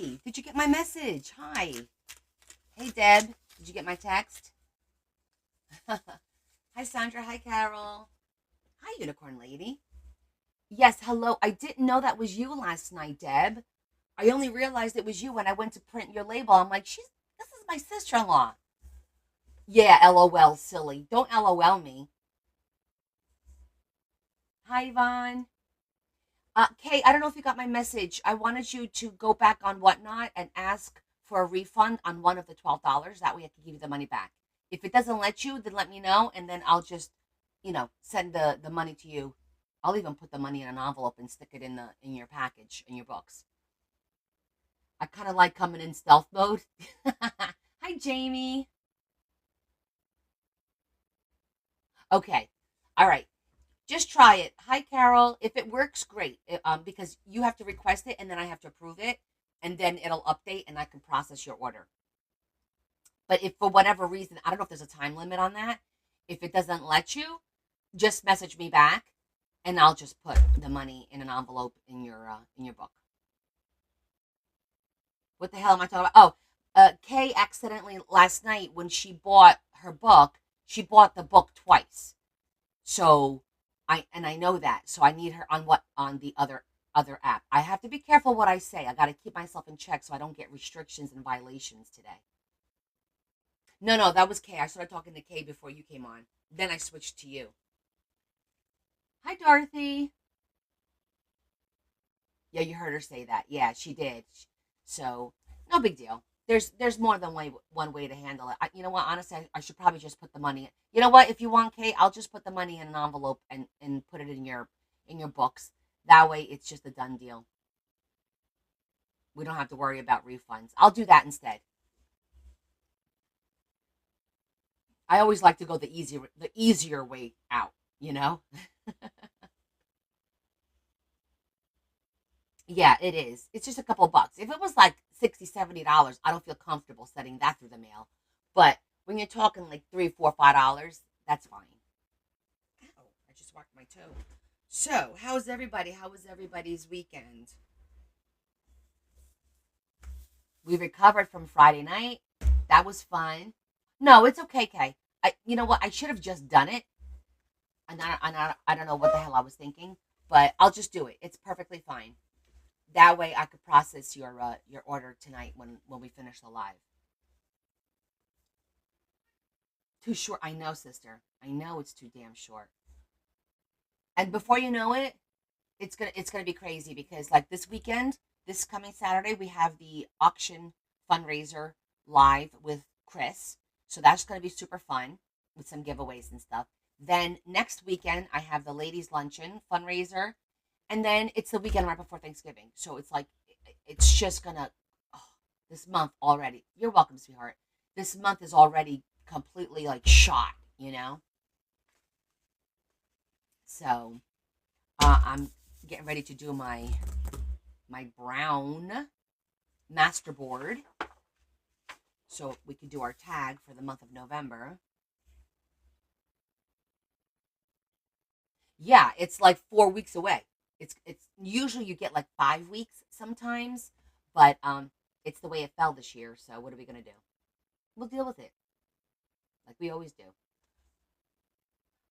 Hey, did you get my message? Hi. Hey, Deb. Did you get my text? Hi, Sandra. Hi, Carol. Hi, Unicorn Lady. Yes, hello. I didn't know that was you last night, Deb. I only realized it was you when I went to print your label. I'm like, this is my sister-in-law. Yeah, LOL, silly. Don't LOL me. Hi, Yvonne. Kay, I don't know if you got my message. I wanted you to go back on Whatnot and ask for a refund on one of the $12. That way I can give you the money back. If it doesn't let you, then let me know, and then I'll just, send the money to you. I'll even put the money in an envelope and stick it in your package, in your books. I kind of like coming in stealth mode. Hi, Jamie. Okay. All right. Just try it. Hi, Carol. If it works, great. Because you have to request it and then I have to approve it, and then it'll update and I can process your order. But if for whatever reason, I don't know if there's a time limit on that. If it doesn't let you, just message me back, and I'll just put the money in an envelope in your book. What the hell am I talking about? Oh, Kay accidentally last night when she bought her book, she bought the book twice. So I know that. So I need her on the other app. I have to be careful what I say. I got to keep myself in check so I don't get restrictions and violations today. No, no, that was Kay. I started talking to Kay before you came on. Then I switched to you. Hi, Dorothy. Yeah, you heard her say that. Yeah, she did. So no big deal. There's more than one way to handle it. You know what? Honestly, I should probably just put the money. You know what? If you want, Kate, I'll just put the money in an envelope and put it in your books. That way, it's just a done deal. We don't have to worry about refunds. I'll do that instead. I always like to go the easier way out. You know? Yeah, it is. It's just a couple bucks. If it was like 60, $70, I don't feel comfortable sending that through the mail. But when you're talking like three, four, $5, that's fine. Ow, I just walked my toe. So, how's everybody? How was everybody's weekend? We recovered from Friday night. That was fun. No, it's okay, Kay. You know what? I should have just done it. I don't know what the hell I was thinking, but I'll just do it. It's perfectly fine. That way, I could process your order tonight when we finish the live. Too short. I know, sister. I know it's too damn short. And before you know it, it's gonna be crazy because like this weekend, this coming Saturday, we have the auction fundraiser live with Chris. So that's gonna be super fun with some giveaways and stuff. Then next weekend, I have the ladies luncheon fundraiser, and then it's the weekend right before Thanksgiving. So it's like it's just gonna oh, this month already. You're welcome, sweetheart. This month is already completely like shot. So I'm getting ready to do my brown Masterboard, so we can do our tag for the month of November. Yeah, it's like 4 weeks away. It's usually you get like 5 weeks sometimes, but it's the way it fell this year. So what are we gonna do? We'll deal with it like we always do.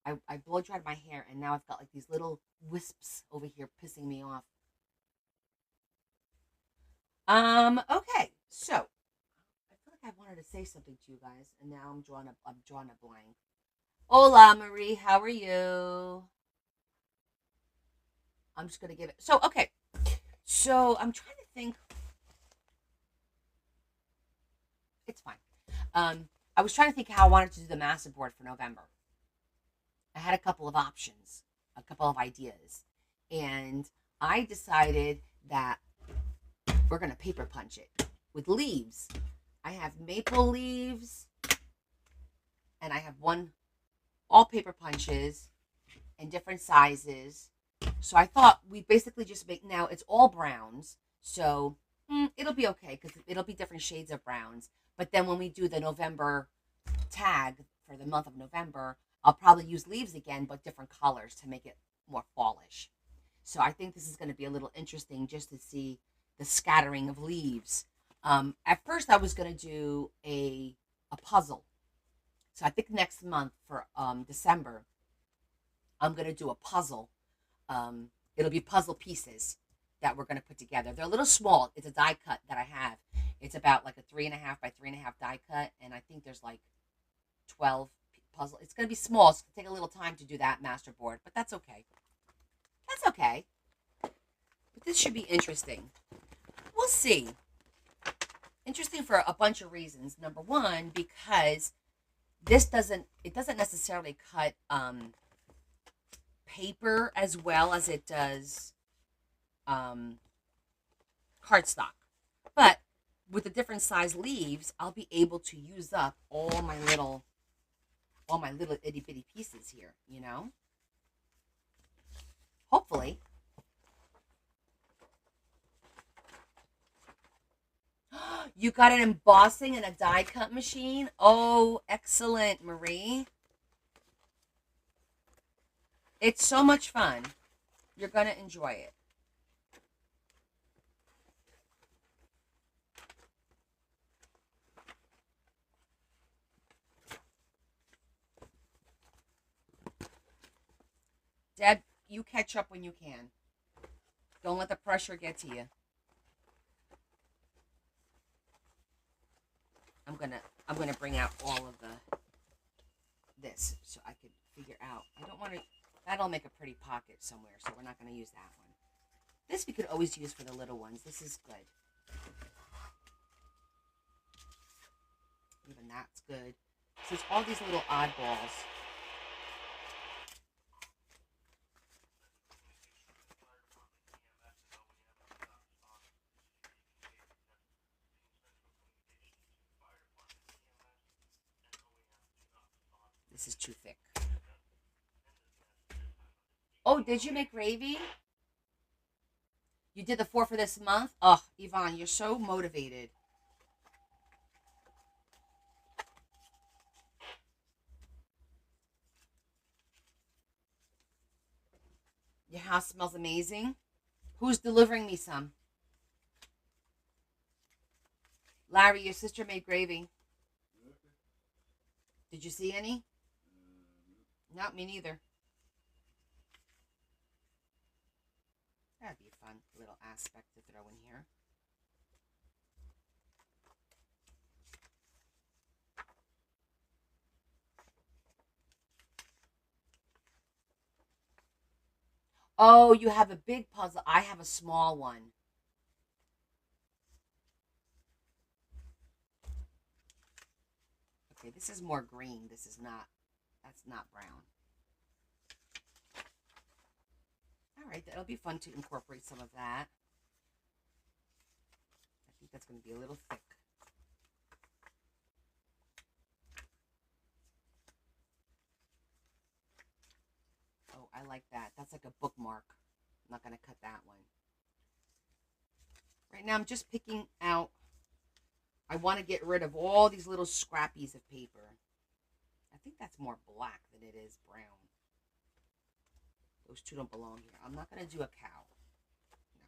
I blow dried my hair and now I've got like these little wisps over here pissing me off. Okay, so I feel like I wanted to say something to you guys, and now I'm drawing a blank. Hola, Marie. How are you? I'm just gonna give it. So okay. So I'm trying to think. It's fine. I was trying to think how I wanted to do the massive board for November. I had a couple of options, a couple of ideas, and I decided that we're gonna paper punch it with leaves. I have maple leaves, and I have one all paper punches in different sizes. So I thought we basically just make now it's all browns, so it'll be okay because it'll be different shades of browns. But then when we do the November tag for the month of November, I'll probably use leaves again, but different colors to make it more fallish. So I think this is going to be a little interesting just to see, the scattering of leaves. At first, I was going to do a puzzle. So I think next month for December, I'm going to do a puzzle. It'll be puzzle pieces that we're going to put together. They're a little small. It's a die cut that I have. It's about like a 3.5 by 3.5 die cut, and I think there's like 12 puzzle. It's going to be small. It's going to take a little time to do that masterboard, but that's okay. That's okay. But this should be interesting. We'll see. Interesting for a bunch of reasons. Number one, because this doesn't necessarily cut paper as well as it does cardstock. But with the different size leaves, I'll be able to use up all my little itty bitty pieces here, you know? Hopefully. You got an embossing and a die cut machine? Oh, excellent, Marie. It's so much fun. You're going to enjoy it. Deb, you catch up when you can. Don't let the pressure get to you. I'm gonna bring out all of this so I could figure out. I don't want to. That'll make a pretty pocket somewhere, so we're not gonna use that one. This we could always use for the little ones. This is good. Even that's good. So it's all these little oddballs. This is too thick. Oh, did you make gravy? You did the 4 for this month? Oh, Yvonne, you're so motivated. Your house smells amazing. Who's delivering me some? Larry, your sister made gravy. Did you see any? No, me neither. That'd be a fun little aspect to throw in here. Oh, you have a big puzzle. I have a small one. Okay, this is more green. This is not, that's not brown. All right, that'll be fun to incorporate some of that. I think that's going to be a little thick. Oh, I like that. That's like a bookmark. I'm not going to cut that one. Right now, I'm just picking out. I want to get rid of all these little scrappies of paper. I think that's more black than it is brown. Those two don't belong here. I'm not going to do a cow. No.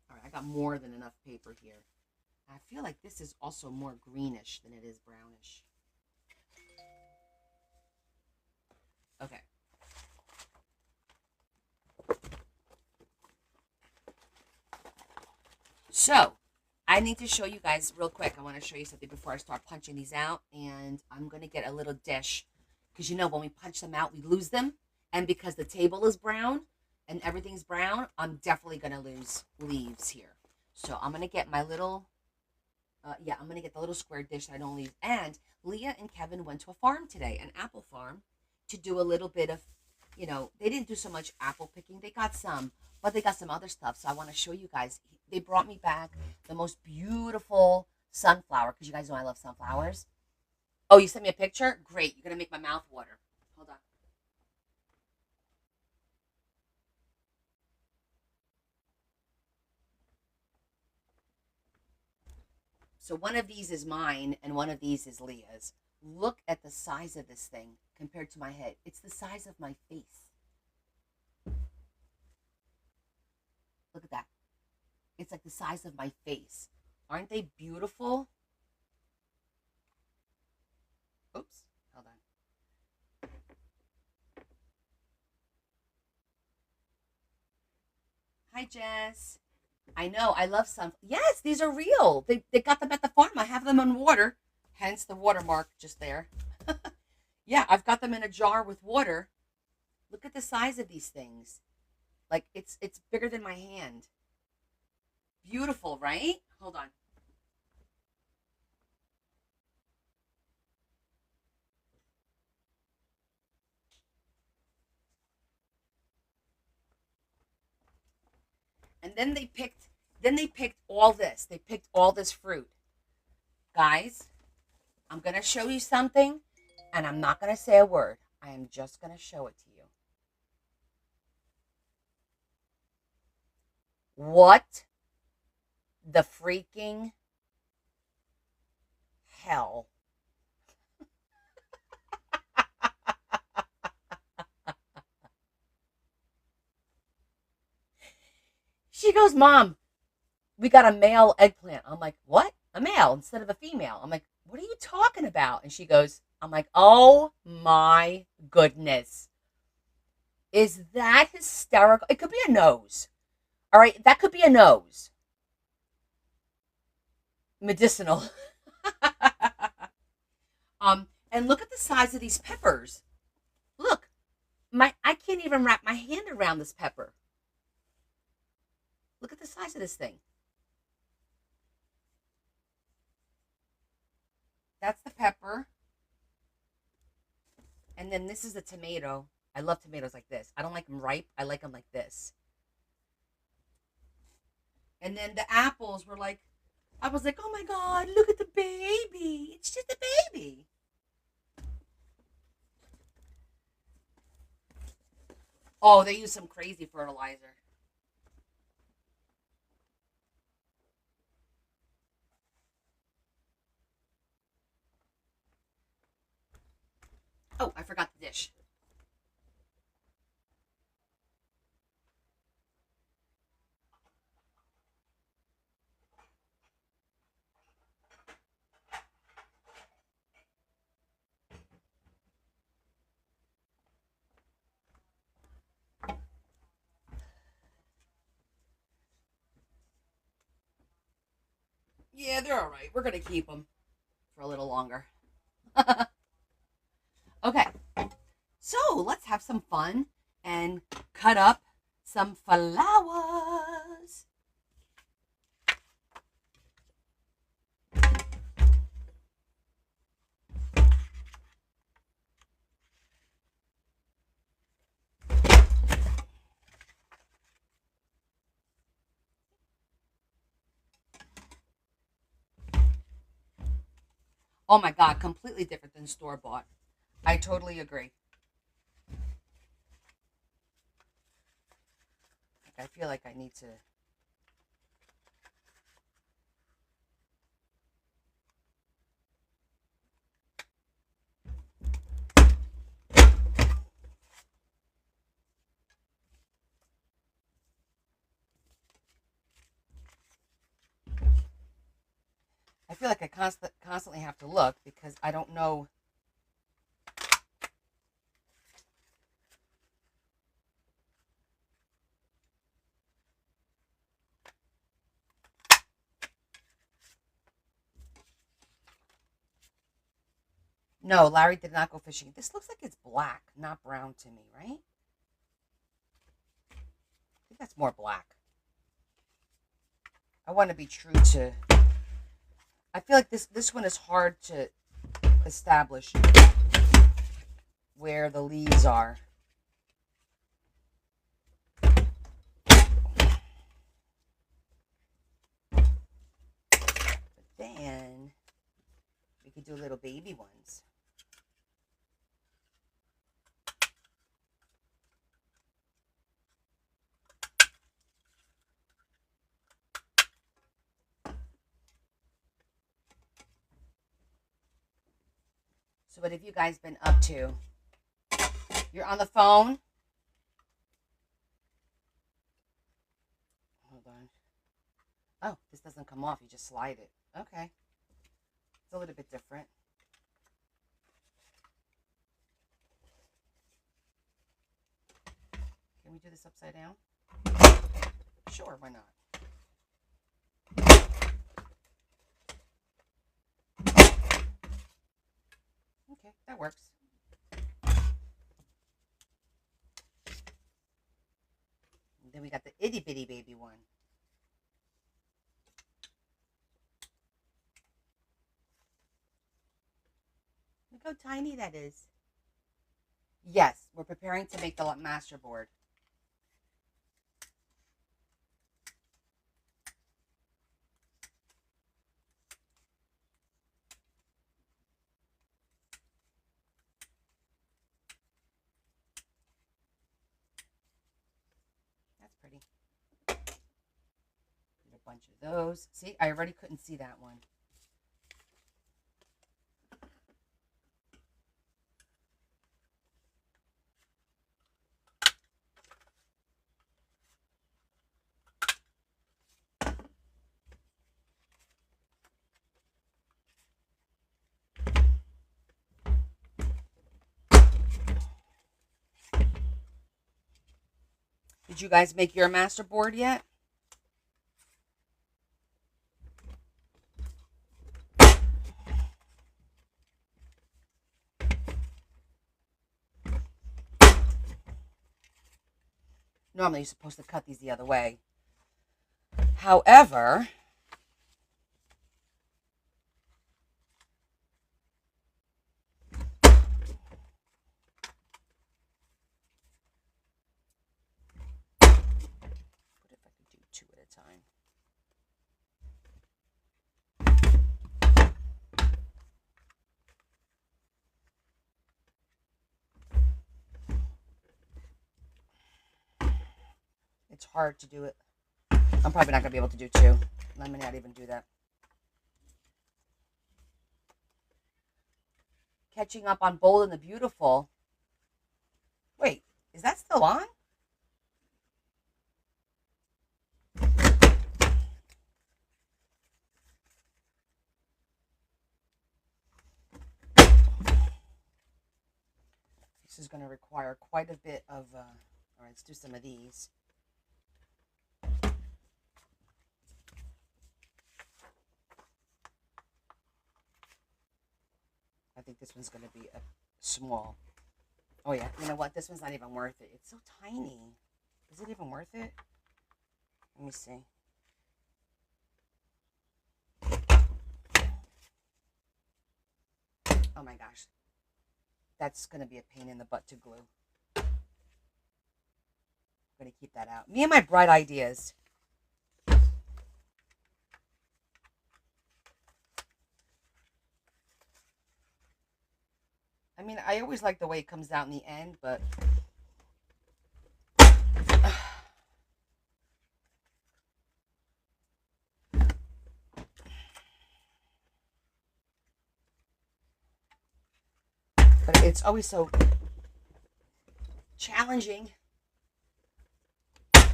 All right, I got more than enough paper here. I feel like this is also more greenish than it is brownish. Okay. So, I need to show you guys real quick. I want to show you something before I start punching these out. And I'm going to get a little dish. Because you know, when we punch them out, we lose them. And because the table is brown and everything's brown, I'm definitely going to lose leaves here. So I'm going to get my little, I'm going to get the little square dish that I don't leave. And Leah and Kevin went to a farm today, an apple farm, to do a little bit of, you know, they didn't do so much apple picking. They got some, but they got some other stuff. So I want to show you guys. They brought me back the most beautiful sunflower, because you guys know I love sunflowers. Oh, you sent me a picture? Great. You're going to make my mouth water. Hold on. So one of these is mine and one of these is Leah's. Look at the size of this thing compared to my head. It's the size of my face. Look at that. It's like the size of my face. Aren't they beautiful? Oops, hold on. Hi, Jess. I know, I love some. Yes, these are real. They got them at the farm. I have them in water, hence the watermark just there. Yeah, I've got them in a jar with water. Look at the size of these things. Like it's bigger than my hand. Beautiful, right? Hold on. And then they picked all this. They picked all this fruit. Guys, I'm going to show you something and I'm not going to say a word. I am just going to show it to you. What the freaking hell? She goes, Mom, we got a male eggplant. I'm like, what? A male instead of a female. I'm like, what are you talking about? And she goes, I'm like, oh my goodness. Is that hysterical? It could be a nose. All right, that could be a nose. Medicinal. And look at the size of these peppers. Look, I can't even wrap my hand around this pepper. Look at the size of this thing. That's the pepper. And then this is the tomato. I love tomatoes like this. I don't like them ripe. I like them like this. And then the apples were like, I was like, oh my God, look at the baby. It's just a baby. Oh, they use some crazy fertilizer. Oh, I forgot the dish. Yeah, they're all right. We're going to keep them for a little longer. Okay, so let's have some fun and cut up some flowers. Oh my God, completely different than store-bought. I totally agree. I feel like I need to. I feel like I constantly have to look because I don't know. No, Larry did not go fishing. This looks like it's black, not brown to me, right? I think that's more black. I want to be true to. I feel like this one is hard to establish where the leaves are. But then we could do little baby ones. So what have you guys been up to? You're on the phone? Oh, this doesn't come off. You just slide it. Okay. It's a little bit different. Can we do this upside down? Sure, why not? Okay, that works. And then we got the itty bitty baby one. Look how tiny that is. Yes, we're preparing to make the masterboard. That's pretty. Did a bunch of those. See, I already couldn't see that one. Did you guys make your masterboard yet? Normally you're supposed to cut these the other way. However, what if I could do 2 at a time? It's hard to do it. I'm probably not going to be able to do 2. Let me not even do that. Catching up on Bold and the Beautiful. Wait, is that still on? This is going to require quite a bit of, all right, let's do some of these. I think this one's going to be a small. Oh, yeah. You know what? This one's not even worth it. It's so tiny. Is it even worth it? Let me see. Oh, my gosh. That's going to be a pain in the butt to glue. I'm going to keep that out. Me and my bright ideas. I mean, I always like the way it comes out in the end, but it's always so challenging.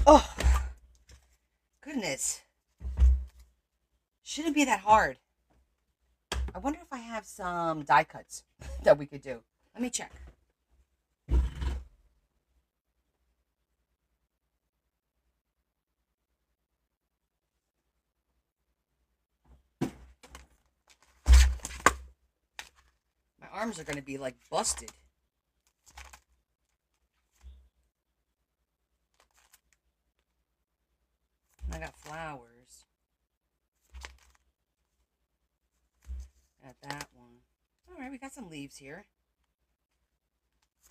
Oh, goodness. Shouldn't be that hard. I wonder if I have some die cuts that we could do. Let me check. My arms are going to be like busted. I got flowers. Got that one. All right, we got some leaves here.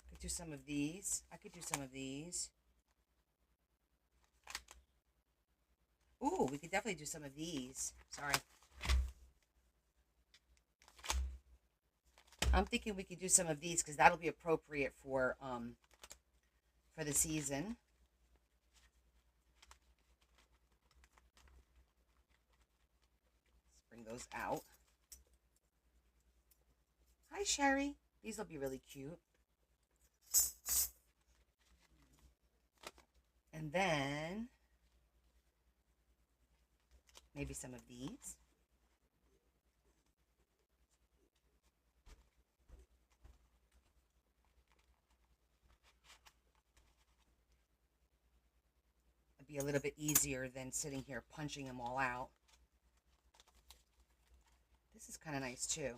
Could do some of these. I could do some of these. Ooh, we could definitely do some of these. Sorry. I'm thinking we could do some of these because that'll be appropriate for the season. Let's bring those out. Hi, Sherry. These will be really cute. And then Maybe some of these. It'd be a little bit easier than sitting here punching them all out. This is kind of nice too.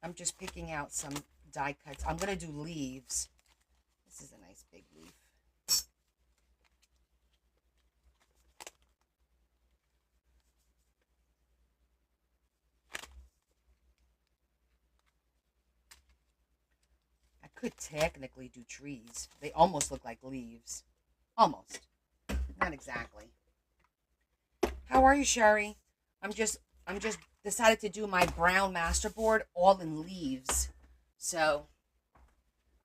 I'm just picking out some die cuts. I'm going to do leaves. This is a nice big leaf. I could technically do trees. They almost look like leaves. Almost. Not exactly. How are you, Sherry? I'm just decided to do my brown masterboard all in leaves. So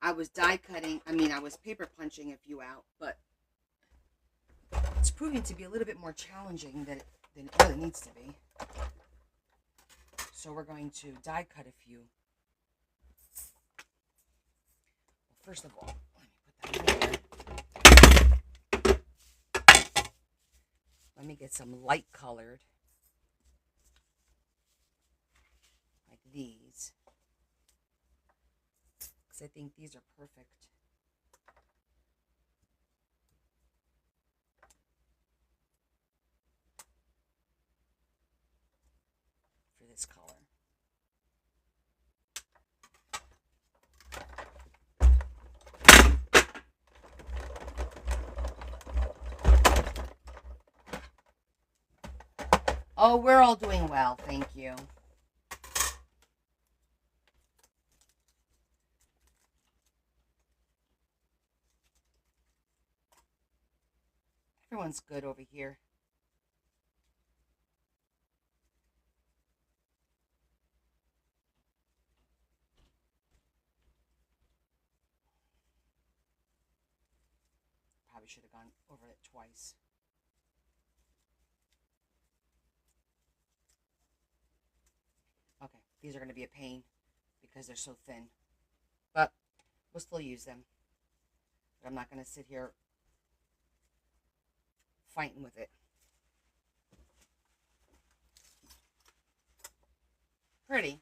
I was die cutting. I was paper punching a few out, but it's proving to be a little bit more challenging than it really needs to be. So we're going to die cut a few. Well, first of all, let me put that in there. Let me get some light colored. Like these. Because I think these are perfect. For this color. Oh, we're all doing well, thank you. Everyone's good over here. Probably should have gone over it twice. Okay, these are going to be a pain because they're so thin. But we'll still use them. But I'm not going to sit here fighting with it. Pretty.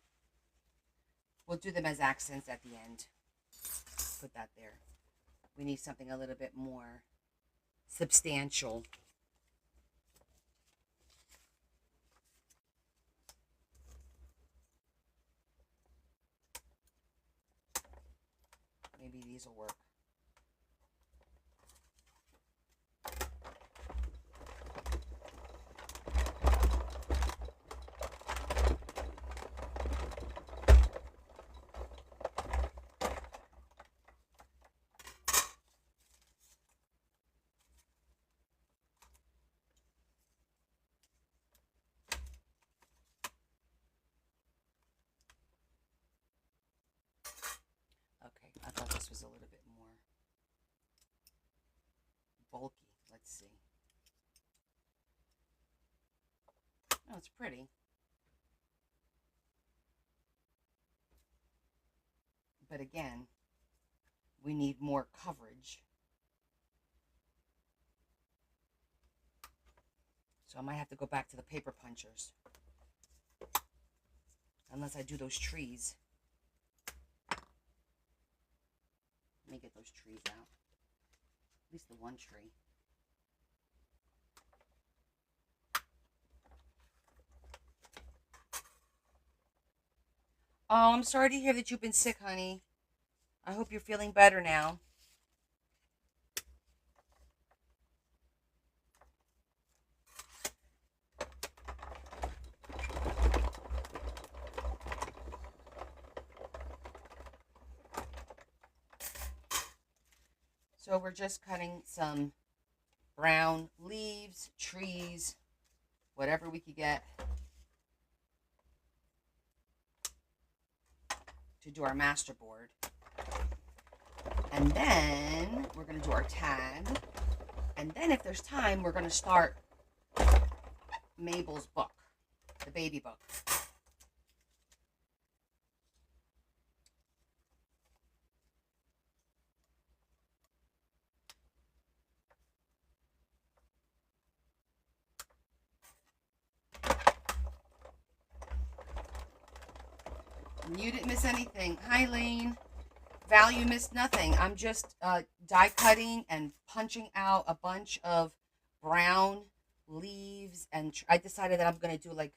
We'll do them as accents at the end. Put that there. We need something a little bit more substantial. Maybe these will work. Okay, I thought this was a little bit more bulky. Let's see. Oh, it's pretty. But again, we need more coverage. So I might have to go back to the paper punchers. Unless I do those trees. Let me get those trees out. At least the one tree. Oh, I'm sorry to hear that you've been sick, honey. I hope you're feeling better now. So we're just cutting some brown leaves, trees, whatever we could get to do our masterboard. And then we're going to do our tag. And then if there's time, we're going to start Mabel's book, the baby book. You didn't miss anything. Hi, Lane. Val, you missed nothing. I'm just die cutting and punching out a bunch of brown leaves, and I decided that I'm going to do like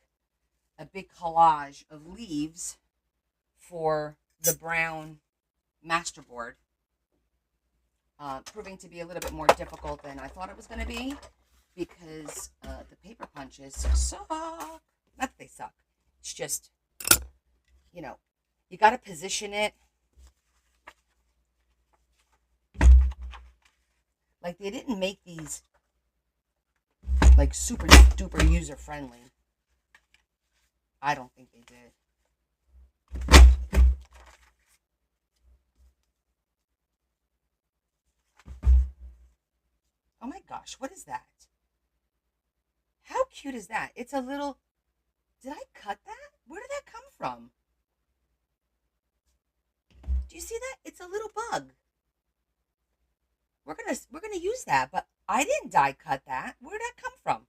a big collage of leaves for the brown masterboard, proving to be a little bit more difficult than I thought it was going to be because the paper punches suck. Not that they suck. It's just, you know, you got to position it. Like, they didn't make these like super duper user friendly. I don't think they did. Oh my gosh, what is that? How cute is that? It's a little... Did I cut that? Where did that come from? Do you see that? It's a little bug. We're gonna use that, but I didn't die cut that. Where did that come from?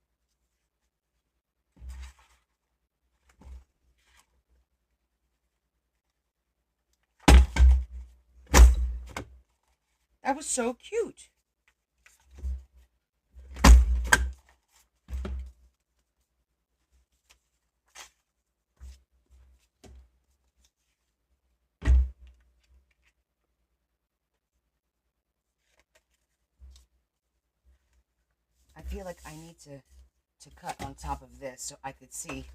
That was so cute. I feel like I need to cut on top of this so I could see.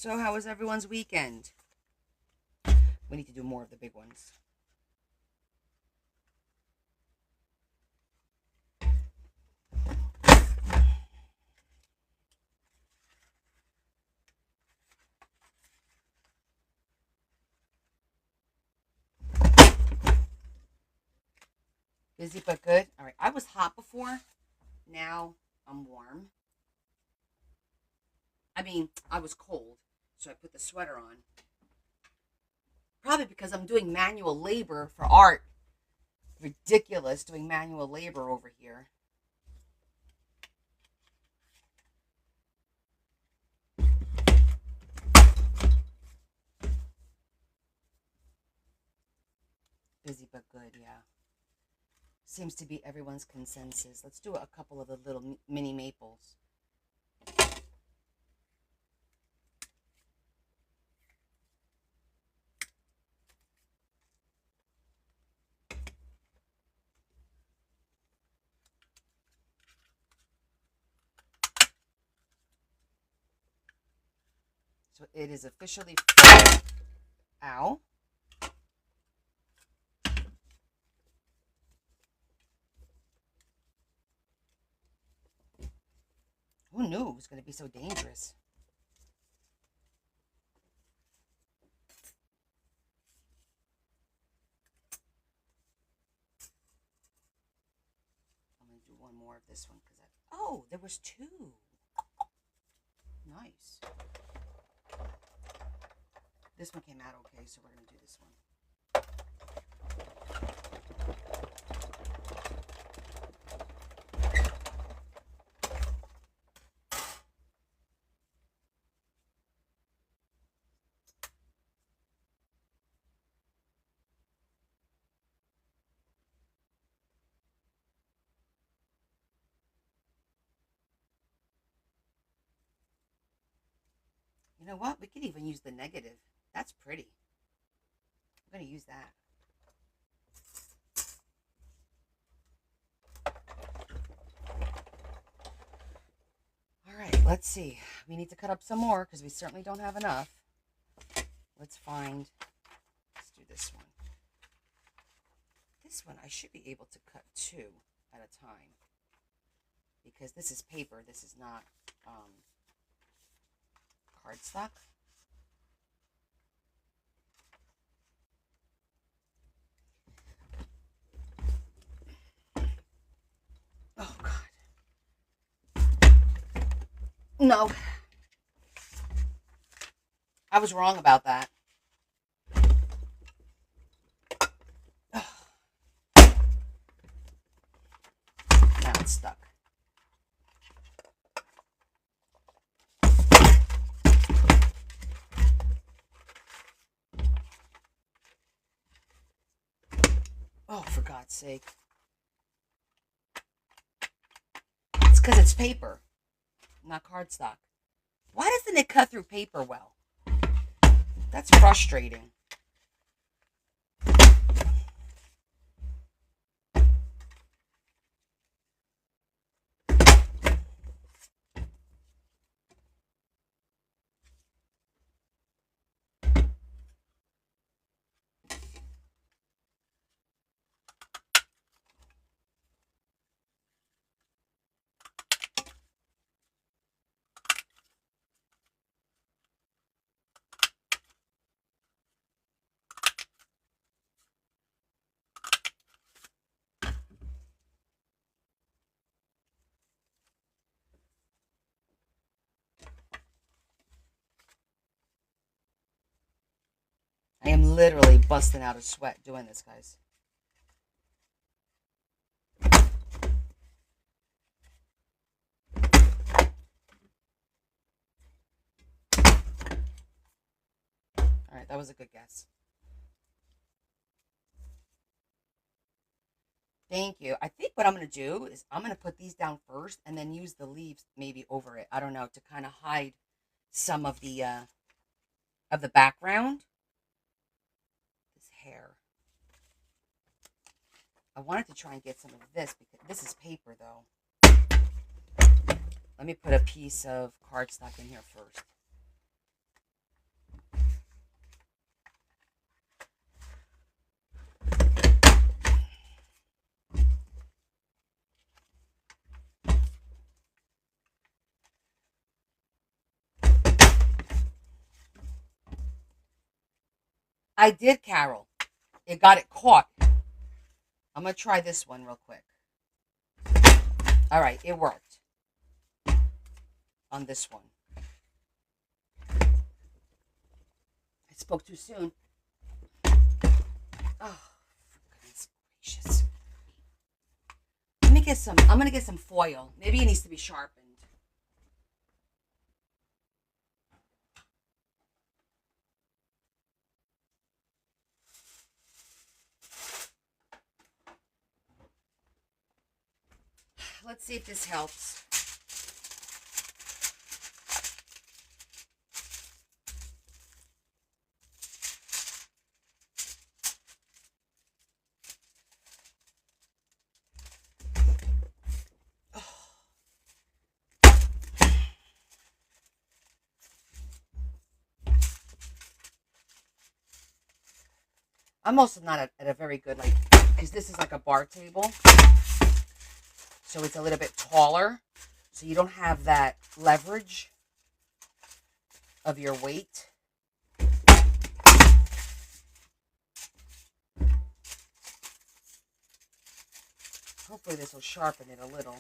So how was everyone's weekend? We need to do more of the big ones. Busy but good. All right, I was hot before. Now I'm warm. I mean, I was cold, so I put the sweater on. Probably because I'm doing manual labor for art. Ridiculous doing manual labor over here. Busy but good, yeah. Seems to be everyone's consensus. Let's do a couple of the little mini maples. So it is officially full. Ow. Who knew it was going to be so dangerous? I'm going to do one more of this one because oh, there was two. Nice. This one came out okay, so we're going to do this one. You know what? We could even use the negative. That's pretty. I'm going to use that. All right, let's see. We need to cut up some more because we certainly don't have enough. Let's do this one. This one I should be able to cut 2 at a time because this is paper. This is not cardstock. Oh, God. No. I was wrong about that. Now it's stuck. Oh, for God's sake. It's because it's paper, not cardstock. Why doesn't it cut through paper well? That's frustrating. I am literally busting out a sweat doing this, guys. All right, that was a good guess. Thank you. I think what I'm going to do is I'm going to put these down first and then use the leaves maybe over it. I don't know, to kind of hide some of the background. This hair. I wanted to try and get some of this because this is paper though. Let me put a piece of cardstock in here first. I did, Carol. It got it caught. I'm going to try this one real quick. All right, it worked on this one. I spoke too soon. Oh, goodness gracious. I'm going to get some foil. Maybe it needs to be sharpened. Let's see if this helps. I'm also not at a very good, because this is like a bar table. So it's a little bit taller. So you don't have that leverage of your weight. Hopefully this will sharpen it a little.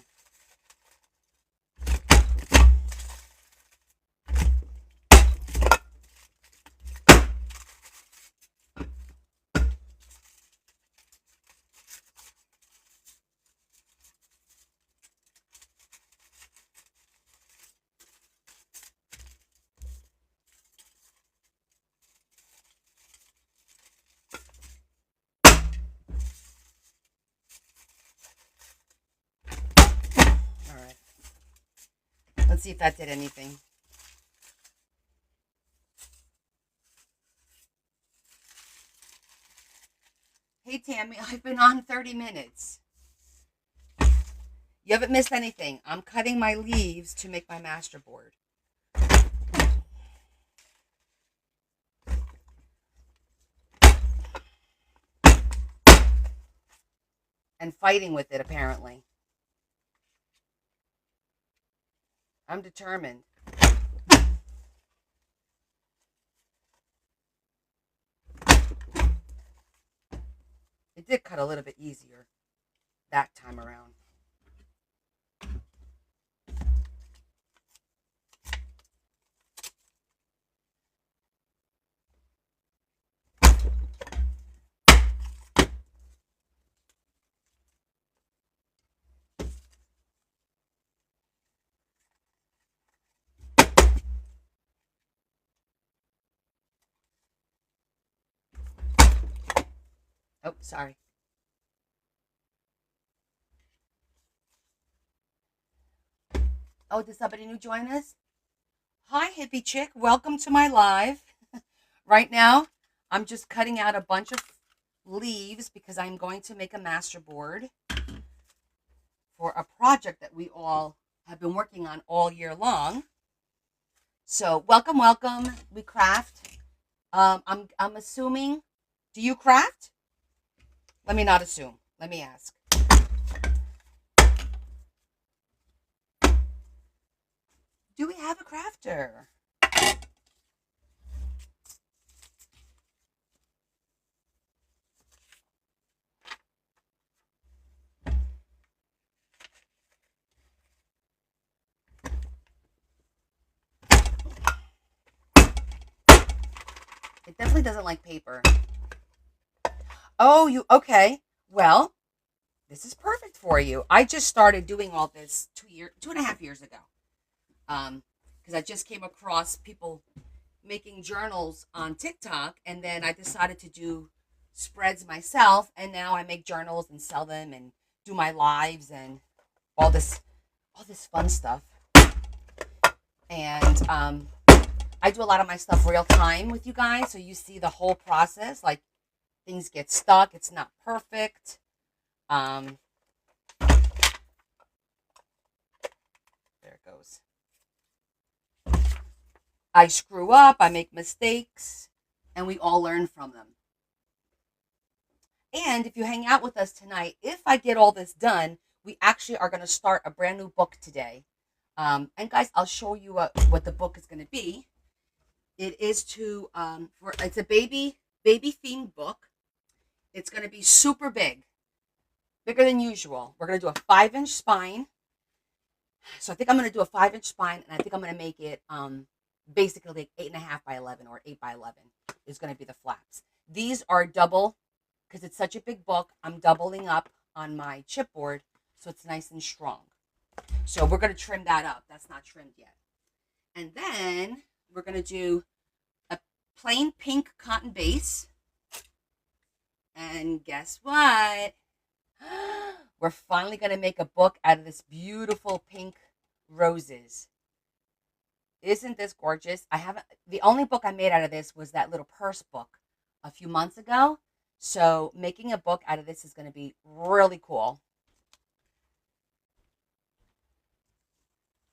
Let's see if that did anything. Hey, Tammy, I've been on 30 minutes. You haven't missed anything. I'm cutting my leaves to make my masterboard. And fighting with it, apparently. I'm determined. It did cut a little bit easier that time around. Oh, sorry. Oh, did somebody new join us? Hi, hippie chick. Welcome to my live. Right now, I'm just cutting out a bunch of leaves because I'm going to make a masterboard for a project that we all have been working on all year long. So, welcome, welcome. We craft. I'm assuming. Do you craft? Let me not assume. Let me ask. Do we have a crafter? It definitely doesn't like paper. Oh, you okay? Well, this is perfect for you. I just started doing all this 2.5 years ago. Because I just came across people making journals on TikTok, and then I decided to do spreads myself, and now I make journals and sell them and do my lives and all this fun stuff. And I do a lot of my stuff real time with you guys, so you see the whole process. Like, things get stuck, it's not perfect. There it goes. I screw up, I make mistakes, and we all learn from them. And if you hang out with us tonight, if I get all this done, we actually are going to start a brand new book today. And guys, I'll show you what the book is going to be. It is it's a baby themed book. It's going to be super big, bigger than usual. We're going to do a 5-inch spine. So I think I'm going to do a 5-inch spine, and I think I'm going to make it basically like 8.5 by 11 or 8 by 11 is going to be the flaps. These are double because it's such a big book. I'm doubling up on my chipboard so it's nice and strong. So we're going to trim that up. That's not trimmed yet. And then we're going to do a plain pink cotton base. And guess what? We're finally going to make a book out of this beautiful pink roses. Isn't this gorgeous? The only book I made out of this was that little purse book a few months ago. So making a book out of this is going to be really cool.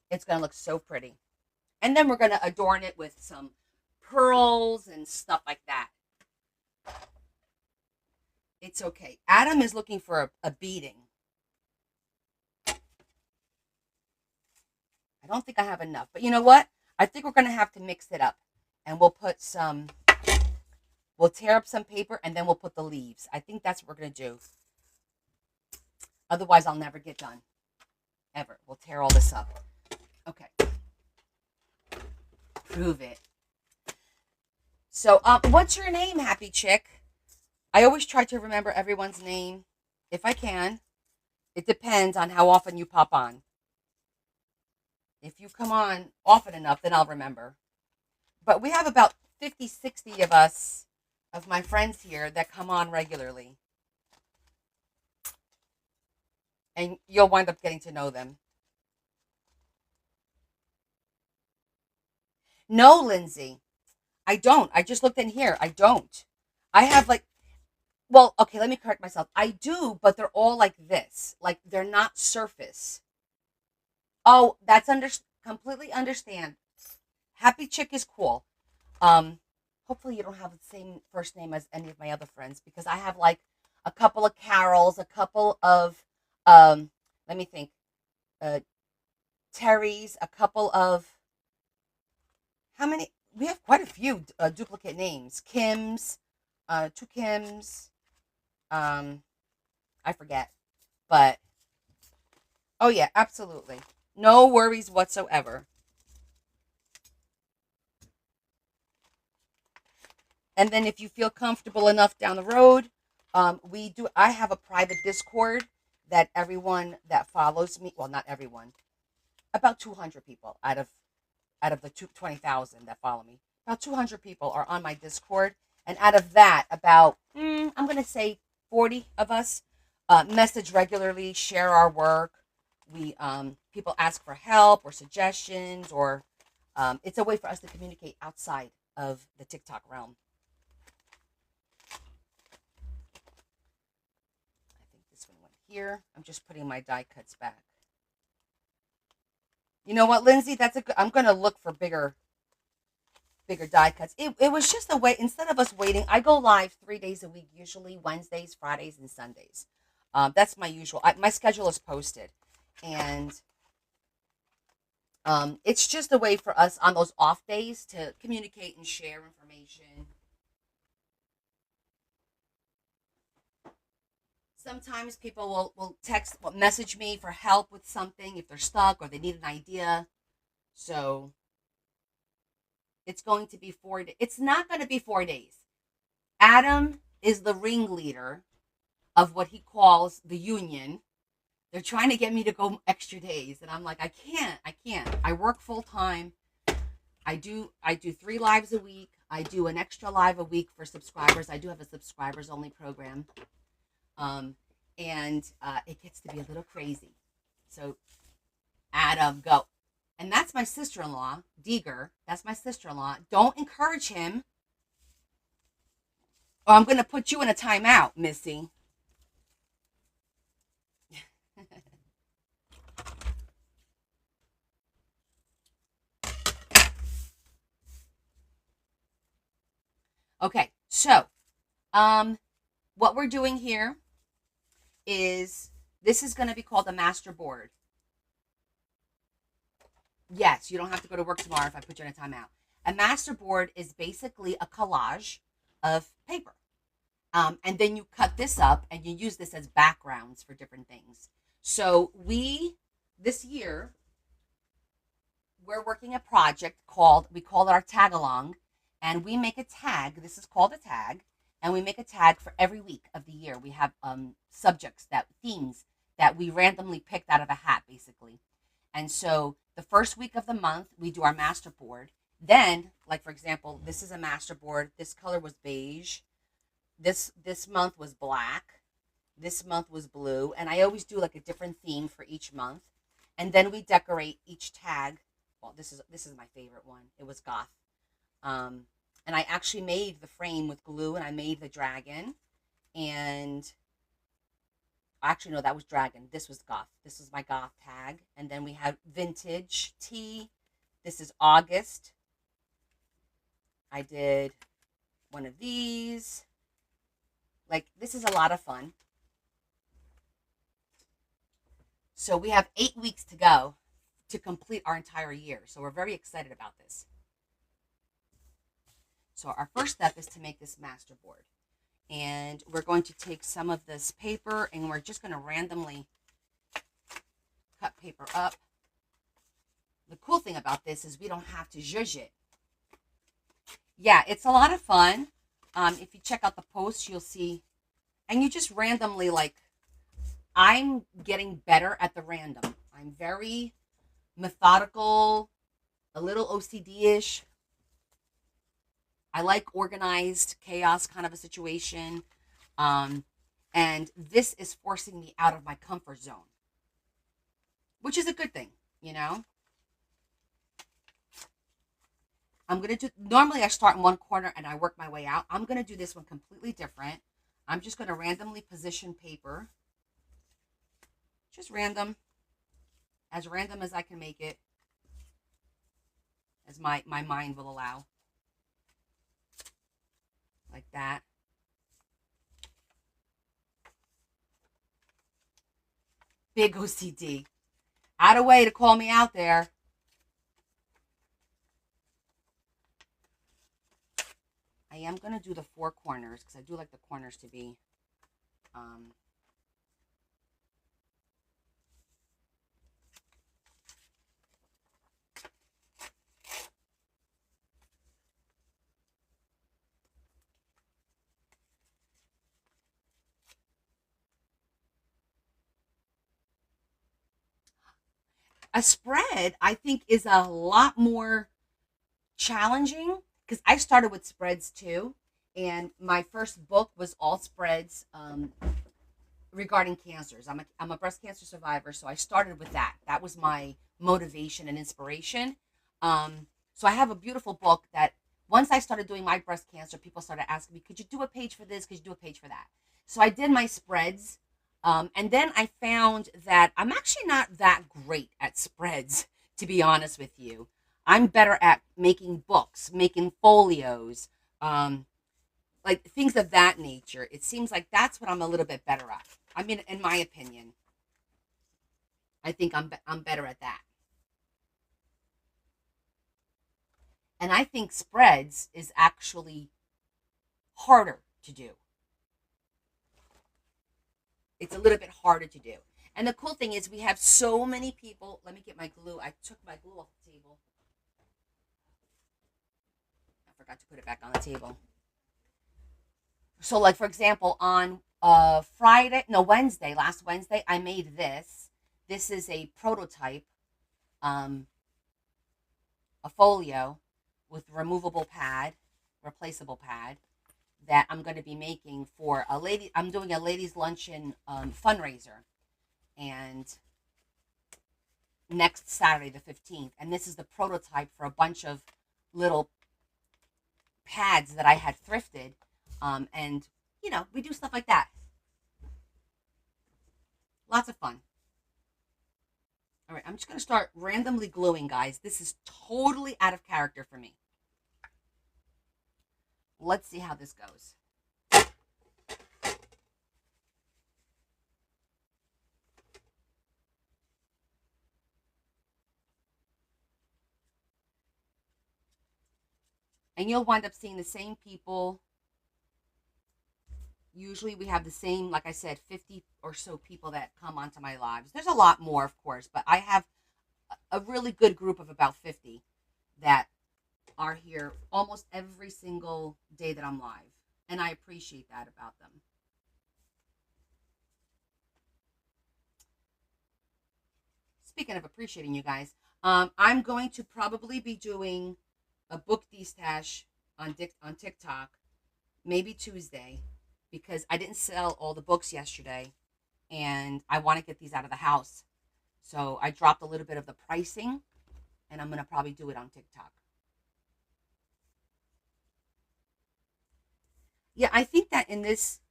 It's going to look so pretty. And then we're going to adorn it with some pearls and stuff like that. It's okay. Adam is looking for a beading. I don't think I have enough. But you know what? I think we're going to have to mix it up. And we'll tear up some paper and then we'll put the leaves. I think that's what we're going to do. Otherwise, I'll never get done. Ever. We'll tear all this up. Okay. Prove it. So, what's your name, happy chick? I always try to remember everyone's name if I can. It depends on how often you pop on. If you come on often enough, then I'll remember. But we have about 50, 60 of us, of my friends here, that come on regularly. And you'll wind up getting to know them. No, Lindsay. I don't. I just looked in here. I don't. I have Well, okay, let me correct myself. I do, but they're all like this. Like they're not surface. Oh, that's completely understand. Happy Chick is cool. Um, Hopefully you don't have the same first name as any of my other friends because I have like a couple of Carols, a couple of let me think, uh, Terry's, a couple of how many? We have quite a few duplicate names. Kim's, two Kims. Um, I forget, but oh yeah, absolutely, no worries whatsoever. And then if you feel comfortable enough down the road, we do. I have a private Discord that everyone that follows me, well, not everyone, about 200 people out of the 20,000 that follow me, about 200 people are on my Discord, and out of that, about I'm gonna say 40 of us message regularly, share our work. We people ask for help or suggestions, or it's a way for us to communicate outside of the TikTok realm. I think this one went here. I'm just putting my die cuts back. You know what, Lindsay? That's a good. I'm gonna look for bigger die cuts. It was just a way, instead of us waiting, I go live 3 days a week, usually Wednesdays, Fridays, and Sundays. That's my usual. My schedule is posted, and it's just a way for us on those off days to communicate and share information. Sometimes people will will message me for help with something if they're stuck or they need an idea. So it's going to be 4 days. It's not going to be 4 days. Adam is the ringleader of what he calls the union. They're trying to get me to go extra days, and I'm like, I can't. I work full time. I do 3 lives a week. I do an extra live a week for subscribers. I do have a subscribers only program, um, and it gets to be a little crazy. So Adam, go. And that's my sister-in-law, Deeger. That's my sister-in-law. Don't encourage him, or I'm going to put you in a timeout, Missy. Okay, so what we're doing here is this is going to be called a Masterboard. Yes, you don't have to go to work tomorrow if I put you in a timeout. A Masterboard is basically a collage of paper. And then you cut this up and you use this as backgrounds for different things. So this year, we're working a project we call it our tag along, and we make a tag. This is called a tag, and we make a tag for every week of the year. We have themes that we randomly picked out of a hat, basically. And so the first week of the month, we do our master board. Then, like for example, this is a master board. This color was beige. This month was black. This month was blue, and I always do like a different theme for each month. And then we decorate each tag. Well, this is my favorite one. It was goth. Um, and I actually made the frame with glue, and I made the dragon. And actually, no, that was dragon. This was goth. This is my goth tag. And then we have vintage tea. This is August. I did one of these. Like, this is a lot of fun. So we have 8 weeks to go to complete our entire year. So we're very excited about this. So our first step is to make this master board. And we're going to take some of this paper and we're just going to randomly cut paper up. The cool thing about this is we don't have to zhuzh it. Yeah, it's a lot of fun. If you check out the post, you'll see, and you just randomly, like, I'm getting better at the random. I'm very methodical, a little OCD-ish. I like organized chaos kind of a situation. And this is forcing me out of my comfort zone, which is a good thing, you know? Normally I start in one corner and I work my way out. I'm going to do this one completely different. I'm just going to randomly position paper. Just random. As random as I can make it. As my mind will allow. Like that. Big OCD. Out of way to call me out there. I am going to do the 4 corners because I do like the corners to be a spread, I think, is a lot more challenging because I started with spreads too. And my first book was all spreads regarding cancers. I'm a breast cancer survivor, so I started with that. That was my motivation and inspiration. So I have a beautiful book that once I started doing my breast cancer, people started asking me, could you do a page for this? Could you do a page for that? So I did my spreads. And then I found that I'm actually not that great at spreads, to be honest with you. I'm better at making books, making folios, um, like things of that nature. It seems like that's what I'm a little bit better at. I mean, in my opinion, I think I'm better at that. And I think spreads is actually harder to do. It's a little bit harder to do. And the cool thing is we have so many people. Let me get my glue. I took my glue off the table. I forgot to put it back on the table. So like for example, on last Wednesday, I made this. This is a prototype, um, a folio with removable pad, replaceable pad that I'm going to be making for a lady. I'm doing a ladies luncheon fundraiser, and next Saturday the 15th, and this is the prototype for a bunch of little pads that I had thrifted, and we do stuff like that. Lots of fun. All right, I'm just going to start randomly gluing, guys. This is totally out of character for me. Let's see how this goes. And you'll wind up seeing the same people. Usually we have the same, like I said, 50 or so people that come onto my lives. There's a lot more, of course, but I have a really good group of about 50 that are here almost every single day that I'm live. And I appreciate that about them. Speaking of appreciating you guys, I'm going to probably be doing a book destash on TikTok, maybe Tuesday, because I didn't sell all the books yesterday, and I want to get these out of the house. So I dropped a little bit of the pricing, and I'm gonna probably do it on TikTok. Yeah, I think that in this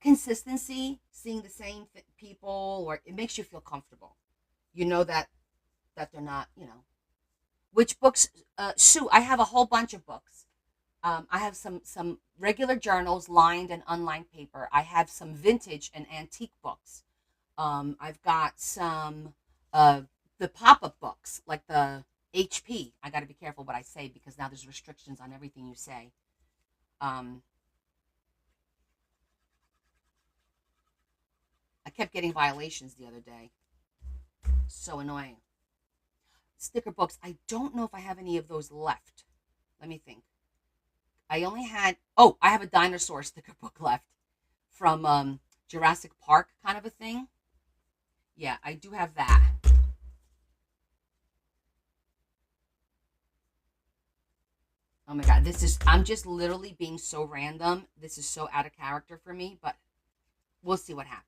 consistency, seeing the same people, or it makes you feel comfortable. You know that they're not, which books. Sue, I have a whole bunch of books. I have some regular journals, lined and unlined paper. I have some vintage and antique books. I've got some uh, the pop up books, like the HP. I got to be careful what I say because now there's restrictions on everything you say. Um, I kept getting violations the other day. So annoying. Sticker books. I don't know if I have any of those left. Let me think. I only had. Oh, I have a dinosaur sticker book left from Jurassic Park, kind of a thing. Yeah, I do have that. Oh my god, this is. I'm just literally being so random. This is so out of character for me, but we'll see what happens.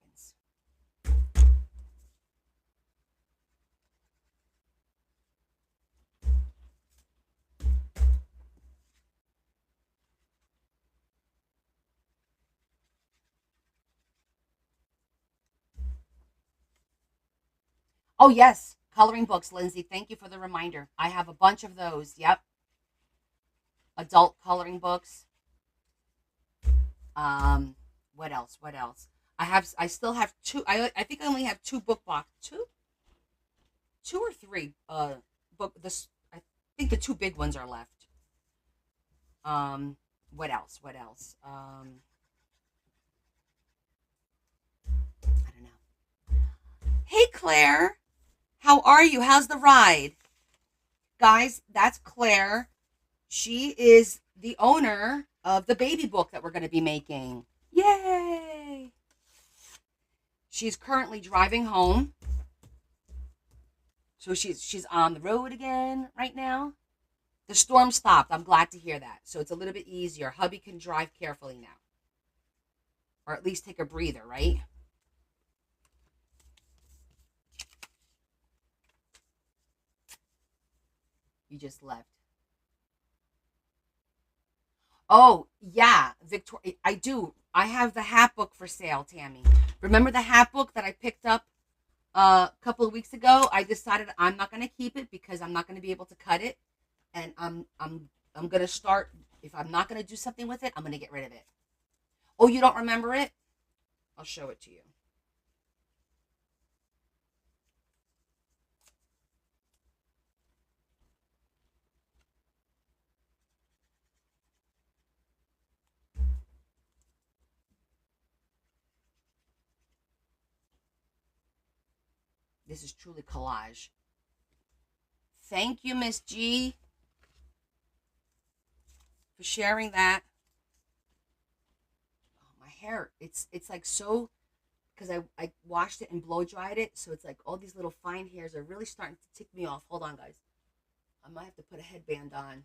Oh, yes. Coloring books, Lindsay. Thank you for the reminder. I have a bunch of those. Yep. Adult coloring books. Um, what else? What else? I still have two. I think I only have two book box, two or three book this I think the two big ones are left. Um, what else? What else? I don't know. Hey Claire, how are you? How's the ride? Guys, that's Claire. She is the owner of the baby book that we're going to be making. Yay! She's currently driving home. So she's on the road again right now. The storm stopped. I'm glad to hear that. So it's a little bit easier. Hubby can drive carefully now. Or at least take a breather, right? You just left. Oh, yeah, Victoria. I do. I have the hat book for sale, Tammy. Remember the hat book that I picked up a couple of weeks ago? I decided I'm not going to keep it because I'm not going to be able to cut it, and I'm going to start. If I'm not going to do something with it, I'm going to get rid of it. Oh, you don't remember it? I'll show it to you. This is truly collage. Thank you, Miss G, for sharing that. Oh, my hair, it's like so, because I washed it and blow dried it, so it's like all these little fine hairs are really starting to tick me off. Hold on, guys. I might have to put a headband on.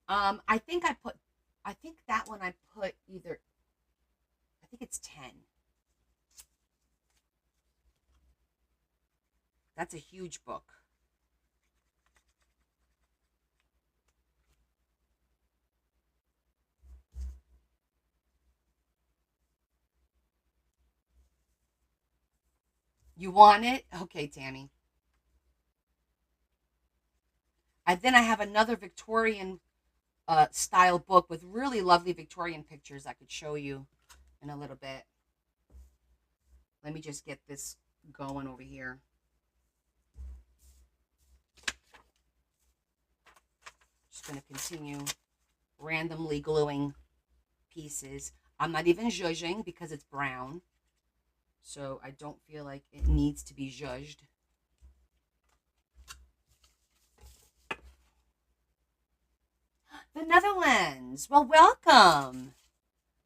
I think that one I put either, I think it's 10. That's a huge book. You want it? Okay, Tammy. And then I have another Victorian style book with really lovely Victorian pictures I could show you in a little bit. Let me just get this going over here. Just going to continue randomly gluing pieces. I'm not even zhuzhing because it's brown. So I don't feel like it needs to be zhuzhed. The Netherlands. Well, welcome.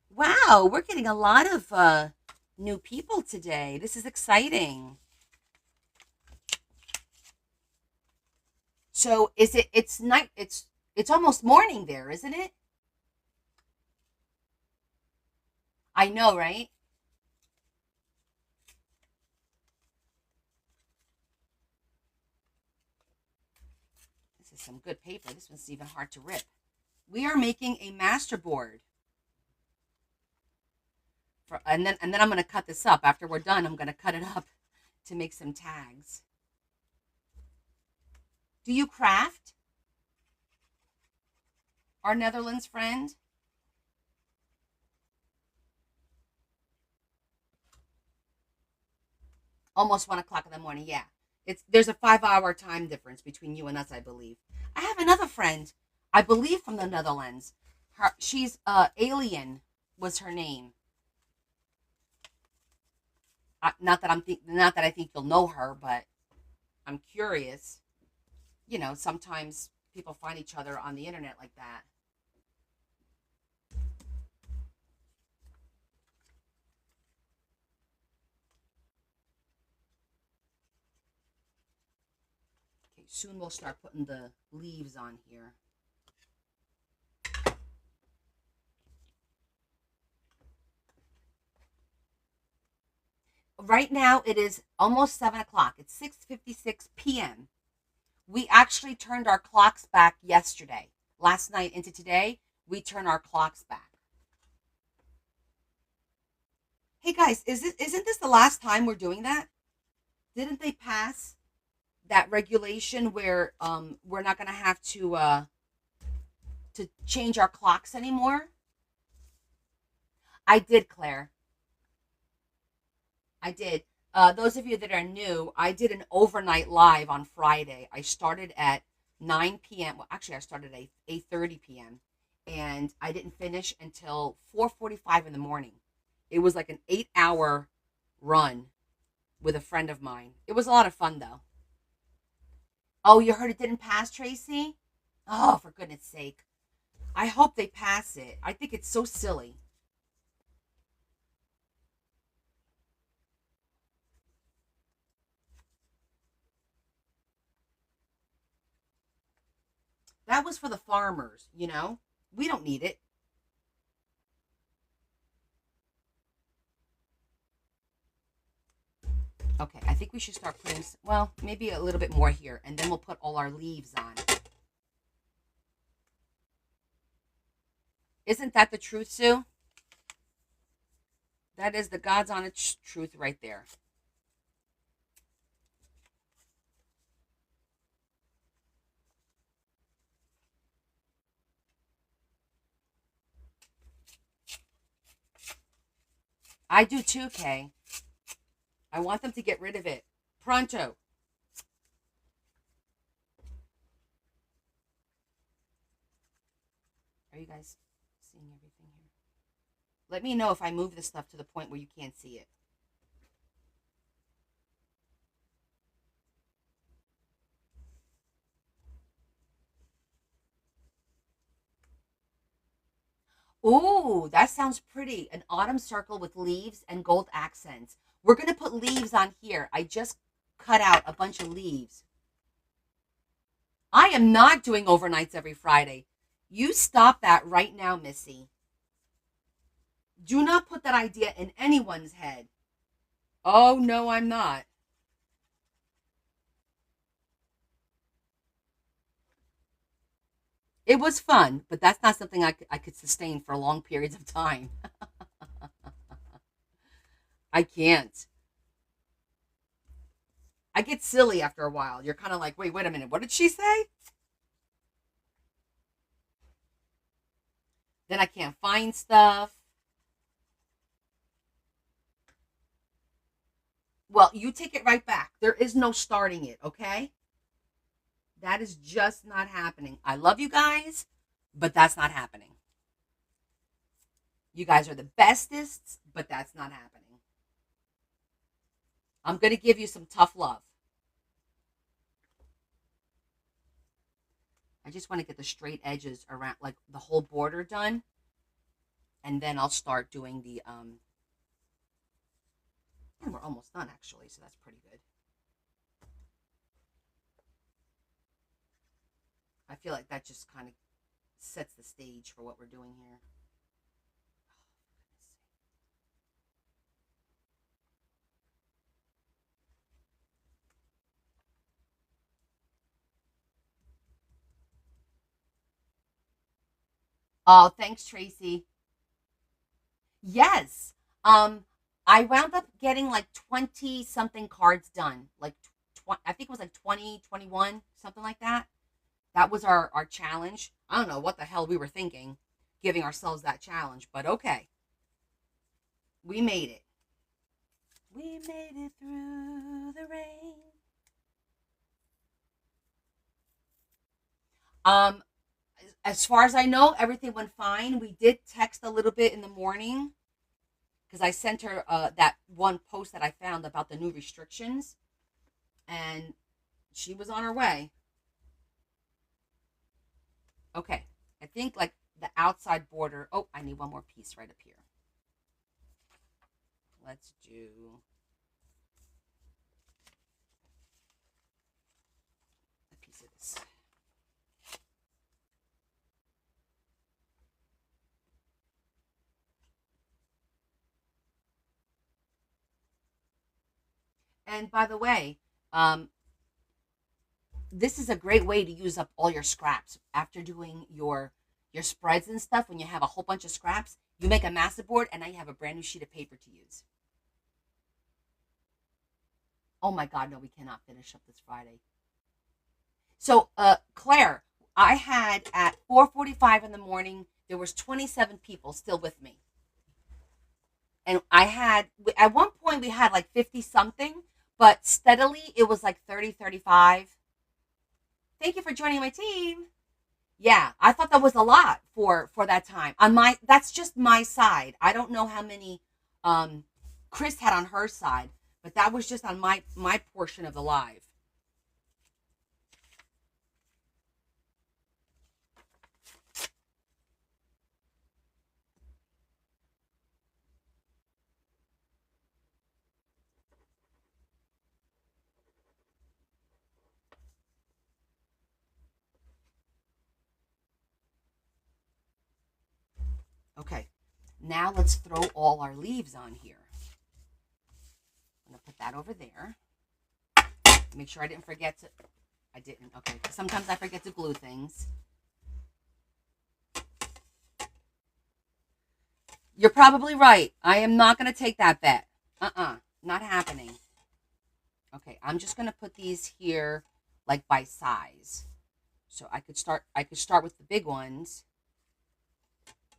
Wow, we're getting a lot of new people today. This is exciting. So it's night, it's almost morning there, isn't it? I know, right? This is some good paper. This one's even hard to rip. We are making a masterboard. And then I'm going to cut this up. After we're done, I'm going to cut it up to make some tags. Do you craft? Our Netherlands friend? Almost 1 o'clock in the morning, yeah. There's a 5 hour time difference between you and us, I believe. I have another friend, I believe from the Netherlands. She's Alien was her name. Not that I think you'll know her, but I'm curious. Sometimes people find each other on the internet like that. Okay, soon we'll start putting the leaves on here. Right now it is almost 7 o'clock. It's 6:56 p.m. We actually turned our clocks back yesterday. Last night into today, we turn our clocks back. Hey guys, isn't this the last time we're doing that? Didn't they pass that regulation where we're not gonna have to change our clocks anymore? I did, Claire. I did. Those of you that are new, I did an overnight live on Friday. I started at 9 p.m. Well, actually, I started at 8:30 p.m. and I didn't finish until 4:45 in the morning. It was like an 8-hour run with a friend of mine. It was a lot of fun, though. Oh, you heard it didn't pass, Tracy? Oh, for goodness sake. I hope they pass it. I think it's so silly. That was for the farmers, you know? We don't need it. Okay, I think we should start putting, well, maybe a little bit more here, and then we'll put all our leaves on. Isn't that the truth, Sue? That is the God's honest truth right there. I do too, Kay. I want them to get rid of it. Pronto. Are you guys seeing everything here? Let me know if I move this stuff to the point where you can't see it. Ooh, that sounds pretty. An autumn circle with leaves and gold accents. We're going to put leaves on here. I just cut out a bunch of leaves. I am not doing overnights every Friday. You stop that right now, Missy. Do not put that idea in anyone's head. Oh, no, I'm not. It was fun, but that's not something I could sustain for long periods of time. I can't. I get silly after a while. You're kind of like, wait a minute. What did she say? Then I can't find stuff. Well, you take it right back. There is no starting it, okay? That is just not happening. I love you guys, but that's not happening. You guys are the bestest, but that's not happening. I'm going to give you some tough love. I just want to get the straight edges around, like the whole border done. And then I'll start doing and we're almost done actually, so that's pretty good. I feel like that just kind of sets the stage for what we're doing here. Oh, thanks, Tracy. Yes. Um, I wound up getting like 20 something cards done. Like, I think it was like 20, 21, something like that. That was our challenge. I don't know what the hell we were thinking, giving ourselves that challenge, but okay. We made it. We made it through the rain. Um, as far as I know, everything went fine. We did text a little bit in the morning because I sent her that one post that I found about the new restrictions, and she was on her way. Okay, I think like the outside border. Oh, I need one more piece right up here. Let's do a piece of this. And by the way, this is a great way to use up all your scraps after doing your spreads and stuff. When you have a whole bunch of scraps, you make a master board, and now you have a brand new sheet of paper to use. Oh my God, no, we cannot finish up this Friday. So, Claire, I had at 4:45 in the morning, there was 27 people still with me. And I had, at one point, we had like 50 something, but steadily it was like 30, 35. Thank you for joining my team. Yeah, I thought that was a lot for that time. On my That's just my side. I don't know how many um Chris had on her side, but that was just on my portion of the live. Okay. Now let's throw all our leaves on here. I'm going to put that over there. Make sure I didn't forget to I didn't. Okay. Sometimes I forget to glue things. You're probably right. I am not going to take that bet. Not happening. Okay, I'm just going to put these here like by size. So I could start with the big ones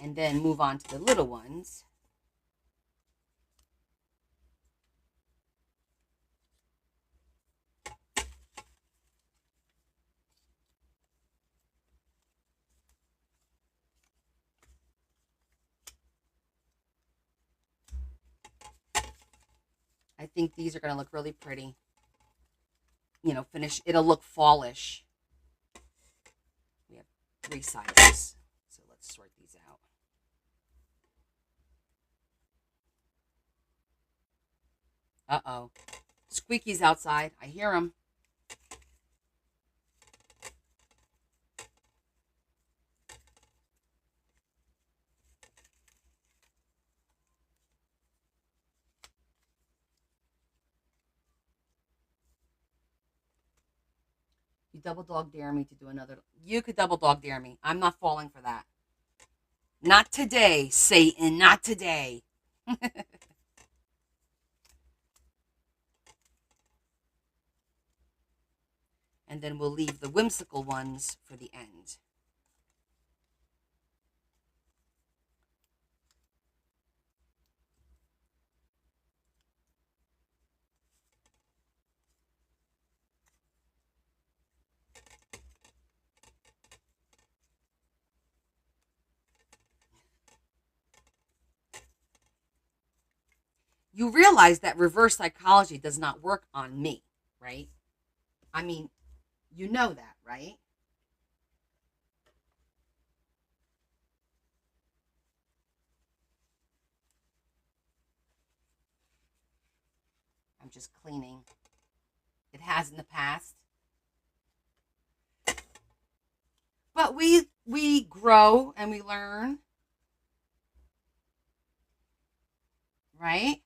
and then move on to the little ones. I think these are going to look really pretty. It'll look fallish. We have 3 sizes. So let's sort these out. Uh-oh. Squeaky's outside. I hear him. You double dog dare me to do another. You could double dog dare me. I'm not falling for that. Not today, Satan. Not today. And then we'll leave the whimsical ones for the end. You realize that reverse psychology does not work on me, right? I mean, you know that, right? I'm just cleaning. It has in the past. But we grow and we learn, right?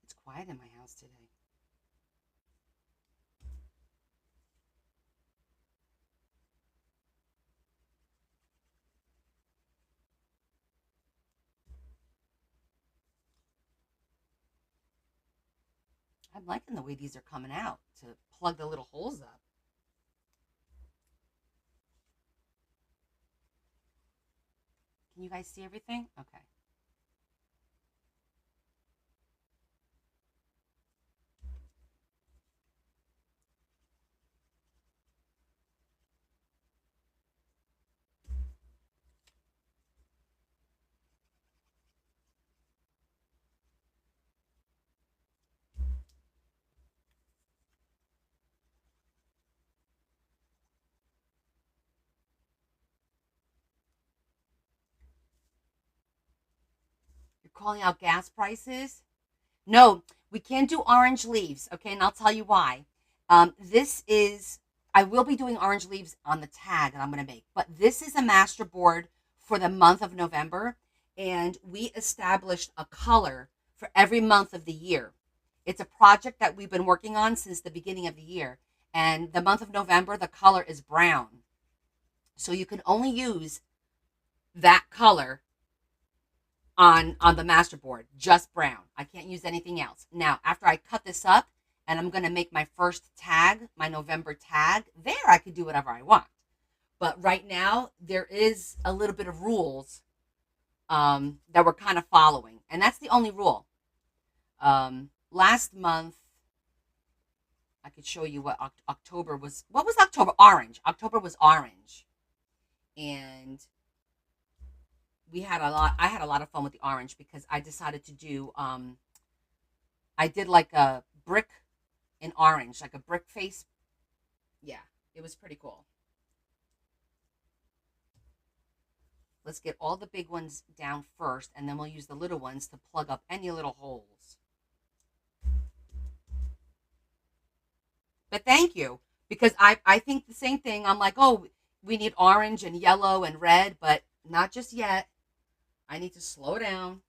It's quiet in my house today. I'm liking the way these are coming out to plug the little holes up. Can you guys see everything? Okay. You're calling out gas prices? No, we can't do orange leaves. Okay, and I'll tell you why. This is I will be doing orange leaves on the tag that I'm going to make, but this is a master board for the month of November, and we established a color for every month of the year. It's a project that we've been working on since the beginning of the year. And the month of November, the color is brown. So you can only use that color on the Masterboard, just brown. I can't use anything else. Now, after I cut this up and I'm going to make my first tag, my November tag, there I could do whatever I want. But right now, there is a little bit of rules that we're kind of following. And that's the only rule. Last month, I could show you what October was. What was October? Orange. October was orange. And we had a lot, I had a lot of fun with the orange because I decided to do, I did like a brick in orange, like a brick face. Yeah, it was pretty cool. Let's get all the big ones down first, and then we'll use the little ones to plug up any little holes. But thank you, because I think the same thing. I'm like, oh, we need orange and yellow and red, but not just yet. I need to slow down.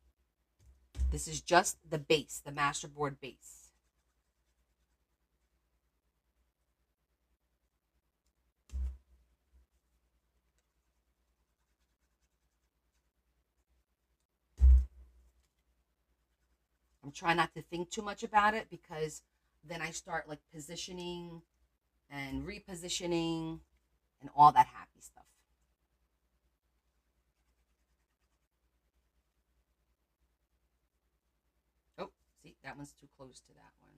This is just the base, the Masterboard base. I'm trying not to think too much about it because then I start like positioning and repositioning and all that happy stuff. Oh, see, that one's too close to that one.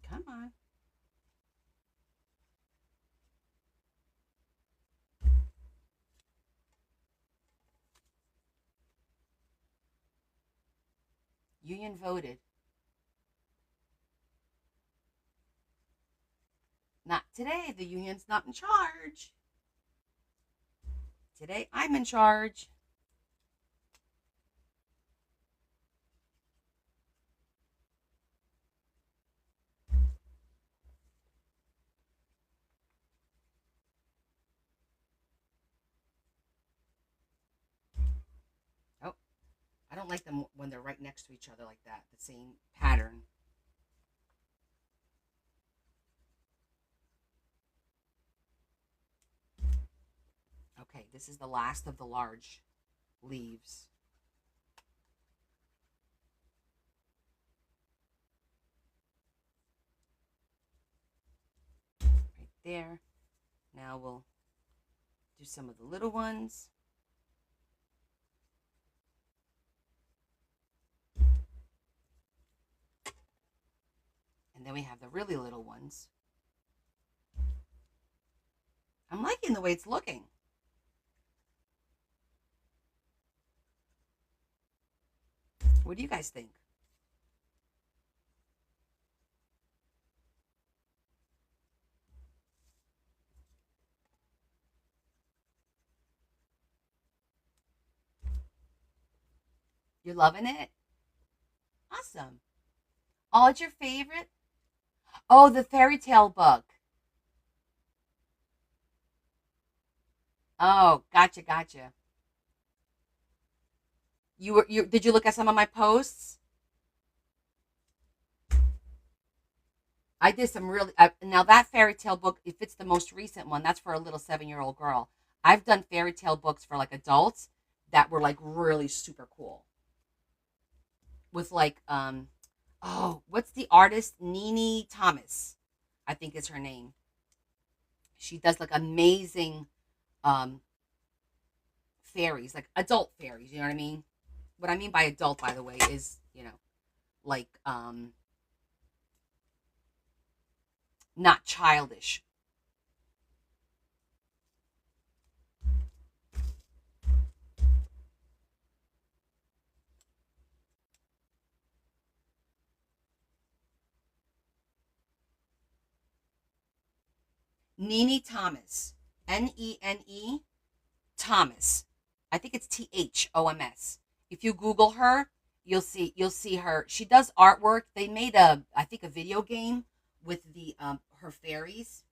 Come on. Union voted. Not today. The union's not in charge. Today, I'm in charge. Oh, I don't like them when they're right next to each other like that, the same pattern. Okay, this is the last of the large leaves. Right there. Now we'll do some of the little ones. And then we have the really little ones. I'm liking the way it's looking. What do you guys think? You're loving it? Awesome. Oh, it's your favorite? Oh, the fairy tale book. Oh, gotcha, gotcha. You did you look at some of my posts? I did some really now that fairy tale book, if it's the most recent one, that's for a little 7-year-old girl. I've done fairy tale books for like adults that were like really super cool with like oh, what's the artist? Nini Thomas, I think is her name. She does like amazing um fairies, like adult fairies, you know what I mean? What I mean by adult, by the way, is, like not childish. Nene Thomas. Nene Thomas. I think it's Thoms. If you Google her, you'll see her. She does artwork. They made I think a video game with the her fairies.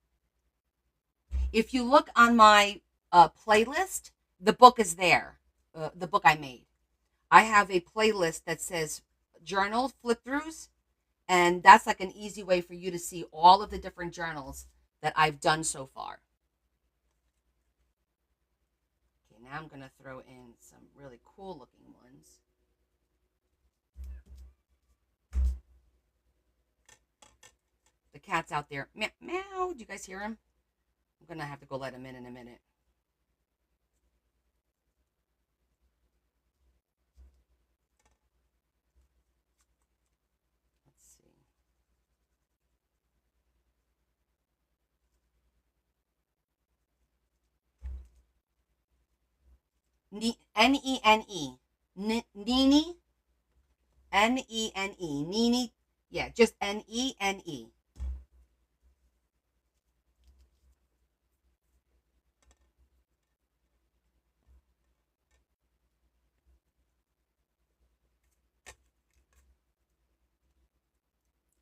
if you look on my playlist, the book is there. The book I made. I have a playlist that says journal flip throughs, and that's like an easy way for you to see all of the different journals that I've done so far. Okay, now I'm going to throw in some really cool looking ones. The cat's out there. Meow, meow. Do you guys hear him? I'm going to have to go let him in a minute. Let's see. N-E-N-E. Nene. N-E-N-E. Nene. Yeah, just N-E-N-E.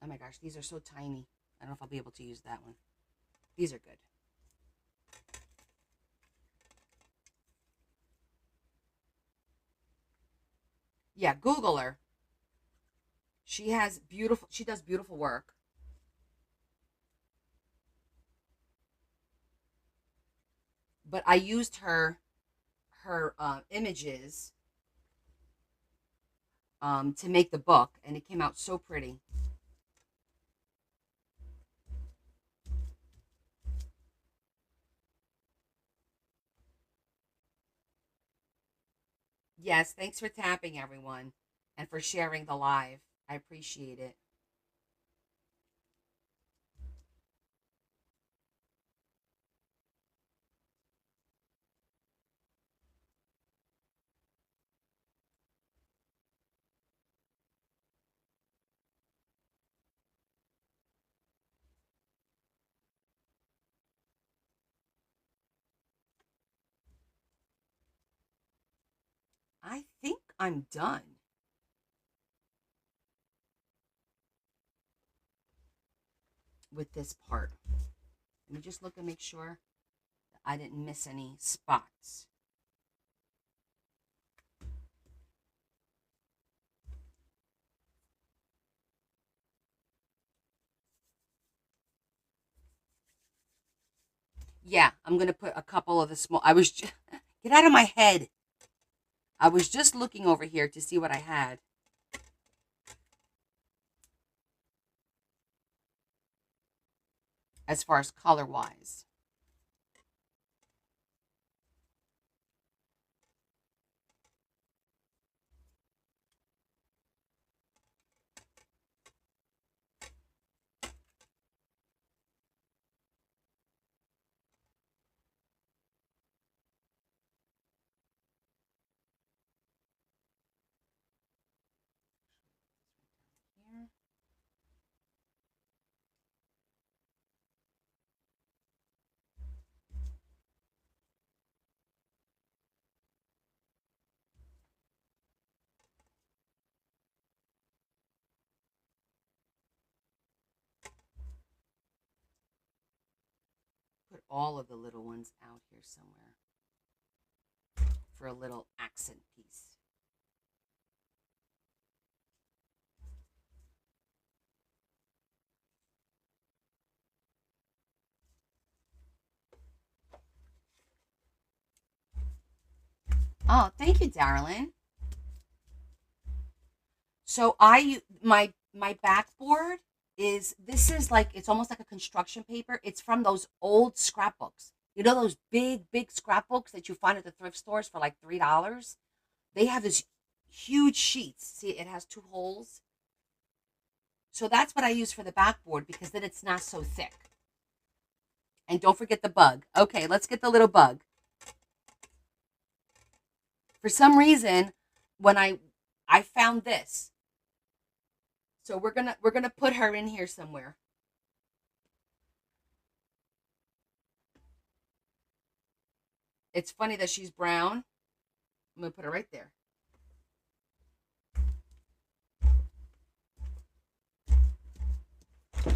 Oh my gosh, these are so tiny. I don't know if I'll be able to use that one. These are good. Yeah, Google her. She does beautiful work. But I used her images to make the book, and it came out so pretty. Yes, thanks for tapping, everyone, and for sharing the live. I appreciate it. I think I'm done. With this part. Let me just look and make sure that I didn't miss any spots. Yeah, I'm going to put a couple of the small. Get out of my head. I was just looking over here to see what I had. As far as color wise. Here. Put all of the little ones out here somewhere for a little accent piece. Oh, thank you, darling. So my backboard this is like it's almost like a construction paper. It's from those old scrapbooks. You know those big scrapbooks that you find at the thrift stores for like $3? They have this huge sheets. See, it has two holes. So that's what I use for the backboard because then it's not so thick. And don't forget the bug. Okay, let's get the little bug. For some reason, when I found this. So we're gonna put her in here somewhere. It's funny that she's brown. I'm gonna put her right there.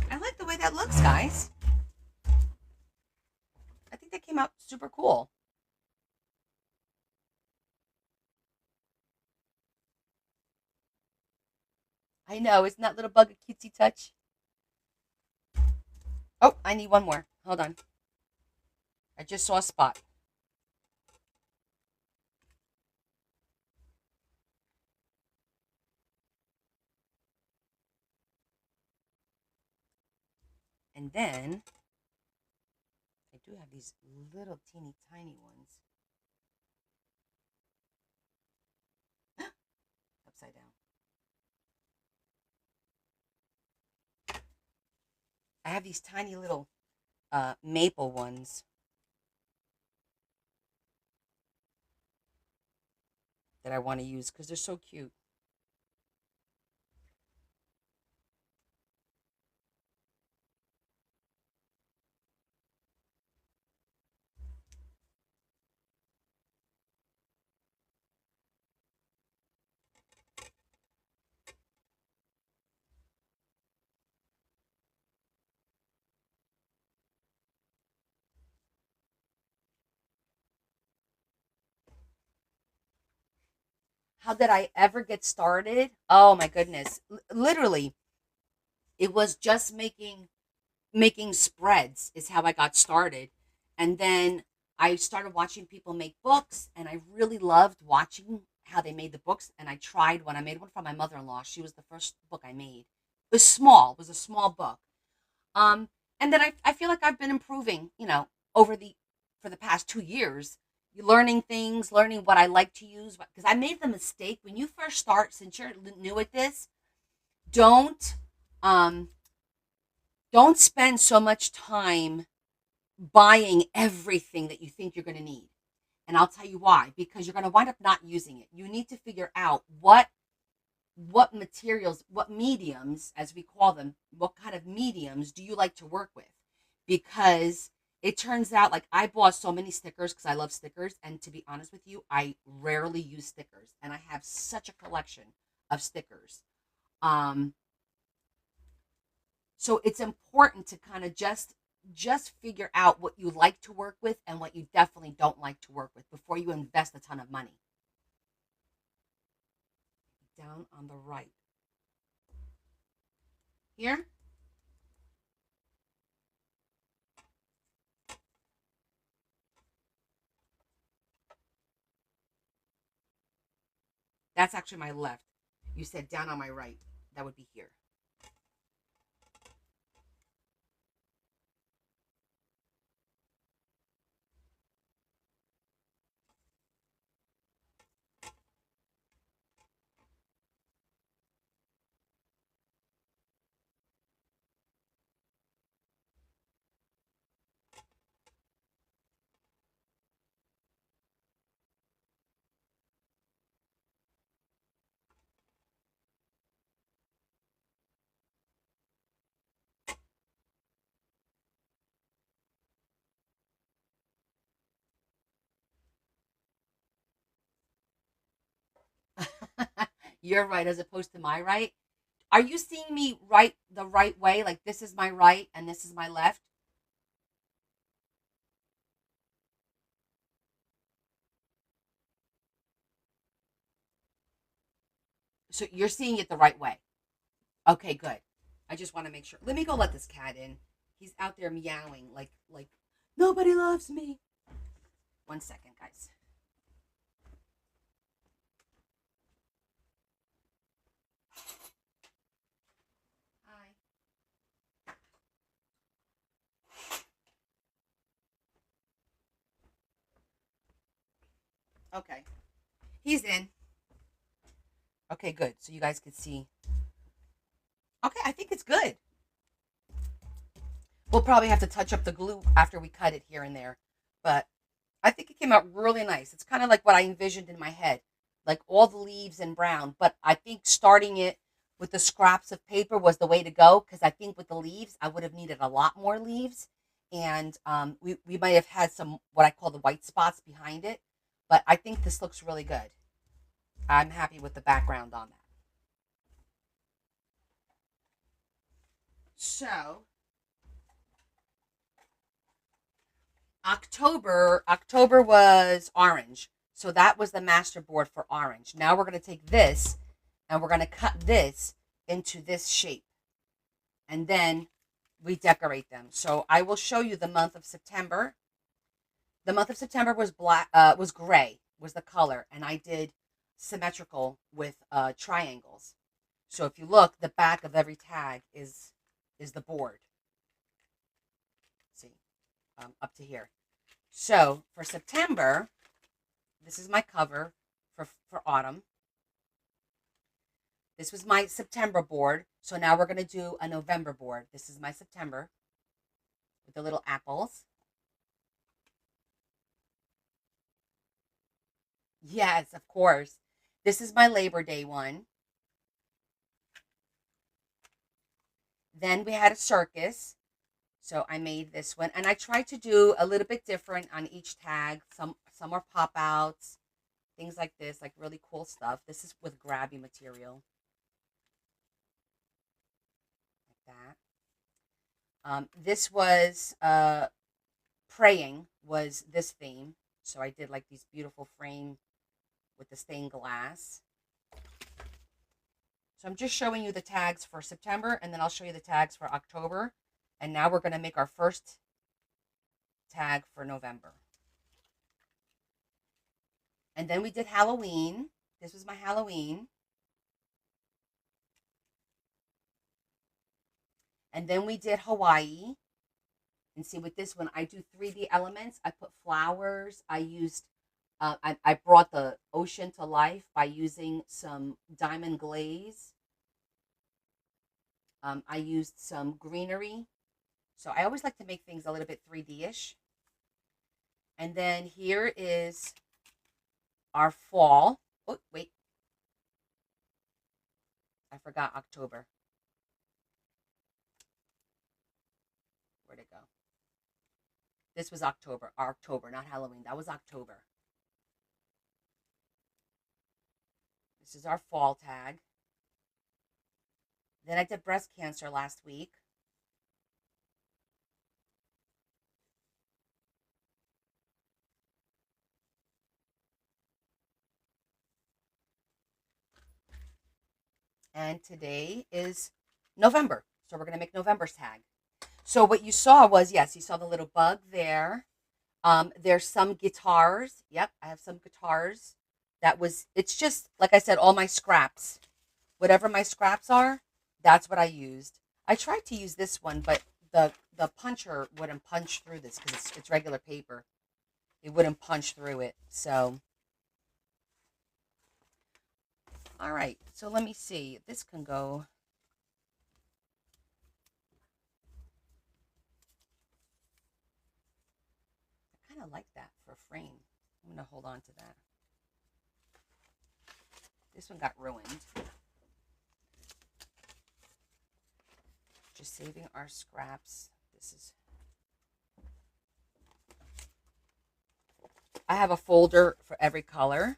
I like the way that looks, guys. I think came out super cool. I know, isn't that little bug a cutesy touch? Oh, I need one more. Hold on. I just saw a spot. And then I do have these little teeny tiny ones upside down. I have these tiny little maple ones that I want to use because they're so cute. How did I ever get started? Oh my goodness. Literally, it was just making spreads is how I got started. And then I started watching people make books and I really loved watching how they made the books. And I tried one. I made one for my mother-in-law. She was the first book I made. It was small. It was a small book. Um, and then I feel like I've been improving, over the for the past 2 years, learning things, learning what I like to use. Because I made the mistake when you first start, since you're new at this, don't um, don't spend so much time buying everything that you think you're going to need. And I'll tell you why, because you're going to wind up not using it. You need to figure out what materials, what mediums, as we call them, what kind of mediums do you like to work with? Because it turns out, like, I bought so many stickers because I love stickers. And to be honest with you, I rarely use stickers. And I have such a collection of stickers. Um, so it's important to kind of just figure out what you like to work with and what you definitely don't like to work with before you invest a ton of money. Down on the right. Here, that's actually my left. You said down on my right. That would be here. You're right as opposed to my right. Are you seeing me right the right way? Like this is my right and this is my left? So you're seeing it the right way. Okay, good. I just want to make sure. Let me go let this cat in. He's out there meowing like nobody loves me. 1 second, guys. Hi. Okay. He's in. Okay, good. So you guys can see. Okay, I think it's good. We'll probably have to touch up the glue after we cut it here and there. But I think it came out really nice. It's kind of like what I envisioned in my head, like all the leaves in brown. But I think starting it with the scraps of paper was the way to go because I think with the leaves, I would have needed a lot more leaves. And we might have had some what I call the white spots behind it. But I think this looks really good. I'm happy with the background on that. So October was orange. So that was the Masterboard for orange. Now we're going to take this and we're going to cut this into this shape. And then we decorate them. So I will show you the month of September. The month of September was was gray, was the color. And I did symmetrical with triangles. So if you look, the back of every tag is the board. See, up to here. So for September, this is my cover for autumn. This was my September board. So now we're going to do a November board. This is my September with the little apples. Yes, of course. This is my Labor Day one. Then we had a circus. So I made this one. And I tried to do a little bit different on each tag. Some are pop outs, things like this, like really cool stuff. This is with grabby material. Like that. This was praying was this theme. So I did like these beautiful frame with the stained glass. So I'm just showing you the tags for September, and then I'll show you the tags for October. And now we're going to make our first tag for November. And then we did Halloween. This was my Halloween. And then we did Hawaii. And see, with this one, I do 3D elements. I put flowers. I used, I brought the ocean to life by using some diamond glaze. I used some greenery. So I always like to make things a little bit 3D-ish. And then here is our fall. Oh, wait. I forgot October. Where'd it go? This was October, not Halloween. That was October. This is our fall tag. Then I did breast cancer last week. And today is November. So we're going to make November's tag. So what you saw was, yes, you saw the little bug there. There's some guitars. Yep, I have some guitars. It's just, like I said, all my scraps. Whatever my scraps are, that's what I used. I tried to use this one, but the puncher wouldn't punch through this because it's regular paper. It wouldn't punch through it. So, all right. So let me see. This can go. I kind of like that for a frame. I'm going to hold on to that. This one got ruined. Just saving our scraps. I have a folder for every color.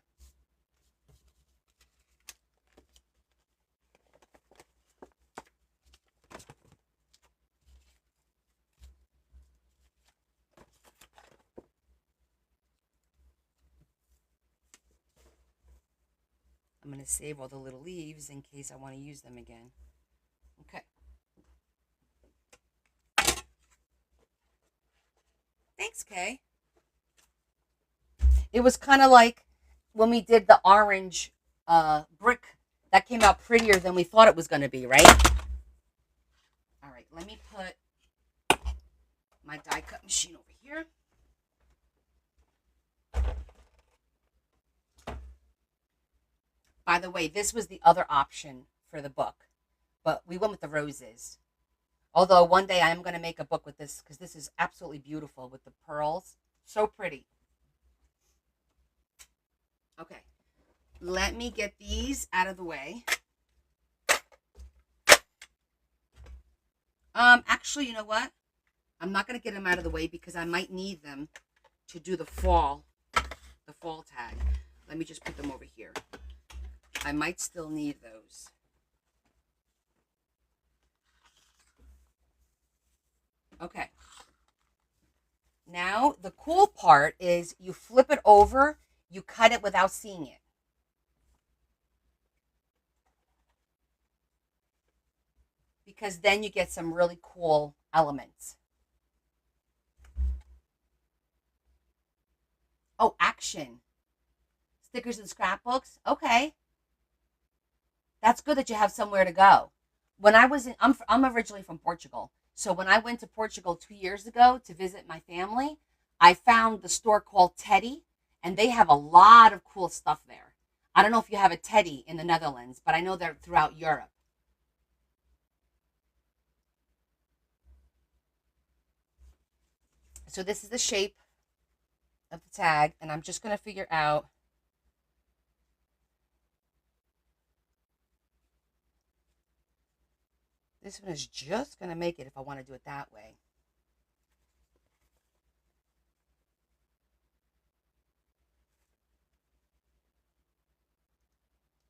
I'm going to save all the little leaves in case I want to use them again. Okay. Thanks, Kay. It was kind of like when we did the orange brick. That came out prettier than we thought it was going to be, right? All right, let me put my die cut machine over here. By the way, this was the other option for the book, but we went with the roses. Although one day I am going to make a book with this because this is absolutely beautiful with the pearls. So pretty. Okay, let me get these out of the way. Actually, you know what? I'm not going to get them out of the way because I might need them to do the fall tag. Let me just put them over here. I might still need those. Okay. Now, the cool part is you flip it over, you cut it without seeing it. Because then you get some really cool elements. Oh, action. Stickers and scrapbooks. Okay. That's good that you have somewhere to go. When I was in, I'm originally from Portugal. So when I went to Portugal 2 years ago to visit my family, I found the store called Teddy, and they have a lot of cool stuff there. I don't know if you have a Teddy in the Netherlands, but I know they're throughout Europe. So this is the shape of the tag, and I'm just going to figure out. This one is just going to make it if I want to do it that way.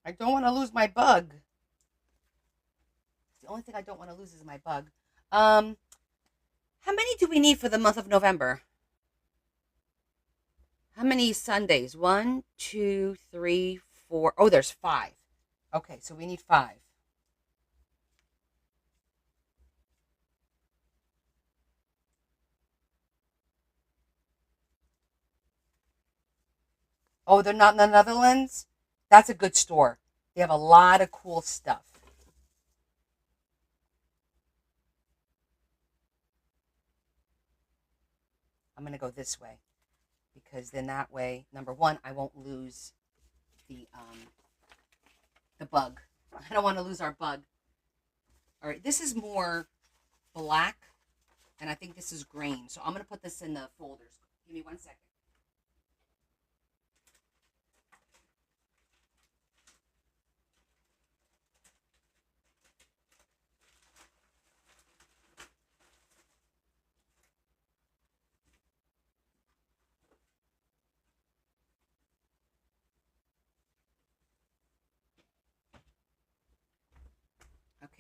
I don't want to lose my bug. The only thing I don't want to lose is my bug. How many do we need for the month of November? How many Sundays? 1, 2, 3, 4. Oh, there's 5. Okay, so we need 5. Oh, they're not in the Netherlands? That's a good store. They have a lot of cool stuff. I'm going to go this way because then that way, number one, I won't lose the bug. I don't want to lose our bug. All right, this is more black, and I think this is green. So I'm going to put this in the folders. Give me 1 second.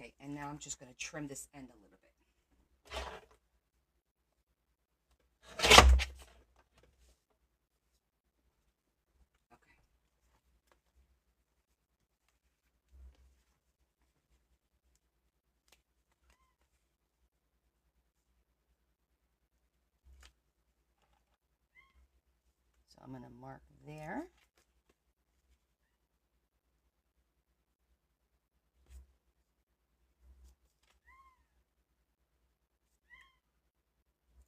Okay, and now I'm just going to trim this end a little bit. Okay. So I'm going to mark there.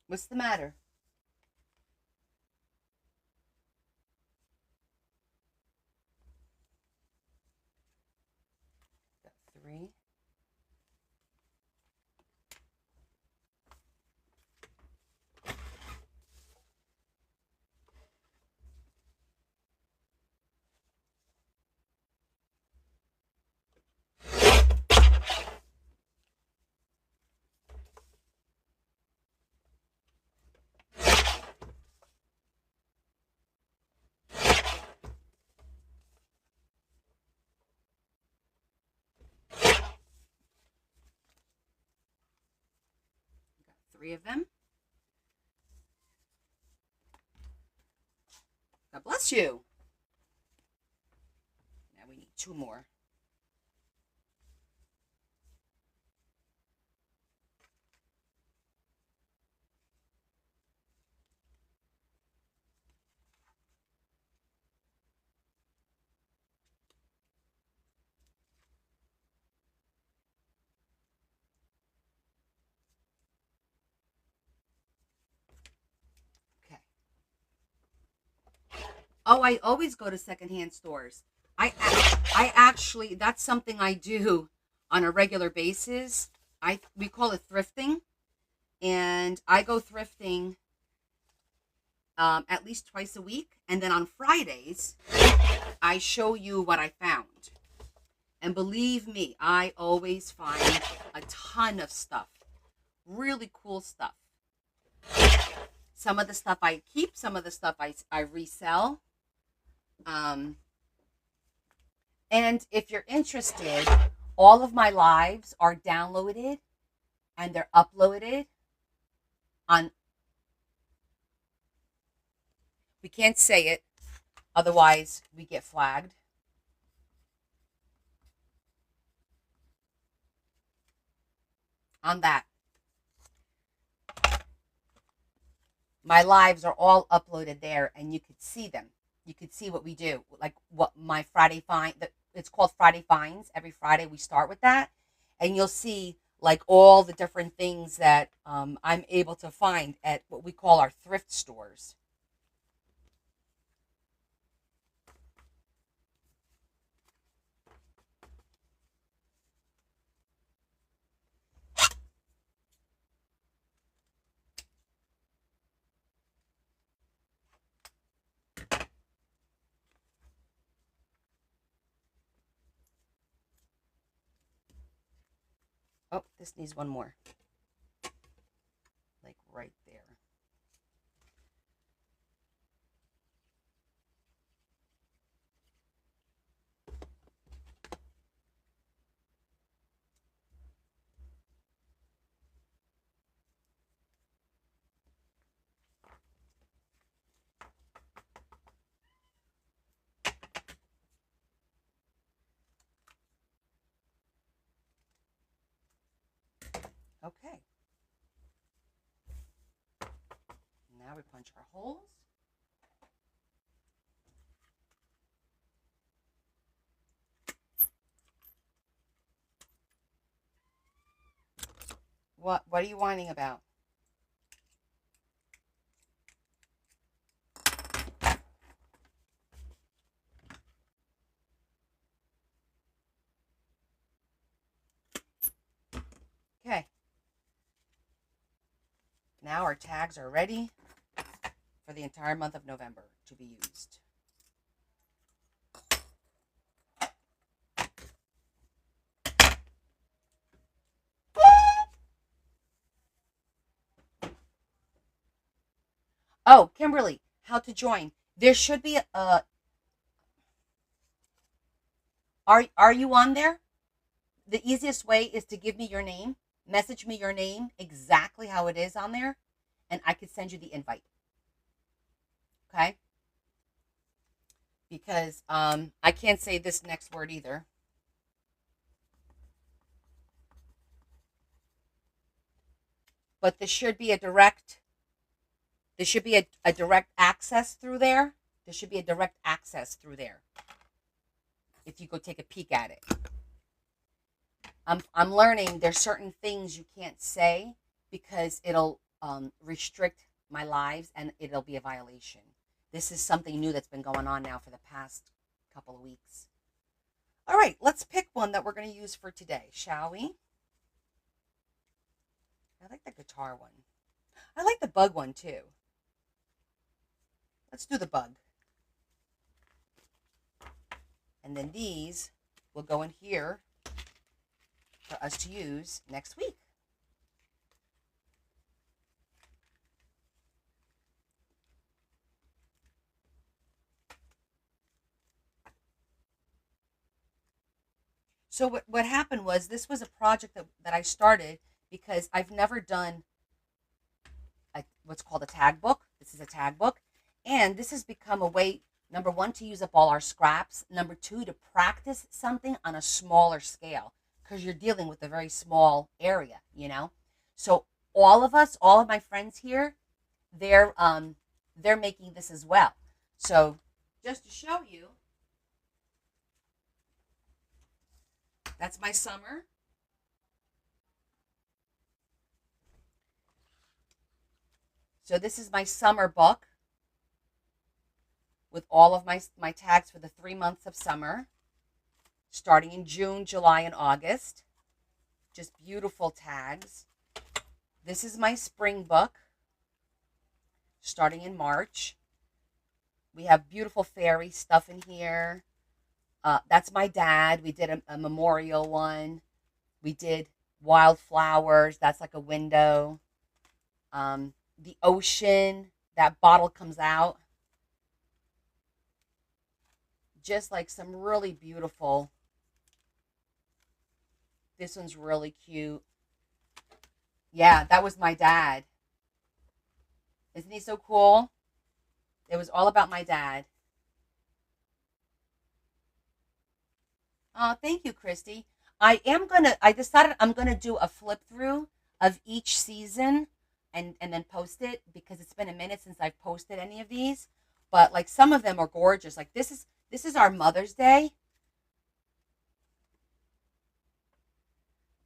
What's the matter? Got 3. Got 3 of them. God bless you. Now we need 2 more. Oh, I always go to secondhand stores. I actually, that's something I do on a regular basis. We call it thrifting, and I go thrifting at least twice a week, and then on Fridays I show you what I found. And believe me, I always find a ton of stuff, really cool stuff. Some of the stuff I keep, some of the stuff I resell. And if you're interested, all of my lives are downloaded and they're uploaded on We can't say it, otherwise we get flagged. On that, my lives are all uploaded there, and you could see them. You could see what we do, like what my Friday find. It's called Friday Finds. Every Friday we start with that, and you'll see like all the different things that I'm able to find at what we call our thrift stores. Oh, this needs one more, like right there. Okay. Now we punch our holes. What are you whining about? Okay. Now our tags are ready for the entire month of November to be used. Oh, Kimberly, how to join? There should be a. Are you on there? The easiest way is to give me your name, message me your name exactly how it is on there, and I could send you the invite. Okay? Because I can't say this next word either. But there should be a direct access through there. There should be a direct access through there. If you go take a peek at it. I'm learning there's certain things you can't say because it'll restrict my lives and it'll be a violation. This is something new that's been going on now for the past couple of weeks. All right, let's pick one that we're going to use for today, shall we? I like the guitar one. I like the bug one too. Let's do the bug. And then these will go in here for us to use next week. So what happened was this was a project that I started because I've never done what's called a tag book. This is a tag book. And this has become a way, number one, to use up all our scraps. Number two, to practice something on a smaller scale because you're dealing with a very small area, you know? So all of us, all of my friends here, they're making this as well. So just to show you, that's my summer. So this is my summer book with all of my tags for the 3 months of summer, starting in June, July, and August. Just beautiful tags. This is my spring book, starting in March. We have beautiful fairy stuff in here. That's my dad. We did a memorial one. We did wildflowers. That's like a window. The ocean. That bottle comes out. Just like some really beautiful. This one's really cute. Yeah, that was my dad. Isn't he so cool? It was all about my dad. Oh, thank you, Christy. I decided I'm gonna do a flip through of each season and then post it because it's been a minute since I've posted any of these. But like some of them are gorgeous. Like this is our Mother's Day.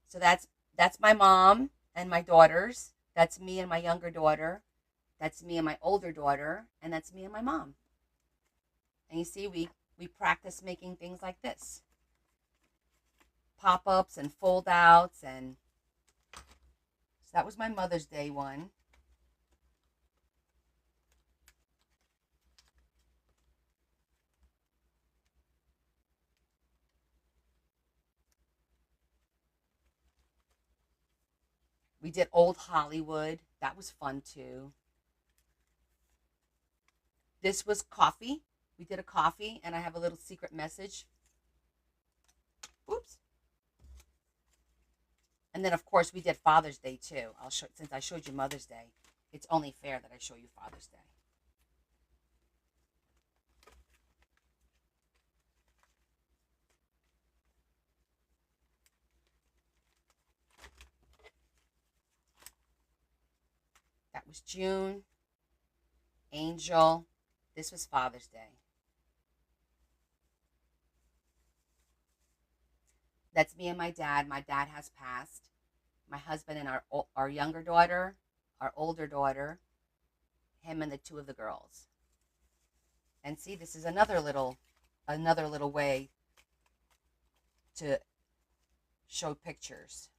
So that's my mom and my daughters. That's me and my younger daughter. That's me and my older daughter, and that's me and my mom. And you see, we practice making things like this, pop-ups and fold outs, and so that was my Mother's Day one. We did old Hollywood. That was fun too. This was coffee. We did a coffee, and I have a little secret message. Oops. And then, of course, we did Father's Day too. I'll show since I showed you Mother's Day. It's only fair that I show you Father's Day. That was June. Angel. This was Father's Day. That's me and my dad. My dad has passed. My husband and our younger daughter, our older daughter, him and the two of the girls. And see, this is another little way to show pictures.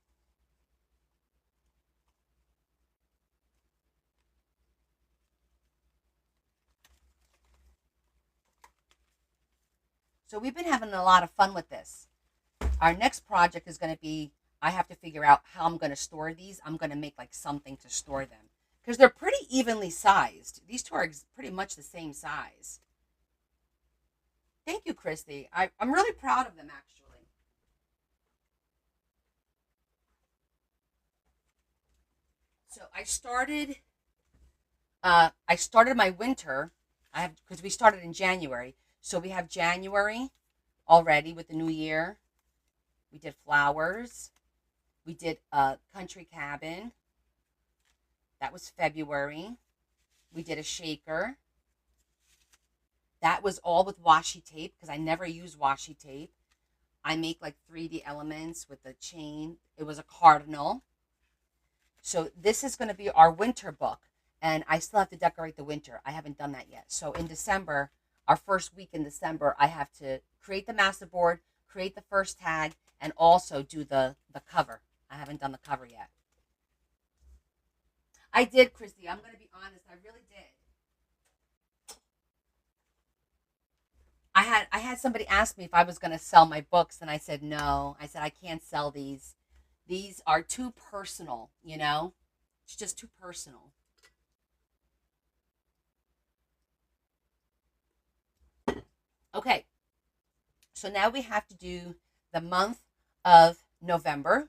So we've been having a lot of fun with this. Our next project is going to be I have to figure out how I'm going to store these. I'm going to make like something to store them because they're pretty evenly sized. These two are pretty much the same size. Thank you, Christy. I'm really proud of them actually. So I started my winter. I have because we started in January. So we have January already with the new year. We did flowers. We did a country cabin. That was February. We did a shaker. That was all with washi tape because I never use washi tape. I make like 3D elements with the chain. It was a cardinal. So this is going to be our winter book. And I still have to decorate the winter. I haven't done that yet. So in December, our first week in December, I have to create the masterboard, create the first tag, and also do the cover. I haven't done the cover yet. I did, Christy. I'm going to be honest. I really did. I had somebody ask me if I was going to sell my books, and I said no. I said I can't sell these. These are too personal, you know? It's just too personal. Okay, so now we have to do the month of November.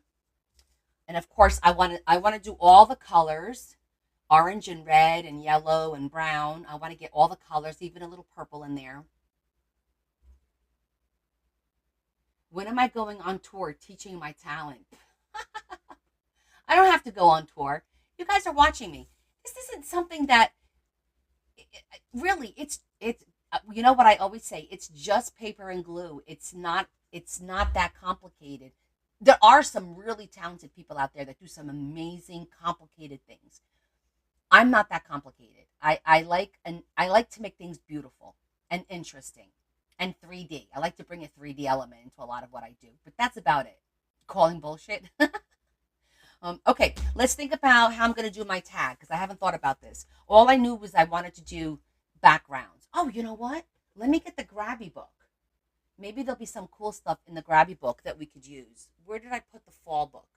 And of course, I want to do all the colors, orange and red and yellow and brown. I want to get all the colors, even a little purple in there. When am I going on tour teaching my talent? I don't have to go on tour. You guys are watching me. This isn't something that really it's you know what I always say, it's just paper and glue. It's not that complicated. There are some really talented people out there that do some amazing complicated things. I'm not that complicated. I like to make things beautiful and interesting and 3D. I like to bring a 3D element into a lot of what I do, but that's about it. Calling bullshit. Okay, let's think about how I'm going to do my tag because I haven't thought about this. All I knew was I wanted to do backgrounds. Oh, you know what? Let me get the Grabby book. Maybe there'll be some cool stuff in the Grabby book that we could use. Where did I put the fall book?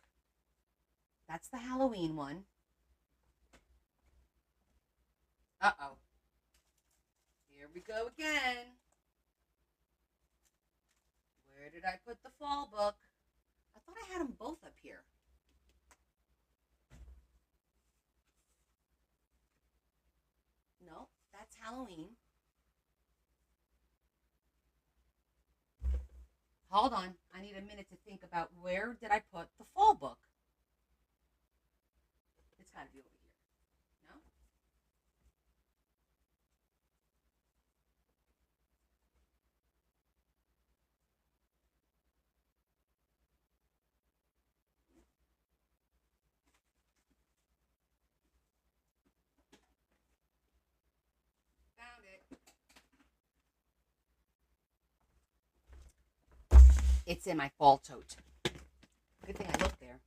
That's the Halloween one. Uh-oh. Here we go again. Where did I put the fall book? I thought I had them both up here. No, that's Halloween. Hold on. I need a minute to think about where did I put the fall book. It's got to be over here. No? Found it. It's in my fall tote. Good thing I looked there.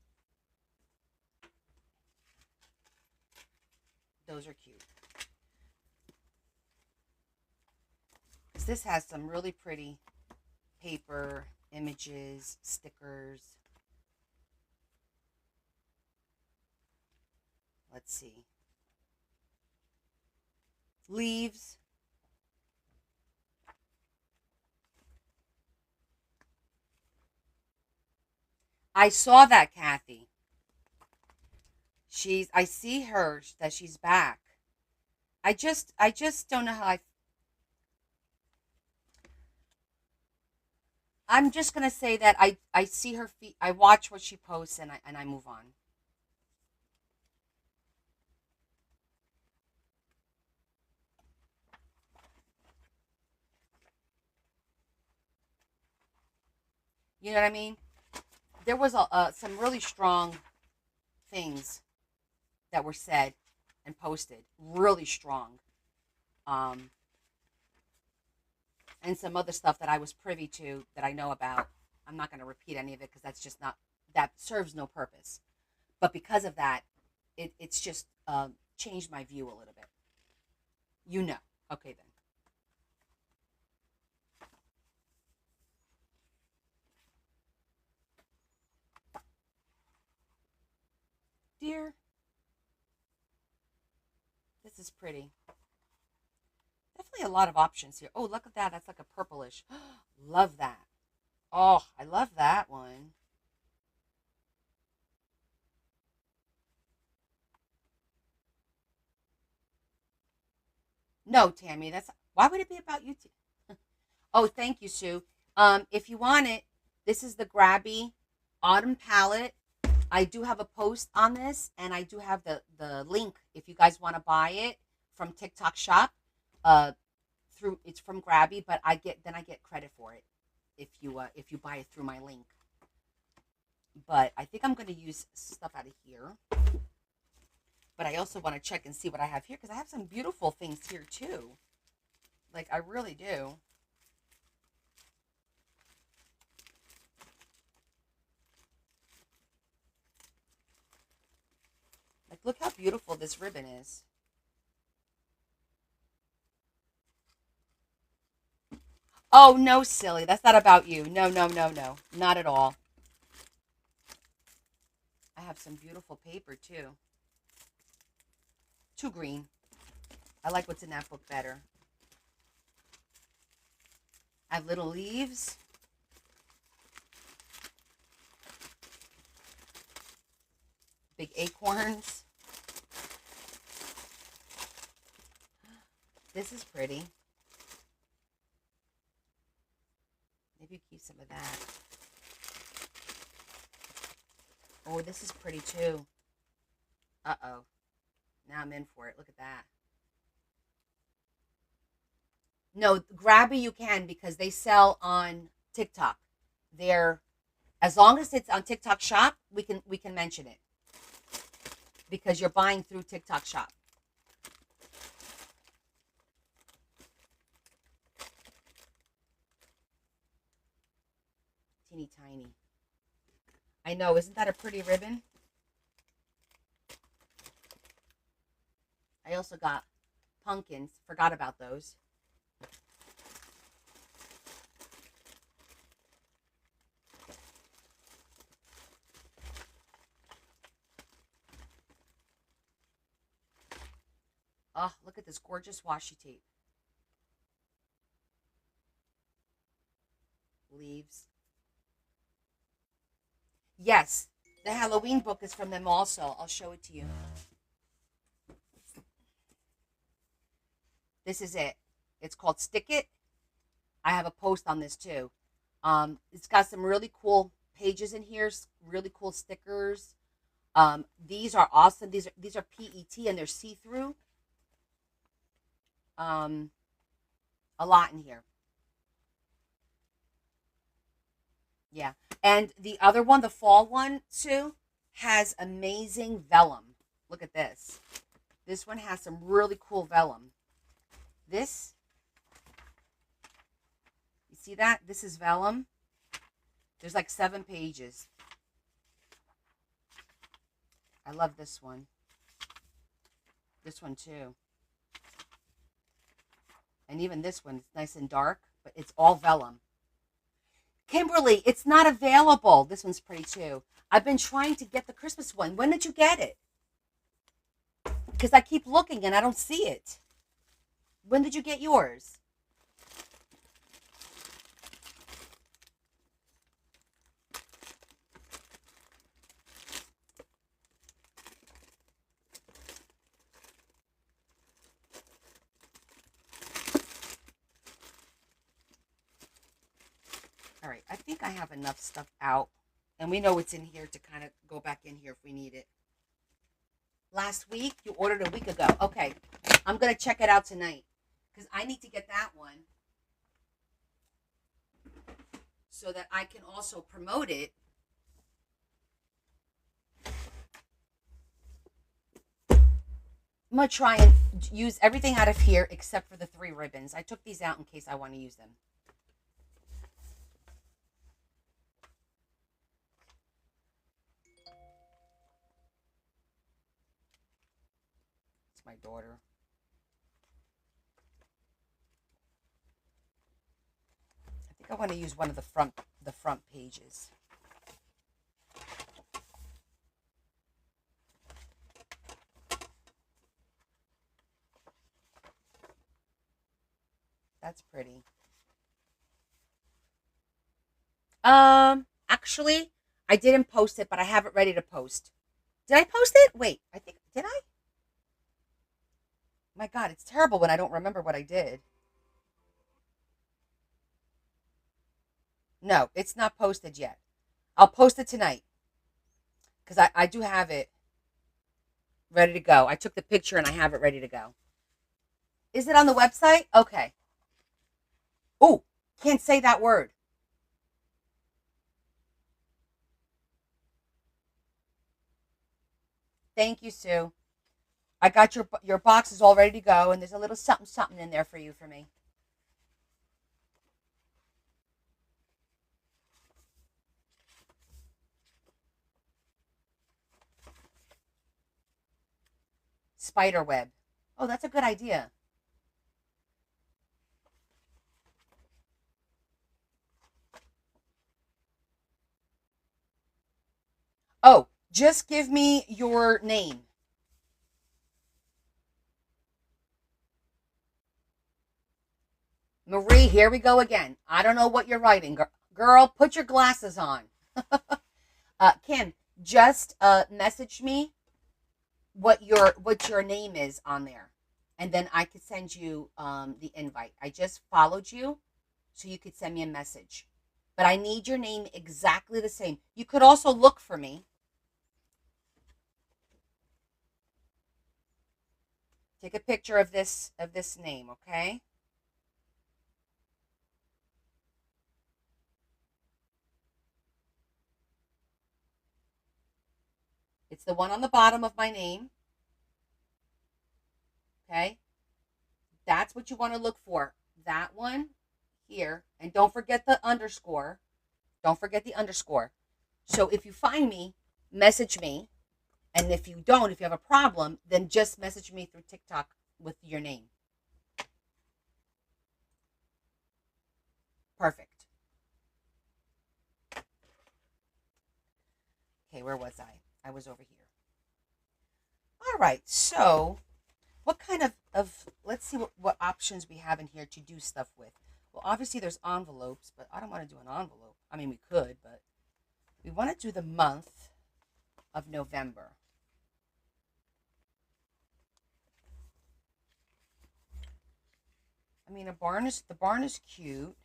Those are cute. Because this has some really pretty paper, images, stickers. Let's see. Leaves. I saw that, Kathy. I see her that she's back. I just don't know how I'm just gonna say that I see her feet. I watch what she posts and I move on. You know what I mean? There was some really strong things that were said and posted, really strong, um, and some other stuff that I was privy to that I know about. I'm not going to repeat any of it because that's just not that serves no purpose. But because of that, it's just changed my view a little bit. You know. Okay then, dear. This is pretty. Definitely a lot of options here. Oh, look at that. That's like a purplish. Love that. Oh, I love that one. No, Tammy, that's why would it be about you? Oh, thank you, Sue. If you want it, this is the Grabby Autumn Palette. I do have a post on this, and I do have the link if you guys want to buy it from TikTok Shop. Uh, through it's from Grabby, but I get credit for it if you buy it through my link. But I think I'm going to use stuff out of here. But I also want to check and see what I have here because I have some beautiful things here too. Like I really do. Like look how beautiful this ribbon is. Oh no, silly. That's not about you. No, no, no, no. Not at all. I have some beautiful paper too. Too green. I like what's in that book better. I have little leaves. Big acorns. This is pretty. Maybe keep some of that. Oh, this is pretty too. Uh-oh. Now I'm in for it. Look at that. No, Grabby you can because they sell on TikTok. They're as long as it's on TikTok Shop, we can mention it because you're buying through TikTok Shop. Teeny tiny. I know, isn't that a pretty ribbon? I also got pumpkins. Forgot about those. Oh, look at this gorgeous washi tape. Leaves. Yes, the Halloween book is from them also. I'll show it to you. This is it. It's called Stick It. I have a post on this too. It's got some really cool pages in here, really cool stickers. These are awesome. These are PET and they're see through. Um, a lot in here. Yeah, and the other one, the fall one too, has amazing vellum. Look at this. This one has some really cool vellum. This, you see that? This is vellum. There's like 7 pages. I love this one. This one too. And even this one, it's nice and dark, but it's all vellum. Kimberly, it's not available. This one's pretty too. I've been trying to get the Christmas one. When did you get it? Because I keep looking and I don't see it. When did you get yours? All right, I think I have enough stuff out. And we know it's in here to kind of go back in here if we need it. Last week, you ordered a week ago. Okay, I'm going to check it out tonight. Because I need to get that one. So that I can also promote it. I'm going to try and use everything out of here except for the 3 ribbons. I took these out in case I want to use them. It's my daughter. I think I want to use one of the front pages. That's pretty. Actually, I didn't post it, but I have it ready to post. Did I post it? Wait, I think, did I? My God, it's terrible when I don't remember what I did. No, it's not posted yet. I'll post it tonight. Because I do have it ready to go. I took the picture and I have it ready to go. Is it on the website? Okay. Oh, can't say that word. Thank you, Sue. I got your boxes all ready to go, and there's a little something something in there for you for me. Spider web. Oh, that's a good idea. Oh, just give me your name. Marie, here we go again. I don't know what you're writing. Girl, put your glasses on. Kim, just message me what your name is on there. And then I could send you the invite. I just followed you so you could send me a message. But I need your name exactly the same. You could also look for me. Take a picture of this name, okay? It's the one on the bottom of my name. Okay? That's what you want to look for. That one here. And don't forget the underscore. Don't forget the underscore. So if you find me, message me. And if you don't, if you have a problem, then just message me through TikTok with your name. Perfect. Okay, where was I? I was over here. All right, so what kind of let's see what options we have in here to do stuff with. Well, obviously there's envelopes, but I don't want to do an envelope. I mean, we could, but we want to do the month of November. I mean, the barn is cute,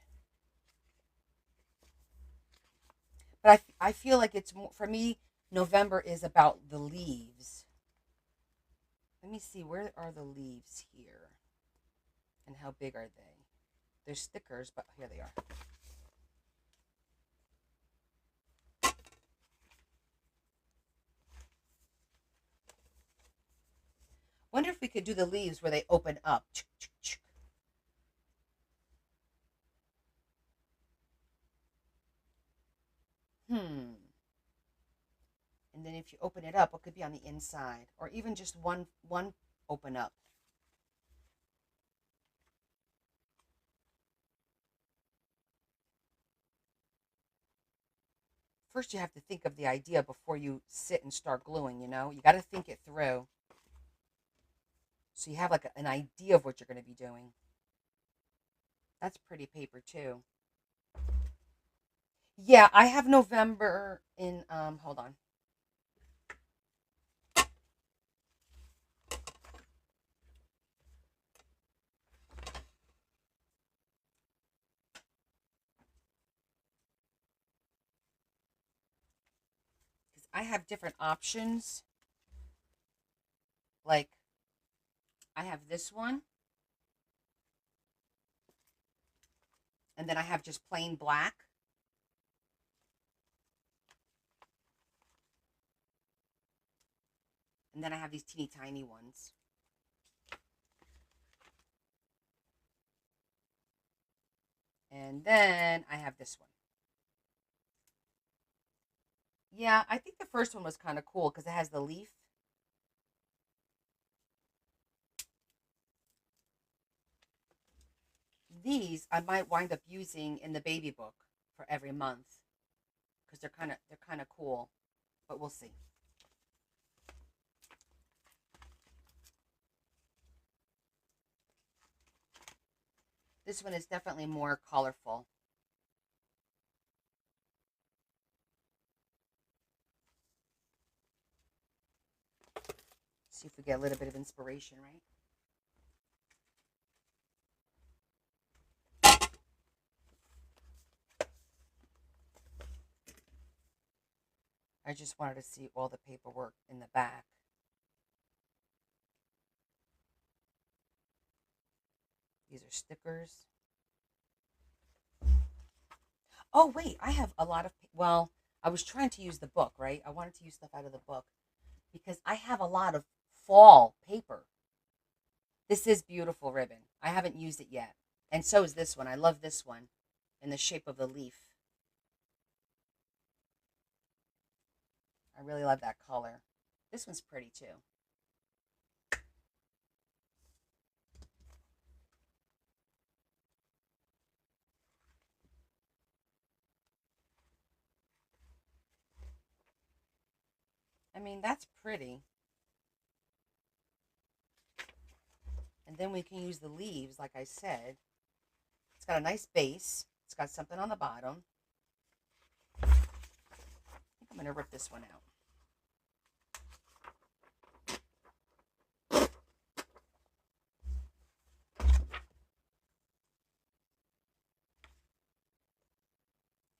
but I feel like it's more for me. November is about the leaves. Let me see, where are the leaves here, and how big are they? They're stickers, but here they are. Wonder if we could do the leaves where they open up. Hmm. And then if you open it up, it could be on the inside, or even just one open up. First, you have to think of the idea before you sit and start gluing. You got to think it through, so you have like an idea of what you're going to be doing. That's pretty paper too. Yeah, I have November in. Hold on. Because I have different options. Like, I have this one, and then I have just plain black. And then I have these teeny tiny ones. And then I have this one. Yeah, I think the first one was kind of cool because it has the leaf. These I might wind up using in the baby book for every month because they're kind of cool, but we'll see. This one is definitely more colorful. See if we get a little bit of inspiration, right? I just wanted to see all the paperwork in the back. These are stickers. Oh, wait, I have a lot of, well, I was trying to use the book, right? I wanted to use stuff out of the book because I have a lot of fall paper. This is beautiful ribbon. I haven't used it yet. And so is this one. I love this one in the shape of the leaf. I really love that color. This one's pretty too. I mean, that's pretty. And then we can use the leaves, like I said. It's got a nice base. It's got something on the bottom. I think I'm going to rip this one out.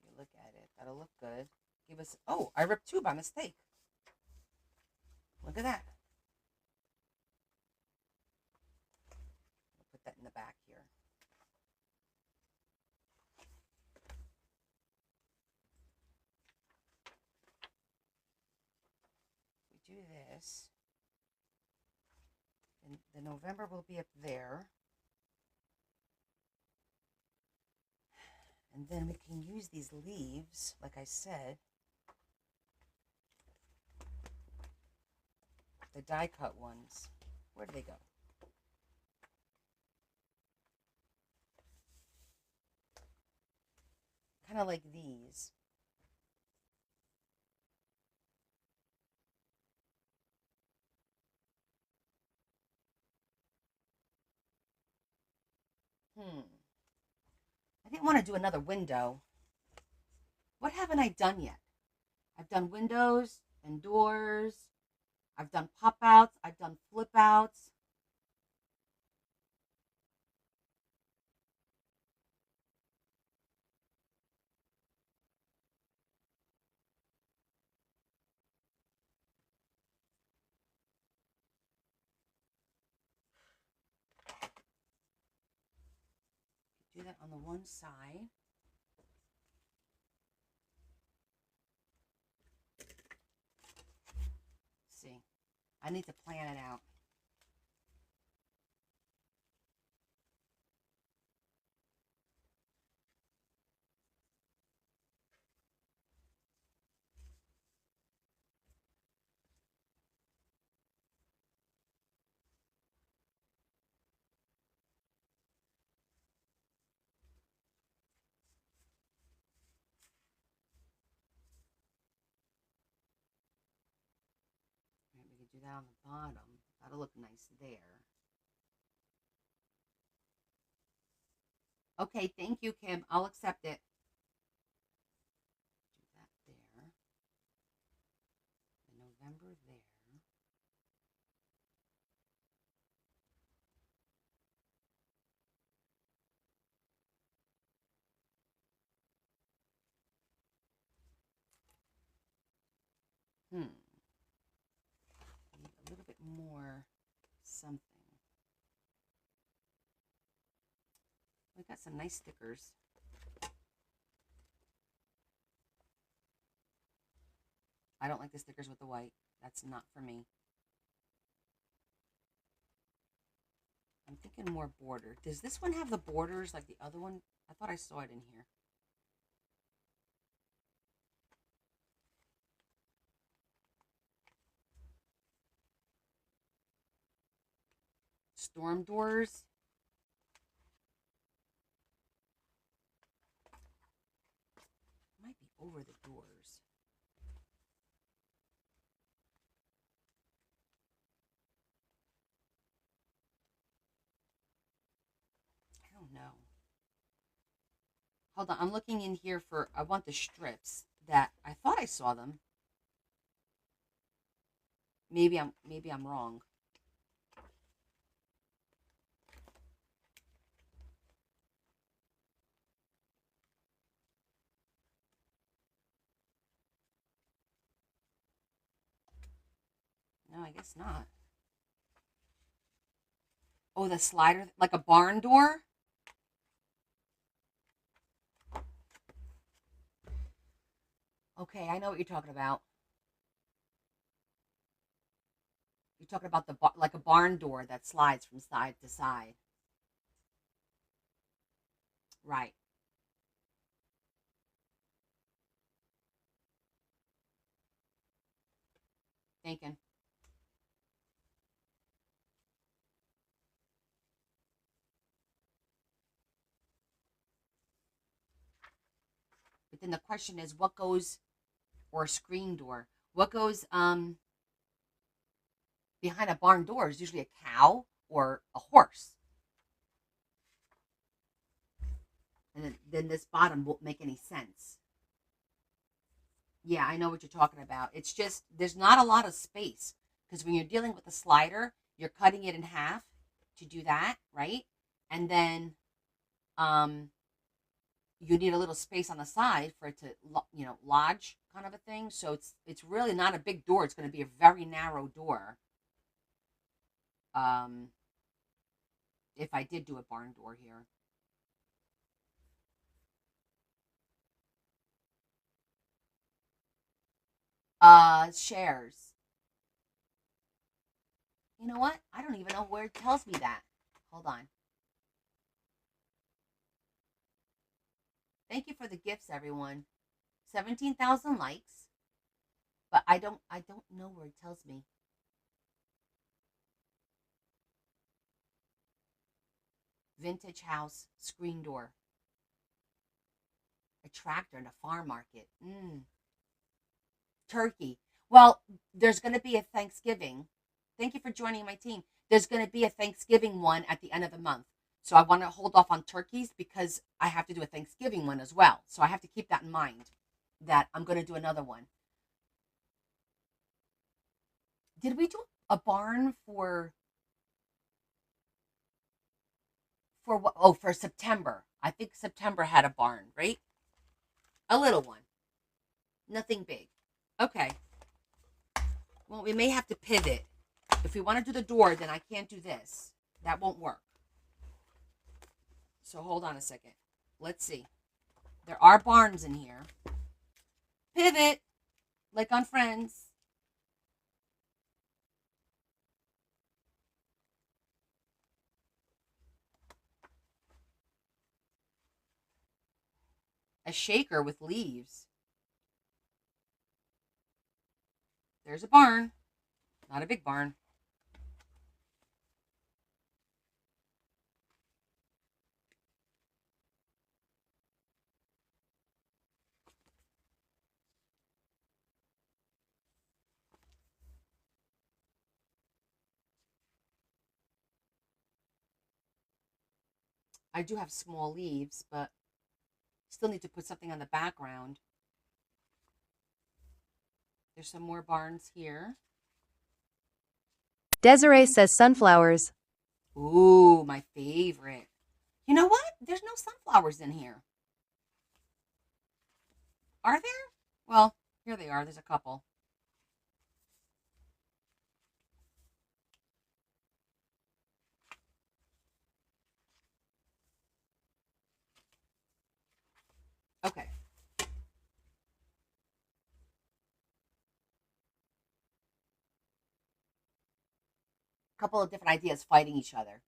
You look at it. That'll look good. Give us. Oh, I ripped two by mistake. Look at that. I'll put that in the back here. We do this. And the November will be up there. And then we can use these leaves, like I said. The die cut ones. Where do they go? Kind of like these. I didn't want to do another window. What haven't I done yet? I've done windows and doors. I've done pop outs. I've done flip outs. do that on the one side. Let's see, I need to plan it out. We could do that on the bottom. That'll look nice there. Okay, thank you, Kim. I'll accept it. Do that there. The November there. Need a little bit more something. We got some nice stickers. I don't like the stickers with the white. That's not for me. I'm thinking more border. Does this one have the borders like the other one? I thought I saw it in here. Storm doors. Might be over the doors. I don't know. Hold on, I'm looking in here for, I want the strips that, I thought I saw them. Maybe I'm wrong. No, I guess not. Oh, the slider, like a barn door? Okay, I know what you're talking about. You're talking about the like a barn door that slides from side to side. Right. Thinking. But then the question is, what goes, or a screen door, what goes behind a barn door is usually a cow or a horse. And then this bottom won't make any sense. Yeah, I know what you're talking about. It's just, there's not a lot of space. Because when you're dealing with a slider, you're cutting it in half to do that, right? And then you need a little space on the side for it to, lodge kind of a thing. So it's really not a big door. It's going to be a very narrow door. If I did do a barn door here. Shares. You know what? I don't even know where it tells me that. Hold on. Thank you for the gifts, everyone. 17,000 likes. But I don't know where it tells me. Vintage house, screen door. A tractor and a farm market. Turkey. Well, there's going to be a Thanksgiving. Thank you for joining my team. There's going to be a Thanksgiving one at the end of the month. So I want to hold off on turkeys because I have to do a Thanksgiving one as well. So I have to keep that in mind that I'm going to do another one. Did we do a barn for what? Oh, for September. I think September had a barn, right? A little one. Nothing big. Okay. Well, we may have to pivot. If we want to do the door, then I can't do this. That won't work. So hold on a second. Let's see. There are barns in here. Pivot, like on Friends. A shaker with leaves. There's a barn. Not a big barn. I do have small leaves, but still need to put something on the background. There's some more barns here. Desiree says sunflowers. Ooh, my favorite. You know what? There's no sunflowers in here. Are there? Well, here they are. There's a couple. Okay. Couple of different ideas fighting each other.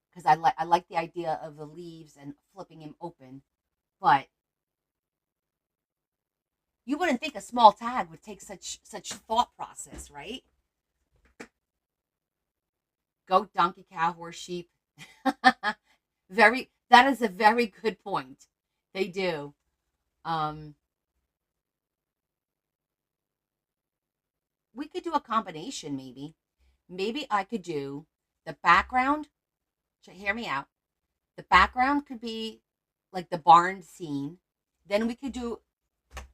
Because I like the idea of the leaves and flipping him open, but you wouldn't think a small tag would take such thought process, right? Goat, donkey, cow, horse, sheep. That is a very good point. They do. We could do a combination, maybe. Maybe I could do the background. Hear me out. The background could be like the barn scene. Then we could do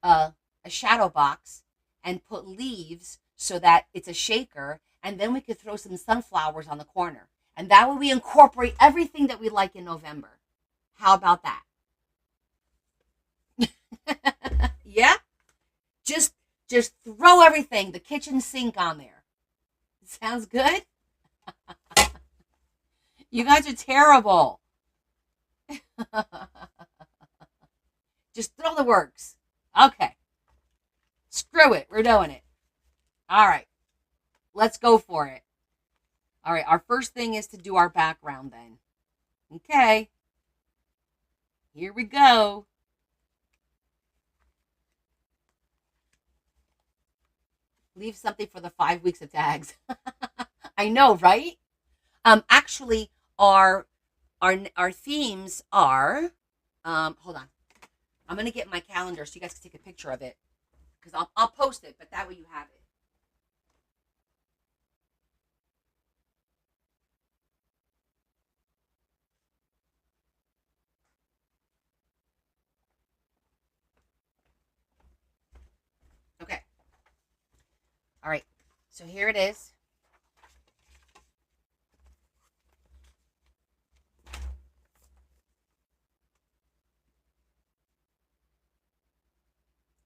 a shadow box and put leaves so that it's a shaker. And then we could throw some sunflowers on the corner. And that way we incorporate everything that we like in November. How about that? Yeah? Just throw everything, the kitchen sink on there. Sounds good? You guys are terrible. Just throw the works. Okay. Screw it. We're doing it. All right. Let's go for it. All right. Our first thing is to do our background then. Okay. Here we go. Leave something for the 5 weeks of tags. I know, right? Actually, our themes are. Hold on. I'm gonna get my calendar so you guys can take a picture of it because I'll post it, but that way you have it. Okay. All right. So here it is.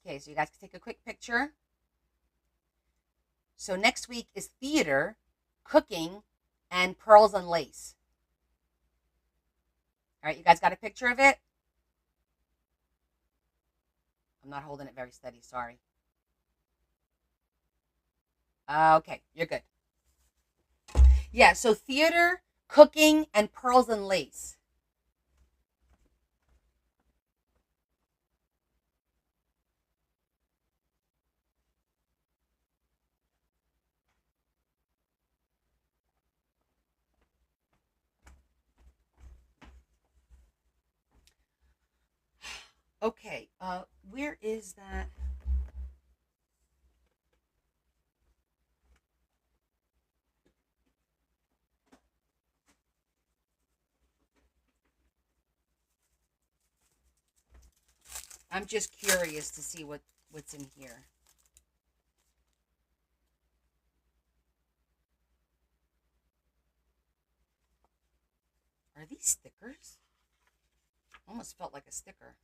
Okay, so you guys can take a quick picture. So next week is theater, cooking, and pearls and lace. All right, you guys got a picture of it? I'm not holding it very steady, sorry. Okay, you're good. Yeah, so theater, cooking, and pearls and lace. Okay, where is that? I'm just curious to see what's in here. Are these stickers? Almost felt like a sticker.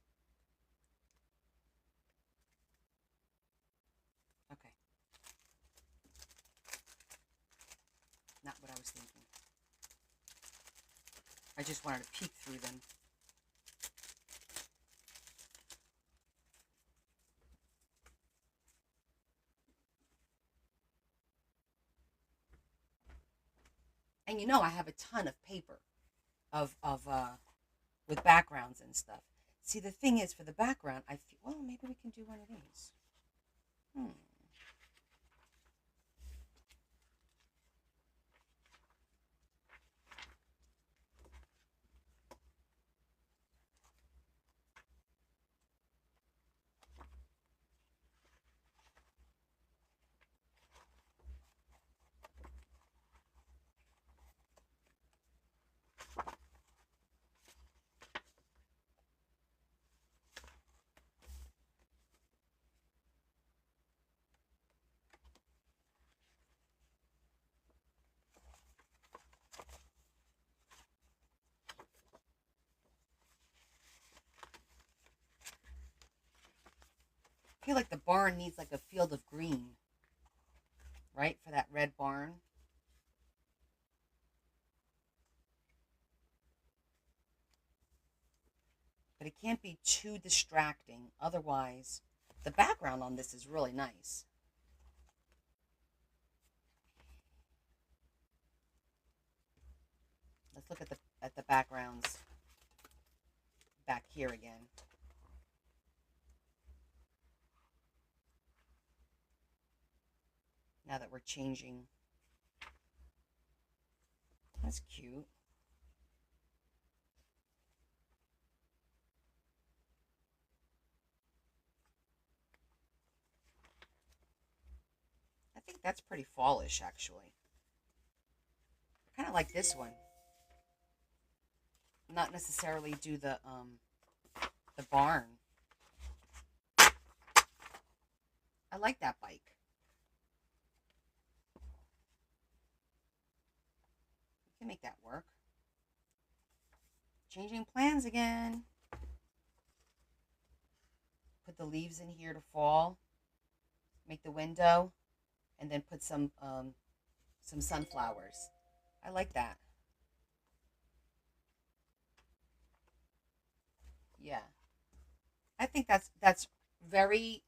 Okay. Not what I was thinking. I just wanted to peek through them. And you know, I have a ton of paper of with backgrounds and stuff. See, the thing is, for the background, I feel, well, maybe we can do one of these. I feel like the barn needs like a field of green, right? For that red barn. But it can't be too distracting. Otherwise, the background on this is really nice. Let's look at the backgrounds back here again. Now that we're changing. That's cute. I think that's pretty fallish, actually. I kind of like this one. Not necessarily do the barn. I like that bike. We can make that work. Changing plans again. Put the leaves in here to fall. Make the window, and then put some sunflowers. I like that. Yeah, I think that's very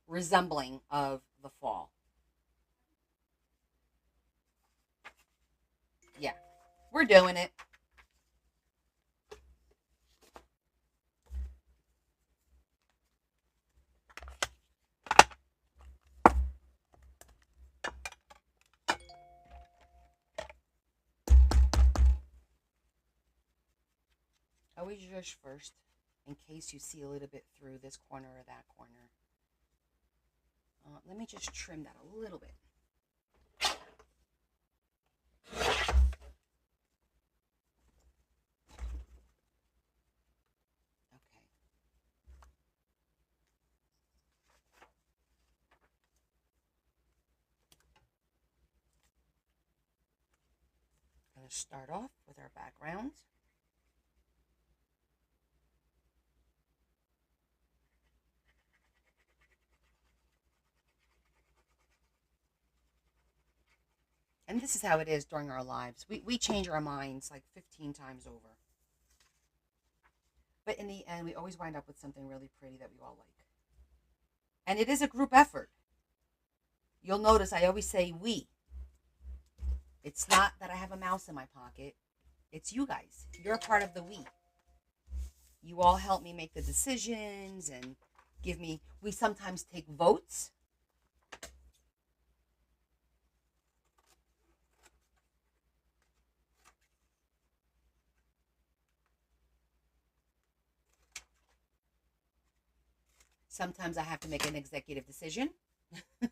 resembling of the fall. Yeah, we're doing it. Always zhuzh first, in case you see a little bit through this corner or that corner. Let me just trim that a little bit. Okay. Going to start off with our background. And this is how it is during our lives. We change our minds like 15 times over. But in the end, we always wind up with something really pretty that we all like. And it is a group effort. You'll notice I always say we. It's not that I have a mouse in my pocket. It's you guys. You're a part of the we. You all help me make the decisions and give me, we sometimes take votes. Sometimes I have to make an executive decision. But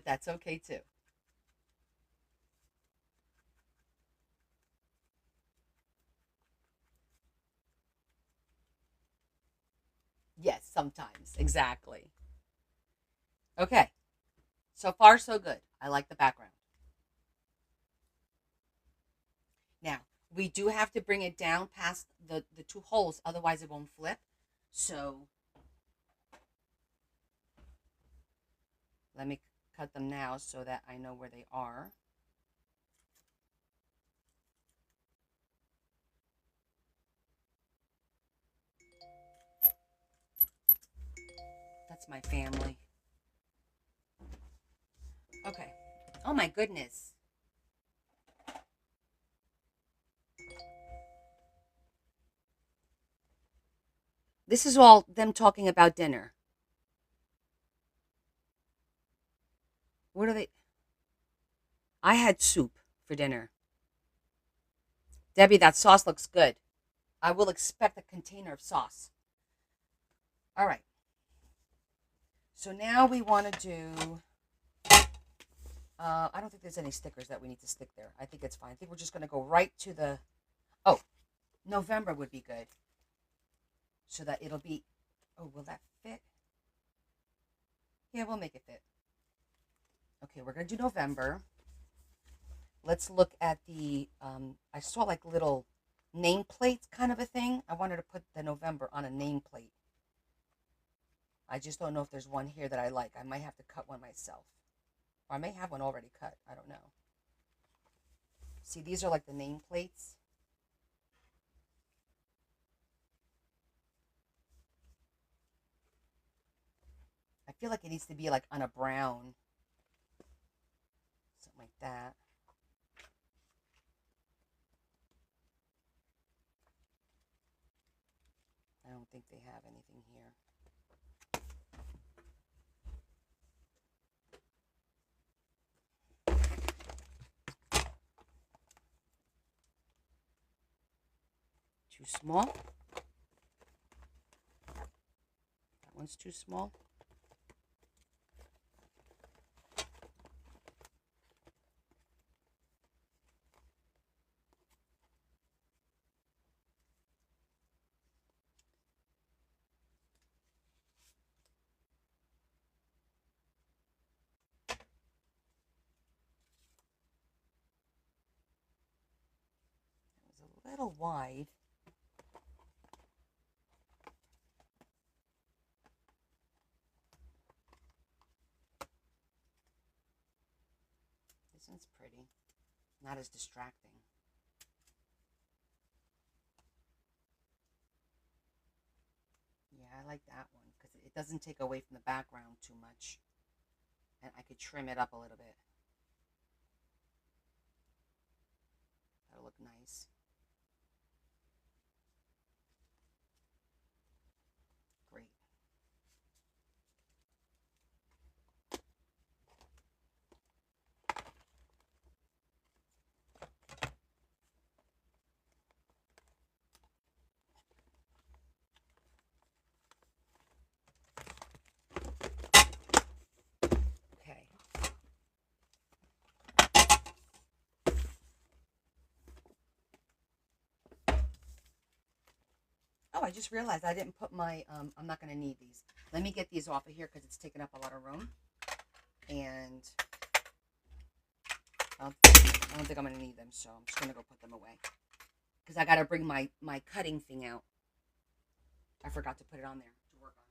that's okay too. Yes, sometimes. Exactly. Okay. So far, so good. I like the background. Now, we do have to bring it down past the two holes, otherwise it won't flip. So let me cut them now so that I know where they are. my family. Okay. Oh my goodness. This is all them talking about dinner. What are they? I had soup for dinner. Debbie, that sauce looks good. I will expect a container of sauce. All right. So now we want to do. I don't think there's any stickers that we need to stick there. I think it's fine. I think we're just going to go right to the. Oh, November would be good. So that it'll be. Oh, will that fit? Yeah, we'll make it fit. Okay, we're going to do November. Let's look at the. I saw like little nameplates kind of a thing. I wanted to put the November on a nameplate. I just don't know if there's one here that I like. I might have to cut one myself. Or I may have one already cut. I don't know. See, these are like the nameplates. I feel like it needs to be like on a brown. Something like that. I don't think they have anything here. Too small? That one's too small. It was a little wide. This one's pretty. Not as distracting. Yeah, I like that one because it doesn't take away from the background too much. And I could trim it up a little bit. That'll look nice. Great. Okay. Oh, I just realized I didn't put my, I'm not going to need these. Let me get these off of here because it's taking up a lot of room. And I don't think I'm going to need them, so I'm just going to go put them away. Because I got to bring my cutting thing out. I forgot to put it on there to work on.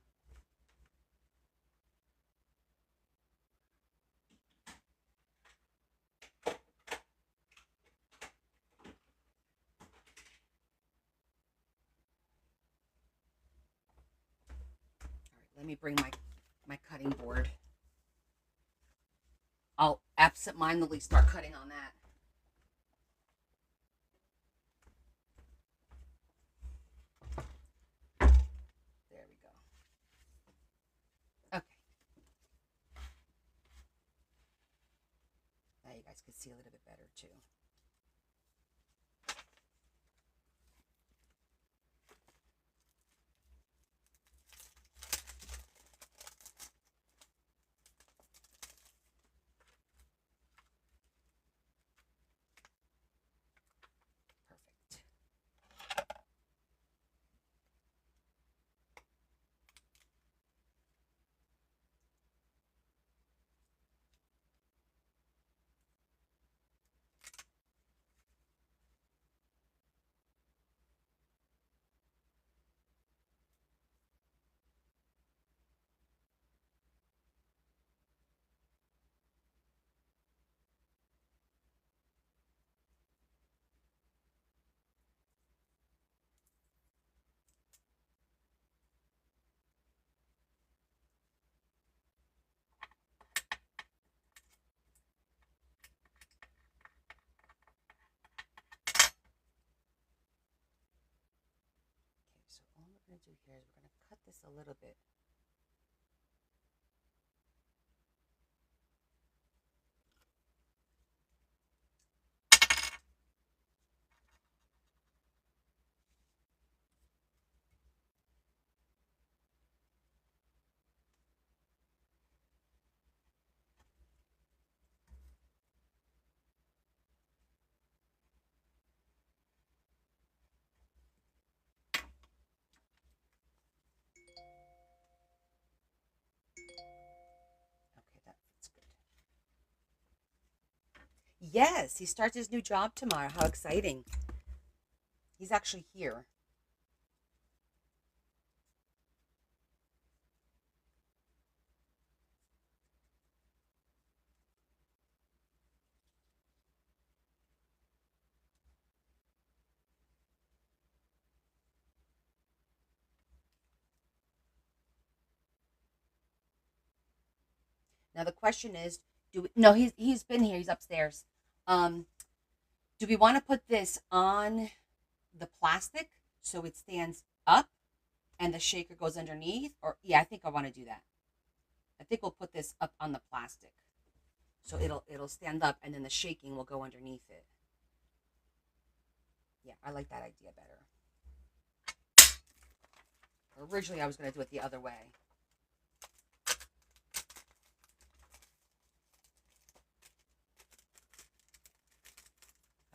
Let me bring my cutting board. I'll absentmindedly start cutting on that. There we go. Okay. Now you guys can see a little bit better too. going to do here is we're going to cut this a little bit. Okay, that fits good. Yes, he starts his new job tomorrow. How exciting. He's actually here. Now the question is, do we, no, he's been here. He's upstairs. Um, do we want to put this on the plastic so it stands up and the shaker goes underneath? Or yeah, I think I want to do that. I think we'll put this up on the plastic so it'll stand up and then the shaking will go underneath it. Yeah, I like that idea better. Originally, I was going to do it the other way.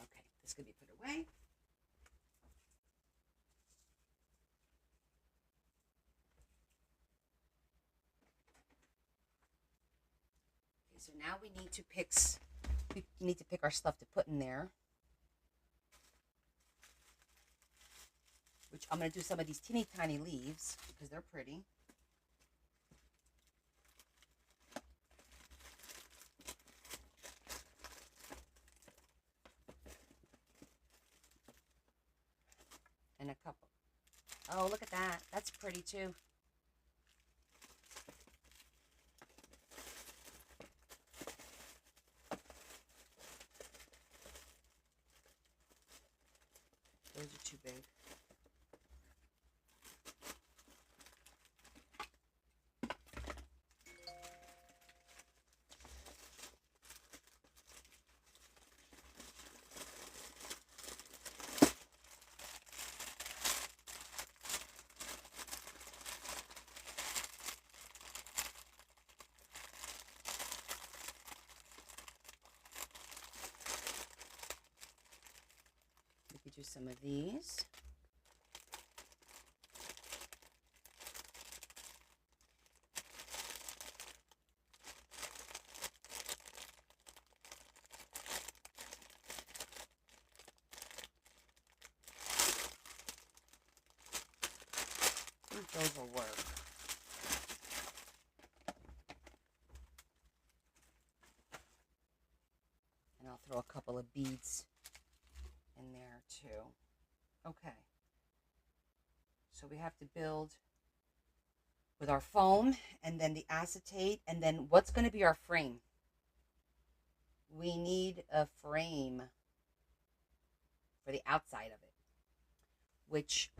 Okay, this could be put away. Okay, so now we need to pick our stuff to put in there. Which I'm going to do some of these teeny tiny leaves because they're pretty. And a couple. Oh, look at that. That's pretty too. Those are too big. We could do some of these. I think those will work. And I'll throw a couple of beads in there too. Okay. So we have to build with our foam and then the acetate and then what's going to be our frame? We need a frame for the outside of it, which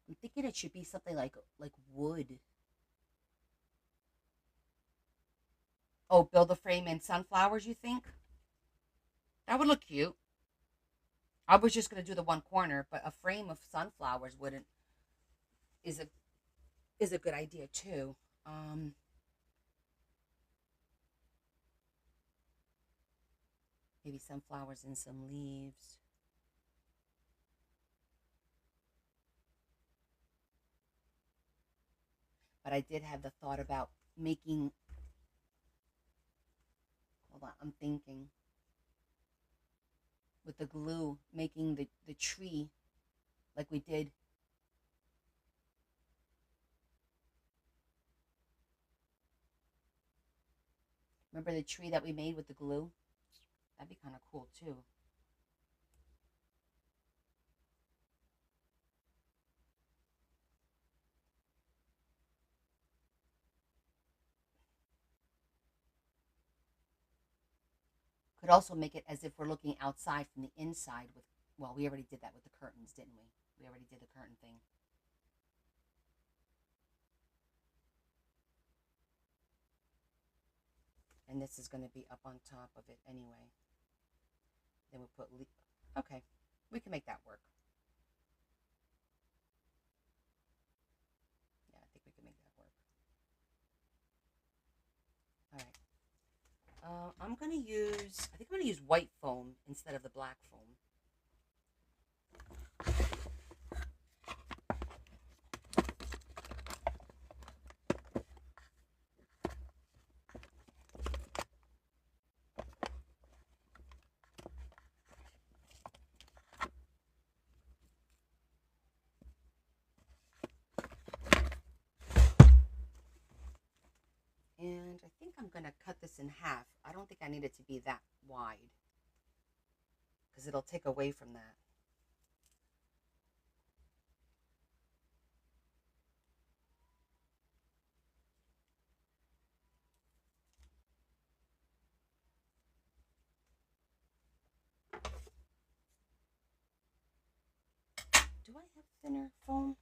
I'm thinking it should be something like wood. Oh, build a frame in sunflowers, you think? That would look cute. I was just gonna do the one corner, but a frame of sunflowers wouldn't is a good idea too. Maybe sunflowers and some leaves. But I did have the thought about making. Hold on, I'm thinking. With the glue, making the tree like we did. Remember the tree that we made with the glue? That'd be kind of cool too. Could also make it as if we're looking outside from the inside with Well, we already did that with the curtains, didn't we? We already did the curtain thing. And this is going to be up on top of it anyway. Then we'll put okay, we can make that work. Yeah, I think we can make that work. All right. I'm going to use, I think I'm going to use white foam instead of the black foam. And I think I'm going to cut this in half. I don't think I need it to be that wide because it'll take away from that. Do I have thinner foam?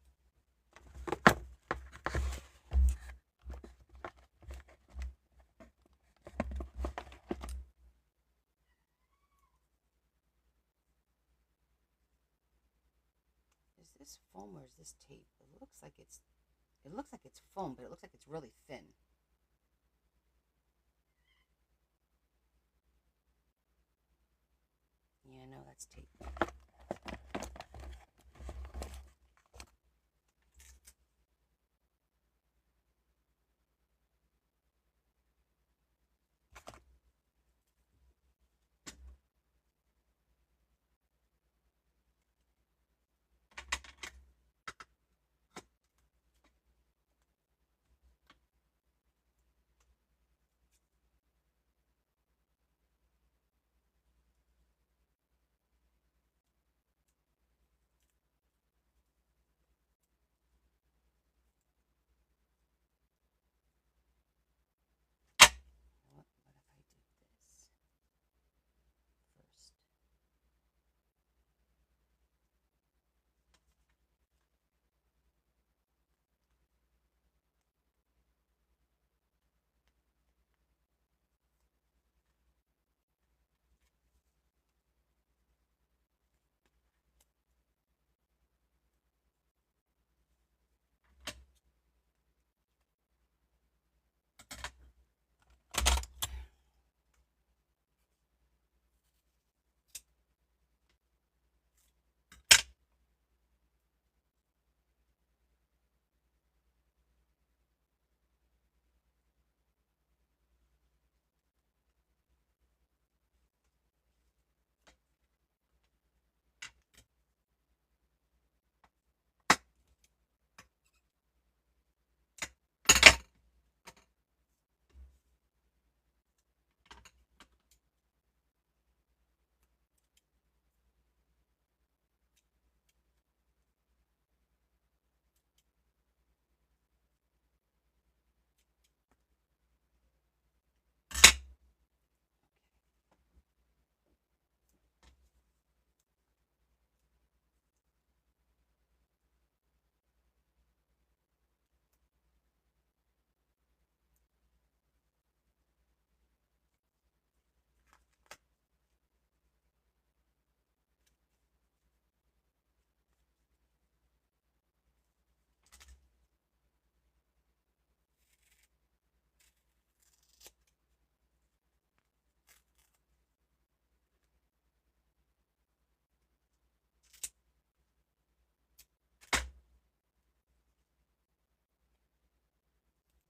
Is this foam or is this tape? It looks like it's foam, but it looks like it's really thin. Yeah, no, that's tape. What if I do this first?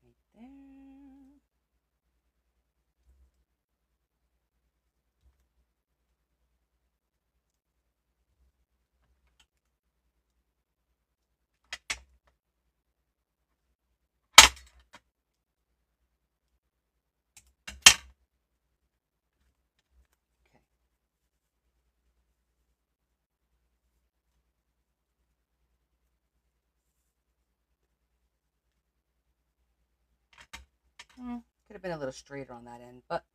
Right there. Could have been a little straighter on that end, but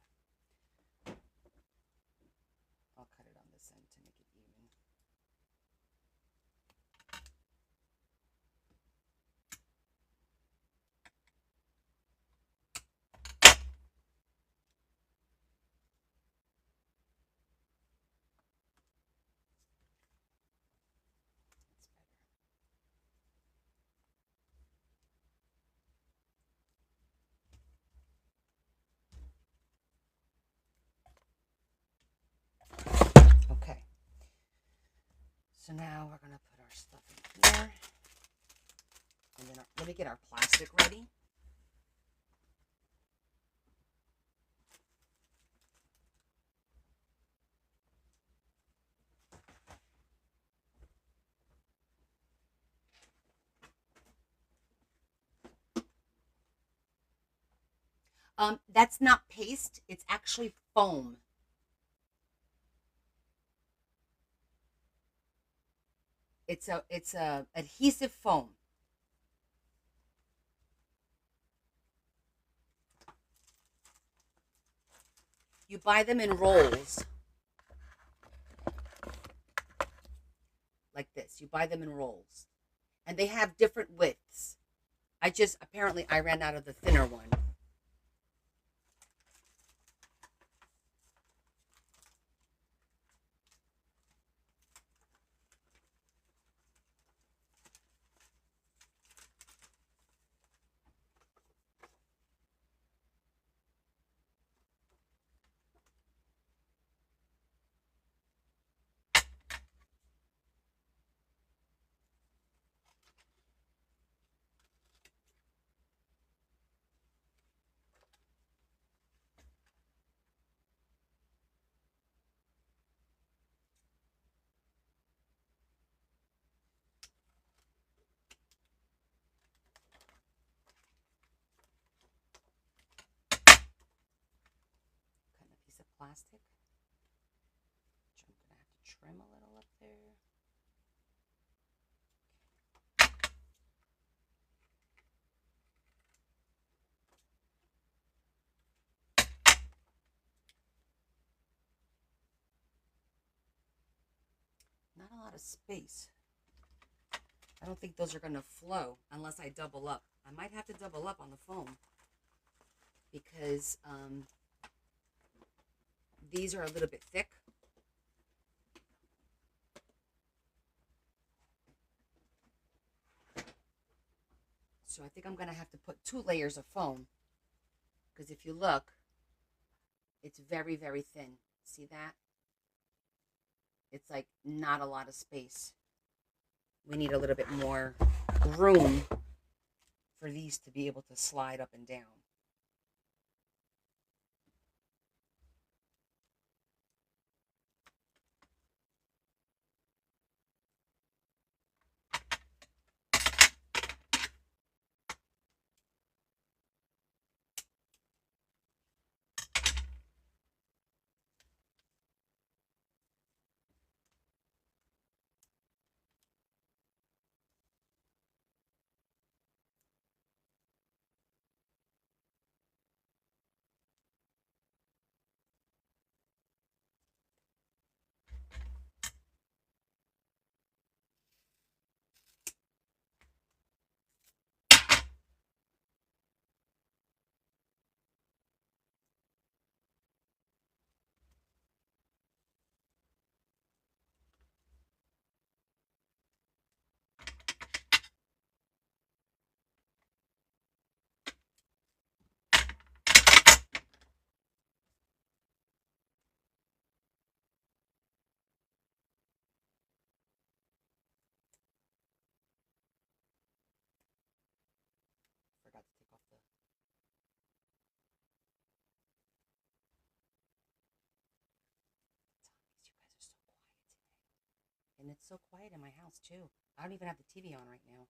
I'll cut it on this end to make it even. So now we're going to put our stuff in here. And then let me get our plastic ready. That's not paste. It's actually foam. It's a adhesive foam. You buy them in rolls. Like this. You buy them in rolls. And they have different widths. Apparently I ran out of the thinner one. Cutting a piece of plastic, which I'm going to have to trim a little up there. Not a lot of space. I don't think those are going to flow unless I double up. I might have to double up on the foam because these are a little bit thick. So I think I'm going to have to put 2 layers of foam because if you look, it's very, very thin. See that? It's like not a lot of space. We need a little bit more room for these to be able to slide up and down. Forgot to take off the... You guys are so quiet today. And it's so quiet in my house, too. I don't even have the TV on right now.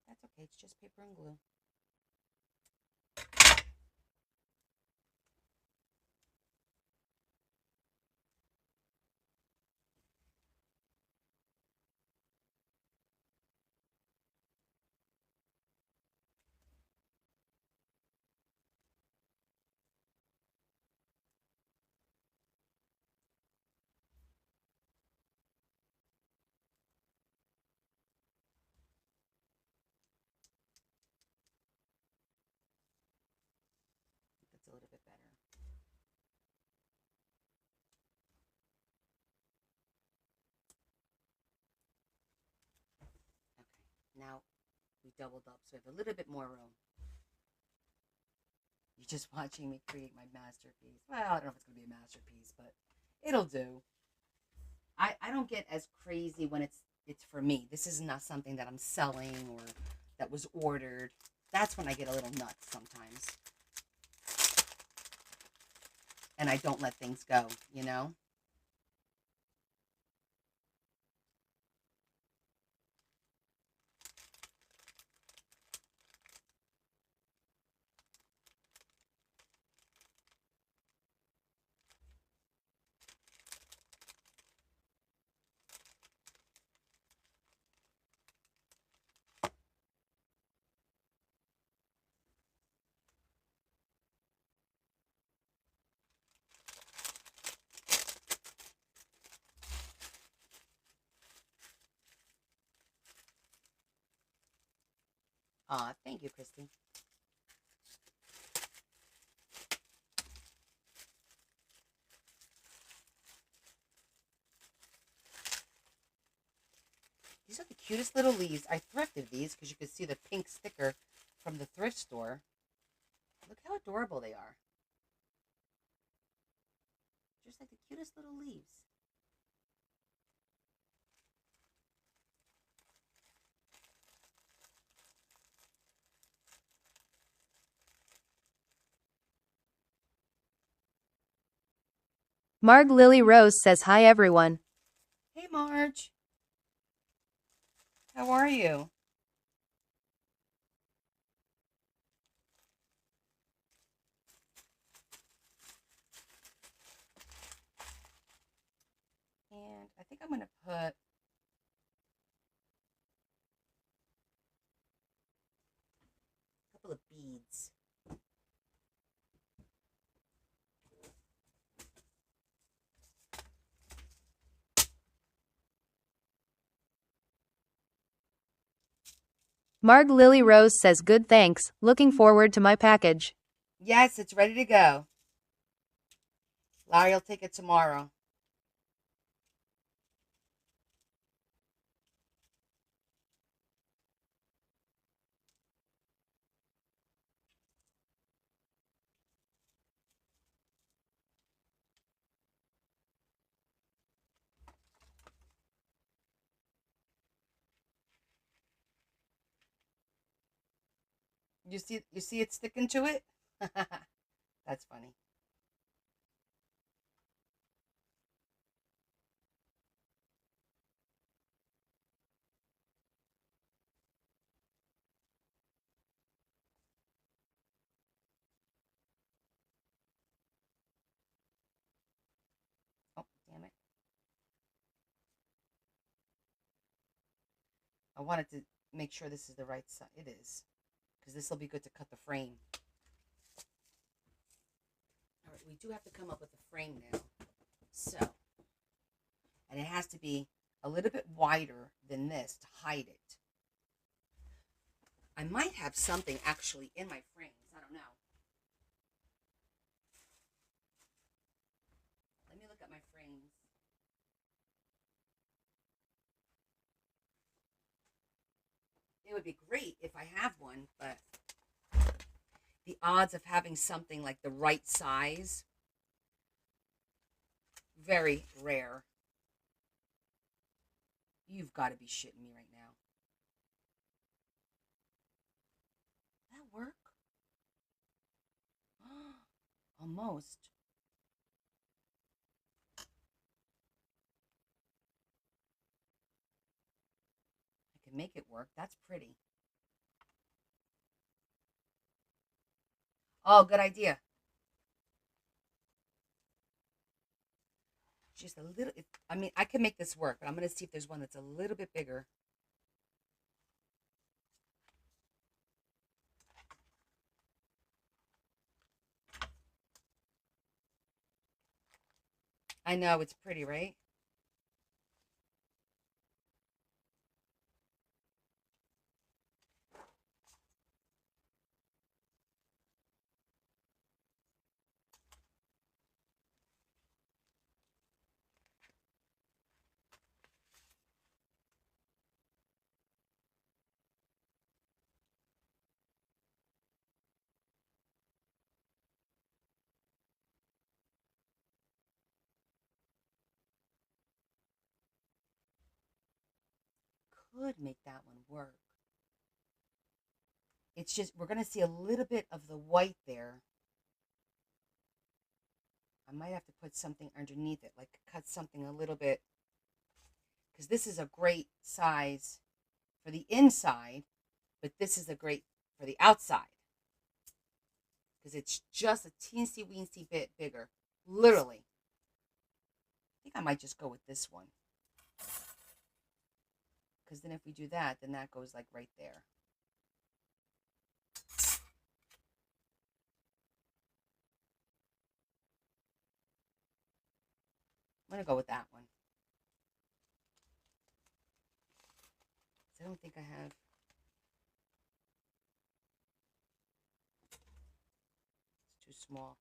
That's okay. It's just paper and glue. We doubled up, so we have a little bit more room. You're just watching me create my masterpiece. Well, I don't know if it's going to be a masterpiece, but it'll do. I don't get as crazy when it's for me. This is not something that I'm selling or that was ordered. That's when I get a little nuts sometimes. And I don't let things go, you know? Thank you, Christy. These are the cutest little leaves. I thrifted these because you could see the pink sticker from the thrift store. Look how adorable they are. Just like the cutest little leaves. Marg Lily Rose says hi everyone. Hey, Marge. How are you? And I think I'm going to put a couple of beads. Marg Lily Rose says good thanks, looking forward to my package. Yes, it's ready to go. Larry will take it tomorrow. You see it sticking to it? That's funny. Oh, damn it. I wanted to make sure this is the right size. It is. Because this will be good to cut the frame. All right, we do have to come up with a frame now. So, and it has to be a little bit wider than this to hide it. I might have something actually in my frames. I don't know. Let me look at my frames. It would be great if I have one, but the odds of having something like the right size, very rare. You've got to be shitting me right now. Did that work? Almost. I can make it work. That's pretty. Oh, good idea. Just a little. I mean, I can make this work, but I'm going to see if there's one that's a little bit bigger. I know, it's pretty, right? could make that one work. It's just, we're going to see a little bit of the white there. I might have to put something underneath it, like cut something a little bit. Because this is a great size for the inside, but this is a great for the outside. Because it's just a teensy-weensy bit bigger. Literally. I think I might just go with this one. Because then if we do that, then that goes like right there. I'm going to go with that one. I don't think I have. It's too small.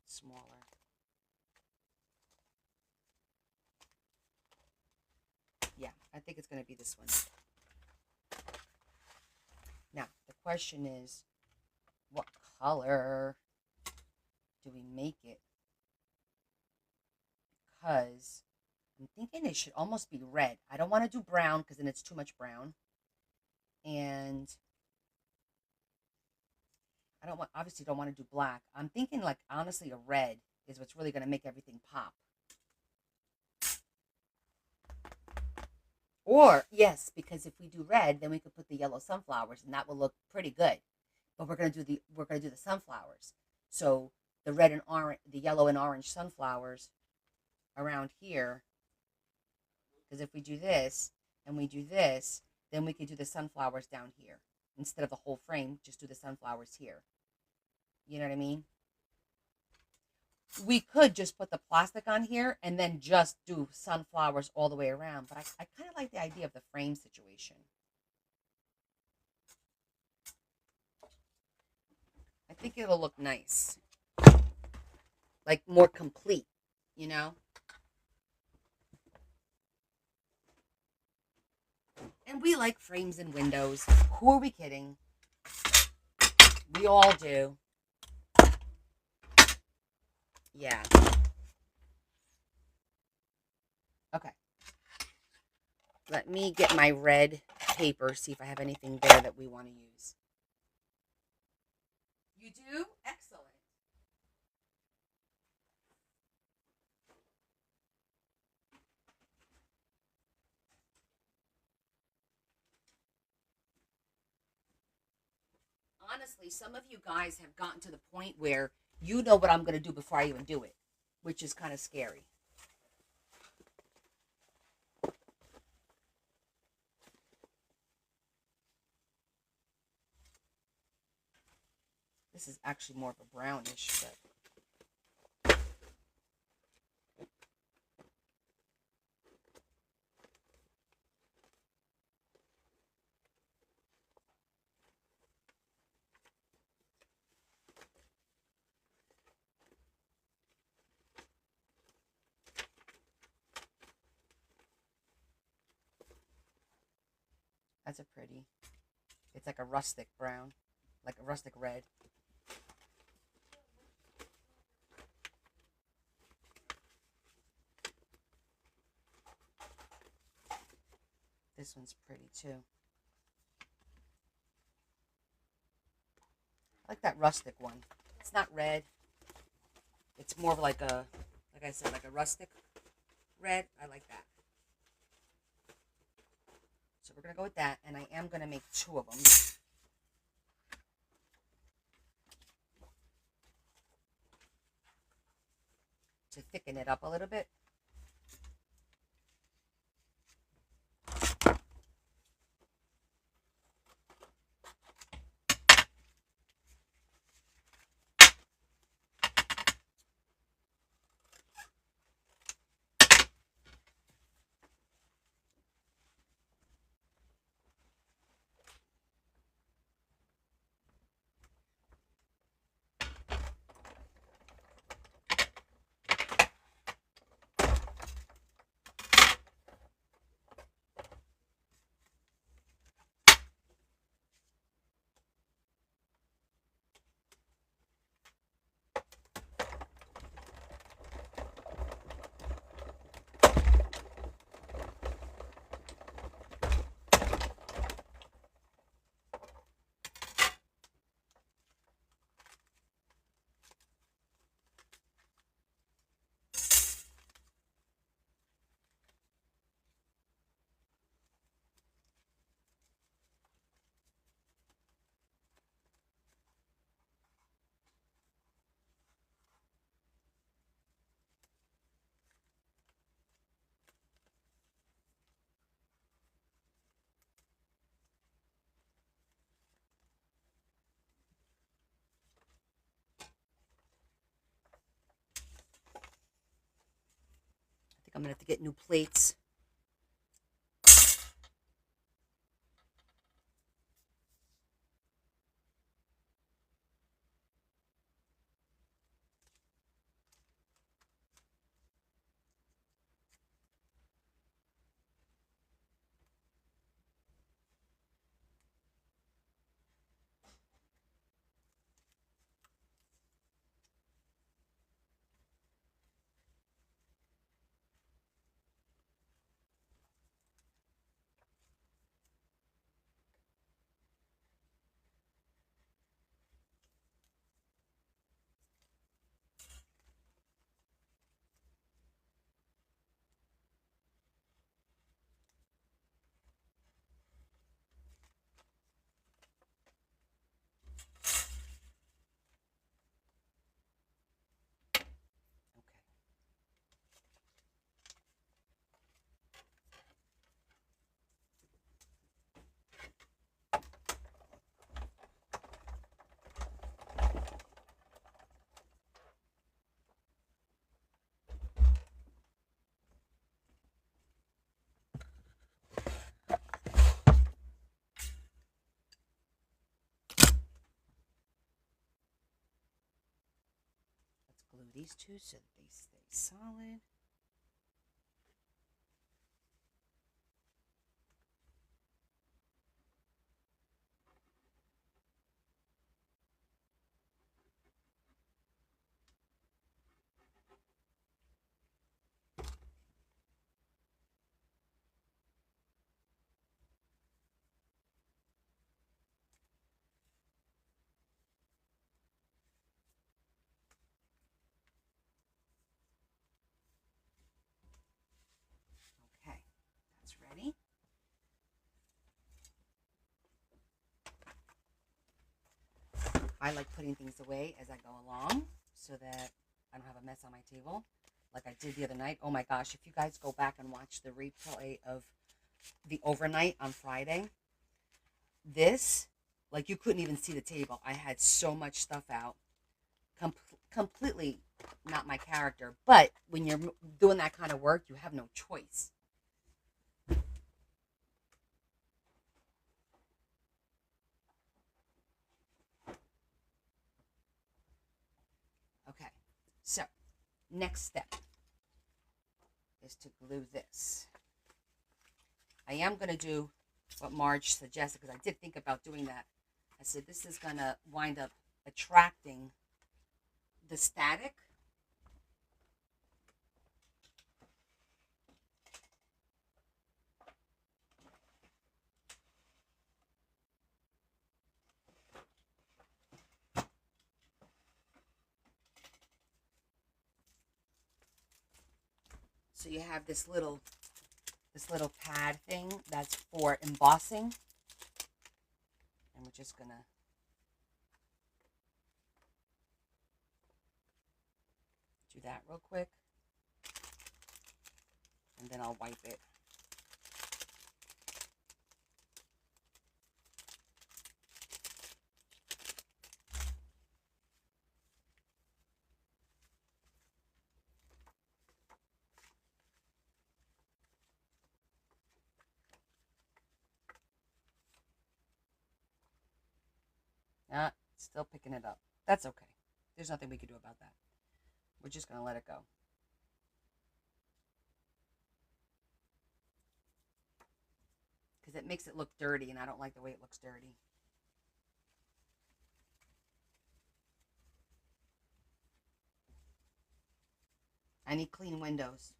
It's smaller. Yeah, I think it's going to be this one. Now, the question is, what color do we make it? Because I'm thinking it should almost be red. I don't want to do brown because then it's too much brown. And obviously don't want to do black. I'm thinking like, honestly, a red is what's really going to make everything pop. Or, yes, because if we do red, then we could put the yellow sunflowers and that will look pretty good. But we're going to do the sunflowers. So the red and orange, the yellow and orange sunflowers around here. Because if we do this and we do this, then we could do the sunflowers down here. Instead of the whole frame, just do the sunflowers here. You know what I mean? We could just put the plastic on here and then just do sunflowers all the way around. But I kind of like the idea of the frame situation. I think it'll look nice. Like more complete, you know? And we like frames and windows. Who are we kidding? We all do. Yeah. Okay. Let me get my red paper, see if I have anything there that we want to use. You do? Excellent. Honestly, some of you guys have gotten to the point where you know what I'm going to do before I even do it, which is kind of scary. This is actually more of a brownish, but that's a pretty. It's like a rustic brown, like a rustic red. This one's pretty too. I like that rustic one. It's not red. It's more of like a, like I said, like a rustic red. I like that. So we're going to go with that, and I am going to make 2 of them. To thicken it up a little bit. think I'm going to have to get new plates. Glue these two so that they stay solid. Okay, that's ready. I like putting things away as I go along so that I don't have a mess on my table like I did the other night. Oh my gosh, if you guys go back and watch the replay of the overnight on Friday, this, like you couldn't even see the table. I had so much stuff out. Completely not my character. But when you're doing that kind of work, you have no choice. Okay, so next step is to glue this. I am going to do what Marge suggested because I did think about doing that. I said this is going to wind up attracting the static. So you have this little pad thing that's for embossing. And we're just going to do that real quick. And then I'll wipe it. Still picking it up. That's okay. There's nothing we can do about that. We're just going to let it go. Because it makes it look dirty, and I don't like the way it looks dirty. I need clean windows.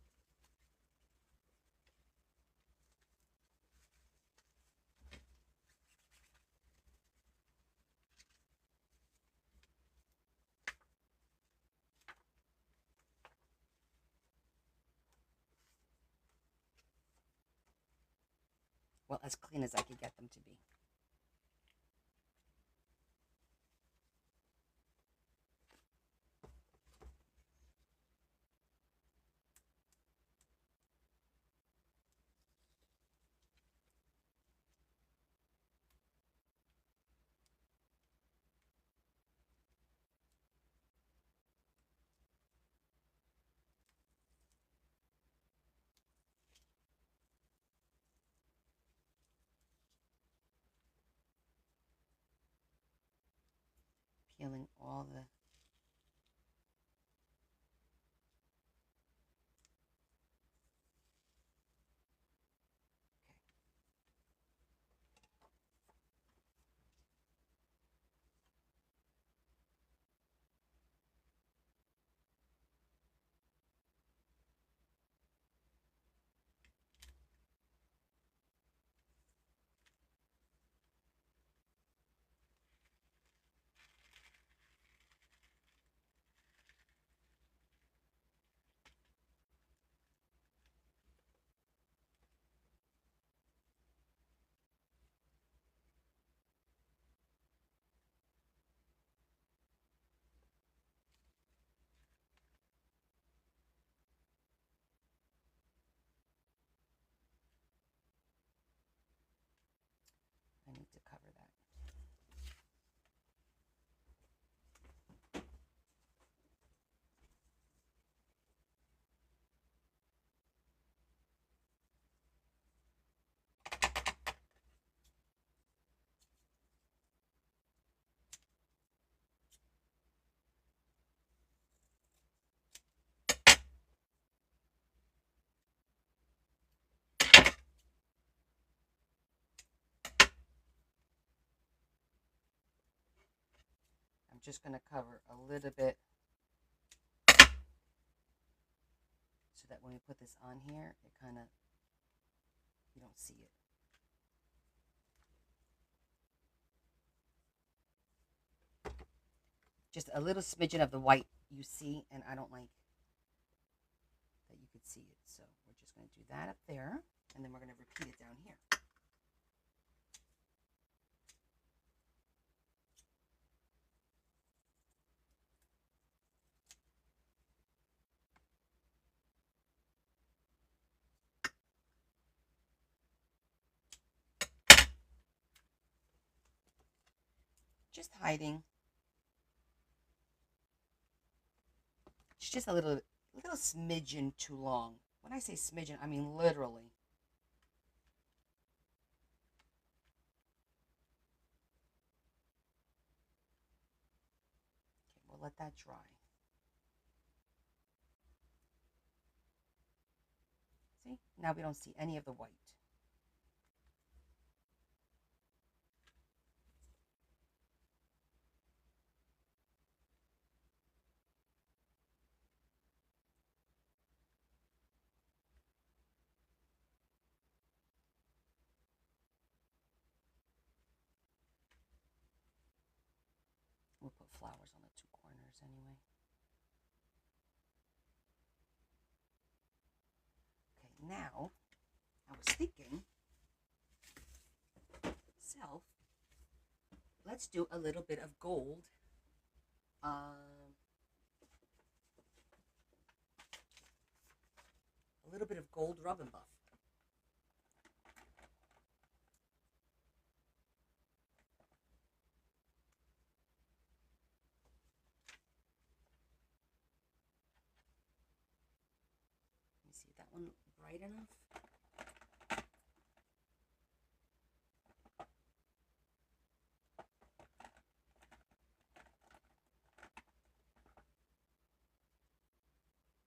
Well, as clean as I could get them to be. peeling all the I need to cover that. I'm just going to cover a little bit so that when we put this on here, it kind of, you don't see it. Just a little smidgen of the white you see, and I don't like that you could see it. So we're just going to do that up there, and then we're going to repeat it down here. Just hiding. It's just a little smidgen too long. When I say smidgen, I mean literally. Okay, we'll let that dry. See? Now we don't see any of the white. We'll put flowers on the two corners anyway. Okay, now, I was thinking, let's do a little bit of gold. A little bit of gold rub and buff. Let me see, that one bright enough?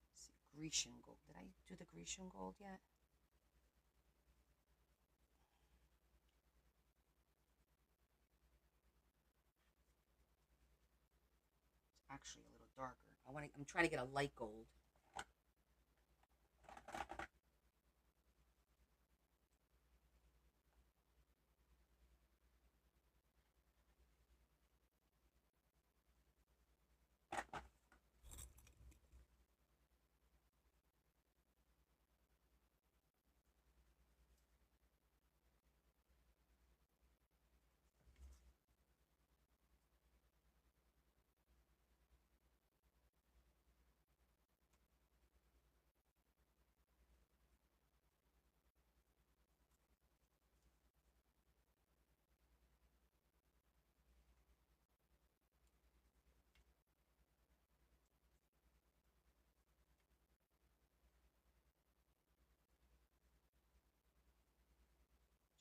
Let's see, Grecian gold. Did I do the Grecian gold yet? It's actually a little darker. I'm trying to get a light gold.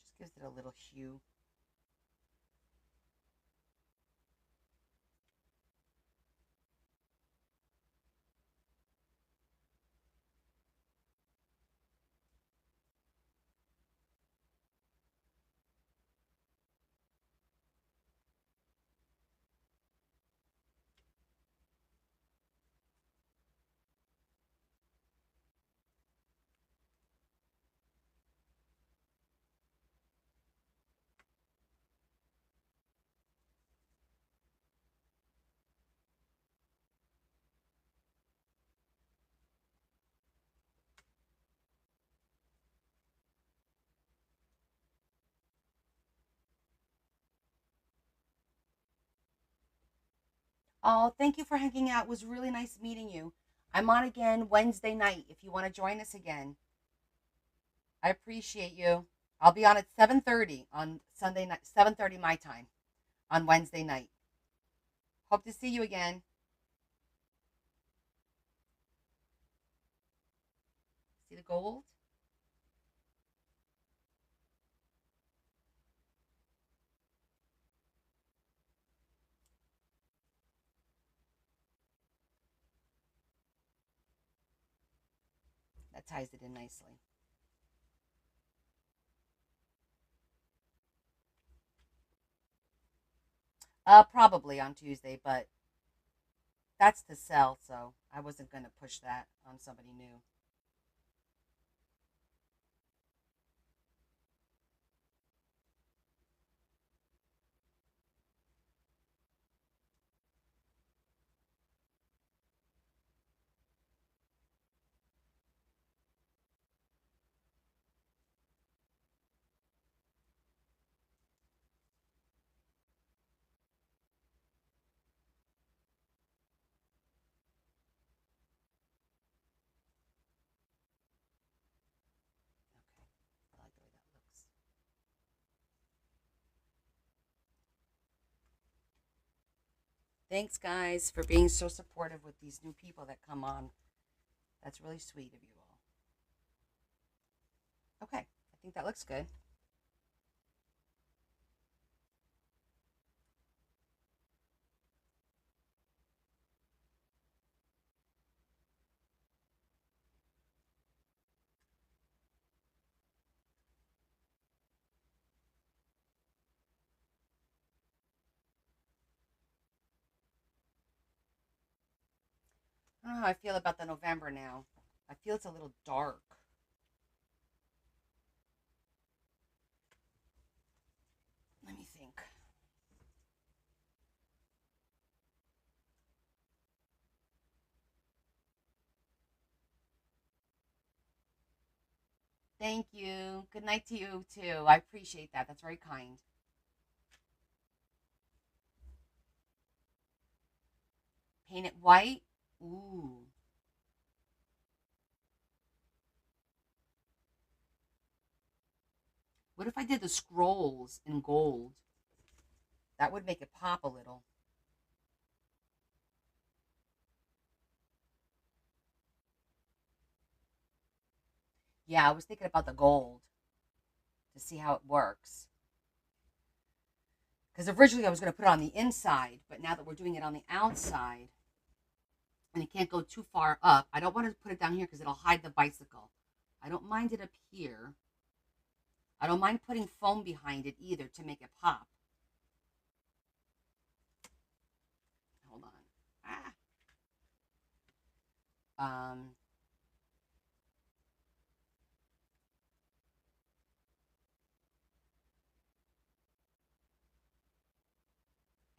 Just gives it a little hue. Oh, thank you for hanging out. It was really nice meeting you. I'm on again Wednesday night if you want to join us again. I appreciate you. I'll be on at 7:30 on Sunday night, 7:30 my time on Wednesday night. Hope to see you again. See the gold? That ties it in nicely. Probably on Tuesday, but that's to sell, so I wasn't going to push that on somebody new. Okay, I like the way that looks. Thanks, guys, for being so supportive with these new people that come on. That's really sweet of you all. Okay, I think that looks good. I don't know how I feel about the November now. I feel it's a little dark. Let me think. Thank you. Good night to you, too. I appreciate that. That's very kind. Paint it white. Ooh. What if I did the scrolls in gold? That would make it pop a little. Yeah, I was thinking about the gold to see how it works. Because originally I was going to put it on the inside, but now that we're doing it on the outside, and it can't go too far up, I don't want to put it down here because it'll hide the bicycle. I don't mind it up here. I don't mind putting foam behind it either to make it pop. Hold on. Um,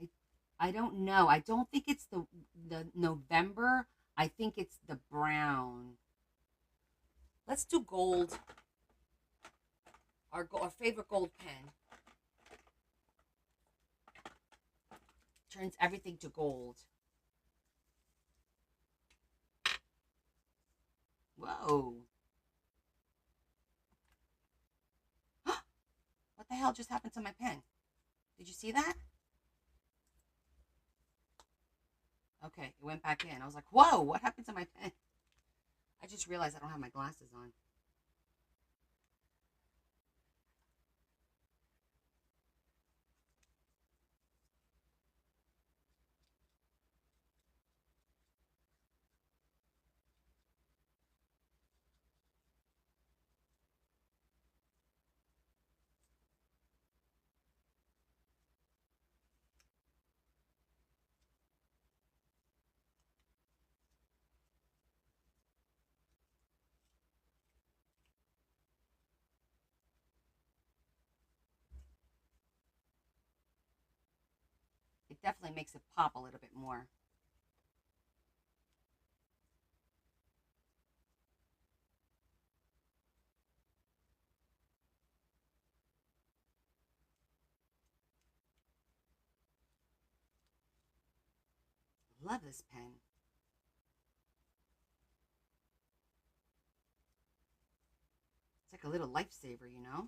I, I don't know. I don't think it's the November. I think it's the brown. Let's do gold. Our favorite gold pen turns everything to gold. Whoa. What the hell just happened to my pen? Did you see that? Okay, it went back in. I was like, whoa, what happened to my pen? I just realized I don't have my glasses on. It definitely makes it pop a little bit more. Love this pen. It's like a little lifesaver, you know?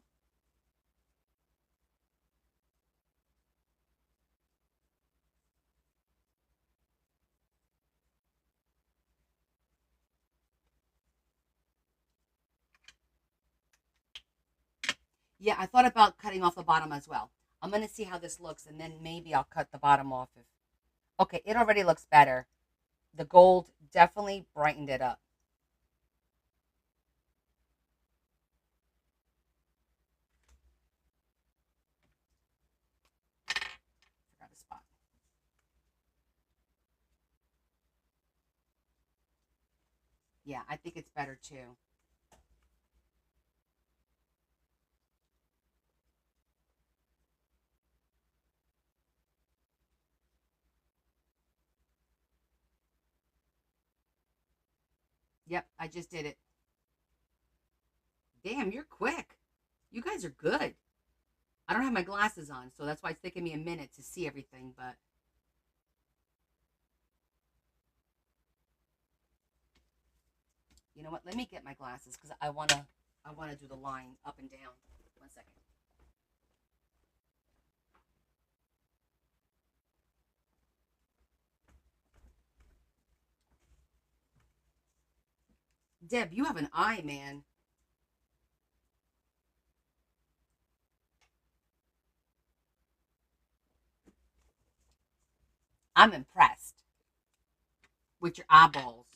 Yeah, I thought about cutting off the bottom as well. I'm going to see how this looks, and then maybe I'll cut the bottom off. Okay, it already looks better. The gold definitely brightened it up. Forgot a spot. Yeah, I think it's better too. Yep, I just did it. Damn, you're quick. You guys are good. I don't have my glasses on, so that's why it's taking me a minute to see everything, but you know what? Let me get my glasses because I wanna do the line up and down. 1 second. Deb, you have an eye, man. I'm impressed with your eyeballs.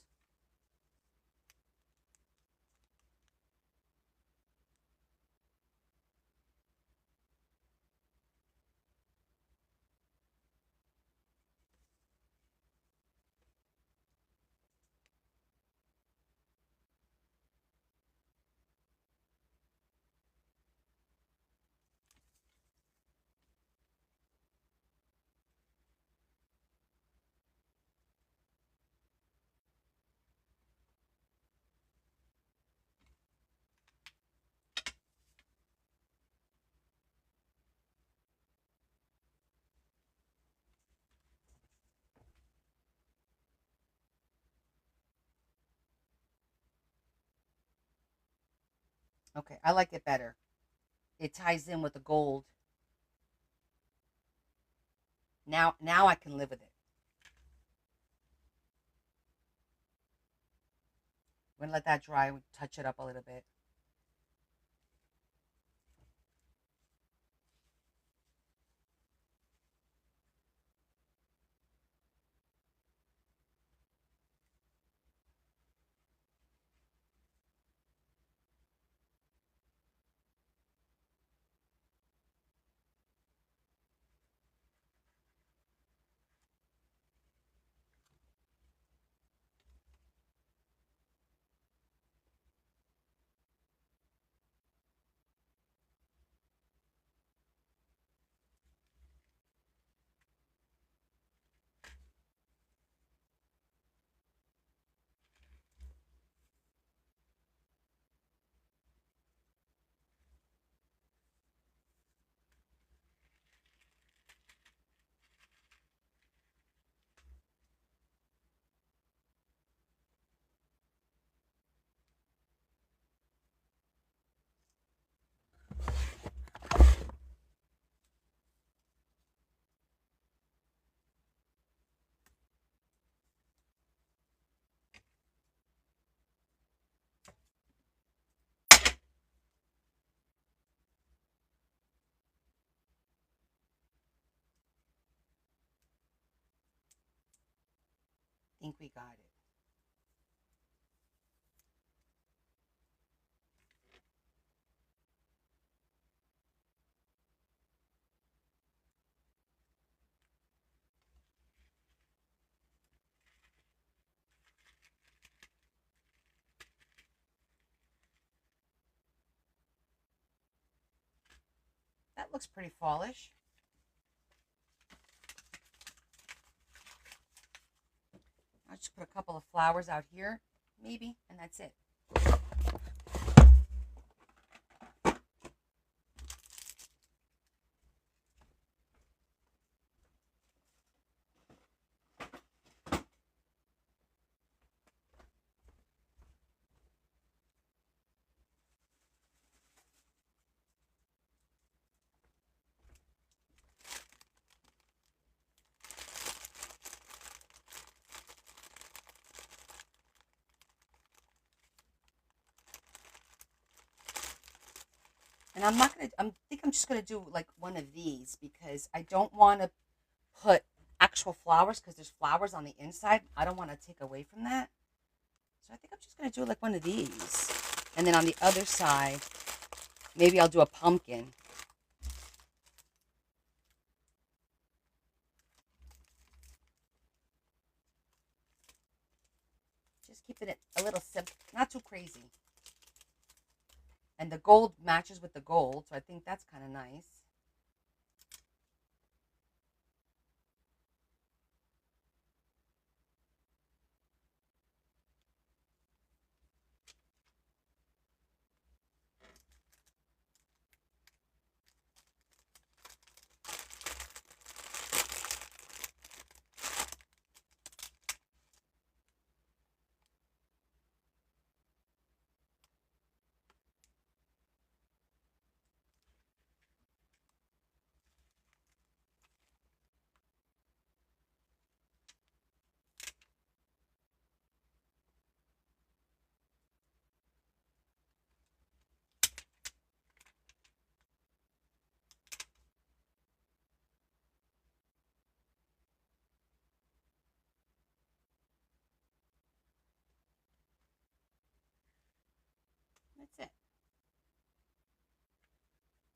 Okay, I like it better. It ties in with the gold. Now I can live with it. We're gonna let that dry. We touch it up a little bit. I think we got it. That looks pretty fallish. I'll just put a couple of flowers out here, maybe, and that's it. And I'm not gonna. I think I'm just gonna do like one of these because I don't want to put actual flowers because there's flowers on the inside. I don't want to take away from that. So I think I'm just gonna do like one of these, and then on the other side, maybe I'll do a pumpkin. Just keeping it a little simple, not too crazy. And the gold matches with the gold, so I think that's kind of nice. That's it.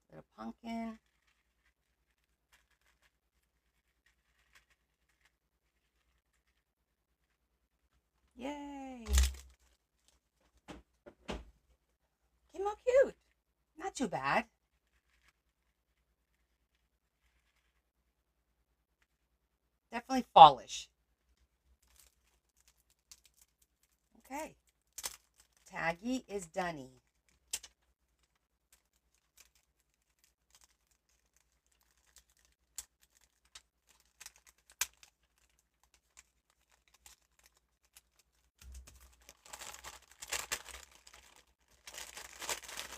Little pumpkin. Yay! Came out cute. Not too bad. Definitely fallish. Okay. Taggy is Dunny.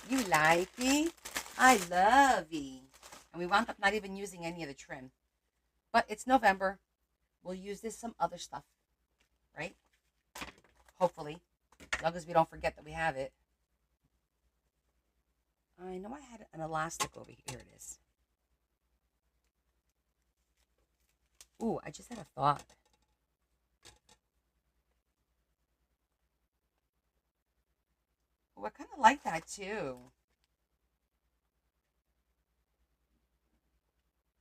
You like it? I love it. And we wound up not even using any of the trim. But it's November. We'll use this some other stuff, right? Hopefully. As long as we don't forget that we have it. I know I had an elastic over here. Here it is. Ooh, I just had a thought. Oh, I kind of like that too.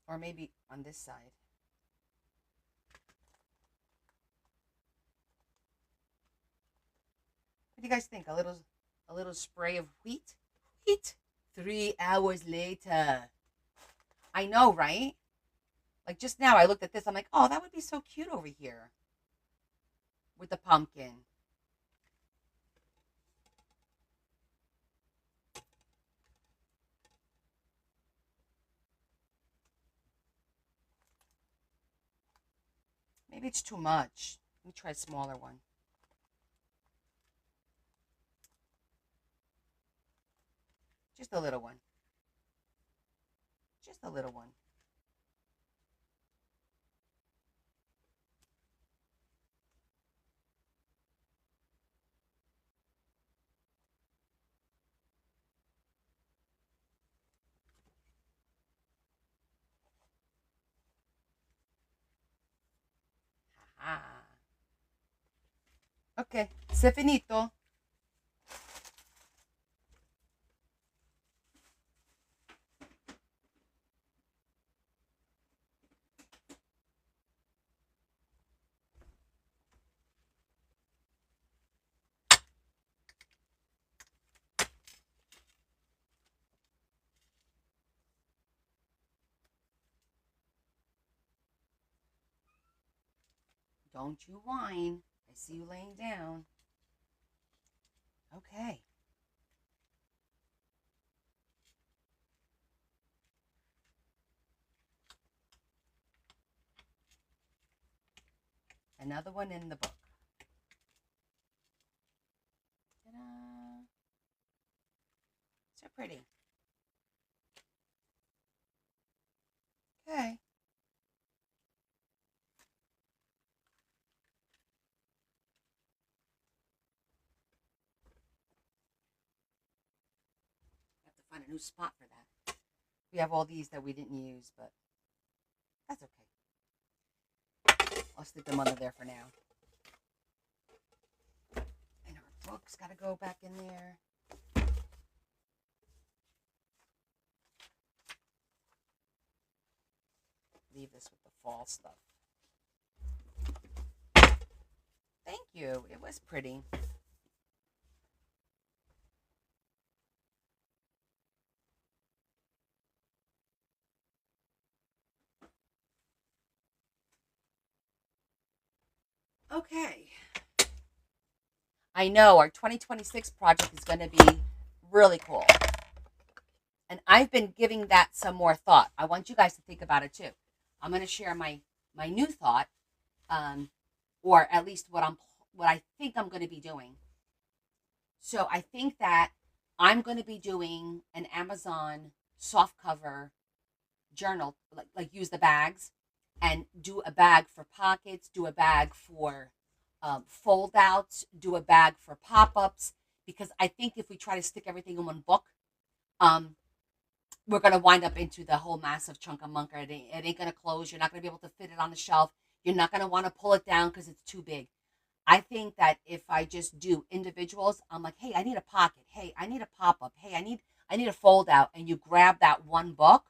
Or maybe on this side. What do you guys think? A little spray of wheat? Wheat. 3 hours later. I know, right? Like just now I looked at this, I'm like, oh, that would be so cute over here. With the pumpkin. Maybe it's too much. Let me try a smaller one. Just a little one. Just a little one. Ah. Okay, se finito. Don't you whine. I see you laying down. Okay. Another one in the book. Ta-da. So pretty. Okay. Have to find find a new spot for that. We have all these that we didn't use, but that's okay. I'll stick them under there for now. And our books got to go back in there. Leave this with the fall stuff. Thank you. It was pretty. Okay. I know our 2026 project is going to be really cool. And I've been giving that some more thought. I want you guys to think about it too. I'm going to share my new thought, or at least what I think I'm going to be doing. So I think that I'm going to be doing an Amazon softcover journal, like use the bags and do a bag for pockets, do a bag for fold outs, do a bag for pop-ups, because I think if we try to stick everything in one book, we're going to wind up into the whole massive chunk of munker. It ain't going to close. You're not going to be able to fit it on the shelf. You're not going to want to pull it down because it's too big. I think that if I just do individuals, I'm like, hey, I need a pocket. Hey, I need a pop-up. Hey, I need a fold out. And you grab that one book,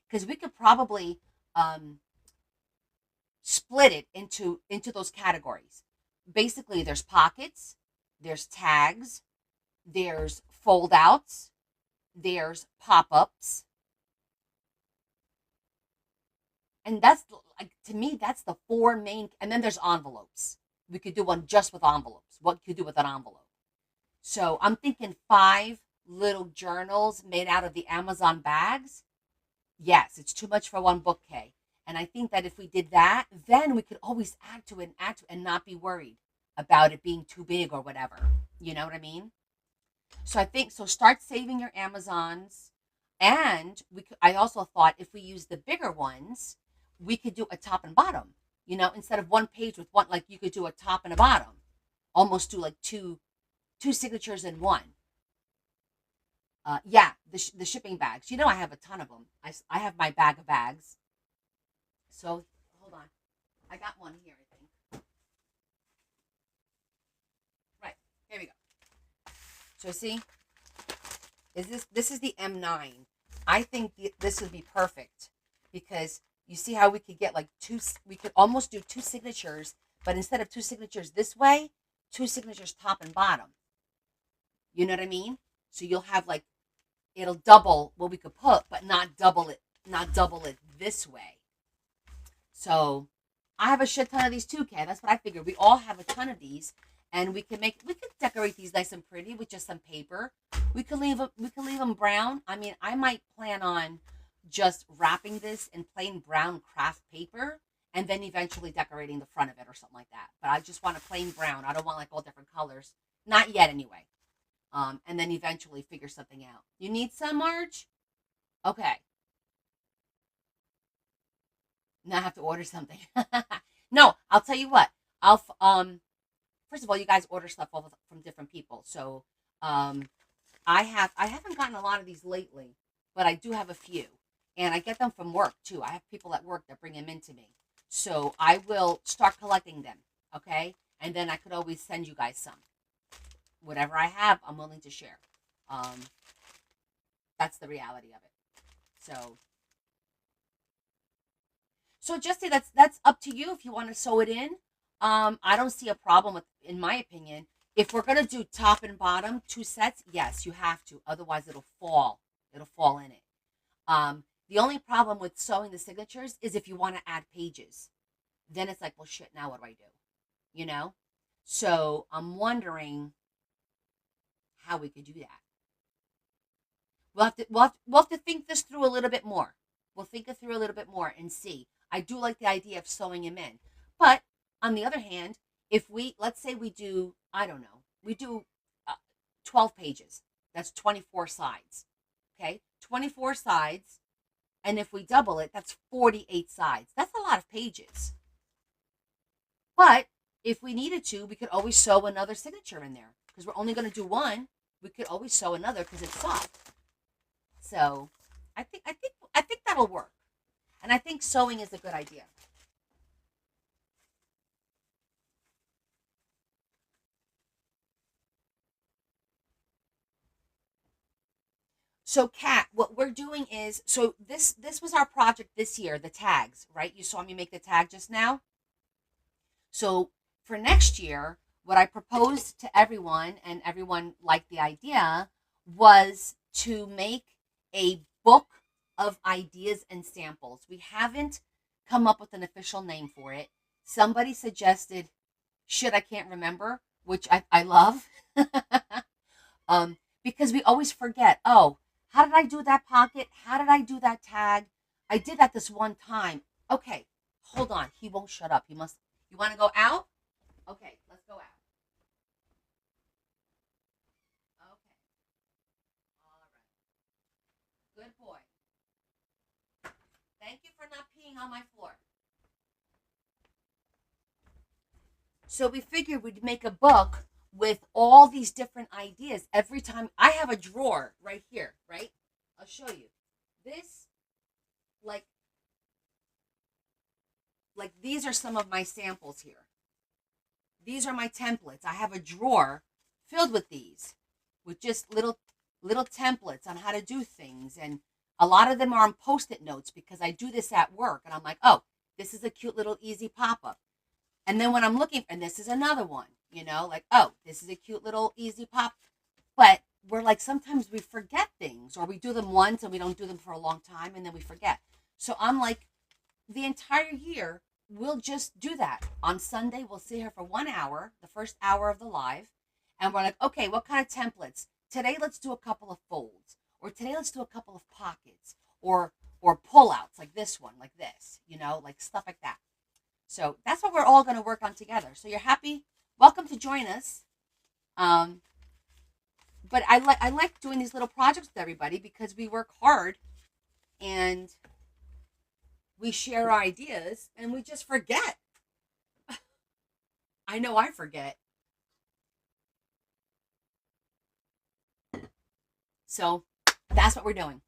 because we could probably split it into those categories. Basically, there's pockets, there's tags, there's fold outs, there's pop-ups. And that's, like, to me, that's the four main, and then there's envelopes. We could do one just with envelopes. What you could do with an envelope. So I'm thinking 5 little journals made out of the Amazon bags. Yes, it's too much for one book, Kay. And I think that if we did that, then we could always add to it and not be worried about it being too big or whatever. You know what I mean? So I think, so start saving your Amazons. And I also thought if we use the bigger ones, we could do a top and bottom. You know, instead of one page with one, like you could do a top and a bottom. Almost do like two signatures in one. Yeah, the shipping bags. You know, I have a ton of them. I have my bag of bags. So hold on, I got one here, I think. Right, here we go. So see, this is the M9. I think this would be perfect, because you see how we could get like we could almost do 2 signatures, but instead of 2 signatures this way, 2 signatures top and bottom. You know what I mean? So you'll have like, it'll double what we could put, but not double it this way. So I have a shit ton of these too, Kay. That's what I figured. We all have a ton of these, and we could decorate these nice and pretty with just some paper. We could leave them brown. I mean, I might plan on just wrapping this in plain brown craft paper and then eventually decorating the front of it or something like that. But I just want a plain brown. I don't want like all different colors. Not yet anyway. And then eventually figure something out. You need some, Marge? Okay. Now I have to order something. No, I'll tell you what. First of all, you guys order stuff from different people. So I haven't gotten a lot of these lately, but I do have a few. And I get them from work too. I have people at work that bring them in to me. So I will start collecting them, okay? And then I could always send you guys some. Whatever I have, I'm willing to share. That's the reality of it. So Jesse, that's up to you if you want to sew it in. I don't see a problem with, in my opinion, if we're gonna do top and bottom 2 sets. Yes, you have to. Otherwise, it'll fall. It'll fall in it. The only problem with sewing the signatures is if you want to add pages. Then it's like, well, shit. Now what do I do? You know. So I'm wondering how we could do that. We'll have to think this through a little bit more. We'll think it through a little bit more and see. I do like the idea of sewing them in. But on the other hand, if let's say we do, I don't know, we do 12 pages. That's 24 sides. Okay? 24 sides. And if we double it, that's 48 sides. That's a lot of pages. But if we needed to, we could always sew another signature in there. Because we're only going to do one. We could always sew another because it's soft. So I think that'll work. And I think sewing is a good idea. So Kat, what we're doing is, so this was our project this year, the tags, right? You saw me make the tag just now. So for next year, what I proposed to everyone, and everyone liked the idea, was to make a book of ideas and samples. We haven't come up with an official name for it. Somebody suggested shit I can't remember, which I love. Because we always forget, oh, how did I do that pocket? How did I do that tag? I did that this one time. Okay, hold on. He won't shut up. He must. You want to go out? Okay, let's go out. Okay, all right. Good boy. Thank you for not peeing on my floor. So we figured we'd make a book with all these different ideas. Every time I have a drawer right here, right? I'll show you. This, like, these are some of my samples here. These are my templates. I have a drawer filled with these, with just little templates on how to do things. And a lot of them are on Post-it notes because I do this at work. And I'm like, oh, this is a cute little easy pop-up. And then when I'm looking, and this is another one, like, oh, this is a cute little easy pop. But we're like, sometimes we forget things, or we do them once and we don't do them for a long time and then we forget. So I'm like, the entire year, we'll just do that. On Sunday, we'll sit here for 1 hour, the first hour of the live. And we're like, okay, what kind of templates? Today, let's do a couple of folds. Or today, let's do a couple of pockets. Or pull-outs, like this one, like this, like stuff like that. So that's what we're all going to work on together. So you're happy? Welcome to join us. But I like doing these little projects with everybody because we work hard and we share our ideas and we just forget. I know I forget. So that's what we're doing.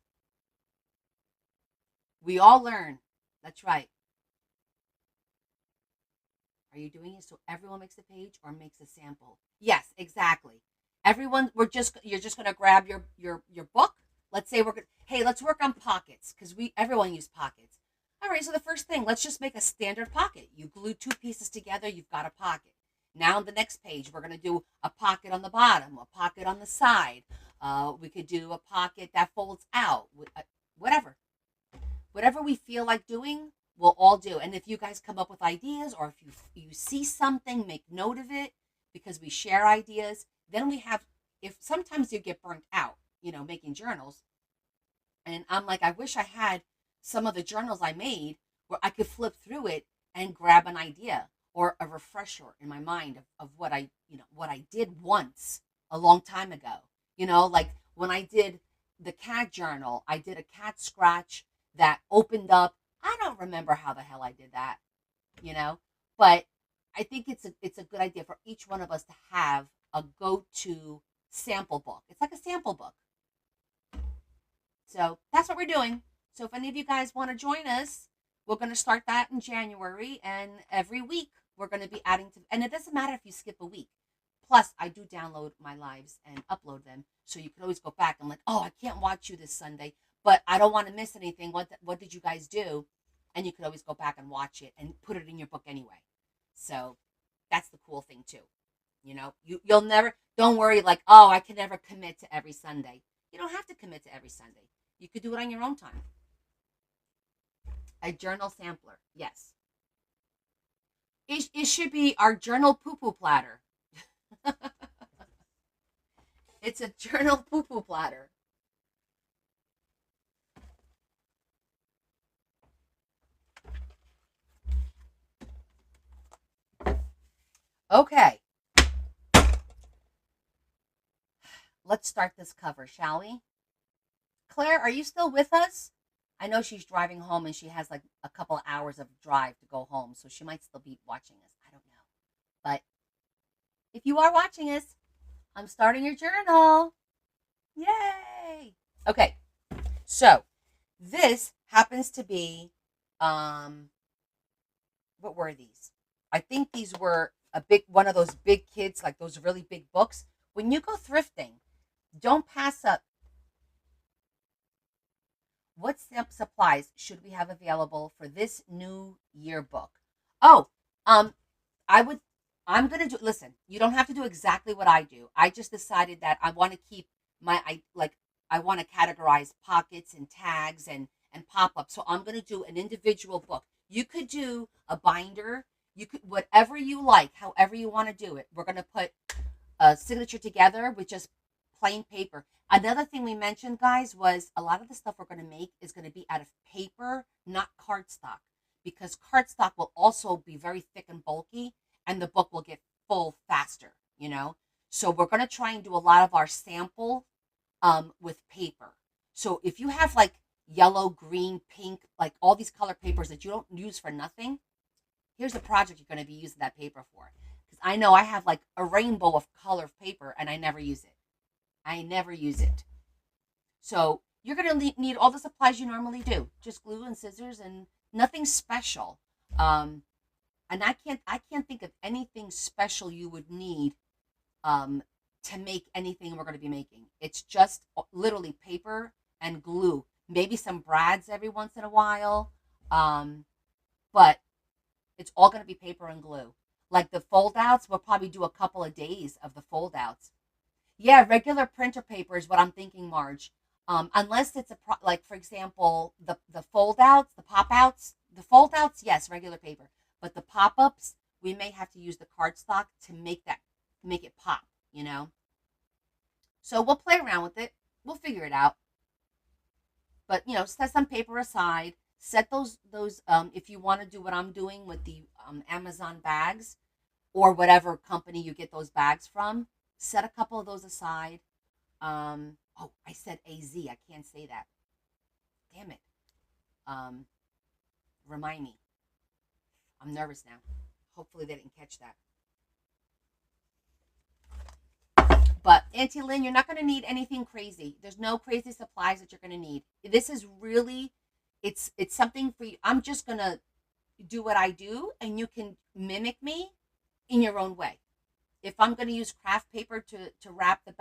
We all learn. That's right. Are you doing it so everyone makes a page or makes a sample? Yes, exactly. Everyone, you're just gonna grab your book. Let's say hey, let's work on pockets because everyone uses pockets. All right, so the first thing, let's just make a standard pocket. You glue two pieces together, you've got a pocket. Now on the next page, we're gonna do a pocket on the bottom, a pocket on the side. We could do a pocket that folds out. Whatever we feel like doing, we'll all do. And if you guys come up with ideas, or if you see something, make note of it, because we share ideas. Then we have, if sometimes you get burnt out, making journals. And I'm like, I wish I had some of the journals I made where I could flip through it and grab an idea or a refresher in my mind of what I did once a long time ago. Like when I did the cat journal, I did a cat scratch that opened up. I don't remember how the hell I did that, but I think it's a good idea for each one of us to have a go-to sample book. It's like a sample book. So that's what we're doing. So if any of you guys want to join us, we're going to start that in January, and every week we're going to be adding to, and it doesn't matter if you skip a week. Plus, I do download my lives and upload them, so you can always go back and like, oh, I can't watch you this Sunday, but I don't want to miss anything. What did you guys do? And you could always go back and watch it and put it in your book anyway. So that's the cool thing too. You'll never, don't worry, like, oh, I can never commit to every Sunday. You don't have to commit to every Sunday. You could do it on your own time. A journal sampler, yes. It should be our journal poo-poo platter. It's a journal poo-poo platter. Okay. Let's start this cover, shall we? Claire, are you still with us? I know she's driving home and she has like a couple hours of drive to go home, so she might still be watching us. I don't know. But if you are watching us, I'm starting your journal. Yay! Okay. So this happens to be, what were these? I think these were one of those big kids, like those really big books. When you go thrifting, don't pass up. What supplies should we have available for this new yearbook? Oh, um, I would. I'm gonna do. Listen, you don't have to do exactly what I do. I just decided that I want to keep I want to categorize pockets and tags and pop ups. So I'm gonna do an individual book. You could do a binder. You could whatever you like, however you want to do it. We're gonna put a signature together with just plain paper. Another thing we mentioned, guys, was a lot of the stuff we're going to make is going to be out of paper, not cardstock, because cardstock will also be very thick and bulky, and the book will get full faster, you know? So we're going to try and do a lot of our sample with paper. So if you have like yellow, green, pink, like all these color papers that you don't use for nothing, here's a project you're going to be using that paper for. Because I know I have like a rainbow of color of paper and I never use it. I never use it. So you're going to need all the supplies you normally do, just glue and scissors and nothing special. And I can't think of anything special you would need um, to make anything we're going to be making. It's just literally paper and glue, maybe some brads every once in a while, but it's all going to be paper and glue. Like the fold outs, we'll probably do a couple of days of the fold outs. Yeah, regular printer paper is what I'm thinking, Marge. Unless it's like, for example, the fold outs, the pop outs, the fold outs, yes, regular paper. But the pop ups, we may have to use the cardstock to make it pop, you know? So we'll play around with it. We'll figure it out. But, set some paper aside. Set those if you want to do what I'm doing with the Amazon bags or whatever company you get those bags from, set a couple of those aside. Oh, I said AZ. I can't say that. Damn it. Um, Remind me. I'm nervous now. Hopefully they didn't catch that. But Auntie Lynn, you're not going to need anything crazy. There's no crazy supplies that you're going to need. This is really, it's something for you. I'm just going to do what I do, and you can mimic me in your own way. If I'm going to use craft paper to wrap the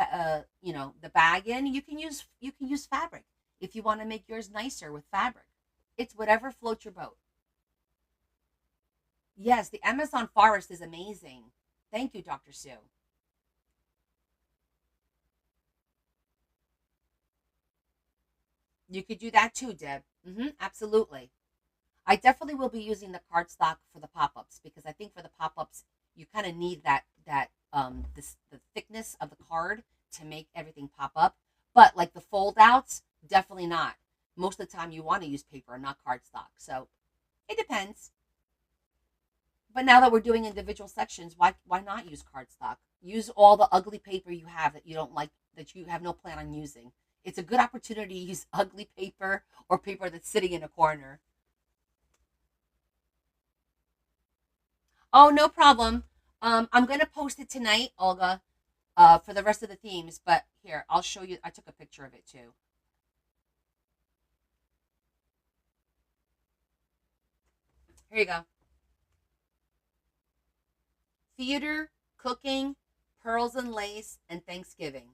bag in, you can use fabric. If you want to make yours nicer with fabric, it's whatever floats your boat. Yes, the Amazon forest is amazing. Thank you, Dr. Sue. You could do that too, Deb. Absolutely. I definitely will be using the cardstock for the pop-ups because I think for the pop-ups you kind of need the thickness of the card to make everything pop up. But like the fold outs, definitely not. Most of the time you want to use paper and not cardstock. So it depends. But now that we're doing individual sections, why not use cardstock? Use all the ugly paper you have that you don't like, that you have no plan on using. It's a good opportunity to use ugly paper or paper that's sitting in a corner. Oh, no problem. I'm gonna post it tonight, Olga, for the rest of the themes. But here, I'll show you. I took a picture of it too. Here you go. Theater, cooking, pearls and lace, and Thanksgiving.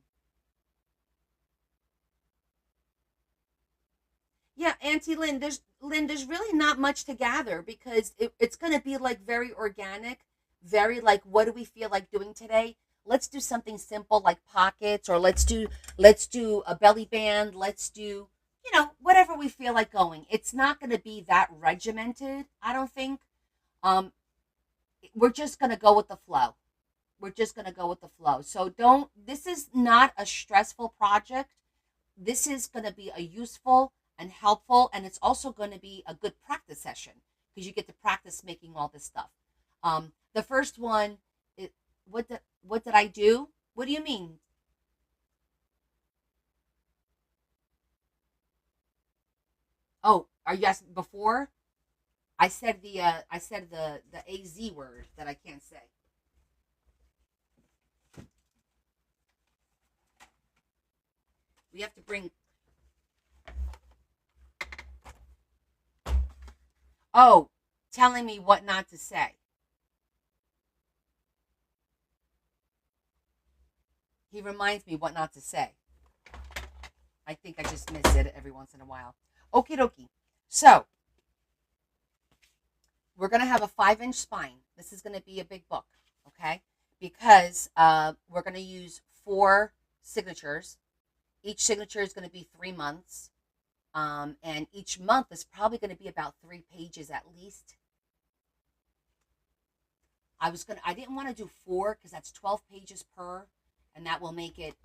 Yeah, Auntie Lynn, there's really not much to gather because it's going to be like very organic, very like what do we feel like doing today? Let's do something simple like pockets, or let's do a belly band. Let's do whatever we feel like going. It's not going to be that regimented, I don't think. Um, we're just going to go with the flow. We're just going to go with the flow. So don't. This is not a stressful project. This is going to be a useful and helpful, and it's also going to be a good practice session because you get to practice making all this stuff. The first one, what did I do? What do you mean? Oh, are you asking before? I said the AZ word that I can't say. We have to bring Oh, telling me what not to say. He reminds me what not to say. I think I just miss it every once in a while. Okie dokie. So, we're going to have a 5-inch spine. This is going to be a big book, okay? Because we're going to use 4 signatures. Each signature is going to be 3 months. And each month is probably going to be about 3 pages at least. I didn't want to do 4 because that's 12 pages per, and that will make it,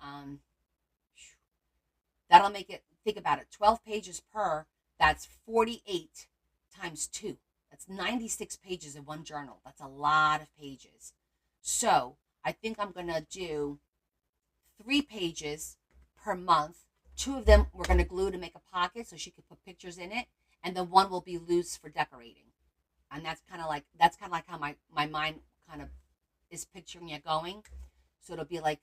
think about it, 12 pages per, that's 48 times 2. That's 96 pages in one journal. That's a lot of pages. So I think I'm going to do 3 pages per month. 2 of them we're going to glue to make a pocket so she could put pictures in it, and then 1 will be loose for decorating. And that's kind of like how my mind kind of is picturing it going. So it'll be like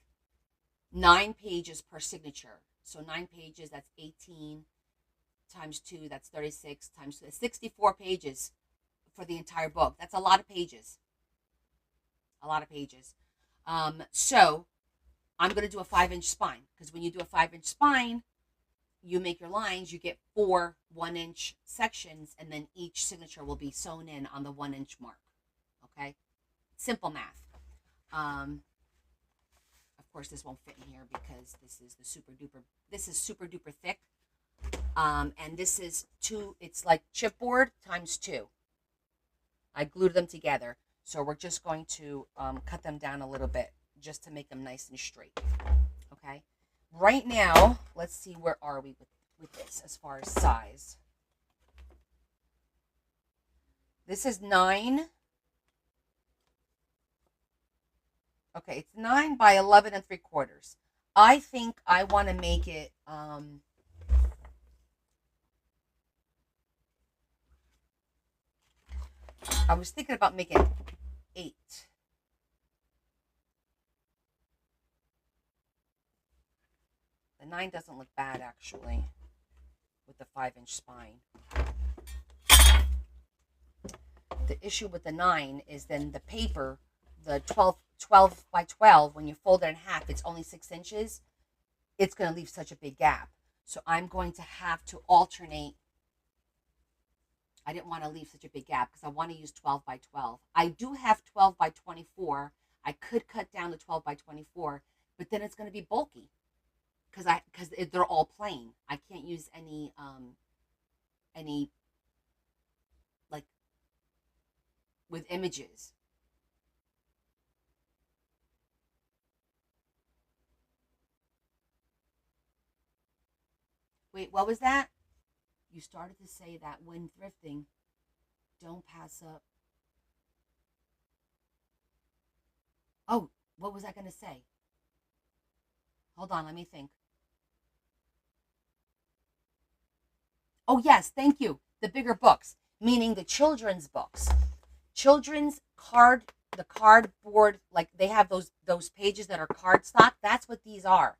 9 pages per signature. So 9 pages, that's 18 times 2, that's 36 times 2, 64 pages for the entire book. That's a lot of pages. A lot of pages. So I'm going to do a 5-inch spine, because when you do a 5-inch spine, you make your lines, you get 4 1-inch sections, and then each signature will be sewn in on the 1-inch mark. Okay? Simple math. Of course, this won't fit in here because this is super duper thick. And this is 2, it's like chipboard times 2. I glued them together. So we're just going to cut them down a little bit just to make them nice and straight. Okay? Right now, let's see, where are we with this as far as size? This is 9. Okay, it's 9 by 11 3/4. I think I want to make it, I was thinking about making 8. The 9 doesn't look bad, actually, with the 5-inch spine. The issue with the 9 is then the paper, the 12 by 12, when you fold it in half, it's only 6 inches. It's going to leave such a big gap. So I'm going to have to alternate. I didn't want to leave such a big gap because I want to use 12 by 12. I do have 12 by 24. I could cut down to 12 by 24, but then it's going to be bulky because they're all plain. I can't use any like with images. Wait, what was that? You started to say that when thrifting, don't pass up. Oh, what was I going to say? Hold on, let me think. Oh, yes, thank you. The bigger books, meaning the children's books. Children's the cardboard, like they have those pages that are cardstock. That's what these are.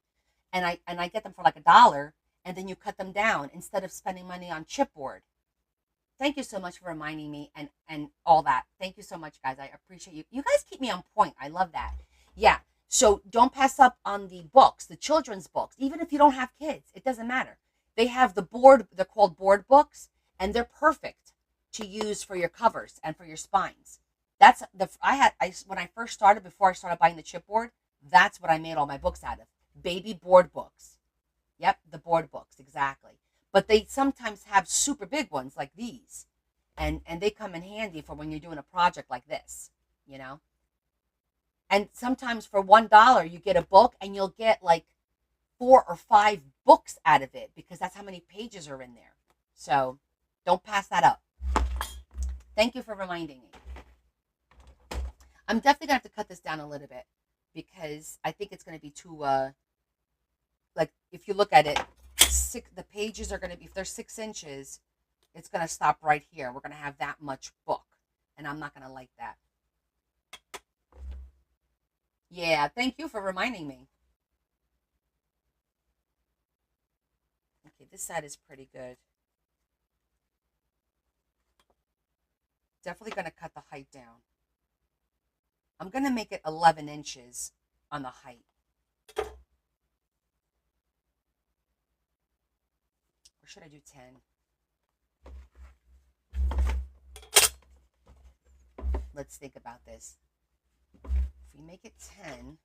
And I get them for like $1, and then you cut them down instead of spending money on chipboard. Thank you so much for reminding me and all that. Thank you so much, guys. I appreciate you. You guys keep me on point. I love that. Yeah. So don't pass up on the books, the children's books. Even if you don't have kids, it doesn't matter. They have the board. They're called board books, and they're perfect to use for your covers and for your spines. That's when I first started, before I started buying the chipboard, that's what I made all my books out of. Baby board books. Yep, the board books, exactly. But they sometimes have super big ones like these. And they come in handy for when you're doing a project like this, you know? And sometimes for $1, you get a book and you'll get like 4 or 5 books out of it because that's how many pages are in there. So don't pass that up. Thank you for reminding me. I'm definitely going to have to cut this down a little bit because I think it's going to be too, like, if you look at it, the pages are going to be, if they're 6 inches, it's going to stop right here. We're going to have that much book, and I'm not going to like that. Yeah, thank you for reminding me. Okay, this side is pretty good. Definitely going to cut the height down. I'm going to make it 11 inches on the height. Or should I do 10? Let's think about this. If we make it 10,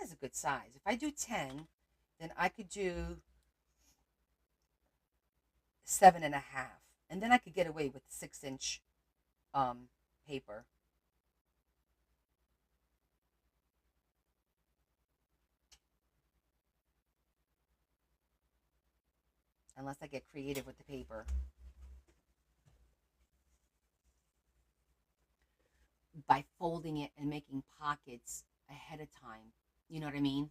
is a good size. If I do 10, then I could do 7.5, and then I could get away with 6-inch paper. Unless I get creative with the paper. By folding it and making pockets ahead of time. You know what I mean?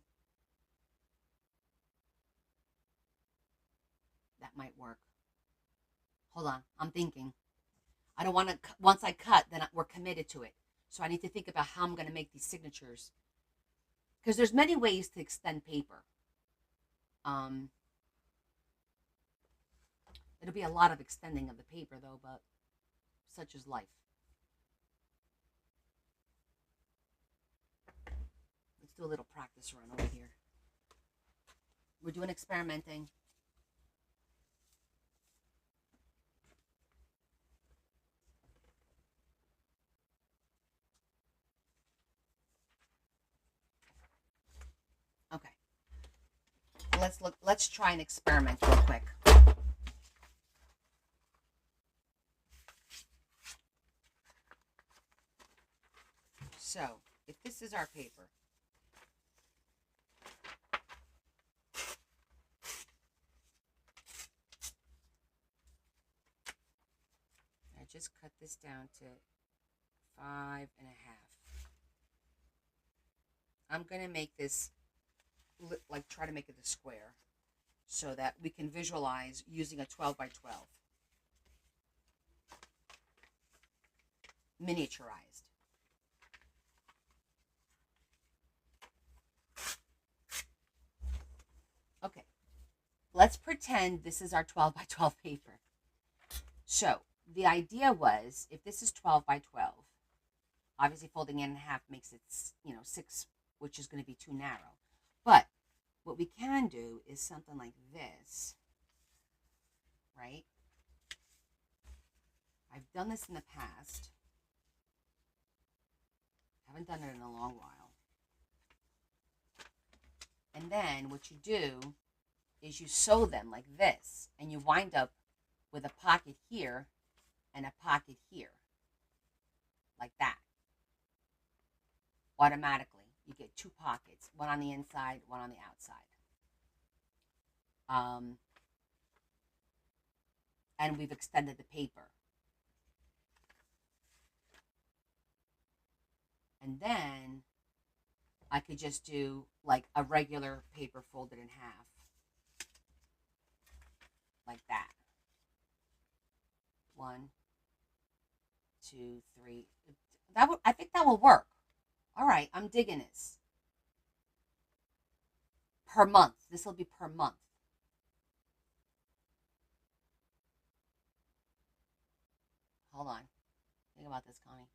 That might work. Hold on, I'm thinking. I don't want to, once I cut, then we're committed to it. So I need to think about how I'm going to make these signatures. Because there's many ways to extend paper. It'll be a lot of extending of the paper, though, but such is life. Let's do a little practice run over here. We're doing experimenting. Okay. Let's try and experiment real quick. So, if this is our paper, I just cut this down to 5.5. I'm going to make this, like, try to make it a square so that we can visualize using a 12 by 12. Miniaturized. Okay, let's pretend this is our 12 by 12 paper. So the idea was, if this is 12 by 12, obviously folding it in half makes it, 6, which is going to be too narrow. But what we can do is something like this, right? I've done this in the past. Haven't done it in a long while. And then what you do is you sew them like this, and you wind up with a pocket here and a pocket here, like that. Automatically, you get 2 pockets, one on the inside, one on the outside. And we've extended the paper. And then I could just do like a regular paper folded in half. Like that. 1, 2, 3. I think that will work. All right, I'm digging this. Per month. This will be per month. Hold on. Think about this, Connie.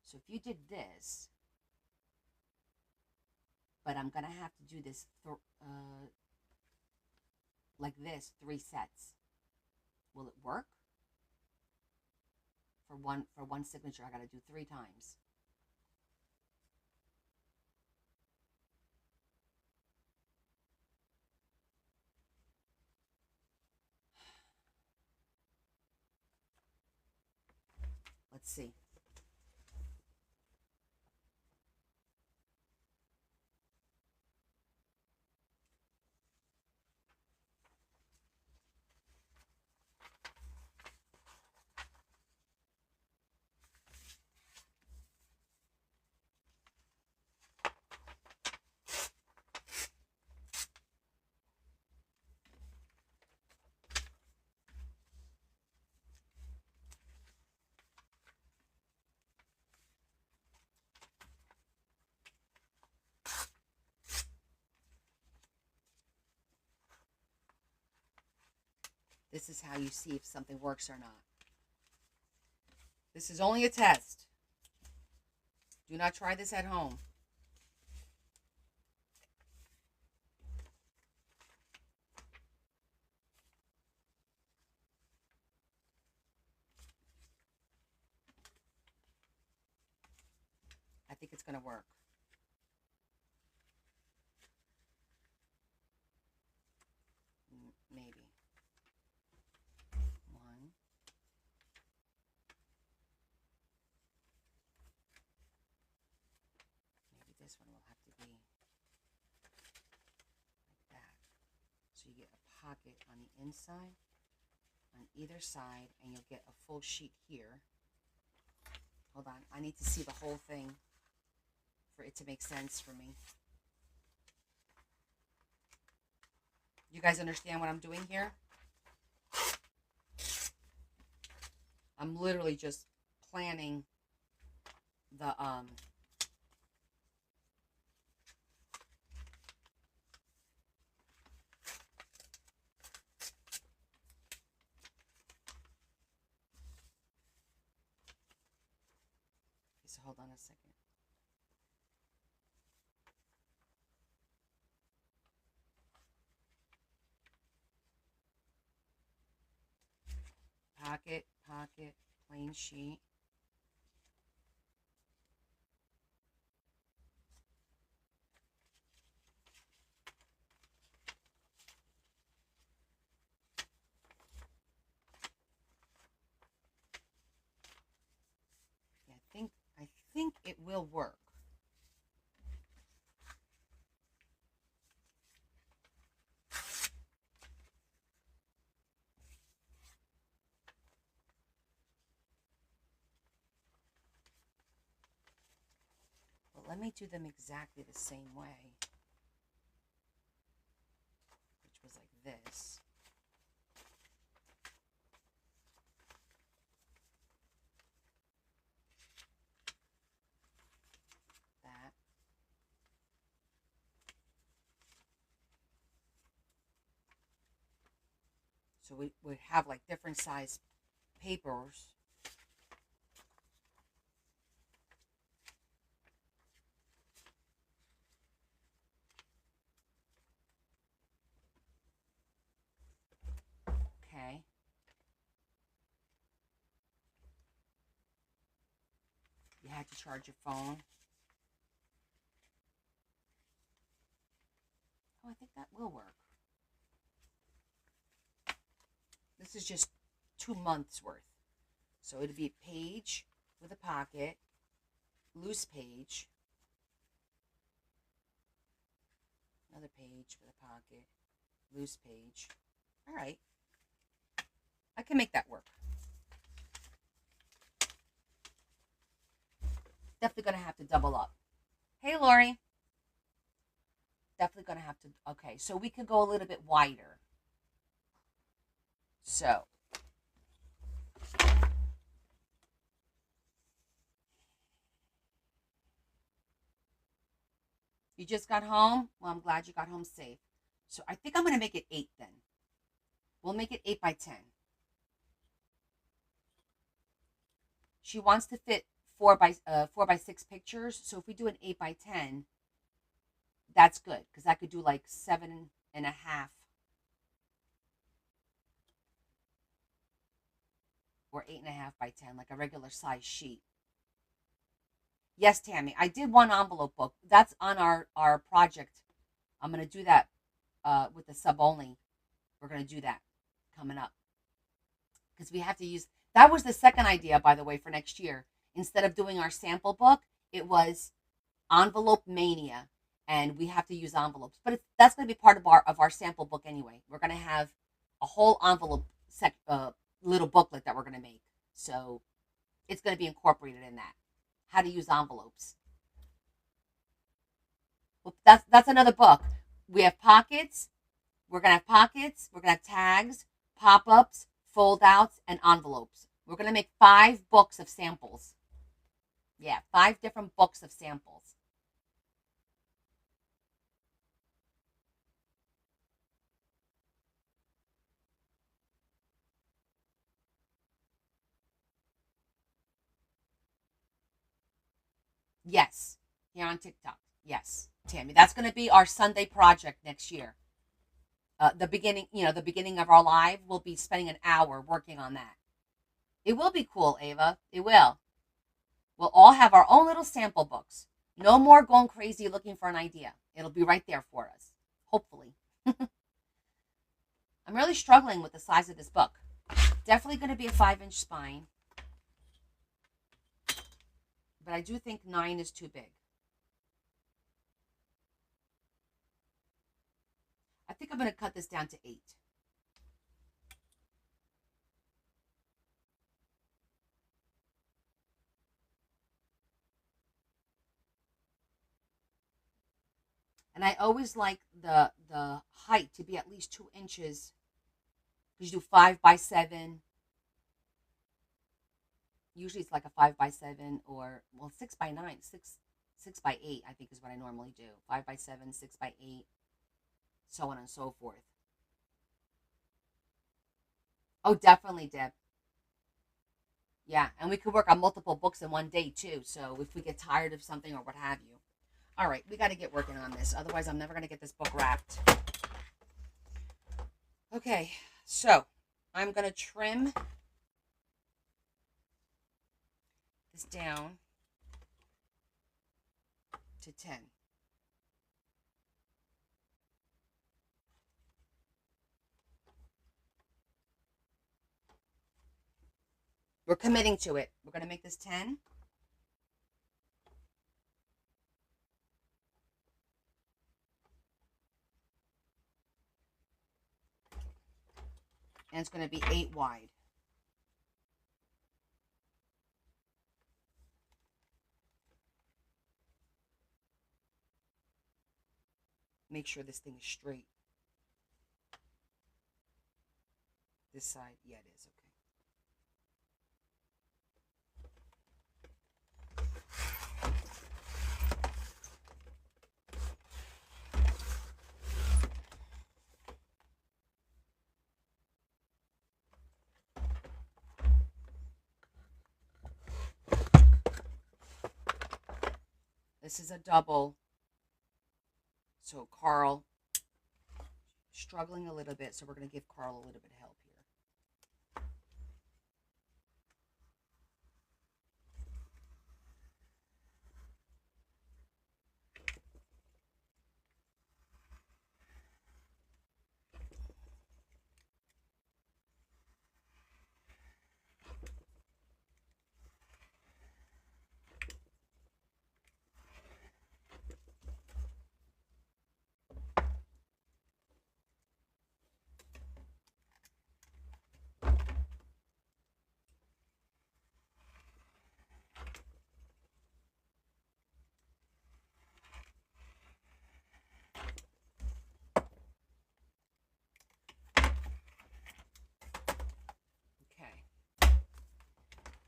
So if you did this, but I'm going to have to do this like this, 3 sets. Will it work? For one signature, I got to do 3 times. Let's see. This is how you see if something works or not. This is only a test. Do not try this at home. I think it's going to work. Maybe. One. Maybe this one will have to be like that. So you get a pocket on the inside, on either side, and you'll get a full sheet here. Hold on. I need to see the whole thing for it to make sense for me. You guys understand what I'm doing here? I'm literally just planning the so hold on a second. Pocket, pocket, plain sheet. Yeah, I think it will work. Let me do them exactly the same way, which was like this. That. So we would have like different size papers. Okay. You had to charge your phone. Oh, I think that will work. This is just 2 months worth. So it'd be a page with a pocket, loose page, another page with a pocket, loose page. All right. I can make that work. Definitely going to have to double up. Hey, Lori. Definitely going to have to. Okay, so we could go a little bit wider. So. You just got home? Well, I'm glad you got home safe. So I think I'm going to make it 8 then. We'll make it 8 by 10. She wants to fit 4 by 6 pictures. So if we do an 8 by 10, that's good because I could do like 7.5. Or 8.5 by 10, like a regular size sheet. Yes, Tammy, I did one envelope book. That's on our project. I'm going to do that with the sub only. We're going to do that coming up. Because we have to use, that was the second idea, by the way, for next year. Instead of doing our sample book, it was envelope mania. And we have to use envelopes. But that's going to be part of our sample book anyway. We're going to have a whole envelope little booklet that we're going to make. So it's going to be incorporated in that. How to use envelopes. Well, that's another book. We have pockets. We're going to have pockets. We're going to have tags, pop-ups, fold-outs, and envelopes. We're going to make 5 books of samples. Yeah, 5 different books of samples. Yes, here on TikTok. Yes, Tammy. That's going to be our Sunday project next year. The beginning, the beginning of our live, we'll be spending an hour working on that. It will be cool, Ava. It will. We'll all have our own little sample books. No more going crazy looking for an idea. It'll be right there for us. Hopefully. I'm really struggling with the size of this book. Definitely going to be a 5-inch spine. But I do think 9 is too big. I think I'm going to cut this down to 8. And I always like the height to be at least 2 inches. Because you do 5 by 7. Usually it's like a 5 by 7 or, well, 6 by 9. 6 by 8, I think, is what I normally do. 5 by 7, 6 by 8, so on and so forth. Oh, definitely, Deb. Yeah, and we could work on multiple books in one day, too. So if we get tired of something or what have you. All right, we got to get working on this. Otherwise, I'm never going to get this book wrapped. Okay, so I'm going to trim this down to 10. We're committing to it. We're going to make this 10. And it's going to be 8 wide. Make sure this thing is straight. This side, yeah, it is. This is a double. So Carl, struggling a little bit. So we're going to give Carl a little bit of help here.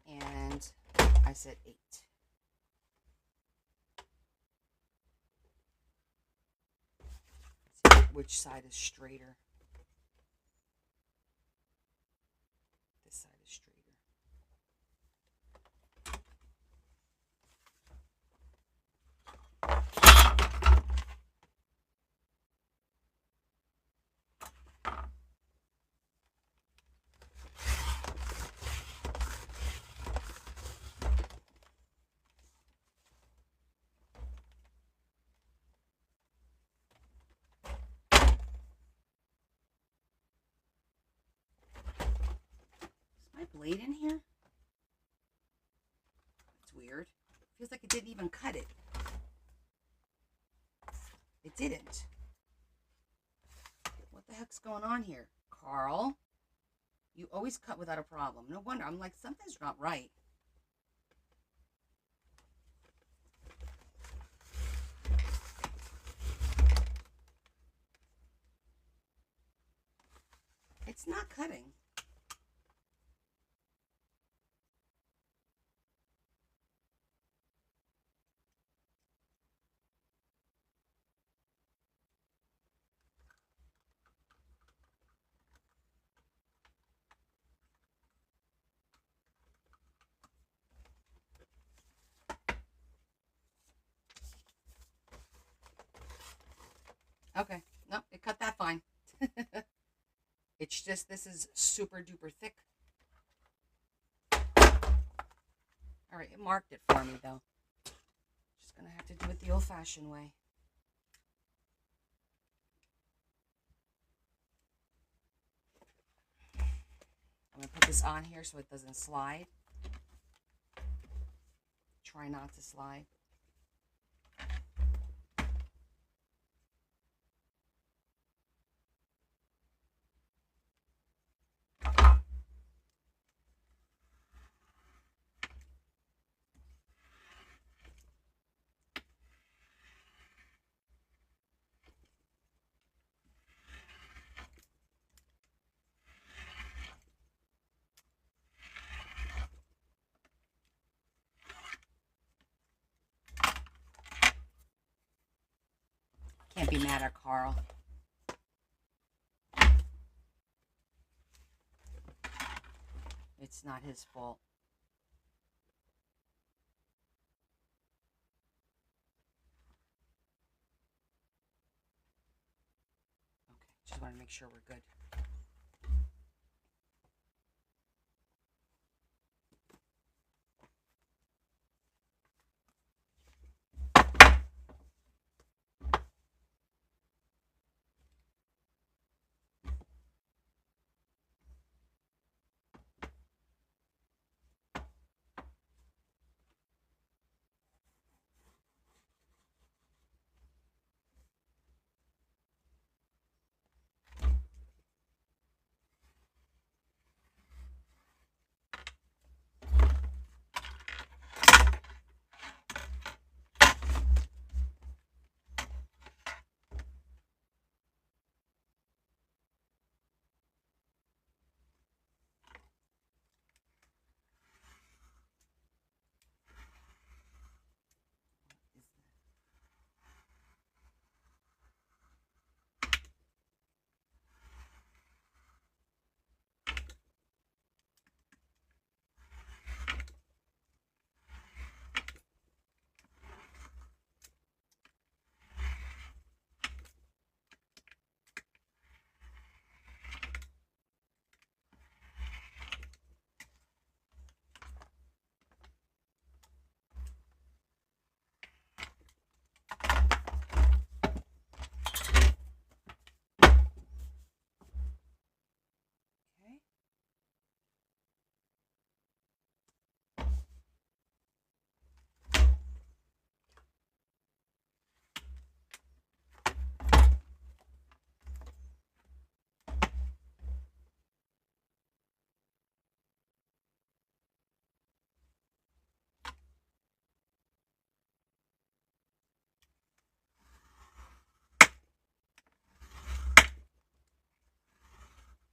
And I said 8. Let's see which side is straighter. This side is straighter. Is my blade in here? That's weird. Feels like it didn't even cut it. It didn't. What the heck's going on here? Carl, you always cut without a problem. No wonder. I'm like, something's not right. It's not cutting. Okay. Nope, it cut that fine. It's just, this is super duper thick. All right, it marked it for me, though. Just going to have to do it the old-fashioned way. I'm going to put this on here so it doesn't slide. Try not to slide. Can't be mad at Carl. It's not his fault. Okay, just want to make sure we're good.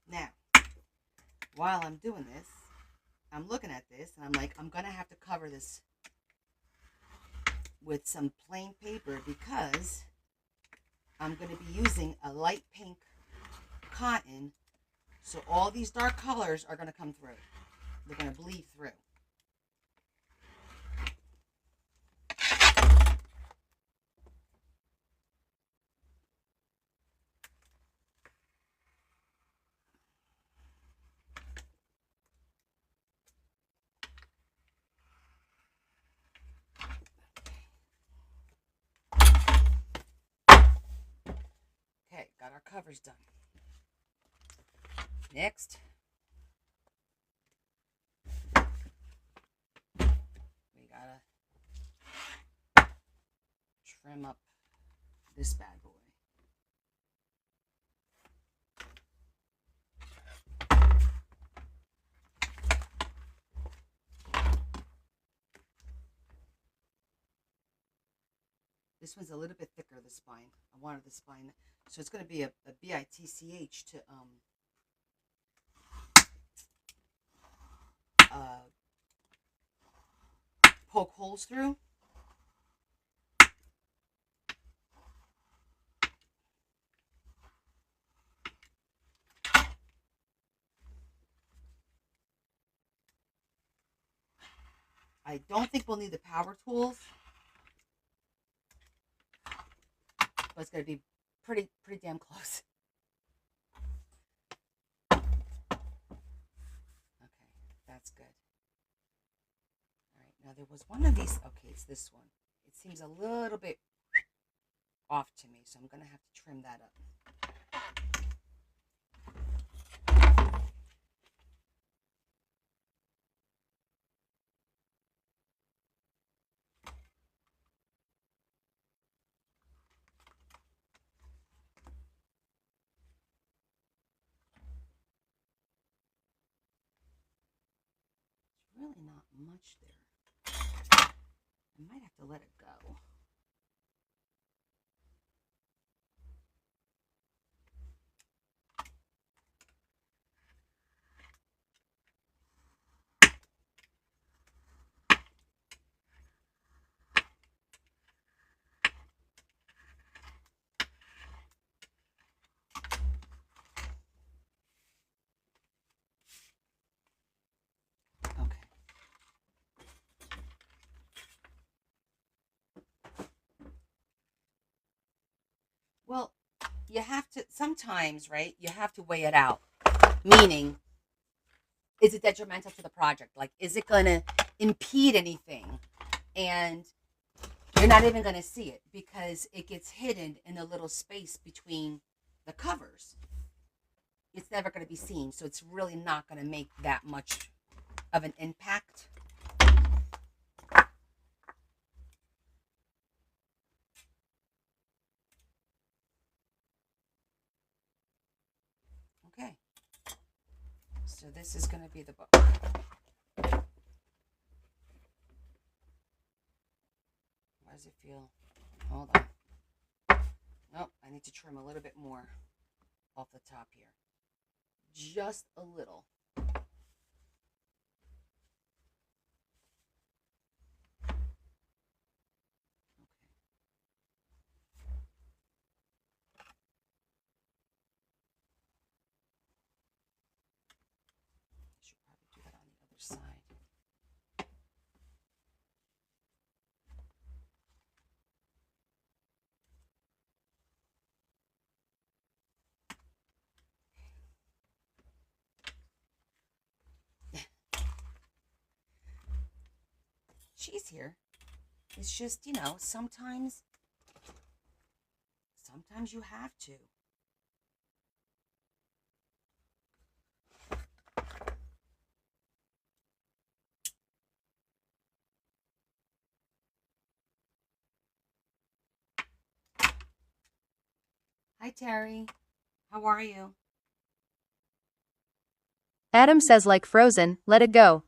Now, while I'm doing this, I'm looking at this and I'm like, I'm going to have to cover this with some plain paper because I'm going to be using a light pink cotton. So all these dark colors are going to come through. They're going to bleed through. Okay, got our covers done. Next, we gotta trim up this bad boy. This one's a little bit thicker, the spine. I wanted the spine. So it's going to be a bitch to poke holes through. I don't think we'll need the power tools. But it's going to be pretty damn close. Okay, that's good. All right, now there was one of these. Okay, it's this one. It seems a little bit off to me, so I'm gonna have to trim that up. Really not much there. I might have to let it go. Okay. Well, you have to sometimes, right? You have to weigh it out. Meaning, is it detrimental to the project? Like, is it going to impede anything? And you're not even going to see it because it gets hidden in a little space between the covers. It's never going to be seen. So it's really not going to make that much of an impact. Okay. So this is going to be the book. How does it feel? Hold on. Nope, I need to trim a little bit more off the top here. Just a little. Should probably do that on the other side. She's here. It's just, sometimes you have to. Hi, Terry. How are you? Adam says like Frozen, let it go.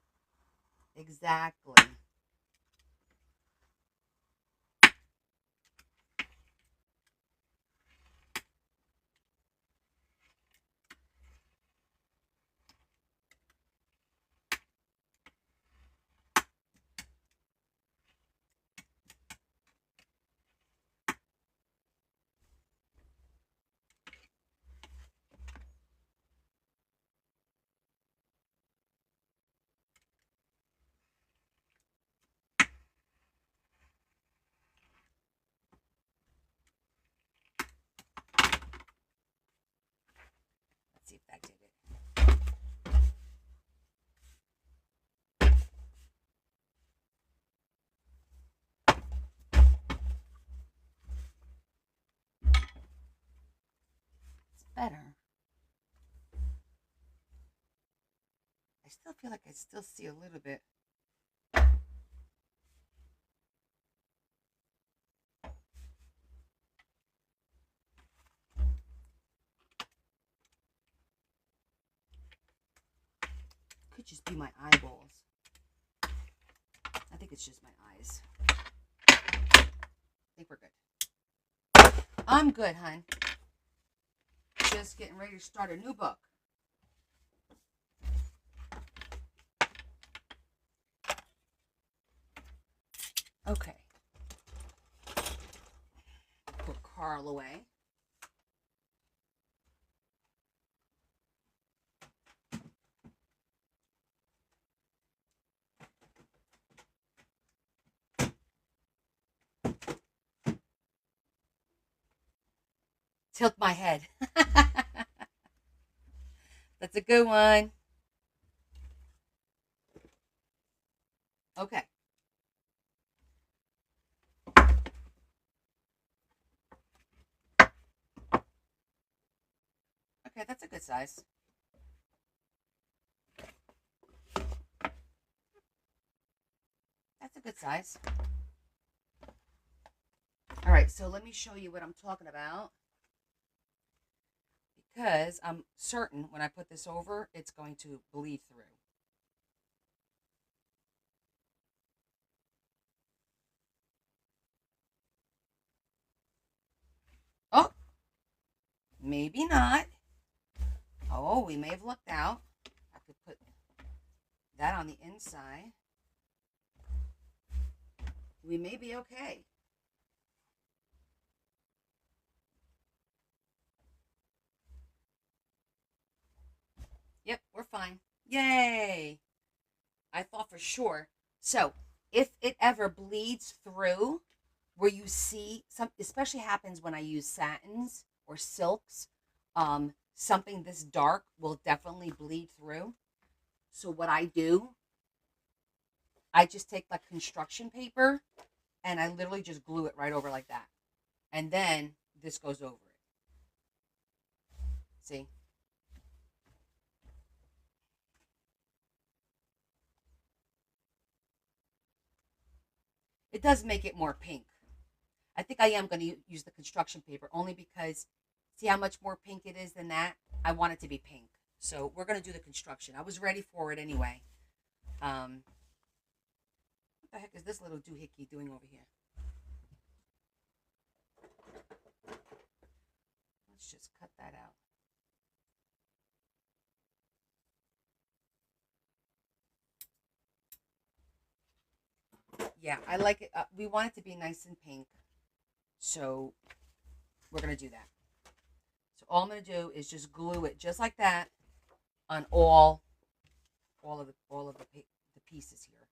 Exactly. Let's see if that did it. It's better. I still feel like I still see a little bit. Could just be my eyeballs. I think it's just my eyes. I think we're good. I'm good, hun. Just getting ready to start a new book. Okay. Put Carl away. Tilt my head. That's a good one. Okay. Okay, that's a good size. That's a good size. All right, so let me show you what I'm talking about. Because I'm certain when I put this over, it's going to bleed through. Oh, maybe not. Oh, we may have lucked out. I could put that on the inside. We may be okay. Yep, we're fine. Yay! I thought for sure. So, if it ever bleeds through where you see some, especially happens when I use satins or silks, something this dark will definitely bleed through. So what I do, I just take like construction paper and I literally just glue it right over like that. And then this goes over it. See? It does make it more pink. I think I am going to use the construction paper only because see how much more pink it is than that? I want it to be pink. So we're going to do the construction. I was ready for it anyway. What the heck is this little doohickey doing over here? Let's just cut that out. Yeah, I like it. We want it to be nice and pink. So we're going to do that. So all I'm going to do is just glue it just like that on all of the pieces here.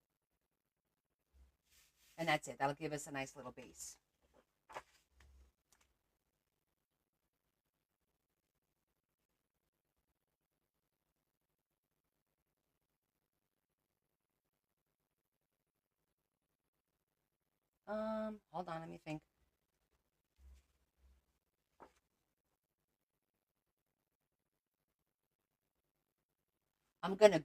And that's it. That'll give us a nice little base. Hold on, let me think. I'm gonna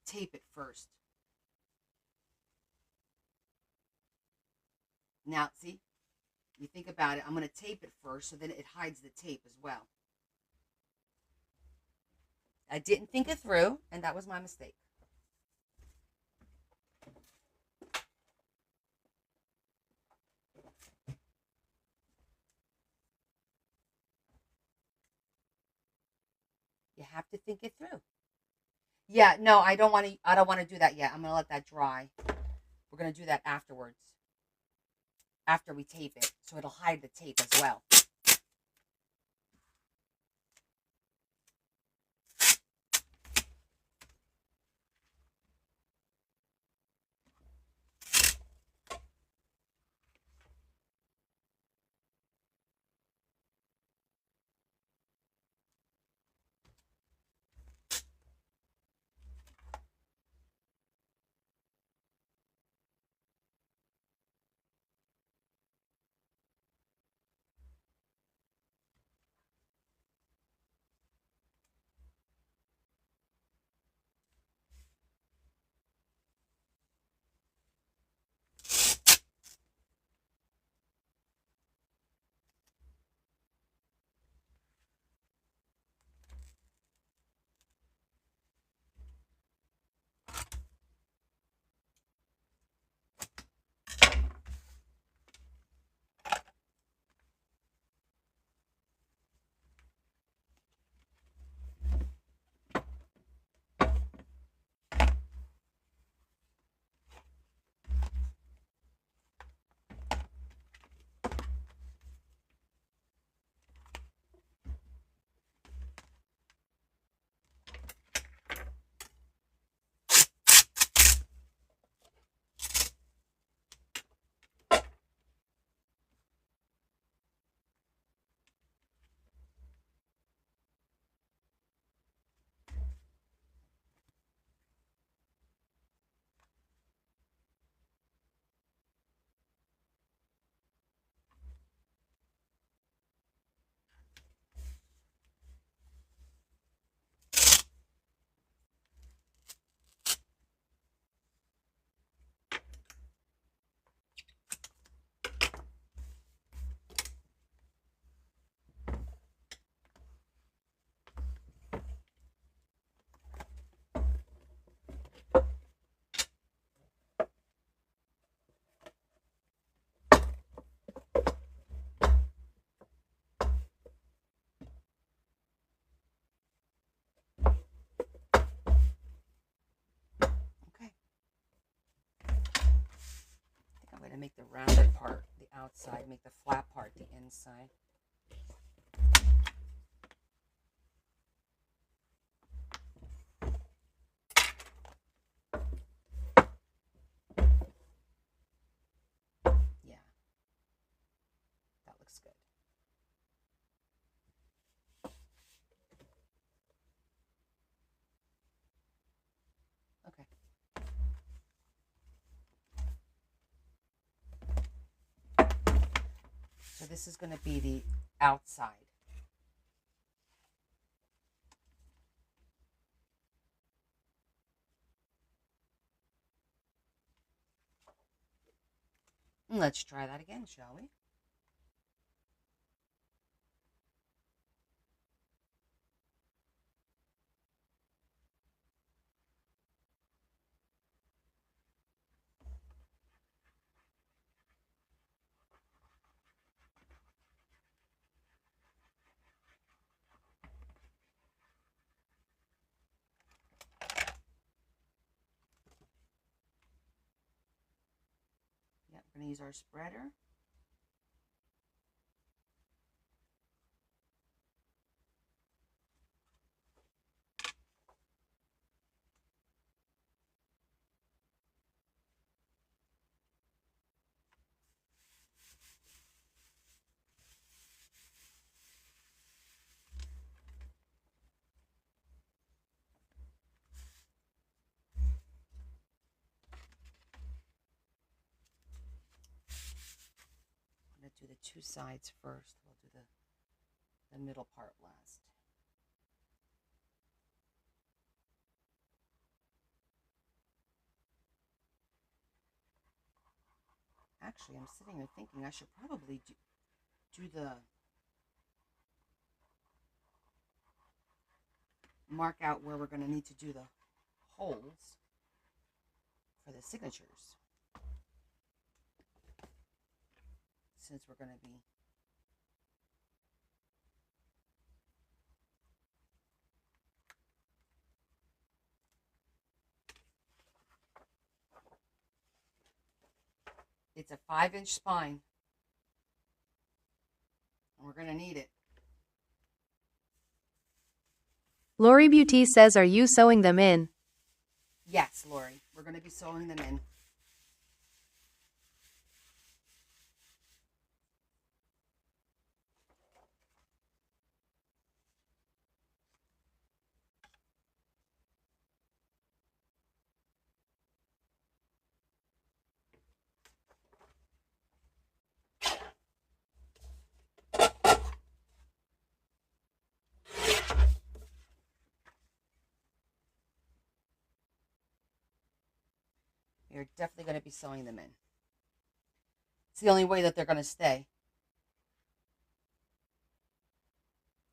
tape it first. Now, see, you think about it, I'm gonna tape it first so then it hides the tape as well. I didn't think it through, and that was my mistake. You have to think it through. Yeah, no, I don't want to. I don't want to do that yet. I'm gonna let that dry. We're gonna do that afterwards, after we tape it, so it'll hide the tape as well. and make the rounded part the outside, make the flat part the inside. Yeah, that looks good. Okay. So this is going to be the outside. Let's try that again, shall we? Yep, we're going to use our spreader. I'm going to do the two sides first. We'll do the middle part last. Actually, I'm sitting here thinking I should probably do the mark out where we're going to need to do the holes for the signatures, since we're going to be it's a 5-inch spine, and we're going to need it. Lori Beauty says, are you sewing them in? Yes, Lori, we're going to be sewing them in. You're definitely going to be sewing them in. It's the only way that they're going to stay.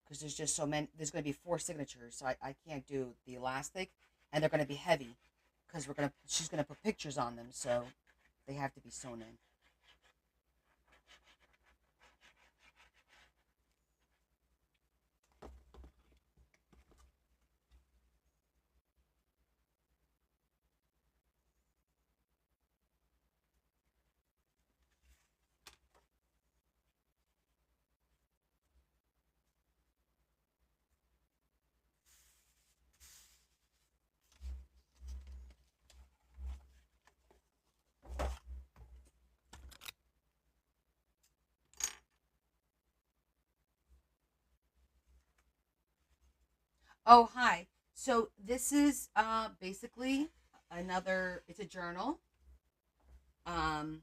Because there's just so many, there's going to be 4 signatures, so I can't do the elastic, and they're going to be heavy, because she's going to put pictures on them, so they have to be sewn in. Oh, hi. So this is basically it's a journal. And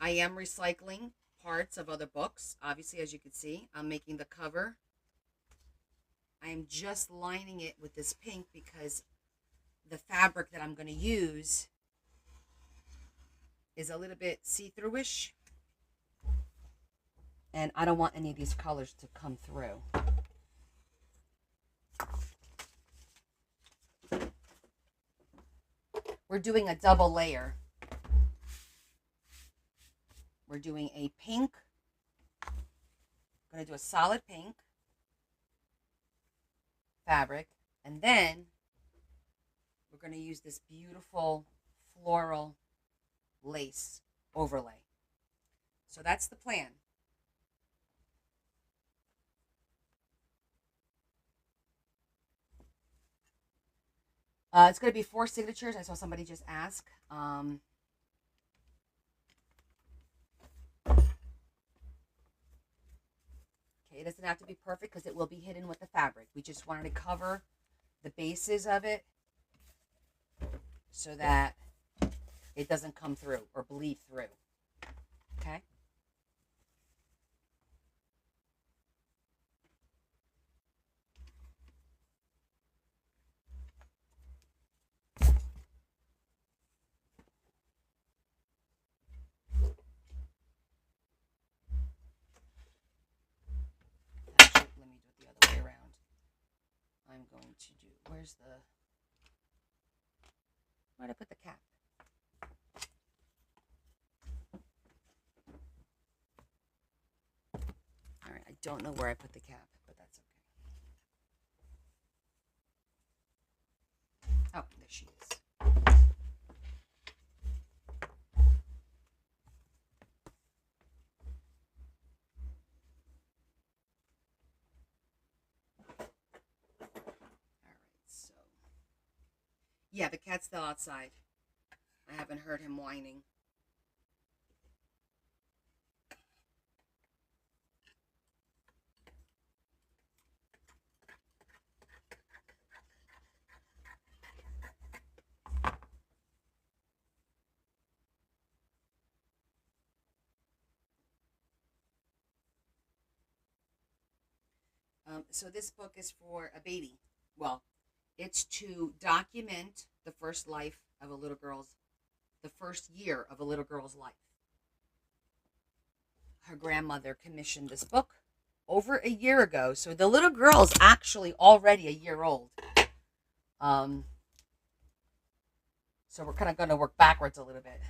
I am recycling parts of other books. Obviously, as you can see, I'm making the cover. I am just lining it with this pink because the fabric that I'm going to use is a little bit see-through-ish. And I don't want any of these colors to come through. We're doing a double layer. We're doing a pink. I'm going to do a solid pink fabric. And then we're going to use this beautiful floral lace overlay. So that's the plan. It's going to be 4 signatures. I saw somebody just ask. Okay, it doesn't have to be perfect because it will be hidden with the fabric. We just wanted to cover the bases of it so that it doesn't come through or bleed through. Okay? Actually, let me do it the other way around. I'm going to do, where'd I put the cap? All right, I don't know where I put the cap, but that's okay. Oh, there she is. So, yeah, the cat's still outside. I haven't heard him whining. So this book is for a baby. Well, it's to document the first life of the first year of a little girl's life. Her grandmother commissioned this book over a year ago. So the little girl's actually already a year old. So we're kind of going to work backwards a little bit.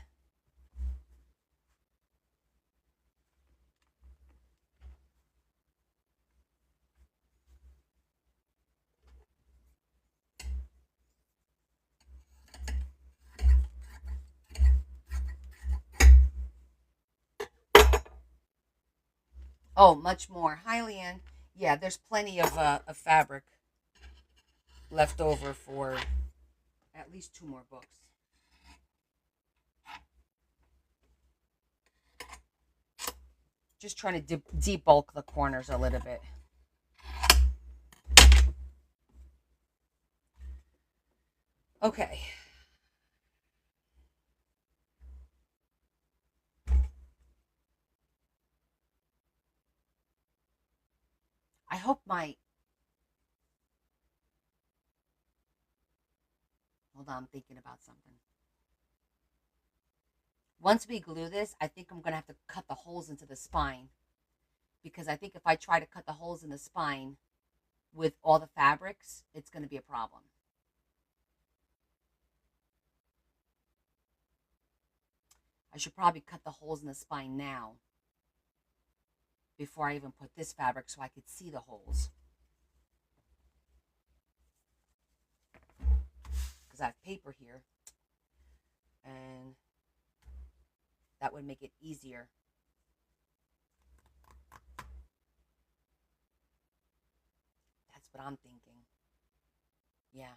Oh, much more. Hi, Leanne. Yeah, there's plenty of fabric left over for at least 2 more books. Just trying to debulk the corners a little bit. Okay. I hope hold on, I'm thinking about something. Once we glue this, I think I'm going to have to cut the holes into the spine. Because I think if I try to cut the holes in the spine with all the fabrics, it's going to be a problem. I should probably cut the holes in the spine now before I even put this fabric so I could see the holes. Because I have paper here. And that would make it easier. That's what I'm thinking. Yeah.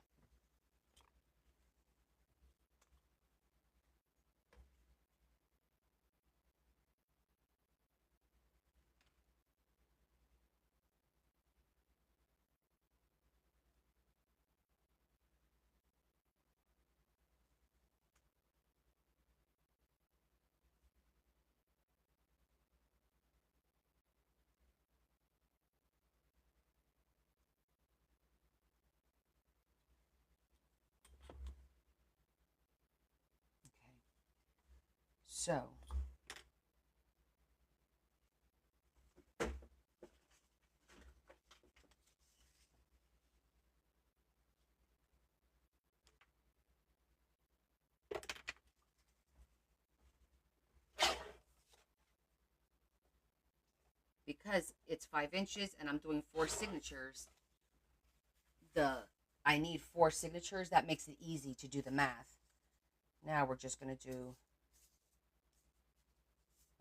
Okay. So, because it's 5 inches and I'm doing 4 signatures, I need 4 signatures. That makes it easy to do the math. Now we're just going to do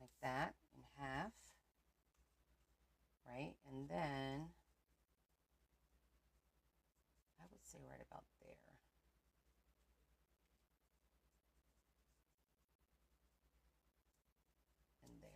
like that in half, right? And then I would say right about there. And there.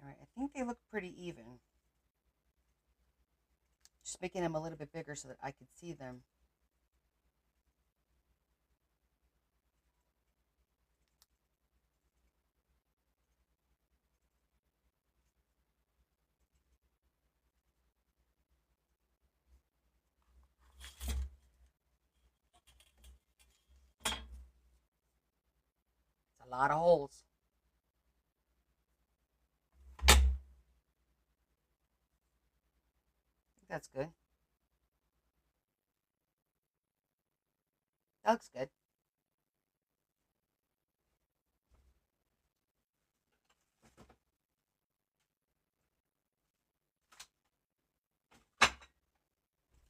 All right, I think they look pretty even. Just making them a little bit bigger so that I could see them. It's a lot of holes. I think that's good. That looks good.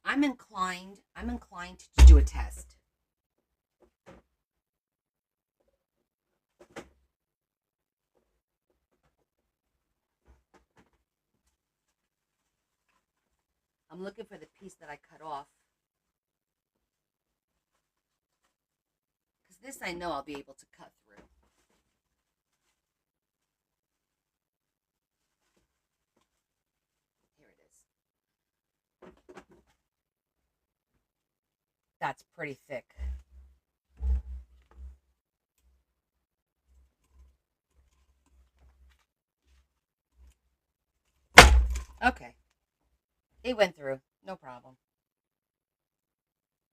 I'm inclined to do a test. I'm looking for the piece that I cut off. Because this I know I'll be able to cut through. Here it is. That's pretty thick. Okay. It went through. No problem.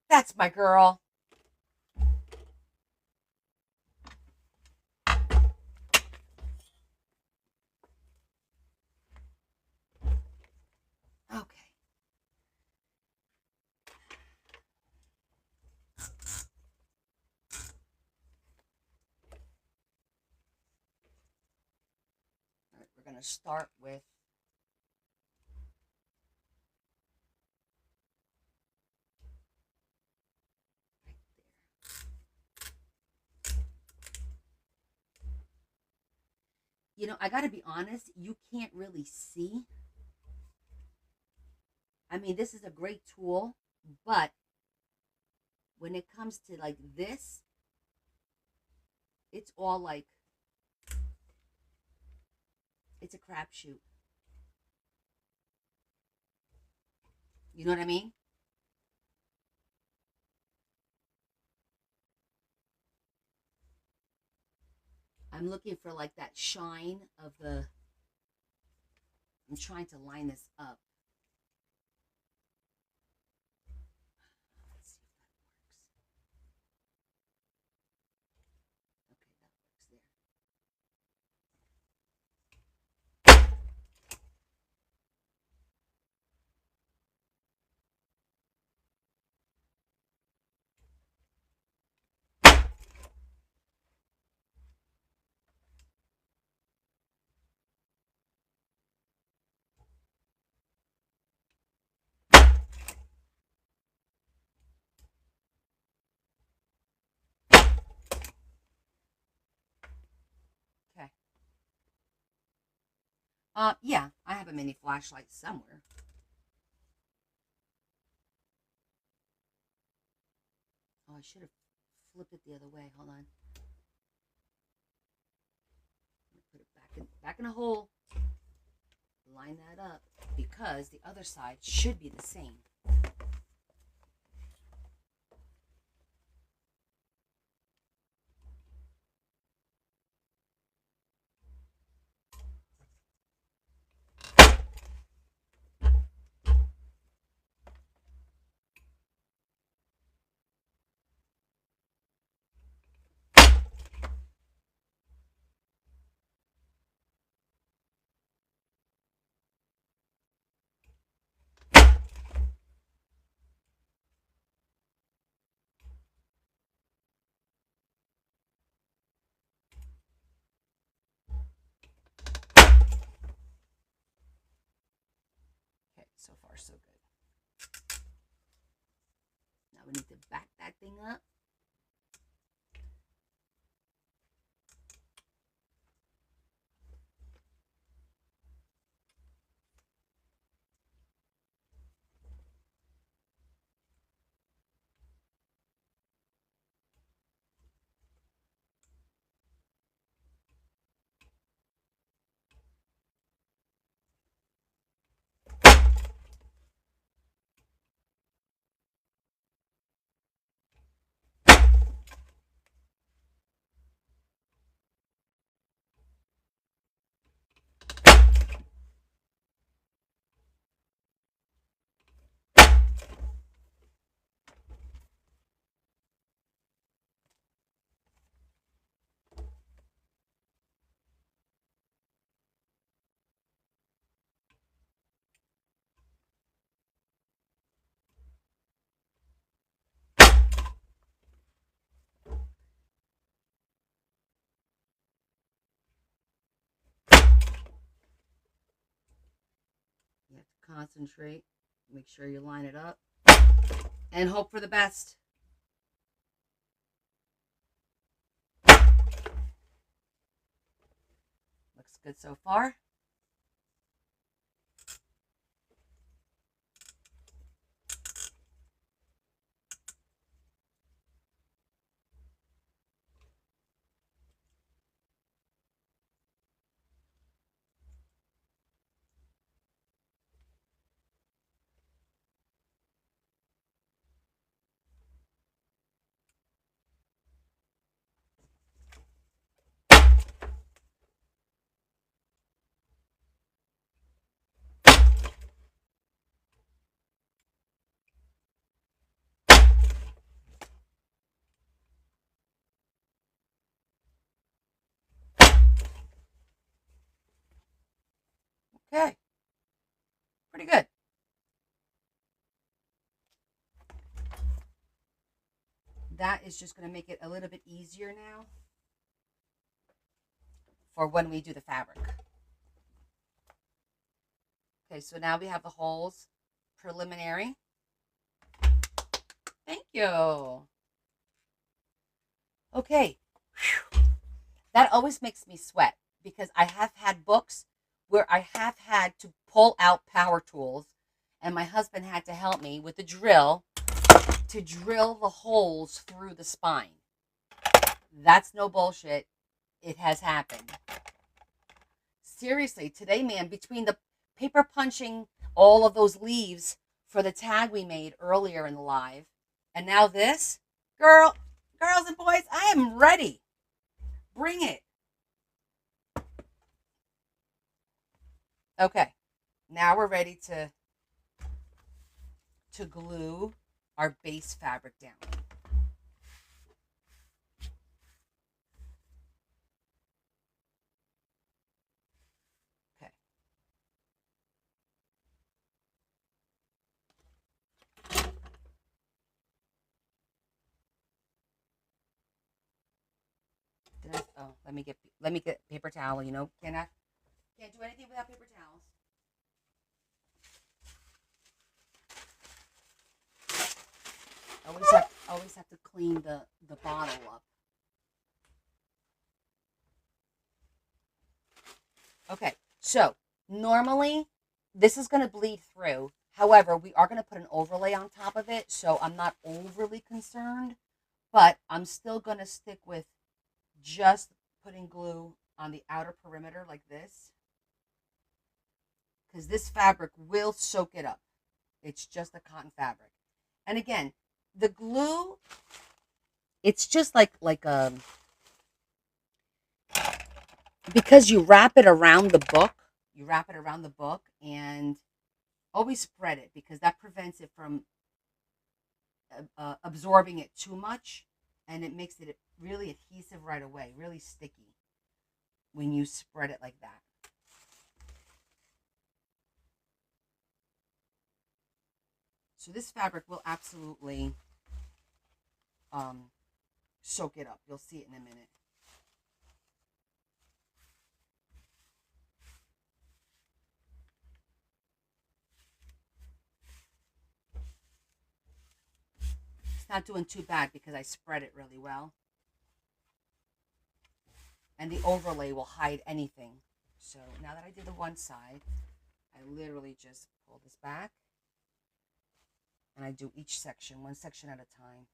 That's my girl. Okay. All right, we're going to start with you know, I got to be honest, you can't really see. I mean, this is a great tool, but when it comes to like this, it's all like, it's a crapshoot. You know what I mean? I'm looking for like that shine of the, I'm trying to line this up. Let's see if that works. Okay, that works there. Okay. Yeah, I have a mini flashlight somewhere. Oh, I should have flipped it the other way. Hold on. Put it back in a hole. Line that up because the other side should be the same. Okay, so far so good. Now we need to back that thing up. You have to concentrate, make sure you line it up, and hope for the best. Looks good so far. Okay, pretty good. That is just going to make it a little bit easier now for when we do the fabric. Okay, so now we have the holes preliminary. Thank you. Okay. Whew. That always makes me sweat because I have had books where I have had to pull out power tools and my husband had to help me with the drill to drill the holes through the spine. That's no bullshit. It has happened. Seriously, today, man, between the paper punching all of those leaves for the tag we made earlier in the live. And now this, girls and boys, I am ready. Bring it. Okay, now we're ready to glue our base fabric down. Okay. Let me get paper towel. You know, can't do anything without paper towels. Always have to clean the bottle up. Okay, so normally this is going to bleed through. However, we are going to put an overlay on top of it, so I'm not overly concerned, but I'm still going to stick with just putting glue on the outer perimeter like this, because this fabric will soak it up. It's just a cotton fabric. And again, the glue, it's just like because you wrap it around the book, and always spread it, because that prevents it from absorbing it too much, and it makes it really adhesive right away, really sticky when you spread it like that. So this fabric will absolutely soak it up. You'll see it in a minute. It's not doing too bad because I spread it really well. And the overlay will hide anything. So now that I did the one side, I literally just pull this back, and I do each section, one section at a time.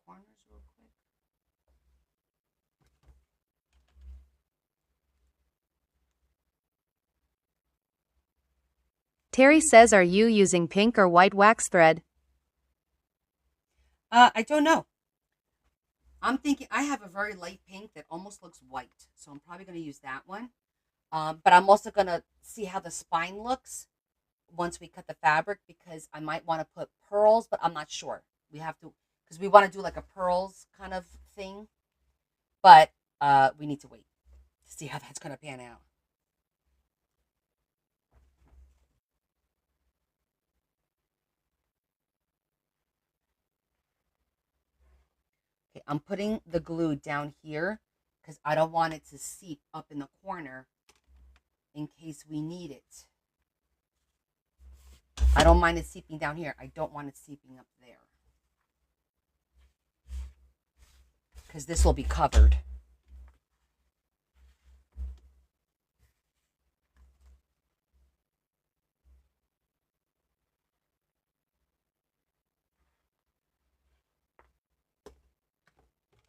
Corners real quick. Terry says, are you using pink or white wax thread? I don't know. I'm thinking I have a very light pink that almost looks white, so I'm probably going to use that one. But I'm also going to see how the spine looks once we cut the fabric, because I might want to put pearls, but I'm not sure. We have to, because we want to do like a pearls kind of thing, but we need to wait to see how that's going to pan out. Okay, I'm putting the glue down here because I don't want it to seep up in the corner in case we need it. I don't mind it seeping down here. I don't want it seeping up there, because this will be covered.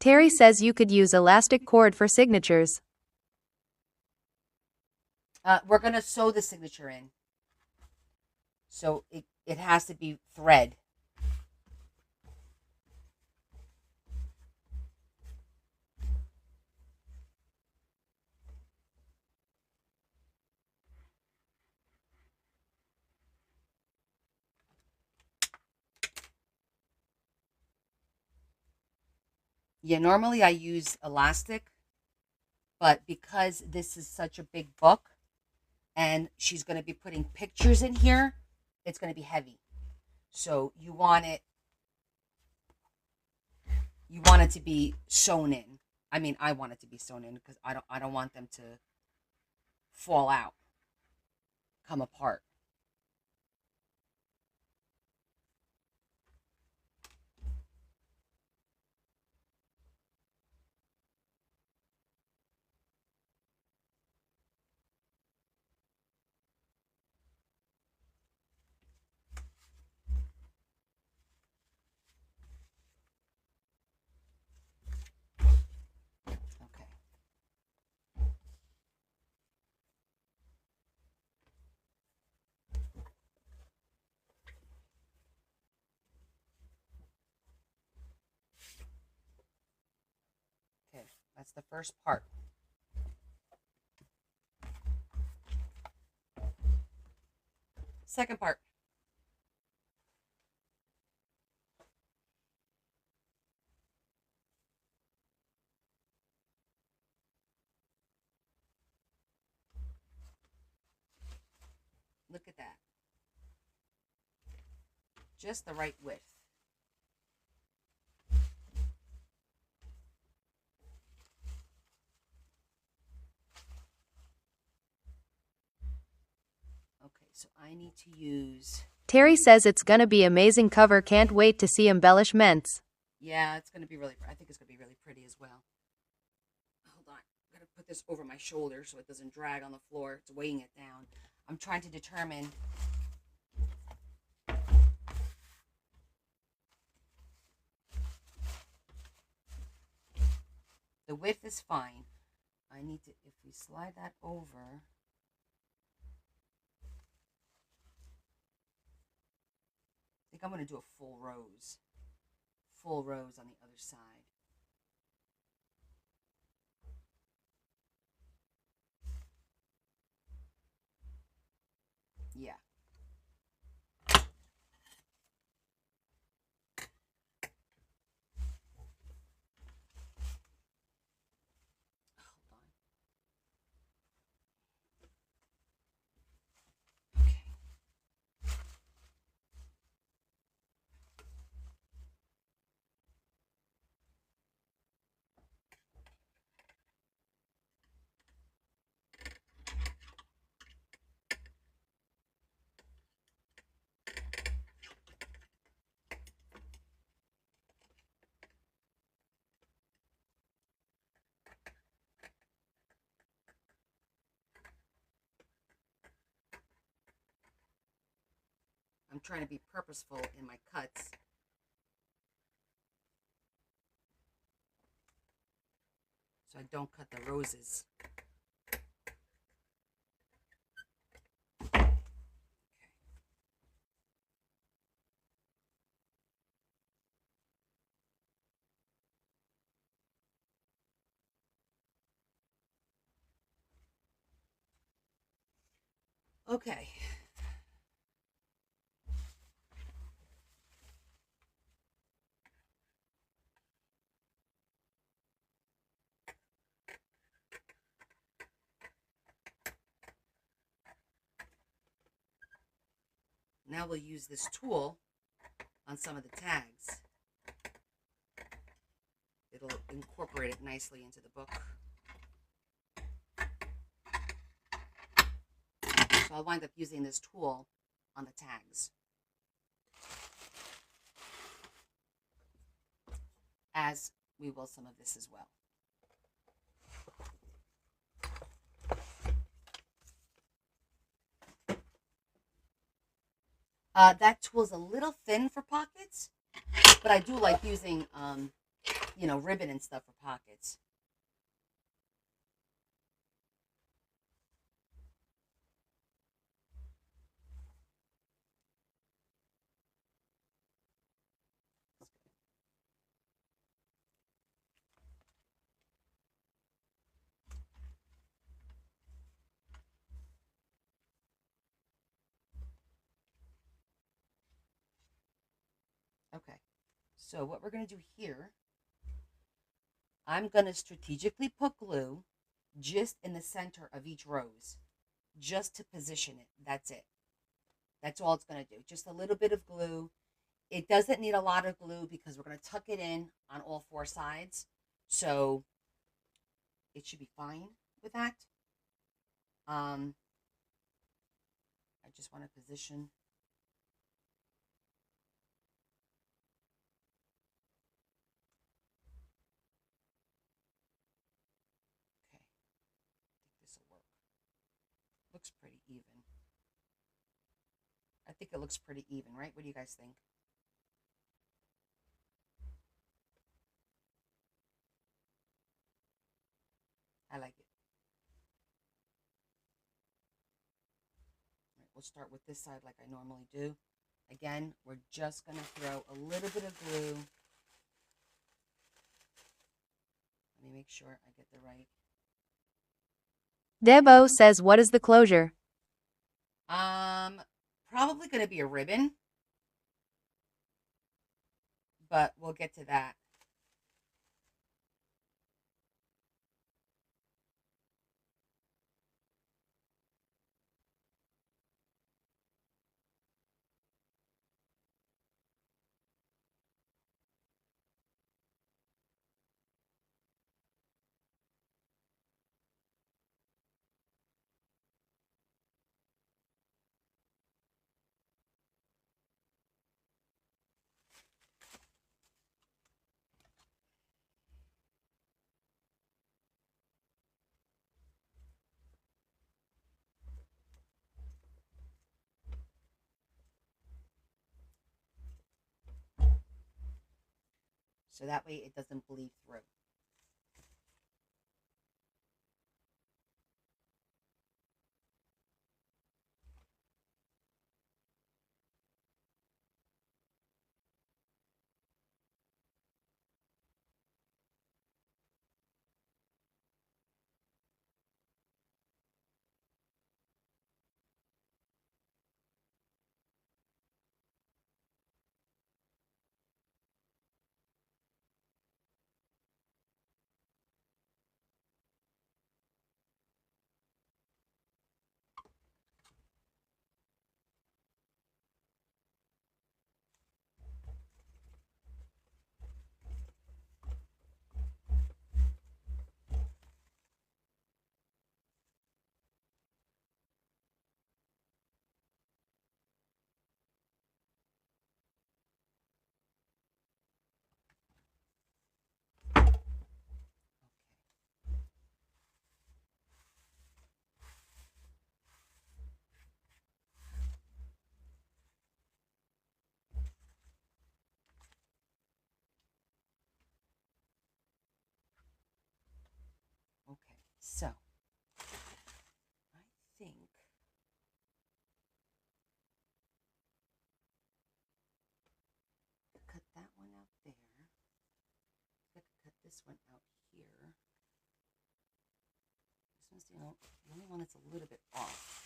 Terry says you could use elastic cord for signatures. We're going to sew the signature in. So it has to be thread. Yeah, normally I use elastic, but because this is such a big book and she's going to be putting pictures in here, it's going to be heavy. So you want it to be sewn in. I mean, I want it to be sewn in because I don't want them to fall out, come apart. Okay. Okay, that's the first part. Second part. Look at that. Just the right width. Okay, so I need to use... Terry says it's gonna be amazing cover. Can't wait to see embellishments. Yeah, it's going to be really... I think it's going to be really pretty as well. Hold on. I'm going to put this over my shoulder so it doesn't drag on the floor. It's weighing it down. I'm trying to determine... The width is fine. I need to... If we slide that over... I think I'm going to do a full rose. Full rose on the other side. Yeah. Hold on. Okay. I'm trying to be purposeful in my cuts. So I don't cut the roses. Okay. Now we'll use this tool on some of the tags. It'll incorporate it nicely into the book. So I'll wind up using this tool on the tags, as we will some of this as well. That tool is a little thin for pockets, but I do like using ribbon and stuff for pockets. Okay, so what we're going to do here, I'm going to strategically put glue just in the center of each rose, just to position it. That's it. That's all it's going to do. Just a little bit of glue. It doesn't need a lot of glue because we're going to tuck it in on all four sides. So it should be fine with that. I just want to position. Okay, I think this will work. Looks pretty even. I think it looks pretty even, right? What do you guys think? I like it. All right, we'll start with this side like I normally do. Again, we're just going to throw a little bit of glue. Let me make sure I get the right. Debo says, what is the closure? Probably going to be a ribbon, but we'll get to that. So that way it doesn't bleed through. Okay, so I think cut that one out there. I could cut this one out here. This one's the only one that's a little bit off.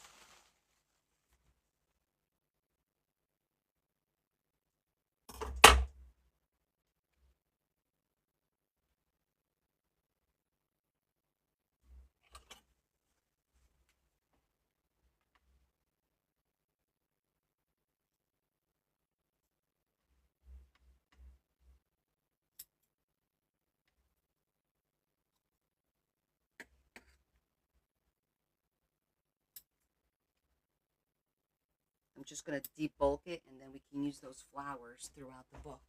I'm just going to debulk it, and then we can use those flowers throughout the book.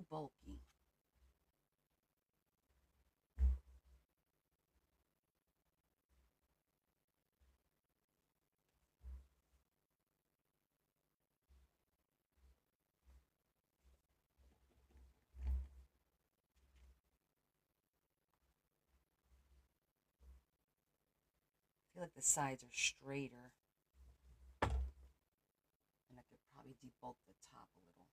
too bulky. I feel like the sides are straighter. And I could probably debulk the top a little.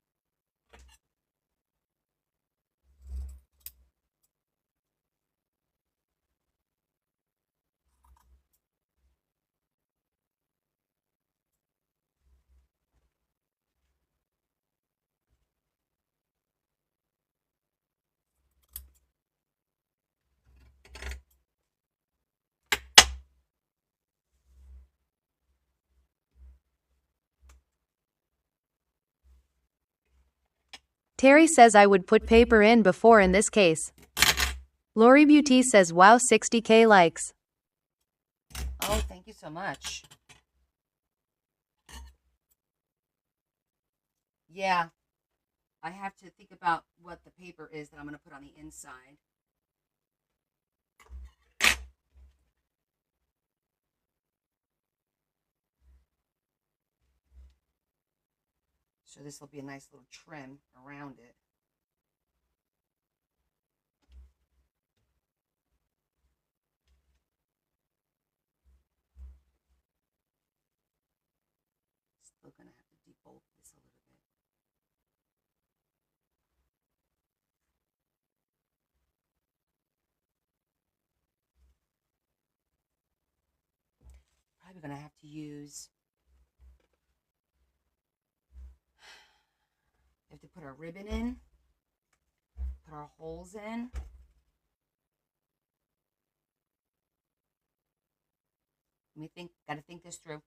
Terry says I would put paper in before in this case. Lori Beauty says wow 60K likes. Oh, thank you so much. Yeah, I have to think about what the paper is that I'm going to put on the inside. So this will be a nice little trim around it. Still going to have to debulk this a little bit. Probably going to have to use, we have to put our ribbon in, put our holes in. Let me think, got to think this through.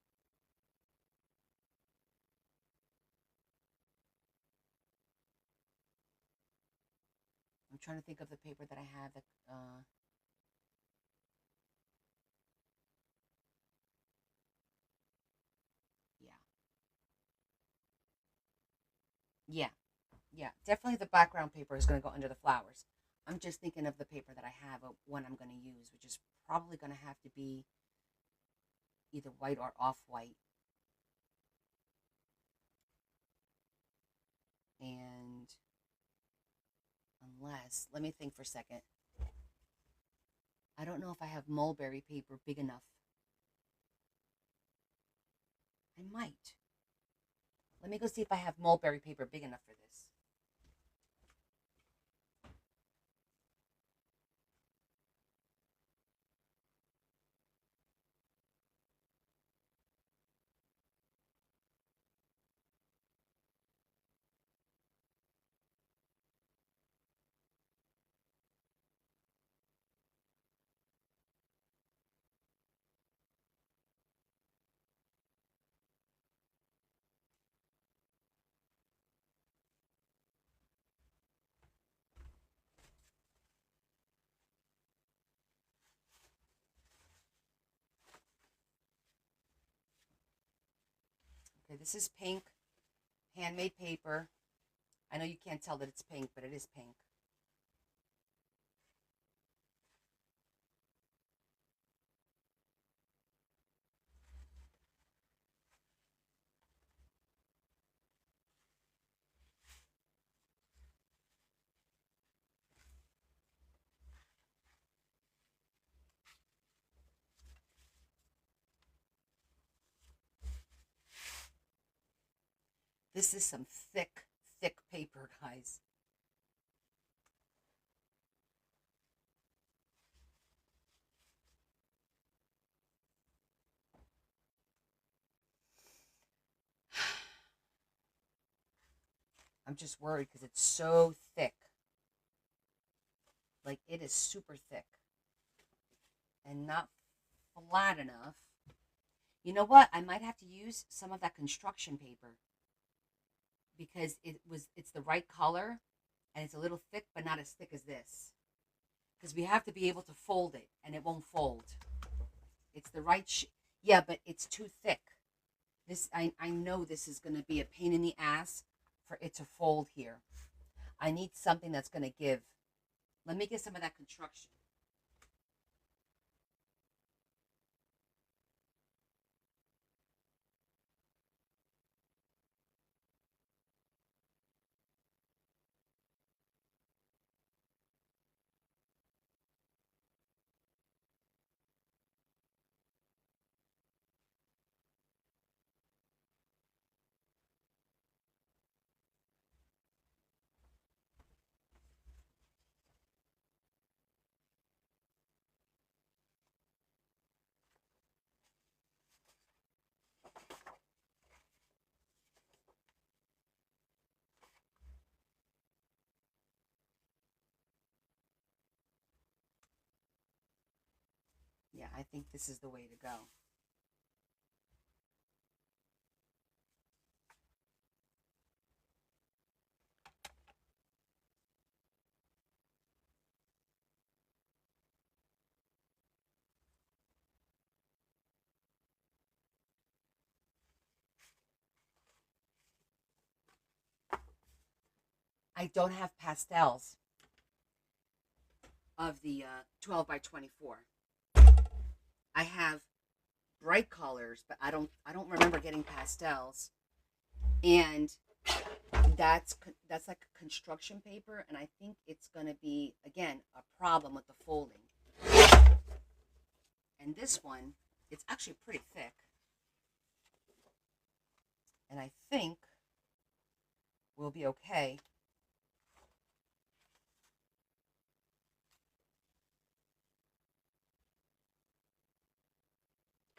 I'm trying to think of the paper that I have that, yeah. Yeah, definitely the background paper is going to go under the flowers. I'm just thinking of the paper that I have, one I'm going to use, which is probably going to have to be either white or off-white. And unless, let me think for a second. I don't know if I have mulberry paper big enough. I might. Let me go see if I have mulberry paper big enough for this. Okay, this is pink, handmade paper. I know you can't tell that it's pink, but it is pink. This is some thick, thick paper, guys. I'm just worried because it's so thick. Like, it is super thick and not flat enough. You know what? I might have to use some of that construction paper because it's the right color and it's a little thick, but not as thick as this. Because we have to be able to fold it and it won't fold. It's the right yeah, but it's too thick. This I know this is going to be a pain in the ass for it to fold here. I need something that's going to give. Let me get some of that construction. Yeah, I think this is the way to go. I don't have pastels of the 12 by 24. I have bright colors, but I don't remember getting pastels. And that's like a construction paper, and I think it's going to be, again, a problem with the folding. And this one, it's actually pretty thick. And I think we'll be okay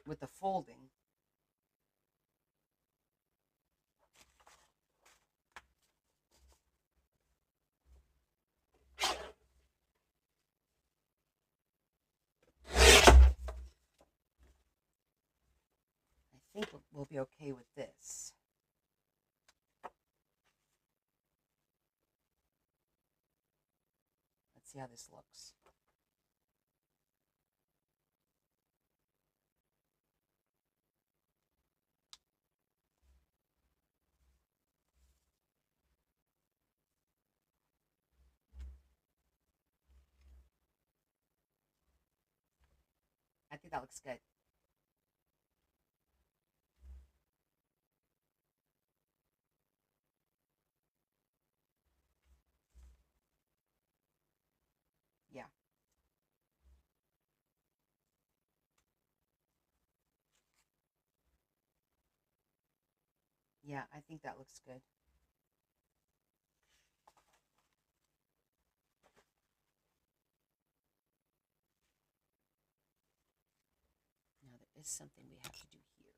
with the folding. I think we'll be okay with this. Let's see how this looks. I think that looks good. Yeah. Yeah, I think that looks good. Now there is something we have to do here.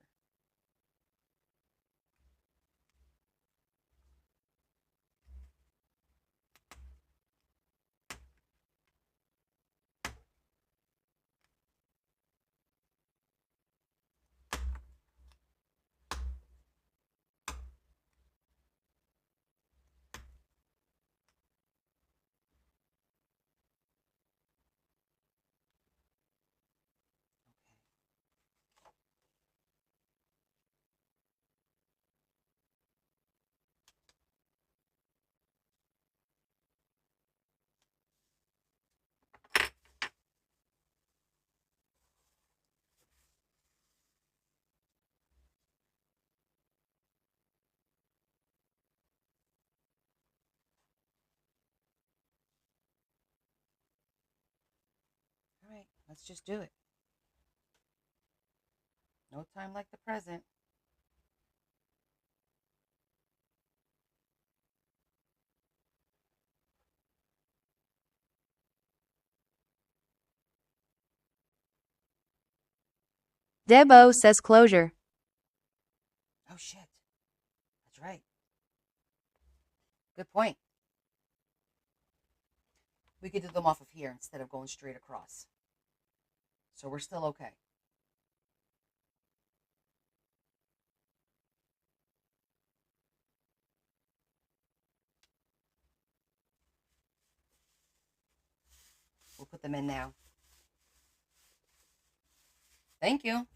All right, let's just do it. No time like the present. Debo says closure. Oh, shit. That's right. Good point. We could do them off of here instead of going straight across. So we're still okay. We'll put them in now. Thank you.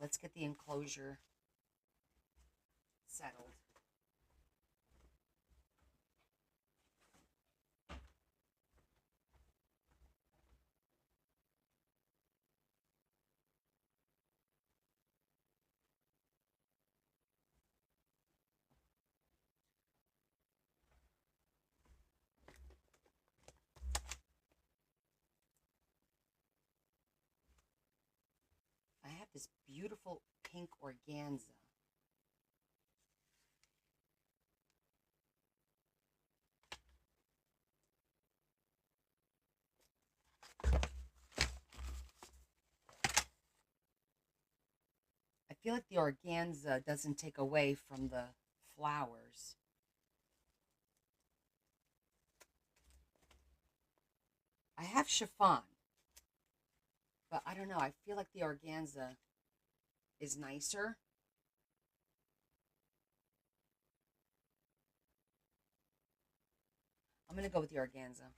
let's get the enclosure settled. I have this beautiful pink organza. I feel like the organza doesn't take away from the flowers. I have chiffon, but I don't know. I feel like the organza is nicer. I'm going to go with the organza.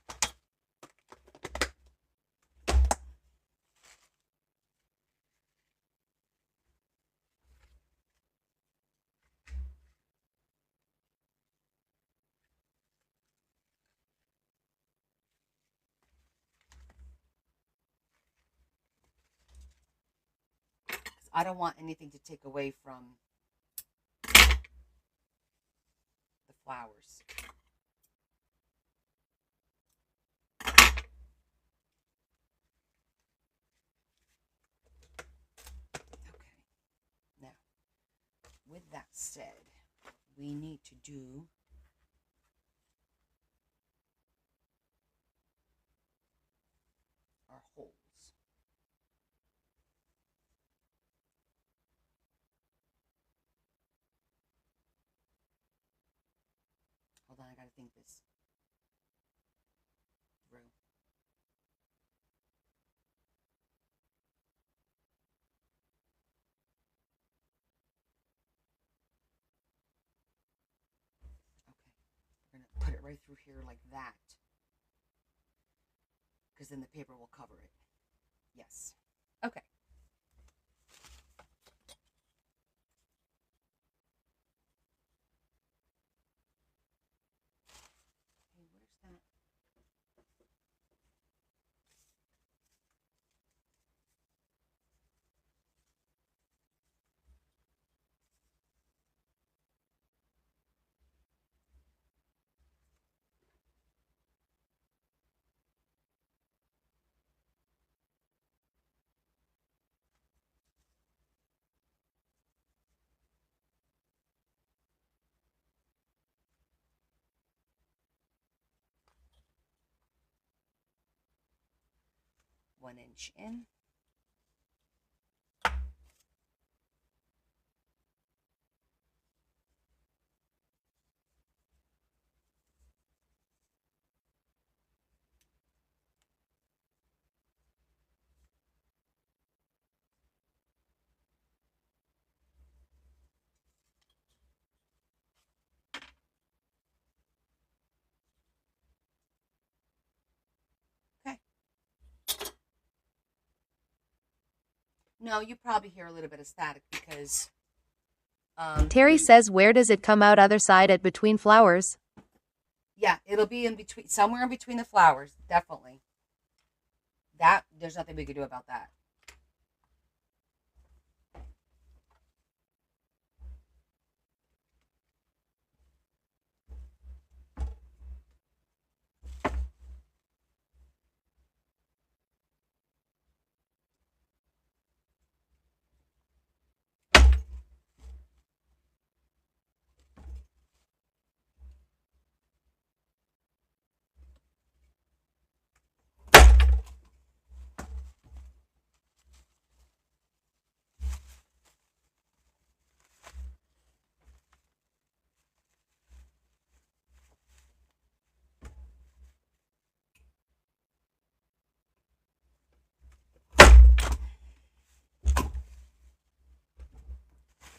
I don't want anything to take away from the flowers. Okay. Now, with that said, we need to do our holes. Hold on, I gotta think this through. Okay, we're gonna put it right through here like that, because then the paper will cover it. Yes. Okay. Hey, where's that? One inch in. Okay. No, you probably hear a little bit of static because Terry says, where does it come out other side at between flowers? yeah, it'll be in between, somewhere in between the flowers, definitely. That, there's nothing we could do about that.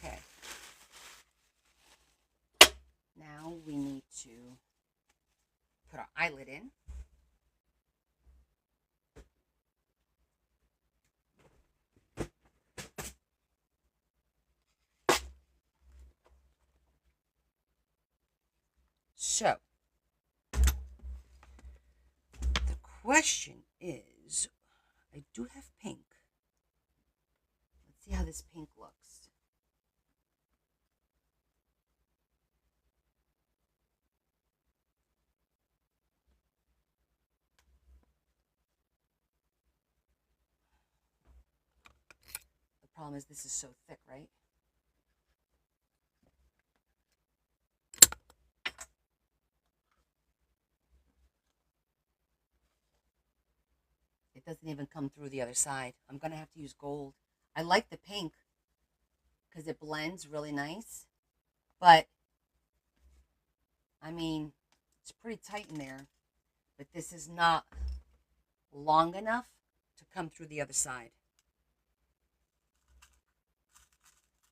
Okay. Now we need to put our eyelet in. So, the question is, I do have pink. Let's see how this pink looks. The problem is this is so thick, right? It doesn't even come through the other side. I'm going to have to use gold. I like the pink because it blends really nice. But, I mean, it's pretty tight in there. But this is not long enough to come through the other side.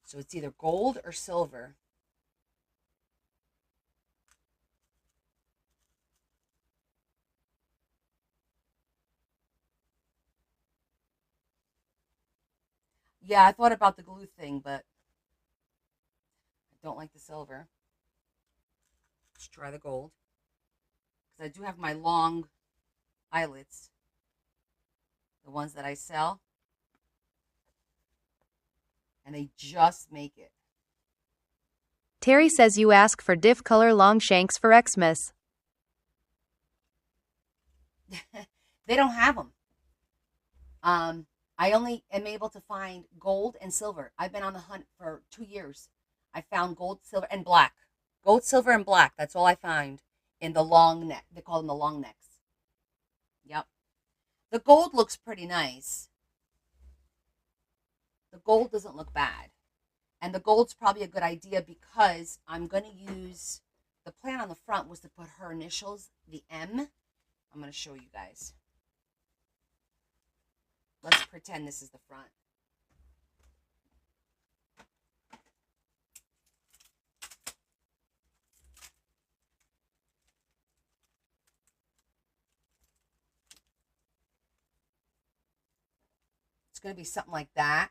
So it's either gold or silver. Yeah, I thought about the glue thing, but I don't like the silver. Let's try the gold. Because I do have my long eyelets, the ones that I sell, and they just make it. Terry says you ask for diff color long shanks for Xmas. They don't have them. I only am able to find gold and silver. I've been on the hunt for 2 years. I found gold, silver, and black. Gold, silver, and black. That's all I found in the long neck. They call them the long necks. Yep. The gold looks pretty nice. The gold doesn't look bad. And the gold's probably a good idea because I'm going to use, the plan on the front was to put her initials, the M. I'm going to show you guys. Let's pretend this is the front. It's going to be something like that.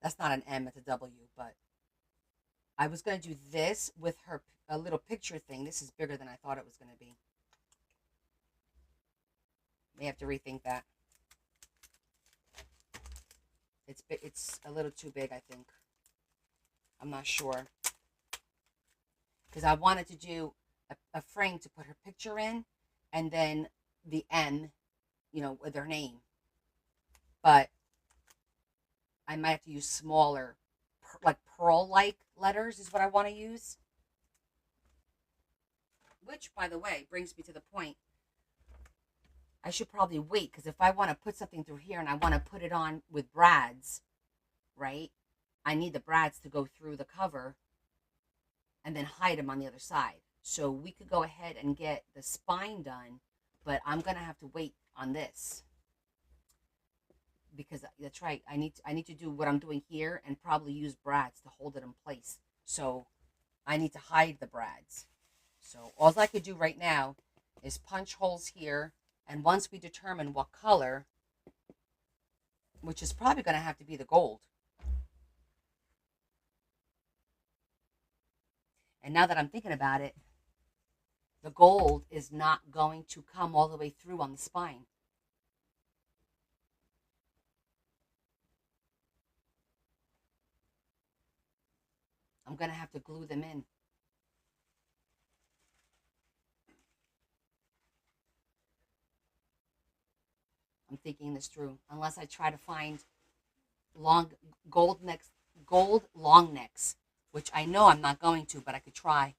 That's not an M, it's a W, but I was going to do this with her, a little picture thing. This is bigger than I thought it was going to be. May have to rethink that. It's a little too big, I think. I'm not sure. Because I wanted to do a frame to put her picture in, and then the M, you know, with her name. But I might have to use smaller, like pearl-like letters is what I want to use. Which, by the way, brings me to the point. I should probably wait, because if I want to put something through here and I want to put it on with brads, right? I need the brads to go through the cover and then hide them on the other side. So we could go ahead and get the spine done, but I'm going to have to wait on this. Because that's right, I need to do what I'm doing here and probably use brads to hold it in place. So I need to hide the brads. So all I could do right now is punch holes here, and once we determine what color, which is probably going to have to be the gold. And now that I'm thinking about it, the gold is not going to come all the way through on the spine. I'm going to have to glue them in. I'm thinking this through. Unless I try to find long gold long necks, which I know I'm not going to, but I could try.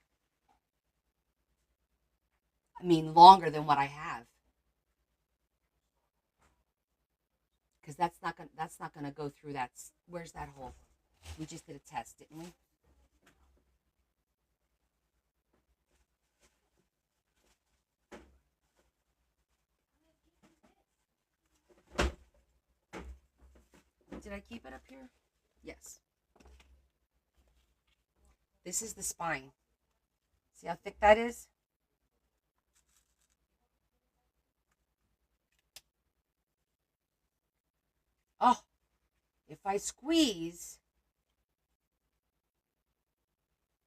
I mean, longer than what I have. Because that's not gonna go through that. Where's that hole? We just did a test, didn't we? Did I keep it up here? Yes. This is the spine. See how thick that is? Oh, if I squeeze,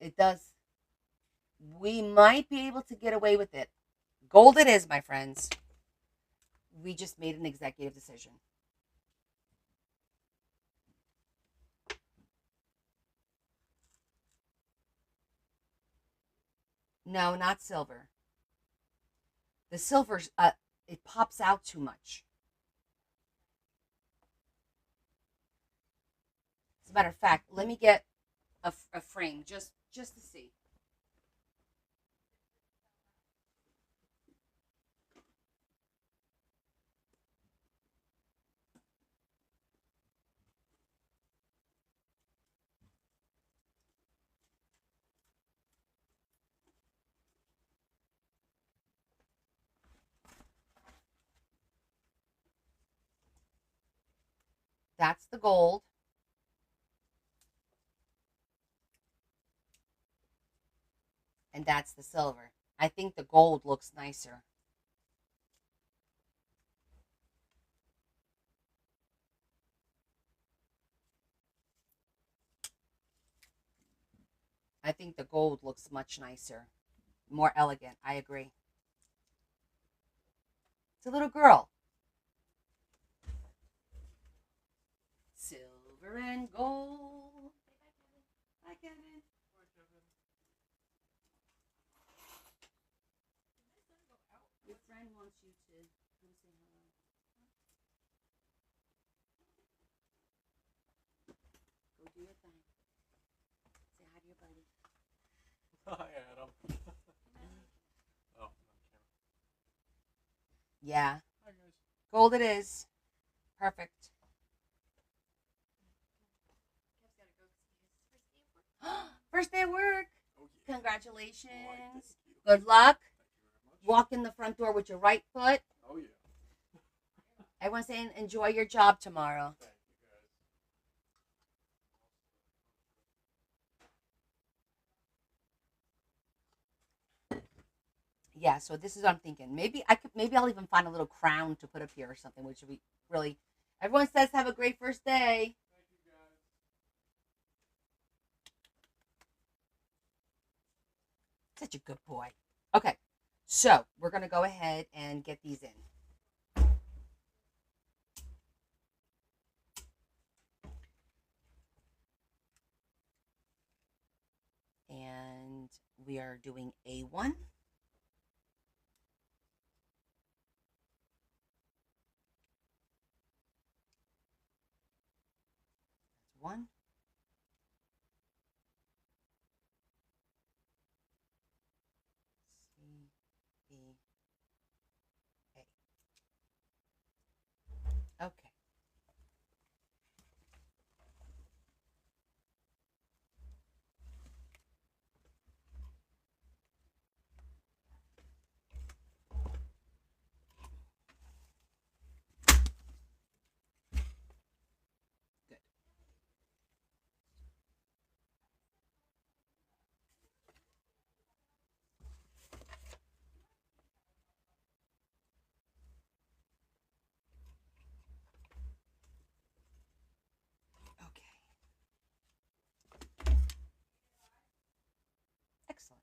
it does. we might be able to get away with it. Gold it is, my friends. We just made an executive decision. No, not silver. The silver, it pops out too much. As a matter of fact, let me get a frame just to see. That's the gold. And that's the silver. I think the gold looks nicer. I think the gold looks much nicer, more elegant. I agree. It's a little girl. Silver and gold. Hi, Kevin. Your friend wants you to come say hello. Go do your thing. Say hi to your buddy. Hi, Adam. Oh, on camera. Yeah. Hi, guys. Gold it is. Perfect. First day of work. Oh, yeah. Congratulations. Why, thank you. Good luck. Thank you very much. Walk in the front door with your right foot. Oh, yeah. Everyone's saying enjoy your job tomorrow. Thank you, guys. Yeah, so this is what I'm thinking. Maybe I'll even find a little crown to put up here or something, which would be really. Everyone says have a great first day. Thank you, guys. Such a good boy. Okay, so we're gonna go ahead and get these in. And we are doing A1. That's one. C, B, A. Okay. Excellent.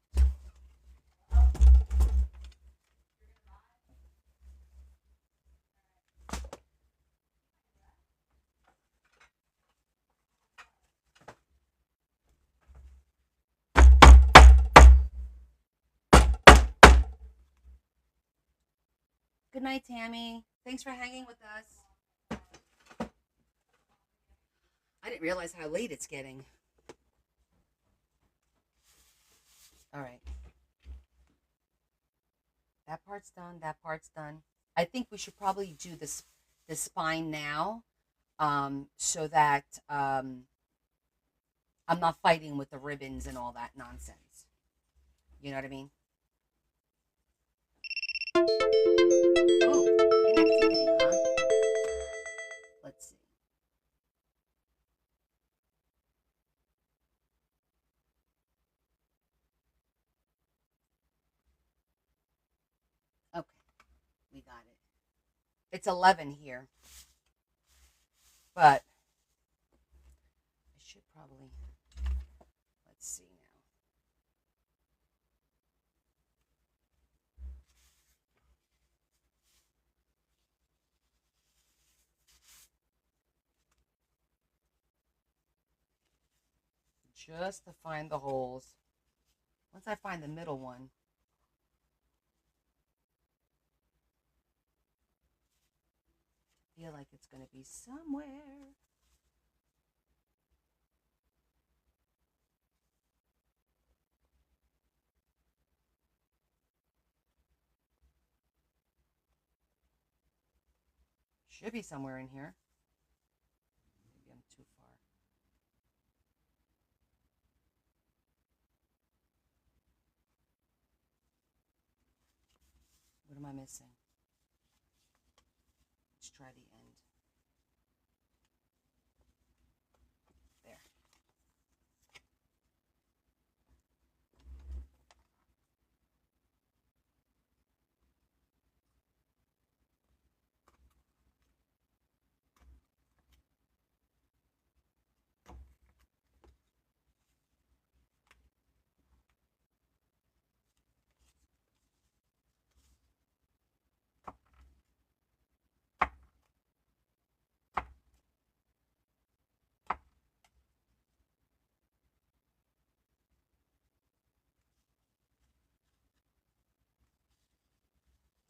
Good night, Tammy. Thanks for hanging with us. I didn't realize how late it's getting. All right. That part's done. That part's done. I think we should probably do the spine now, so that I'm not fighting with the ribbons and all that nonsense. You know what I mean? Oh, inactivity, huh? Let's see. Okay, we got it. It's 11 here, but I should probably. Let's see now. just to find the holes. Once I find the middle one, I feel like it's going to be somewhere. Should be somewhere in here. Maybe I'm too far. What am I missing? Let's try the end. There.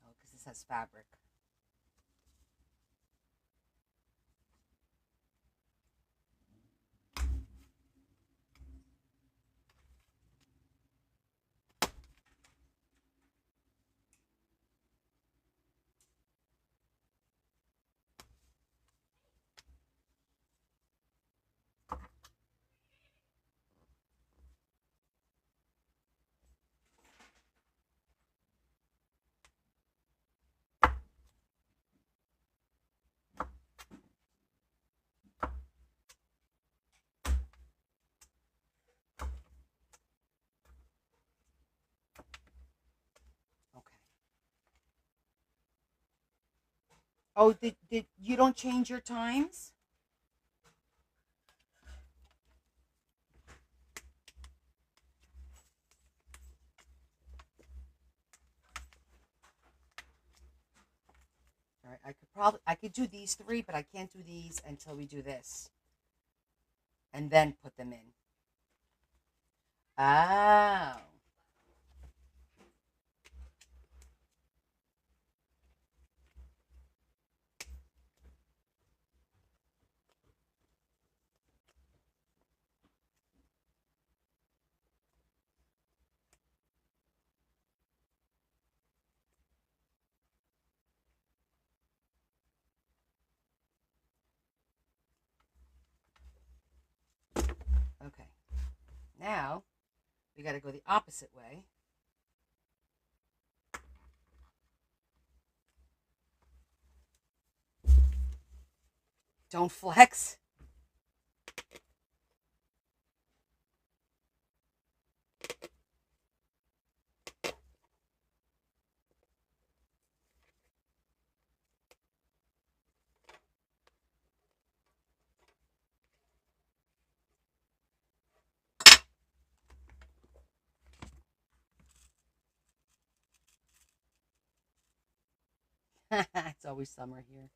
Oh, because this has fabric. Oh, did you don't change your times? All right, I could do these three, but I can't do these until we do this. And then put them in. Oh. Okay. Now, we got to go the opposite way. Don't flex. It's always summer here.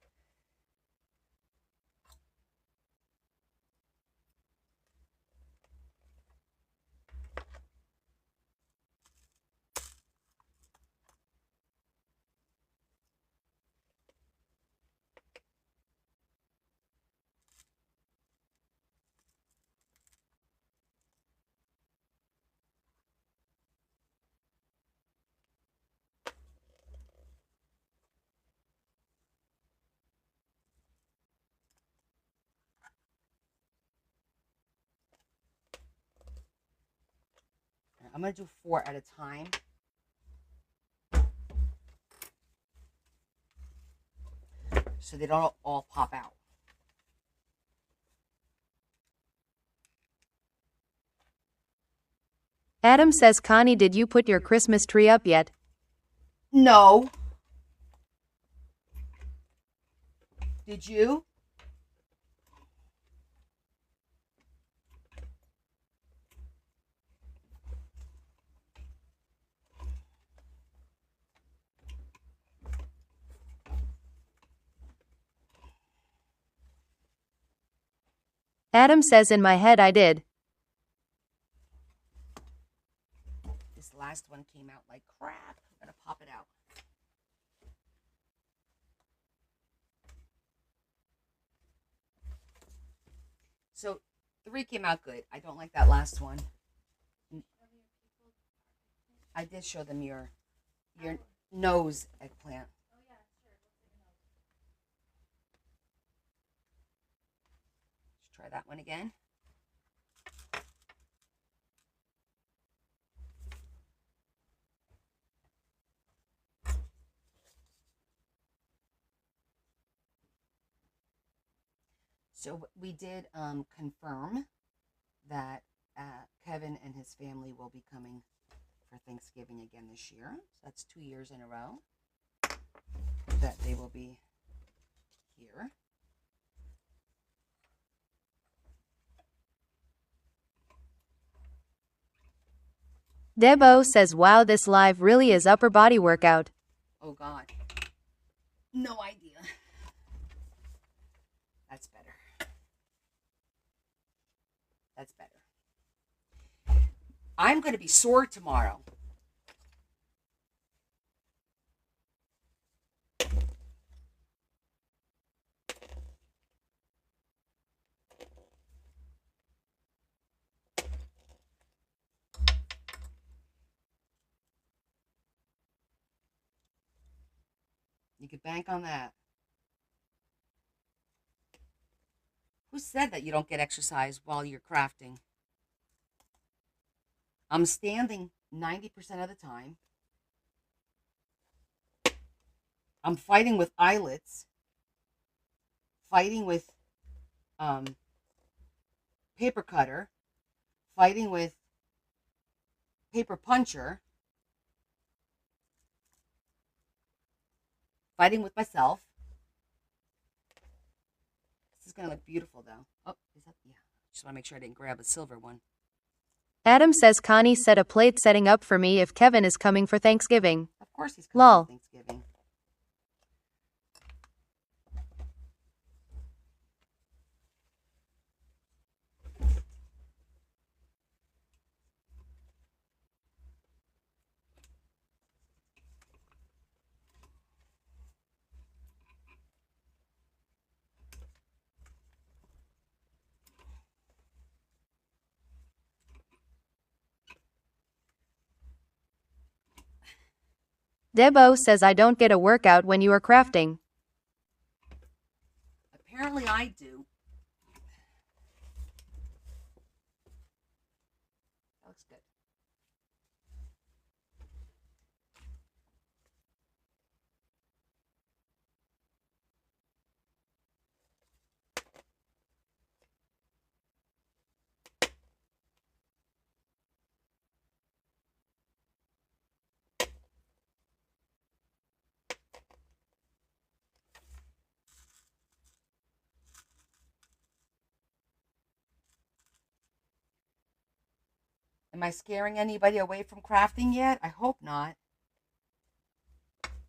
I'm going to do 4 at a time. So they don't all pop out. Adam says, Connie, did you put your Christmas tree up yet? No. Did you? Adam says, in my head I did. This last one came out like crap. I'm going to pop it out. So 3 came out good. I don't like that last one. I did show them your nose eggplant. Let's try that one again. So we did confirm that Kevin and his family will be coming for Thanksgiving again this year. So that's 2 years in a row that they will be here. Debo says, wow, this live really is upper body workout. Oh, God. No idea. That's better. That's better. I'm going to be sore tomorrow. You could bank on that. Who said that you don't get exercise while you're crafting? I'm standing 90% of the time. I'm fighting with eyelets. Fighting with paper cutter. Fighting with paper puncher. Fighting with myself. This is going to look beautiful, though. Oh, is that? Yeah. Just want to make sure I didn't grab a silver one. Adam says Connie set a plate setting up for me if Kevin is coming for Thanksgiving. Of course he's coming Lol. for Thanksgiving. Debo says I don't get a workout when you are crafting. Apparently I do. That looks good. Am I scaring anybody away from crafting yet? I hope not.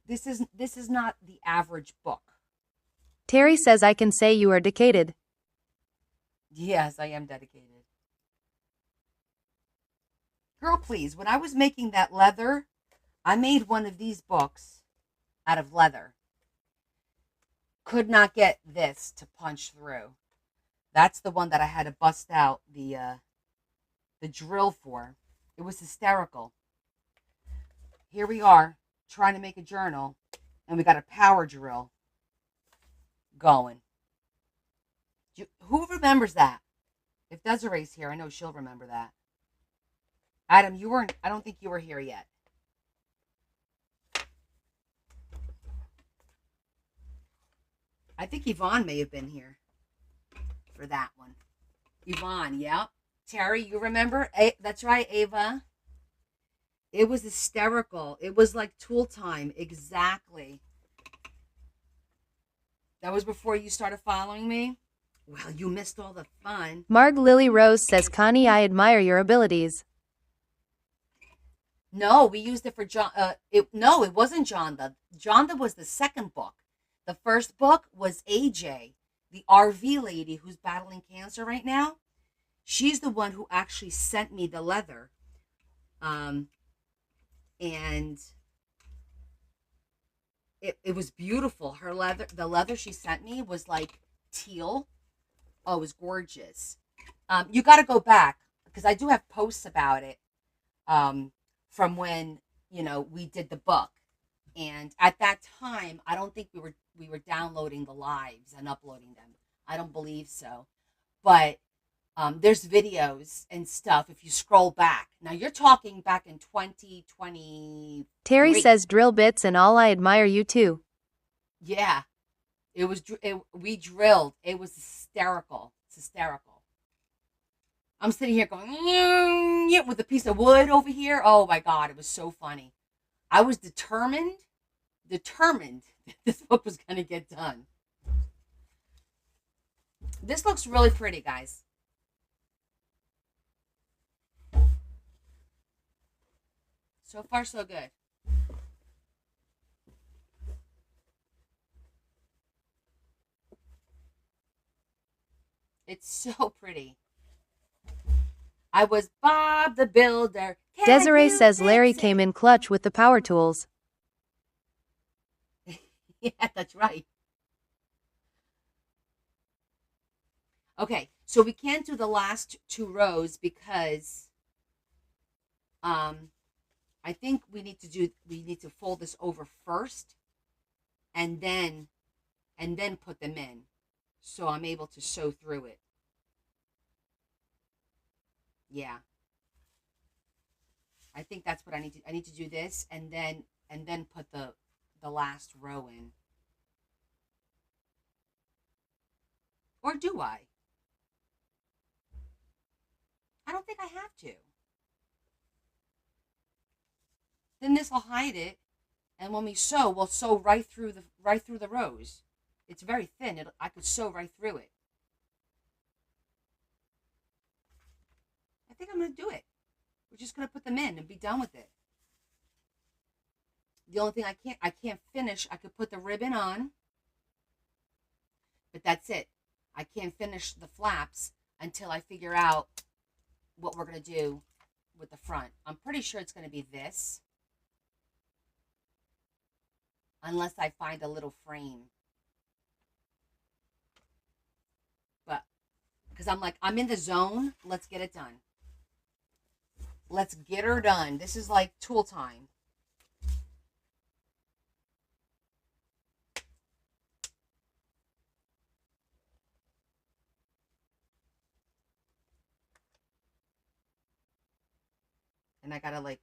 This is not the average book. Terry says I can say you are dedicated. Yes, I am dedicated. Girl, please, when I was making that leather, I made one of these books out of leather. Could not get this to punch through. That's the one that I had to bust out the drill for. It was hysterical. Here we are trying to make a journal, and we got a power drill going. Who remembers that? If Desiree's here, I know she'll remember that. Adam, you weren't. I don't think you were here yet. I think Yvonne may have been here for that one. Yvonne, yep. Terry, you remember? That's right, Ava. It was hysterical. It was like tool time. Exactly. That was before you started following me? Well, you missed all the fun. Marg Lily Rose says Connie, I admire your abilities. No, we used it for John. No, it wasn't Jonda. Jonda was the second book. The first book was AJ, the RV lady who's battling cancer right now. She's the one who actually sent me the leather. and it was beautiful. The leather she sent me was like teal. Oh, it was gorgeous. You got to go back because I do have posts about it from when we did the book, and at that time, I don't think we were downloading the lives and uploading them. I don't believe so, but there's videos and stuff if you scroll back. Now you're talking back in 2020. Terry says drill bits and all, I admire you too. Yeah, we drilled. It was hysterical. It's hysterical. I'm sitting here going with a piece of wood over here. Oh my God, it was so funny. I was determined that this book was going to get done. This looks really pretty, guys. So far, so good. It's so pretty. I was Bob the Builder. Desiree says Larry came in clutch with the power tools. Yeah, that's right. Okay, so we can't do the last 2 rows because I think we need to fold this over first and then put them in so I'm able to sew through it. Yeah. I think that's what I need to do this and then put the last row in. Or do I? I don't think I have to. Then this will hide it, and when we sew, we'll sew right through the rows. It's very thin. I could sew right through it. I think I'm going to do it. We're just going to put them in and be done with it. The only thing I can't finish, I could put the ribbon on, but that's it. I can't finish the flaps until I figure out what we're going to do with the front. I'm pretty sure it's going to be this. Unless I find a little frame. But, because I'm in the zone, let's get it done. Let's get her done. This is like tool time. And I gotta like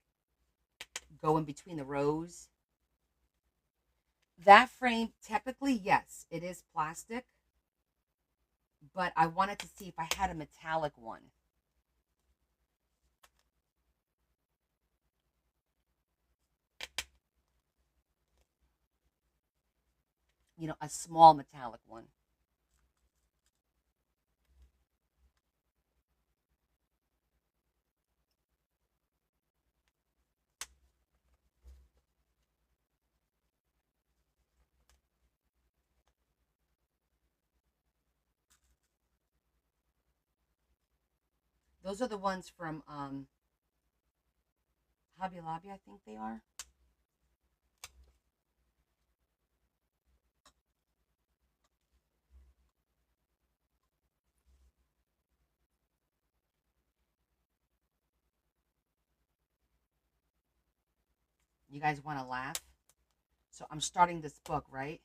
go in between the rows. That frame, technically, yes, it is plastic. But I wanted to see if I had a metallic one. A small metallic one. Those are the ones from Hobby Lobby, I think they are. You guys want to laugh? So I'm starting this book, right?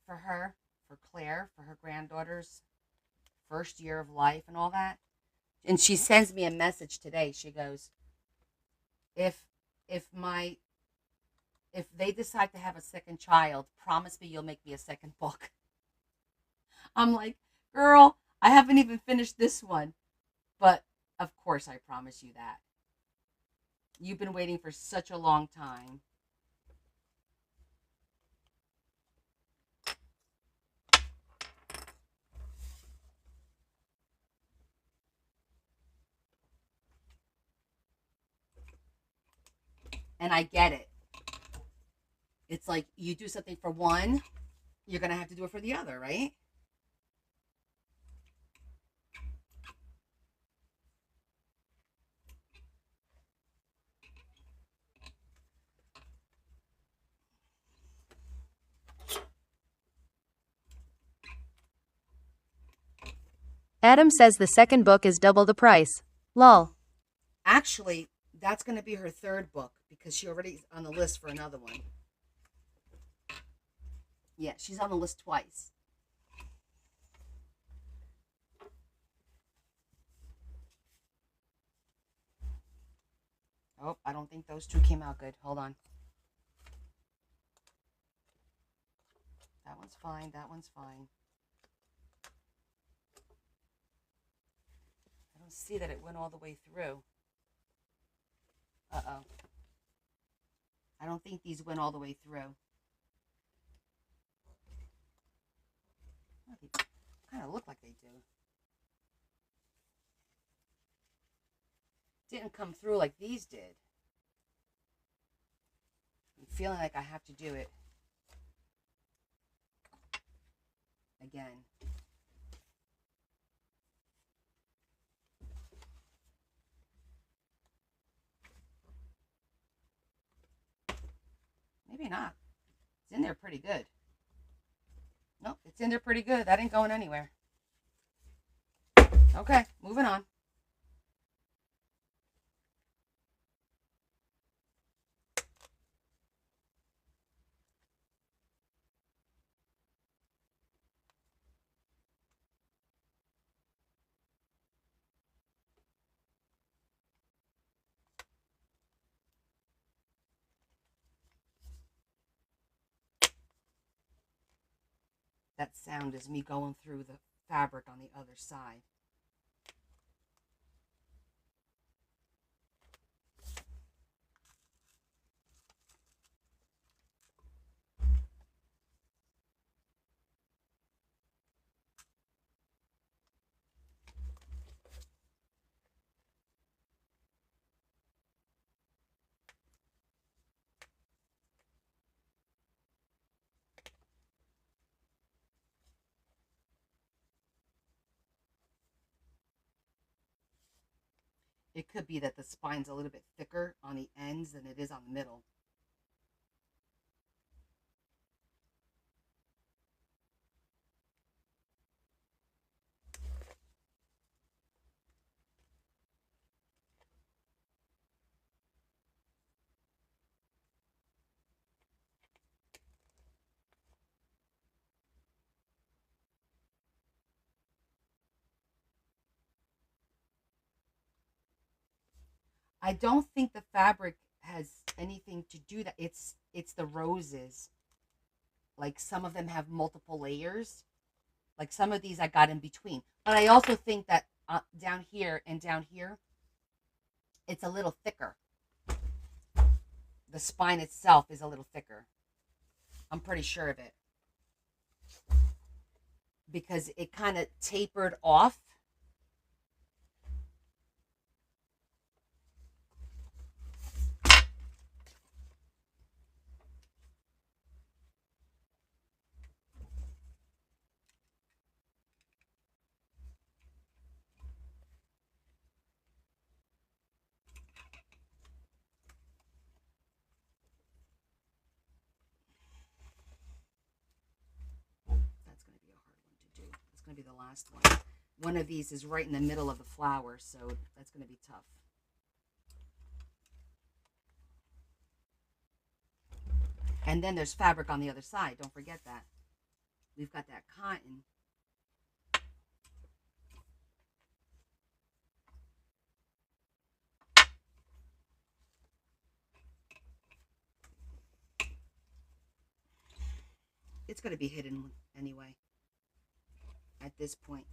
For her, for Claire, for her granddaughter's first year of life and all that. And she sends me a message today. She goes, if they decide to have a second child, promise me you'll make me a second book. I'm like, girl, I haven't even finished this one. But of course I promise you that. You've been waiting for such a long time. And I get it. It's like you do something for one, you're going to have to do it for the other, right? Adam says the second book is double the price. Lol. Actually, that's going to be her third book because she already is on the list for another one. Yeah, she's on the list twice. Oh, I don't think those two came out good. Hold on. That one's fine. That one's fine. I don't see that it went all the way through. Uh-oh. I don't think these went all the way through. Oh, they kind of look like they do. Didn't come through like these did. I'm feeling like I have to do it again. Maybe not. It's in there pretty good. Nope, it's in there pretty good. That ain't going anywhere. Okay, moving on. That sound is me going through the fabric on the other side. It could be that the spine's a little bit thicker on the ends than it is on the middle. I don't think the fabric has anything to do that. It's the roses. Like some of them have multiple layers. Like some of these I got in between. But I also think that down here and down here, it's a little thicker. The spine itself is a little thicker. I'm pretty sure of it. Because it kind of tapered off. Going to be the last one. One of these is right in the middle of the flower, so that's going to be tough. And then there's fabric on the other side. Don't forget that. We've got that cotton. It's going to be hidden anyway. At this point.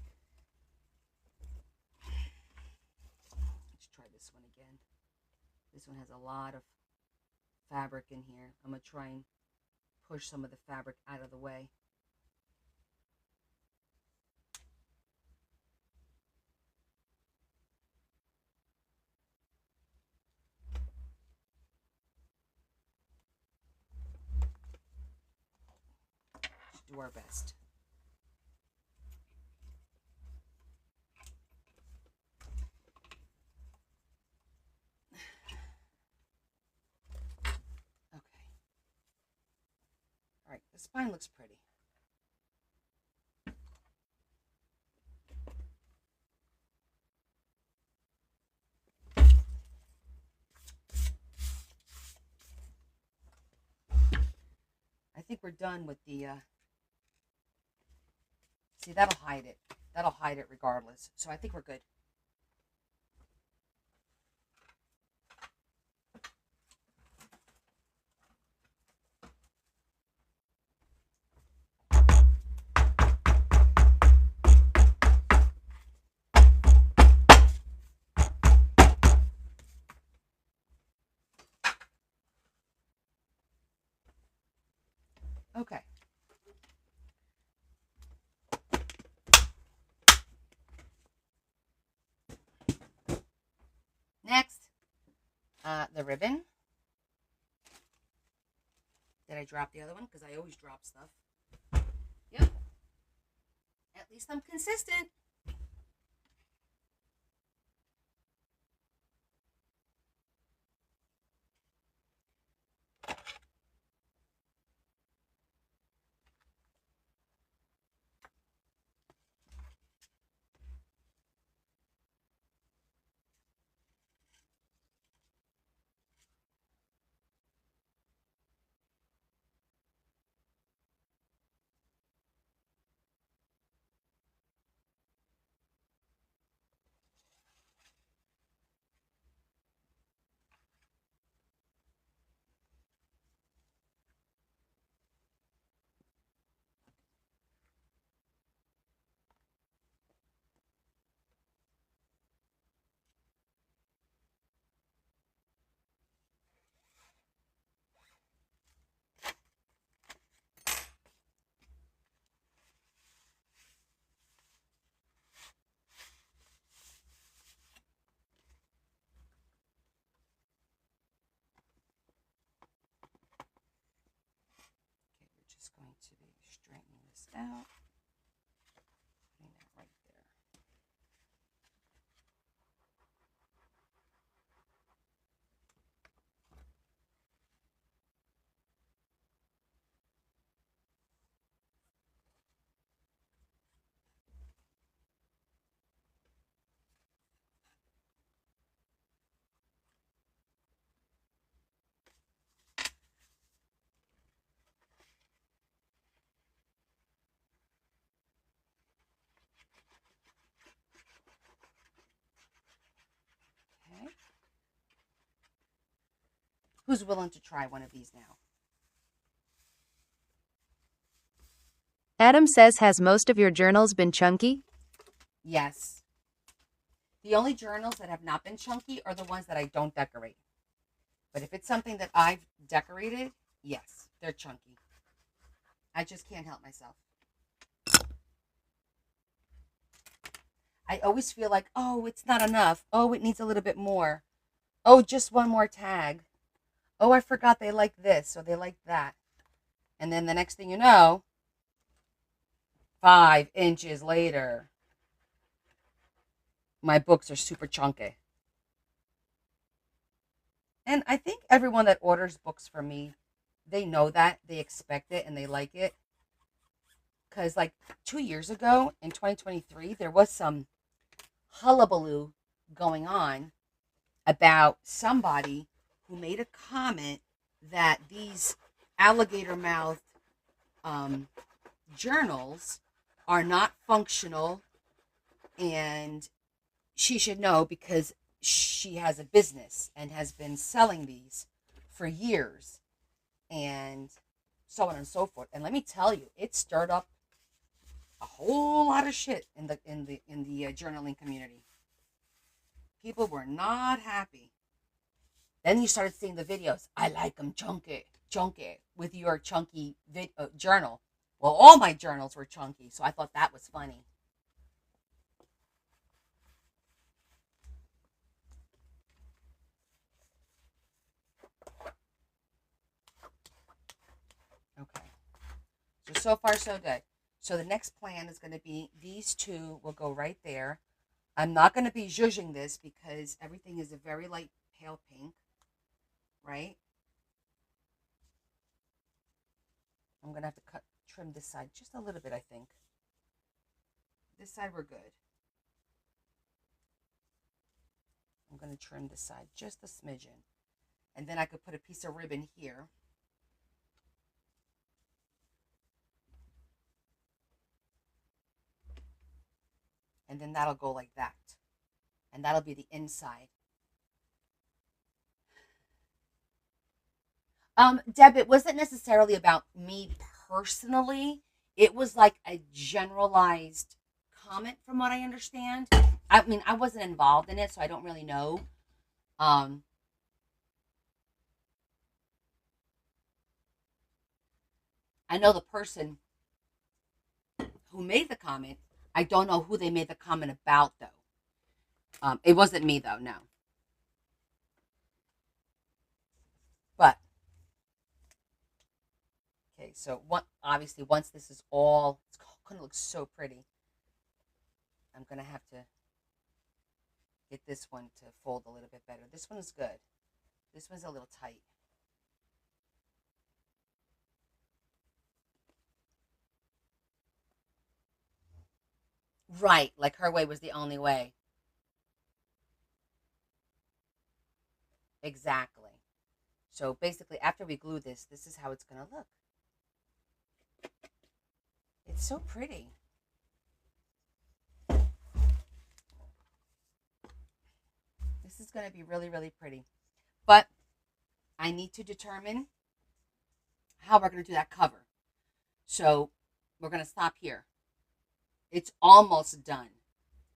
Let's try this one again. This one has a lot of fabric in here. I'm going to try and push some of the fabric out of the way. Let's do our best. The spine looks pretty. we're done with the, see, that'll hide it. That'll hide it regardless. So I think we're good. Okay. Next, the ribbon. Did I drop the other one? Because I always drop stuff. Yep. At least I'm consistent. Just going to be straightening this out. Putting that right there. Okay. Who's willing to try one of these now? Adam says, has most of your journals been chunky? Yes. The only journals that have not been chunky are the ones that I don't decorate. But if it's something that I've decorated, yes, they're chunky. I just can't help myself. I always feel like, oh, it's not enough. Oh, it needs a little bit more. Oh, just one more tag. Oh, I forgot they like this or they like that. And then the next thing you know, 5 inches later, my books are super chunky. And I think everyone that orders books from me, they know that, they expect it, and they like it. Because like 2 years ago, in 2023, there was some hullabaloo going on about somebody who made a comment that these alligator mouthed journals are not functional, and she should know because she has a business and has been selling these for years, and so on and so forth. And let me tell you, it stirred up a whole lot of shit in the journaling community. People were not happy. Then you started seeing the videos. I like them chunky with your chunky journal. Well, all my journals were chunky, so I thought that was funny. Okay. So far, so good. So the next plan is going to be these two will go right there. I'm not going to be zhuzhing this because everything is a very light pale pink, right? I'm going to have to trim this side just a little bit, I think. This side we're good. I'm going to trim this side just a smidgen. And then I could put a piece of ribbon here. And then that'll go like that. And that'll be the inside. Deb, it wasn't necessarily about me personally. It was like a generalized comment from what I understand. I mean, I wasn't involved in it, so I don't really know. Um, I know the person who made the comment. I don't know who they made the comment about, though. It wasn't me, though, no. But, okay, so obviously, once this is all, it's going to look so pretty. I'm going to have to get this one to fold a little bit better. This one is good. This one's a little tight. Right, like her way was the only way. Exactly. So basically, after we glue this, this is how it's going to look. It's so pretty. This is going to be really, really pretty. But I need to determine how we're going to do that cover. So we're going to stop here. It's almost done.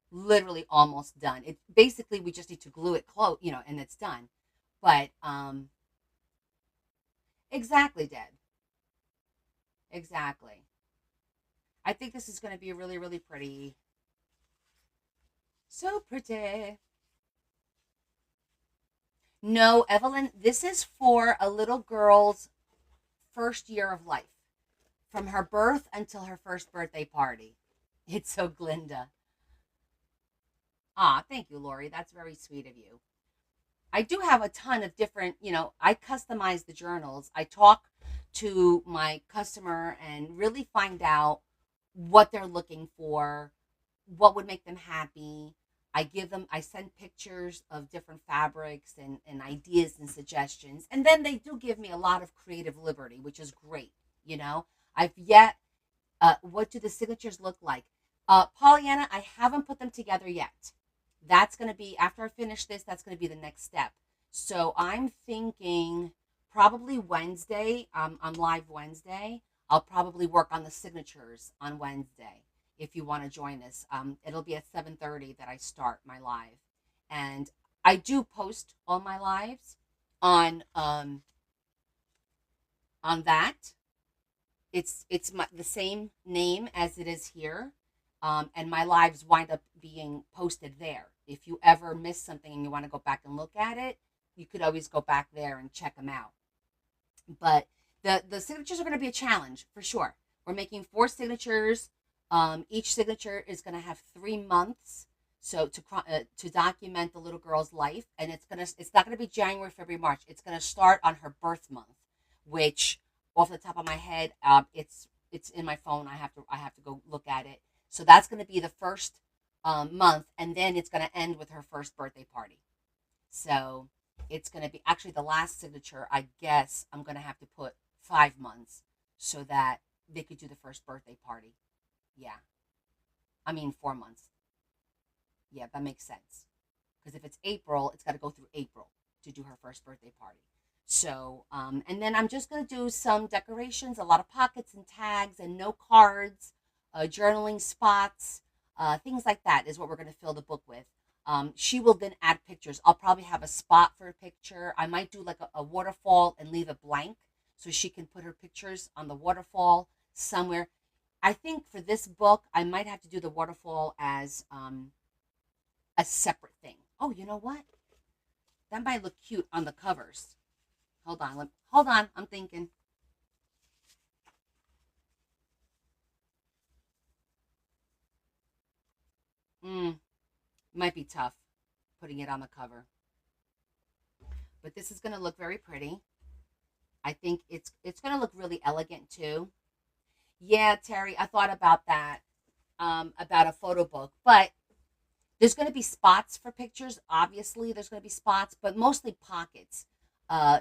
Literally almost done. It basically, we just need to glue it close, and it's done. But exactly, Deb. Exactly. I think this is going to be really, really pretty. So pretty. No, Evelyn, this is for a little girl's first year of life, from her birth until her first birthday party. It's so Glinda. Ah, thank you, Lori. That's very sweet of you. I do have a ton of different, I customize the journals. I talk to my customer and really find out what they're looking for, what would make them happy. I send pictures of different fabrics and ideas and suggestions. And then they do give me a lot of creative liberty, which is great. I've yet, what do the signatures look like? Pollyanna, I haven't put them together yet. That's going to be, after I finish this, that's going to be the next step. So I'm thinking probably Wednesday, on live Wednesday, I'll probably work on the signatures on Wednesday. If you want to join us, it'll be at 7:30 that I start my live, and I do post all my lives on that. It's the same name as it is here, and my lives wind up being posted there. If you ever miss something and you want to go back and look at it, you could always go back there and check them out. But the signatures are going to be a challenge for sure. We're making 4 signatures. Each signature is going to have 3 months, so to document the little girl's life, and it's not going to be January, February, March. It's going to start on her birth month, which off the top of my head, it's in my phone. I have to go look at it. So that's going to be the first month, and then it's going to end with her first birthday party. So it's going to be actually the last signature. I guess I'm going to have to put 5 months so that they could do the first birthday party. Yeah. I mean, 4 months. Yeah, that makes sense. Because if it's April, it's got to go through April to do her first birthday party. So, and then I'm just going to do some decorations, a lot of pockets and tags and note cards, journaling spots, things like that is what we're going to fill the book with. She will then add pictures. I'll probably have a spot for a picture. I might do like a waterfall and leave it blank so she can put her pictures on the waterfall somewhere. I think for this book, I might have to do the waterfall as a separate thing. Oh, you know what? That might look cute on the covers. Hold on. I'm thinking. Might be tough putting it on the cover, but this is going to look very pretty. I think it's going to look really elegant too. Yeah, Terry, I thought about that, about a photo book, but there's going to be spots for pictures. Obviously, there's going to be spots, but mostly pockets,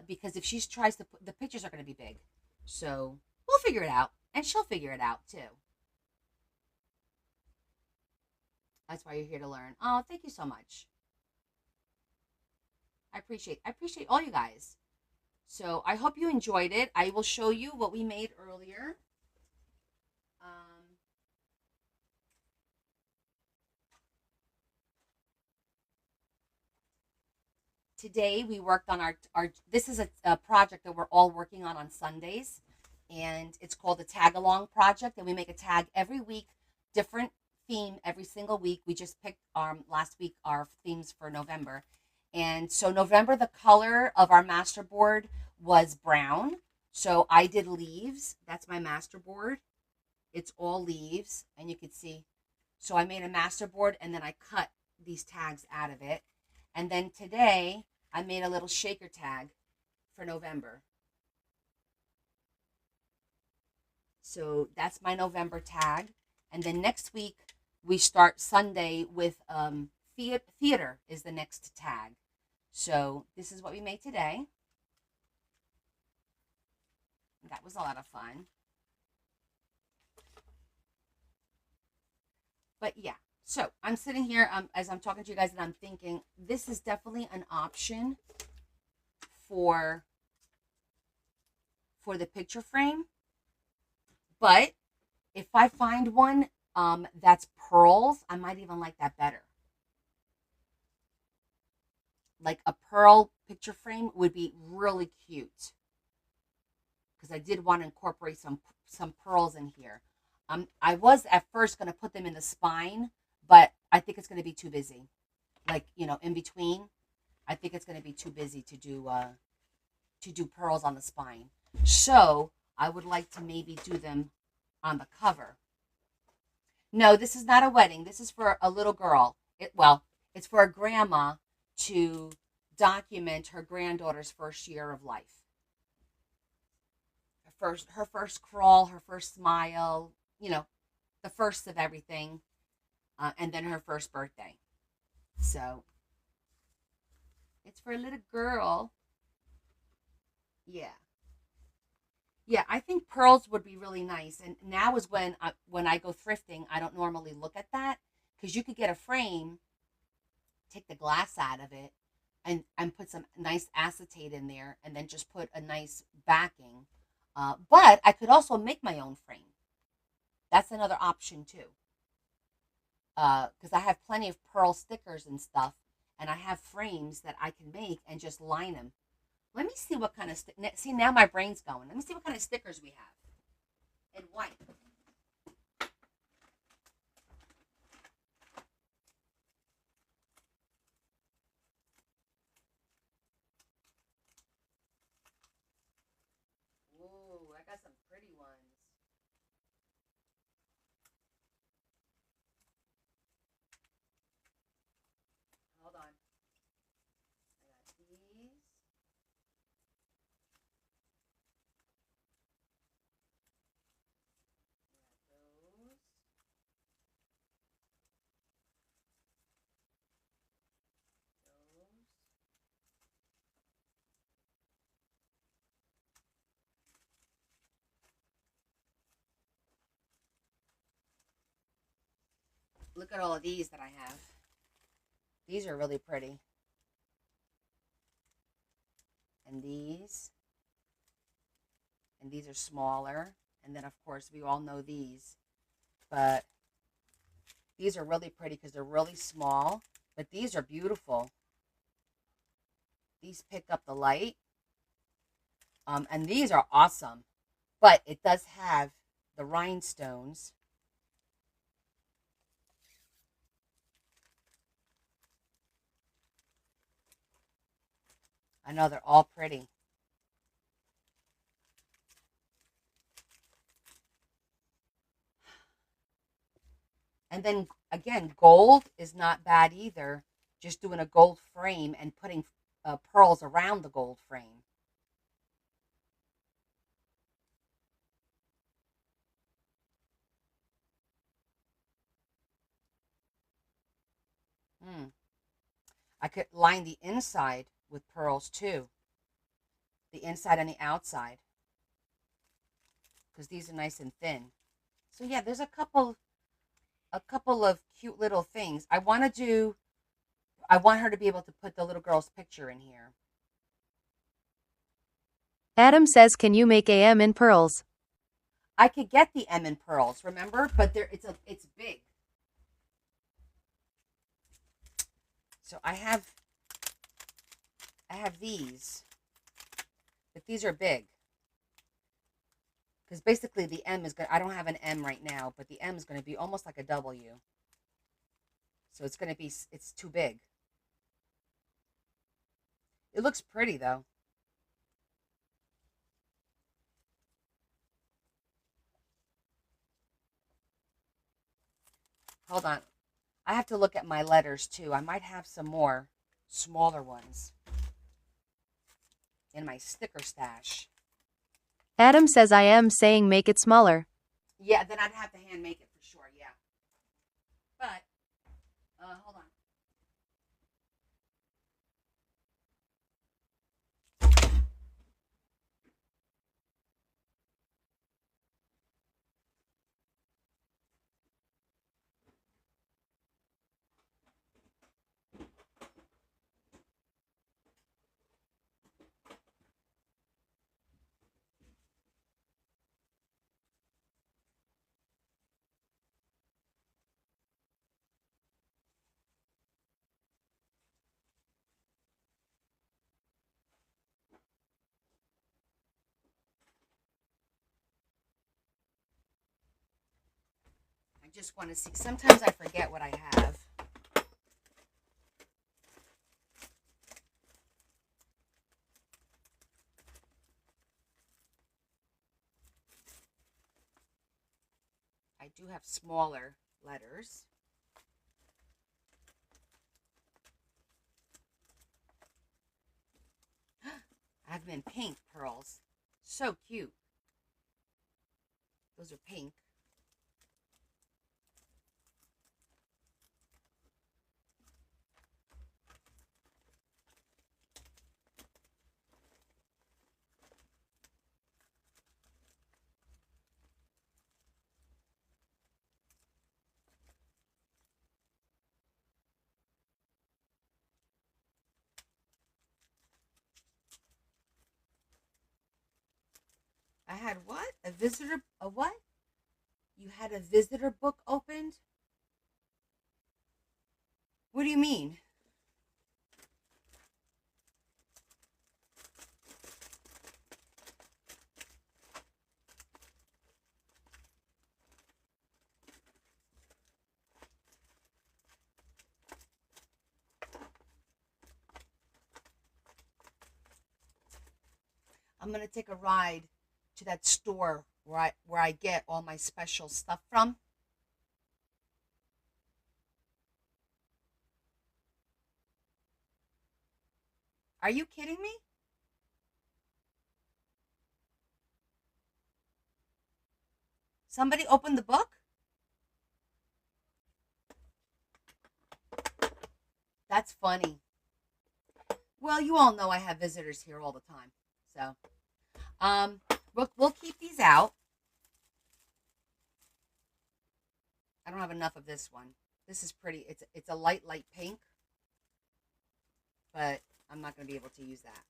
because if she tries to put, the pictures are going to be big. So we'll figure it out, and she'll figure it out too. That's why you're here to learn. Oh, thank you so much. I appreciate all you guys. So I hope you enjoyed it. I will show you what we made earlier. Um, Today we worked on our this is a project that we're all working on Sundays, and it's called the tag along project, and we make a tag every week, different theme every single week. We just picked last week our themes for November, and so November, the color of our master board was brown, so I did leaves. That's my master board. It's all leaves, and you can see, so I made a master board, and then I cut these tags out of it. And then today I made a little shaker tag for November. So that's my November tag. And then next week we start Sunday with theater is the next tag. So this is what we made today. That was a lot of fun. But yeah, so I'm sitting here as I'm talking to you guys, and I'm thinking this is definitely an option for the picture frame. But if I find one that's pearls, I might even like that better. Like a pearl picture frame would be really cute, because I did want to incorporate some pearls in here. I was at first going to put them in the spine, but I think it's going to be too busy. Like, in between, I think it's going to be too busy to do pearls on the spine. So I would like to maybe do them on the cover. No, this is not a wedding. This is for a little girl. It's for a grandma to document her granddaughter's first year of life. Her first crawl, her first smile, the first of everything, and then her first birthday. So it's for a little girl. Yeah. Yeah, I think pearls would be really nice. And now is when I go thrifting, I don't normally look at that, because you could get a frame, take the glass out of it, and put some nice acetate in there, and then just put a nice backing. But I could also make my own frame. That's another option too. Because I have plenty of pearl stickers and stuff, and I have frames that I can make and just line them. Let me see what kind of see, now my brain's going. Let me see what kind of stickers we have in white. Ooh, I got some pretty ones. Hold on. I got these. I got those. Those. Look at all of these that I have. These are really pretty. And these. And these are smaller. And then, of course, we all know these. But these are really pretty because they're really small. But these are beautiful. These pick up the light. And these are awesome. But it does have the rhinestones. I know they're all pretty. And then again, gold is not bad either. Just doing a gold frame and putting pearls around the gold frame. Hmm. I could line the inside with pearls too. The inside and the outside. Because these are nice and thin. So yeah, there's a couple a couple of cute little things. I want her to be able to put the little girl's picture in here. Adam says, can you make AM in pearls? I could get the M in pearls, remember? But it's big. So I have these, but these are big. Because basically the M is good. I don't have an M right now, but the M is going to be almost like a W. So it's going to be, it's too big. It looks pretty though. Hold on. I have to look at my letters too. I might have some more smaller ones in my sticker stash. Adam says I am saying make it smaller. Yeah, then I'd have to hand make it for sure, yeah. But, hold on. I just want to see. Sometimes I forget what I have. I do have smaller letters. I have them in pink pearls. So cute. Those are pink. I had what? A what? You had a visitor book opened? What do you mean? I'm going to take a ride to that store where I get all my special stuff from. Are you kidding me? Somebody opened the book? That's funny. Well, you all know I have visitors here all the time. So, we'll keep these out. I don't have enough of this one. This is pretty. It's a light pink. But I'm not going to be able to use that.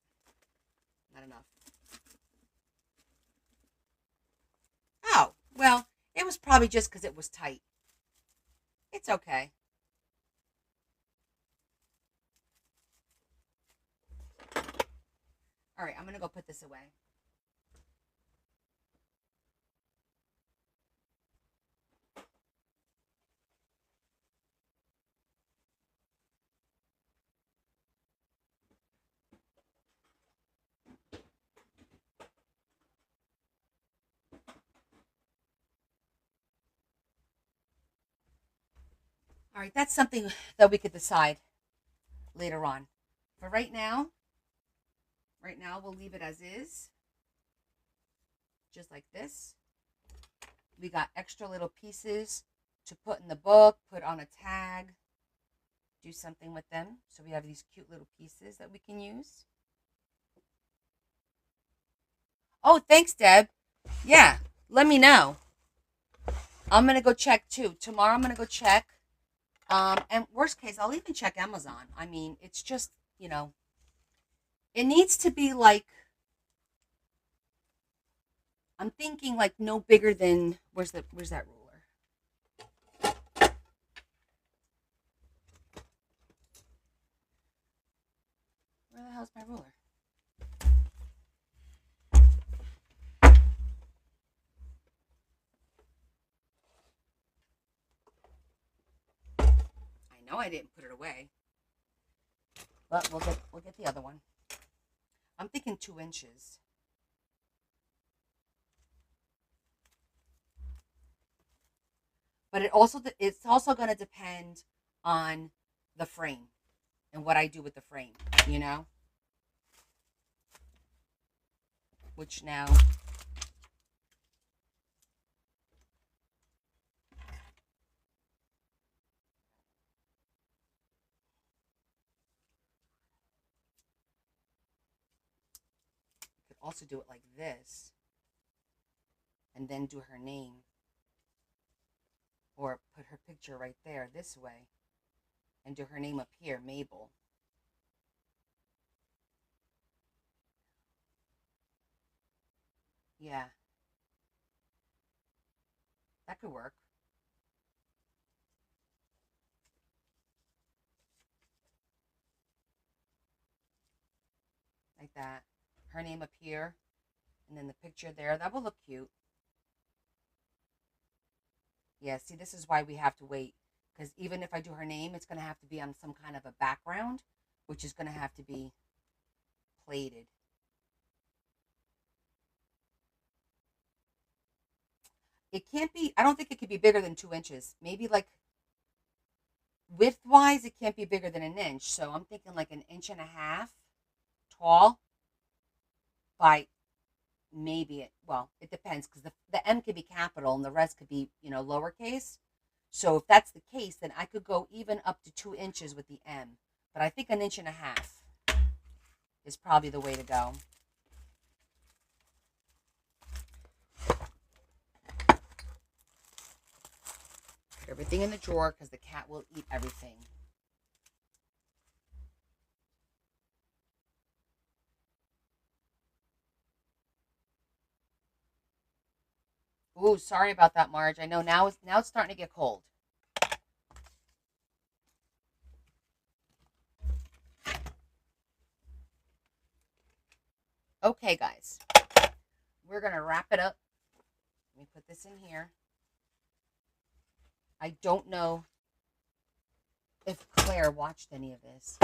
Not enough. Oh, well, it was probably just because it was tight. It's okay. All right, I'm going to go put this away. All right, that's something that we could decide later on. But right now we'll leave it as is. Just like this. We got extra little pieces to put in the book, put on a tag, do something with them. So we have these cute little pieces that we can use. Oh, thanks, Deb. Yeah, let me know. I'm going to go check too. Tomorrow I'm going to go check. And worst case, I'll even check Amazon. I mean, it's just, it needs to be like, I'm thinking like no bigger than, where's that ruler? Where the hell's my ruler? I know I didn't put it away, but we'll get the other one. I'm thinking 2 inches. But it's also going to depend on the frame and what I do with the frame, which now could also do it like this and then do her name, or put her picture right there this way and do her name up here, Mabel. Yeah, that could work. Like that. Her name up here and then the picture there. That will look cute. Yeah, see, this is why we have to wait. Because even if I do her name, it's going to have to be on some kind of a background, which is going to have to be plated. It can't be, I don't think it could be bigger than 2 inches. Maybe like width-wise, it can't be bigger than 1 inch. So I'm thinking like 1.5 inches tall by maybe, well, it depends because the M could be capital and the rest could be, lowercase. So if that's the case, then I could go even up to 2 inches with the M. But I think 1.5 inches is probably the way to go. Put everything in the drawer because the cat will eat everything. Ooh, sorry about that, Marge. I know now it's starting to get cold. Okay, guys. We're going to wrap it up. Let me put this in here. I don't know if Claire watched any of this.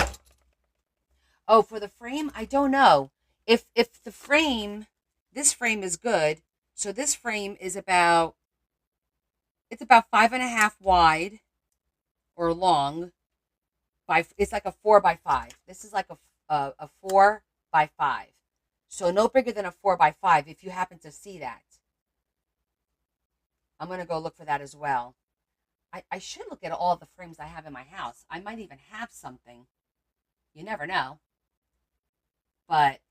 Oh, for the frame, I don't know. If the frame, this frame is good. So this frame is about, it's about 5.5 wide or long. It's like a 4x5. This is like a 4x5. So no bigger than a 4x5 if you happen to see that. I'm going to go look for that as well. I should look at all the frames I have in my house. I might even have something. You never know. But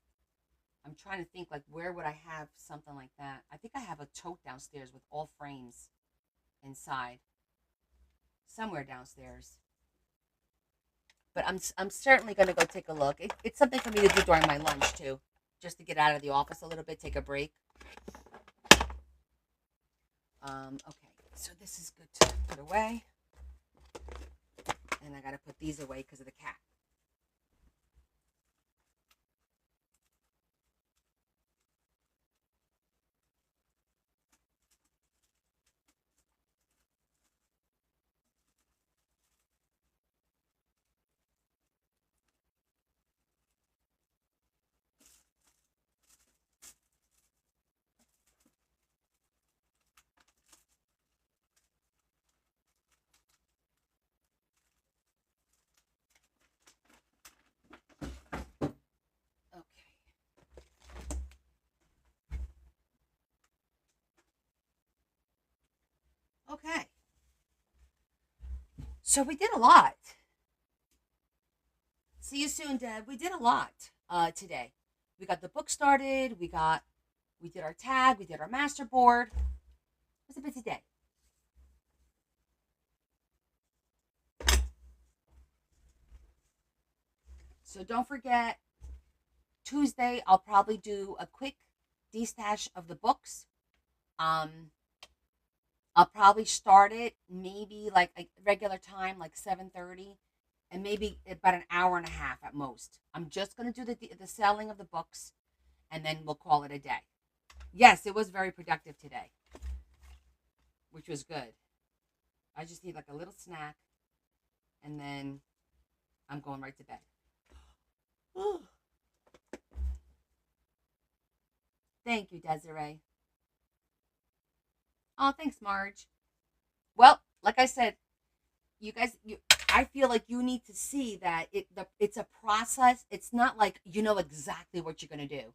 I'm trying to think, like, where would I have something like that? I think I have a tote downstairs with all frames inside. Somewhere downstairs. But I'm certainly going to go take a look. It's something for me to do during my lunch, too. Just to get out of the office a little bit, take a break. Okay, so this is good to put away. And I got to put these away because of the cat. Okay. So we did a lot. See you soon, Deb. We did a lot today. We got the book started. We did our tag. We did our masterboard. It was a busy day. So don't forget, Tuesday, I'll probably do a quick destash of the books. I'll probably start it maybe like a regular time, like 7:30, and maybe about an hour and a half at most. I'm just going to do the selling of the books, and then we'll call it a day. Yes, it was very productive today, which was good. I just need like a little snack, and then I'm going right to bed. Thank you, Desiree. Oh, thanks, Marge. Well, like I said, you guys, I feel like you need to see that it's a process. It's not like you know exactly what you're going to do.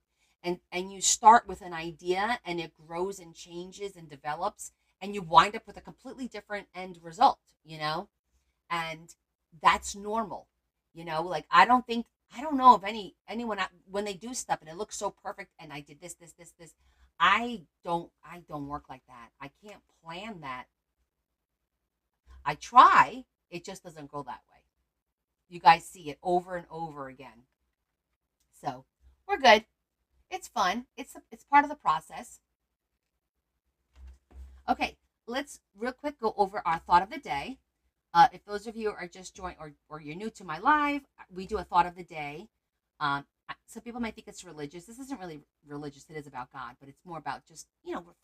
And you start with an idea and it grows and changes and develops and you wind up with a completely different end result, And that's normal. Like I don't know of anyone when they do stuff and it looks so perfect and I did this. I don't work like that. I can't plan that. I try, it just doesn't go that way. You guys see it over and over again. So, we're good. It's fun. It's part of the process. Okay, let's real quick go over our thought of the day. If those of you are just joining or you're new to my live, we do a thought of the day. Some people might think it's religious. This isn't really religious. It is about God, but it's more about just,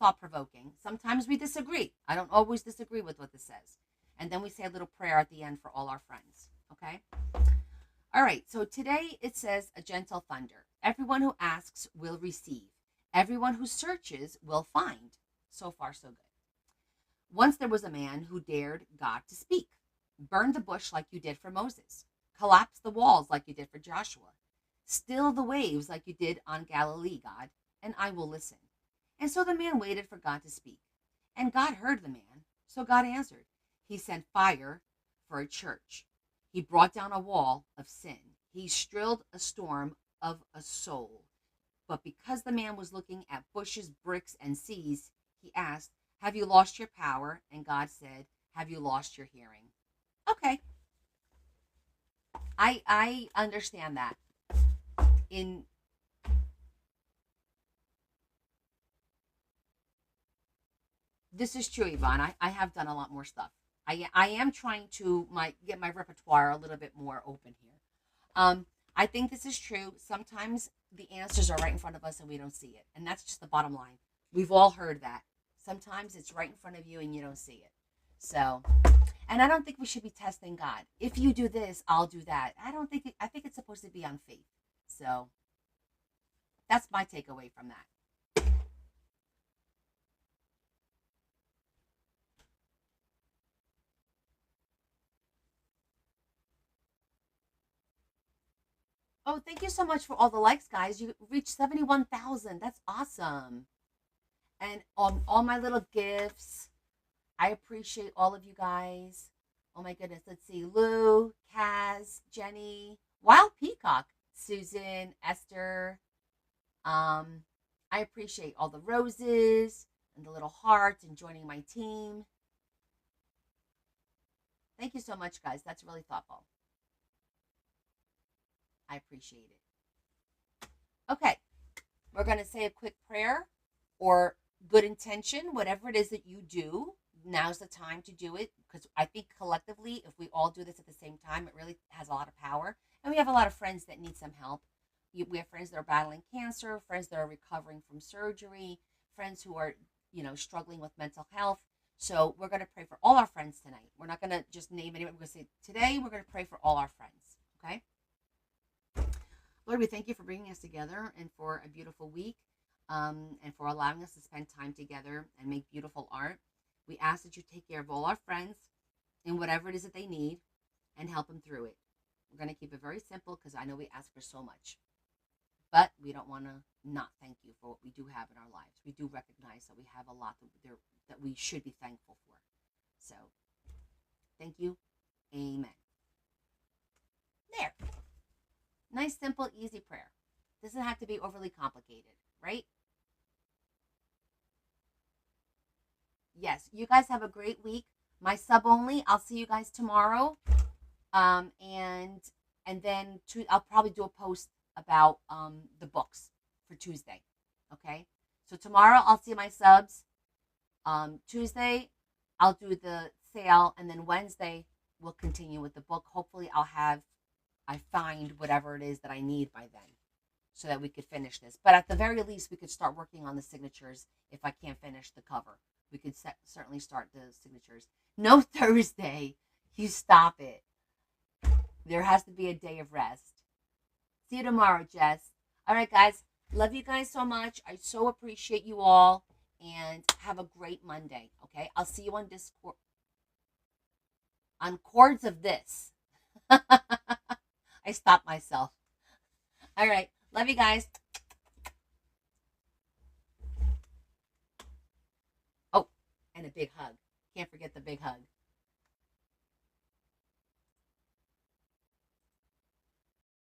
thought provoking. Sometimes we disagree. I don't always disagree with what this says. And then we say a little prayer at the end for all our friends. Okay? All right. So today it says a gentle thunder. Everyone who asks will receive. Everyone who searches will find. So far, so good. Once there was a man who dared God to speak. Burn the bush like you did for Moses. Collapse the walls like you did for Joshua. Still the waves like you did on Galilee, God, and I will listen. And so the man waited for God to speak. And God heard the man. So God answered. He sent fire for a church. He brought down a wall of sin. He stilled a storm of a soul. But because the man was looking at bushes, bricks, and seas, he asked, have you lost your power? And God said, have you lost your hearing? Okay. I understand that. This is true, Yvonne. I have done a lot more stuff. I am trying to get my repertoire a little bit more open here. I think this is true. Sometimes the answers are right in front of us and we don't see it. And that's just the bottom line. We've all heard that. Sometimes it's right in front of you and you don't see it. So, and I don't think we should be testing God. If you do this, I'll do that. I think it's supposed to be on faith. So, that's my takeaway from that. Oh, thank you so much for all the likes, guys. You reached 71,000. That's awesome. And on all my little gifts, I appreciate all of you guys. Oh my goodness. Let's see. Lou, Kaz, Jenny, Wild Peacock, Susan, Esther. I appreciate all the roses and the little hearts and joining my team. Thank you so much, guys. That's really thoughtful. I appreciate it. Okay, we're going to say a quick prayer or good intention, whatever it is that you do. Now's the time to do it because I think collectively, if we all do this at the same time, it really has a lot of power. And we have a lot of friends that need some help. We have friends that are battling cancer, friends that are recovering from surgery, friends who are, struggling with mental health. So we're going to pray for all our friends tonight. We're not going to just name anyone. We're going to say today we're going to pray for all our friends. Okay. Lord, we thank you for bringing us together and for a beautiful week and for allowing us to spend time together and make beautiful art. We ask that you take care of all our friends and whatever it is that they need and help them through it. We're going to keep it very simple because I know we ask for so much. But we don't want to not thank you for what we do have in our lives. We do recognize that we have a lot that we should be thankful for. So, thank you. Amen. There. Nice, simple, easy prayer. Doesn't have to be overly complicated, right? Yes, you guys have a great week. My sub only. I'll see you guys tomorrow. And and then I'll probably do a post about the books for Tuesday. Okay, so tomorrow I'll see my subs. Tuesday I'll do the sale, and then Wednesday we'll continue with the book. Hopefully I find whatever it is that I need by then, so that we could finish this. But at the very least, we could start working on the signatures. If I can't finish the cover, we could certainly start the signatures. No Thursday. You stop it. There has to be a day of rest. See you tomorrow, Jess. All right, guys. Love you guys so much. I so appreciate you all. And have a great Monday. Okay? I'll see you on Discord. On Chords of This. I stopped myself. All right. Love you guys. Oh, and a big hug. Can't forget the big hug.